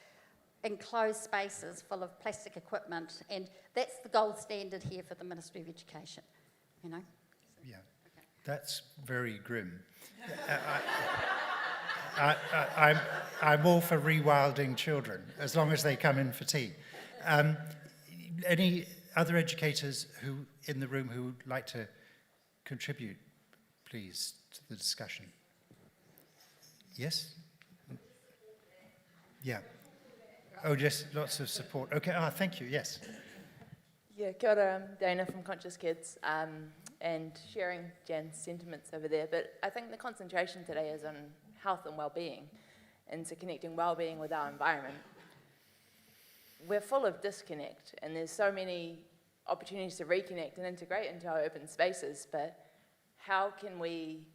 enclosed spaces full of plastic equipment, and that's the gold standard here for the Ministry of Education, you know? Yeah, that's very grim. I'm all for rewilding children, as long as they come in for tea. Any other educators who in the room who would like to contribute, please, to the discussion? Yes? Yeah. Oh, just lots of support. Okay, thank you, yes. Yeah, kia ora, I'm Dana from Conscious Kids, and sharing Jan's sentiments over there, but I think the concentration today is on health and well-being, and so connecting well-being with our environment. We're full of disconnect, and there's so many opportunities to reconnect and integrate into our urban spaces, but how can we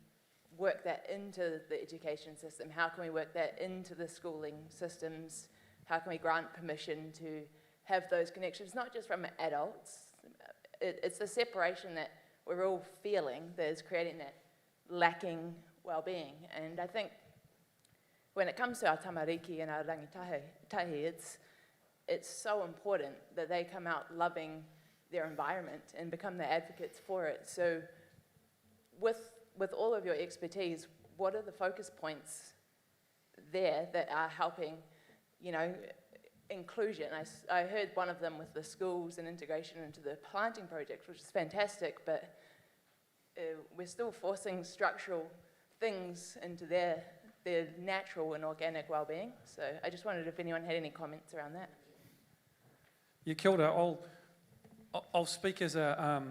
work that into the education system? How can we work that into the schooling systems? How can we grant permission to have those connections, not just from adults? It's the separation that we're all feeling that is creating that lacking well-being. And I think when it comes to our tamariki and our rangitahi, it's so important that they come out loving their environment and become the advocates for it. So with all of your expertise, what are the focus points there that are helping, you know, inclusion? I heard one of them with the schools and integration into the planting project, which is fantastic, but we're still forcing structural things into their natural and organic well-being. So I just wondered if anyone had any comments around that. Yeah, kia ora. I'll speak as a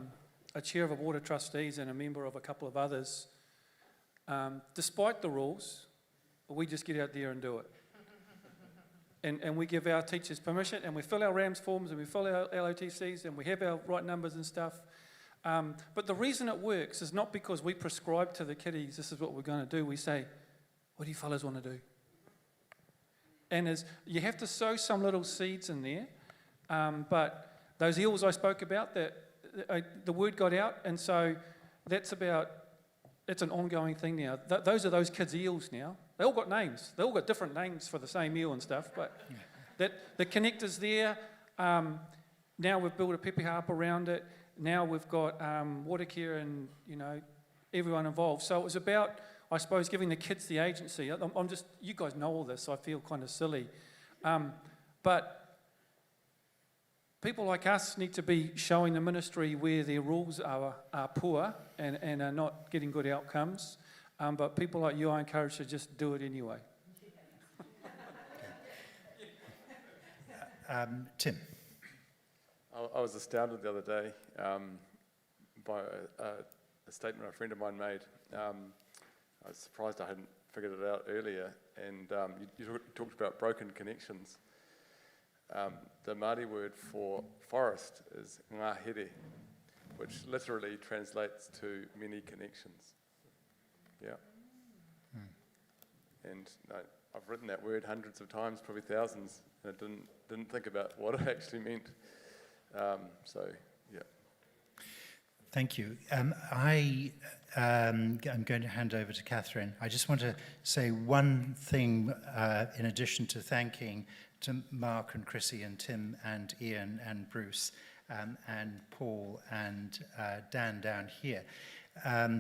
chair of a board of trustees and a member of a couple of others. Despite the rules, we just get out there and do it. And we give our teachers permission, and we fill our RAMS forms, and we fill our LOTCs, and we have our right numbers and stuff. But the reason it works is not because we prescribe to the kiddies, this is what we're going to do. We say, what do you fellas want to do? And you have to sow some little seeds in there, but those eels I spoke about, the word got out, and so that's an ongoing thing now. Those are those kids' eels now. They all got names. They all got different names for the same eel and stuff, but the connector's there. Now we've built a pepe harp around it. Now we've got water care and, you know, everyone involved. So it was about, I suppose, giving the kids the agency. You guys know all this, so I feel kind of silly. But people like us need to be showing the ministry where their rules are poor and are not getting good outcomes. But people like you, I encourage to just do it anyway. Tim. I was astounded the other day by a statement a friend of mine made. I was surprised I hadn't figured it out earlier. And you talked about broken connections. The Māori word for forest is ngāhere, which literally translates to many connections. Yeah. And I've written that word hundreds of times, probably thousands, and I didn't think about what it actually meant. So, yeah. Thank you. I'm going to hand over to Catherine. I just want to say one thing in addition to thanking to Mark and Chrissy and Tim and Ian and Bruce and Paul and Dan down here.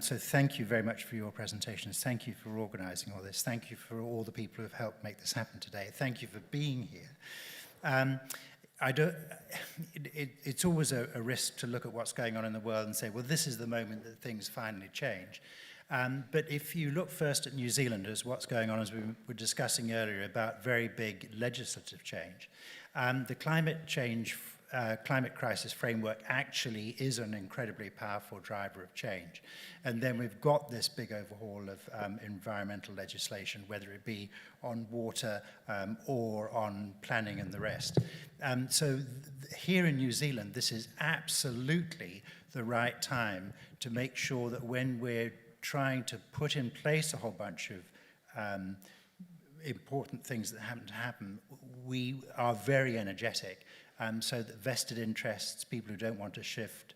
So thank you very much for your presentations. Thank you for organising all this. Thank you for all the people who have helped make this happen today. Thank you for being here. It's always a risk to look at what's going on in the world and say, well, this is the moment that things finally change. But if you look first at New Zealand, as what's going on, as we were discussing earlier, about very big legislative change, the climate crisis framework actually is an incredibly powerful driver of change. And then we've got this big overhaul of environmental legislation, whether it be on water or on planning and the rest. So here in New Zealand, this is absolutely the right time to make sure that when we're trying to put in place a whole bunch of important things that happen to happen, we are very energetic, so that vested interests, people who don't want to shift,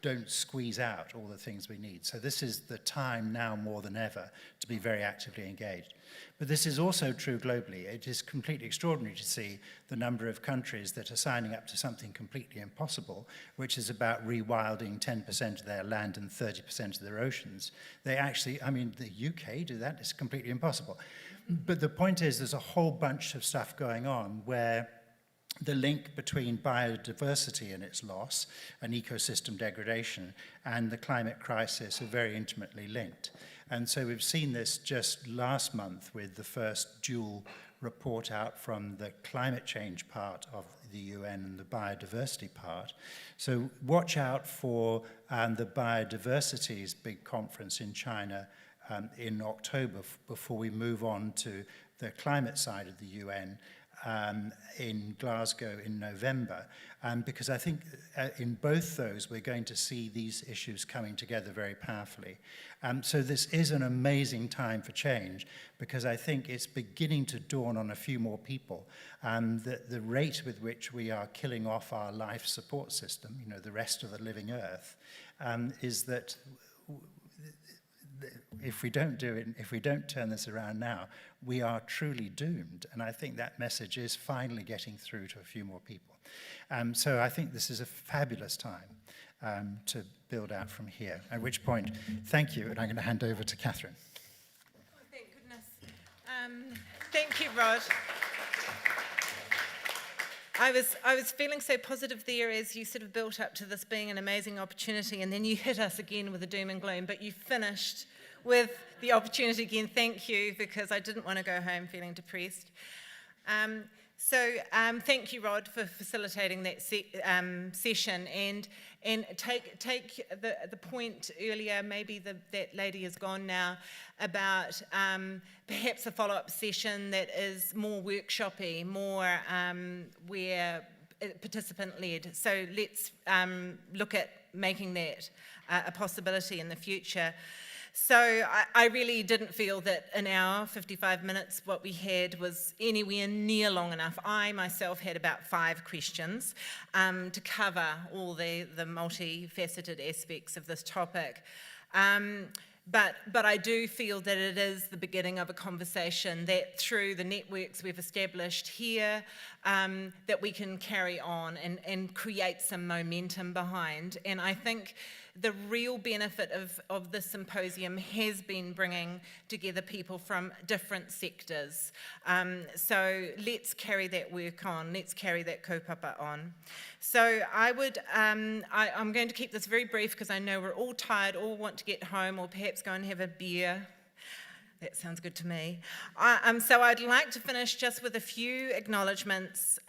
don't squeeze out all the things we need. So this is the time now more than ever to be very actively engaged. But this is also true globally. It is completely extraordinary to see the number of countries that are signing up to something completely impossible, which is about rewilding 10% of their land and 30% of their oceans. They actually, I mean, the UK do that, it's completely impossible. But the point is, there's a whole bunch of stuff going on where the link between biodiversity and its loss and ecosystem degradation and the climate crisis are very intimately linked. And so we've seen this just last month with the first dual report out from the climate change part of the UN and the biodiversity part. So watch out for the biodiversity's big conference in China in October before we move on to the climate side of the UN in Glasgow in November, because I think in both those we're going to see these issues coming together very powerfully. So this is an amazing time for change, because I think it's beginning to dawn on a few more people that the rate with which we are killing off our life support system, you know, the rest of the living earth, is that if we don't do it, if we don't turn this around now, we are truly doomed. And I think that message is finally getting through to a few more people. So I think this is a fabulous time to build out from here, at which point, thank you, and I'm going to hand over to Catherine. Oh, thank goodness. Thank you, Rod. I was feeling so positive there as you sort of built up to this being an amazing opportunity, and then you hit us again with the doom and gloom, but you finished with the opportunity again. Thank you, because I didn't want to go home feeling depressed. So thank you, Rod, for facilitating that session, and take the point earlier, maybe that lady is gone now, about perhaps a follow-up session that is more workshop-y, more where participant-led. So let's look at making that a possibility in the future. So I really didn't feel that an hour, 55 minutes, what we had was anywhere near long enough. I myself had about 5 questions to cover all the multifaceted aspects of this topic. But I do feel that it is the beginning of a conversation that through the networks we've established here, that we can carry on and create some momentum behind. And I think the real benefit of this symposium has been bringing together people from different sectors. So let's carry that work on, let's carry that kaupapa on. So I'm going to keep this very brief because I know we're all tired, all want to get home or perhaps go and have a beer. That sounds good to me. So I'd like to finish just with a few acknowledgements.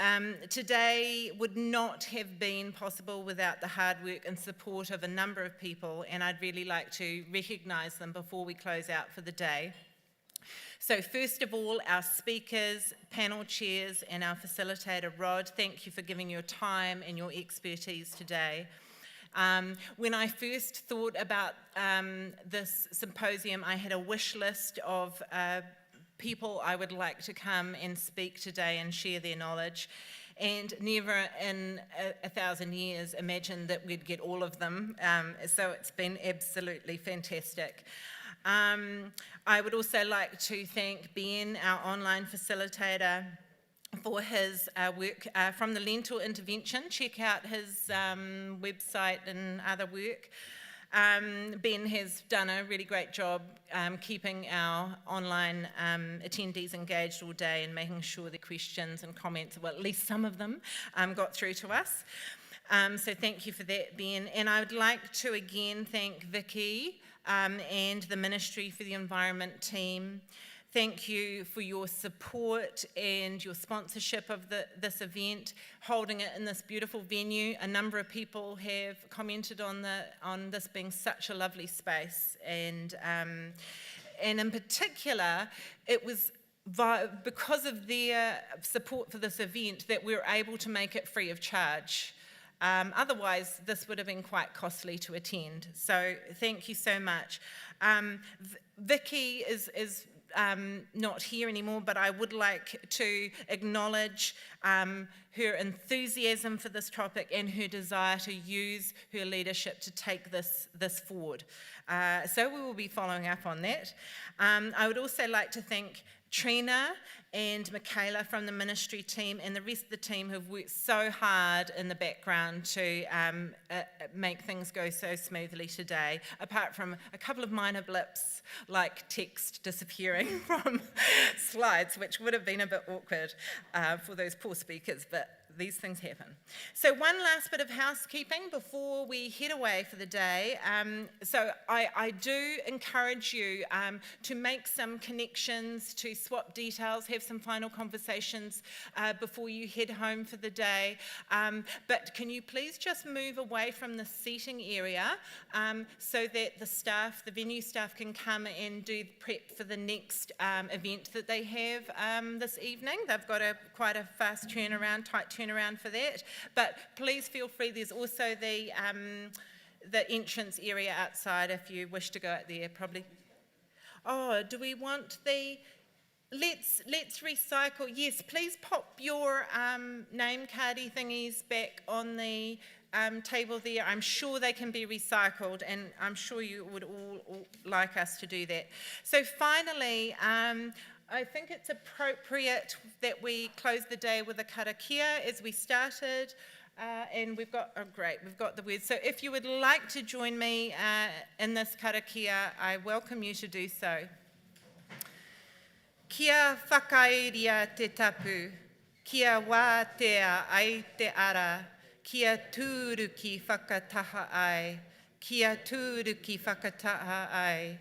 Today would not have been possible without the hard work and support of a number of people, and I'd really like to recognise them before we close out for the day. So first of all, our speakers, panel chairs, and our facilitator, Rod, thank you for giving your time and your expertise today. When I first thought about this symposium, I had a wish list of people I would like to come and speak today and share their knowledge, and never in 1,000 years imagined that we'd get all of them, so it's been absolutely fantastic. I would also like to thank Ben, our online facilitator, for his work from the Lentil Intervention. Check out his website and other work. Ben has done a really great job keeping our online attendees engaged all day and making sure the questions and comments, well, at least some of them, got through to us. So thank you for that, Ben. And I would like to again thank Vicky and the Ministry for the Environment team. Thank you for your support and your sponsorship of this event, holding it in this beautiful venue. A number of people have commented on this being such a lovely space, and in particular, it was because of their support for this event that we were able to make it free of charge. Otherwise, this would have been quite costly to attend. So thank you so much. Vicky is not here anymore, but I would like to acknowledge her enthusiasm for this topic and her desire to use her leadership to take this forward. So we will be following up on that. I would also like to thank Trina and Michaela from the ministry team and the rest of the team who've worked so hard in the background to make things go so smoothly today, apart from a couple of minor blips like text disappearing from slides, which would have been a bit awkward for those poor speakers, but these things happen. So one last bit of housekeeping before we head away for the day. So I do encourage you to make some connections, to swap details, have some final conversations before you head home for the day. But can you please just move away from the seating area so that the staff, the venue staff, can come and do prep for the next event that they have this evening. They've got quite a fast turnaround, tight turnaround for that, but please feel free. There's also the entrance area outside if you wish to go out there. Probably. Oh, do we want the? Let's recycle. Yes, please pop your name cardy thingies back on the table there. I'm sure they can be recycled, and I'm sure you would all like us to do that. So finally. I think it's appropriate that we close the day with a karakia as we started, and we've got the words. So if you would like to join me in this karakia, I welcome you to do so. Kia whakairia te tapu, kia wā tea ai te ara, kia tūruki whakataha ai, kia tūruki whakataha ai,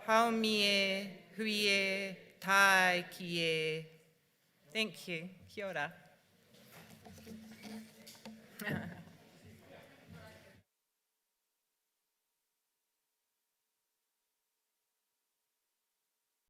haumie, huie, tai kie. Thank you. Kia ora.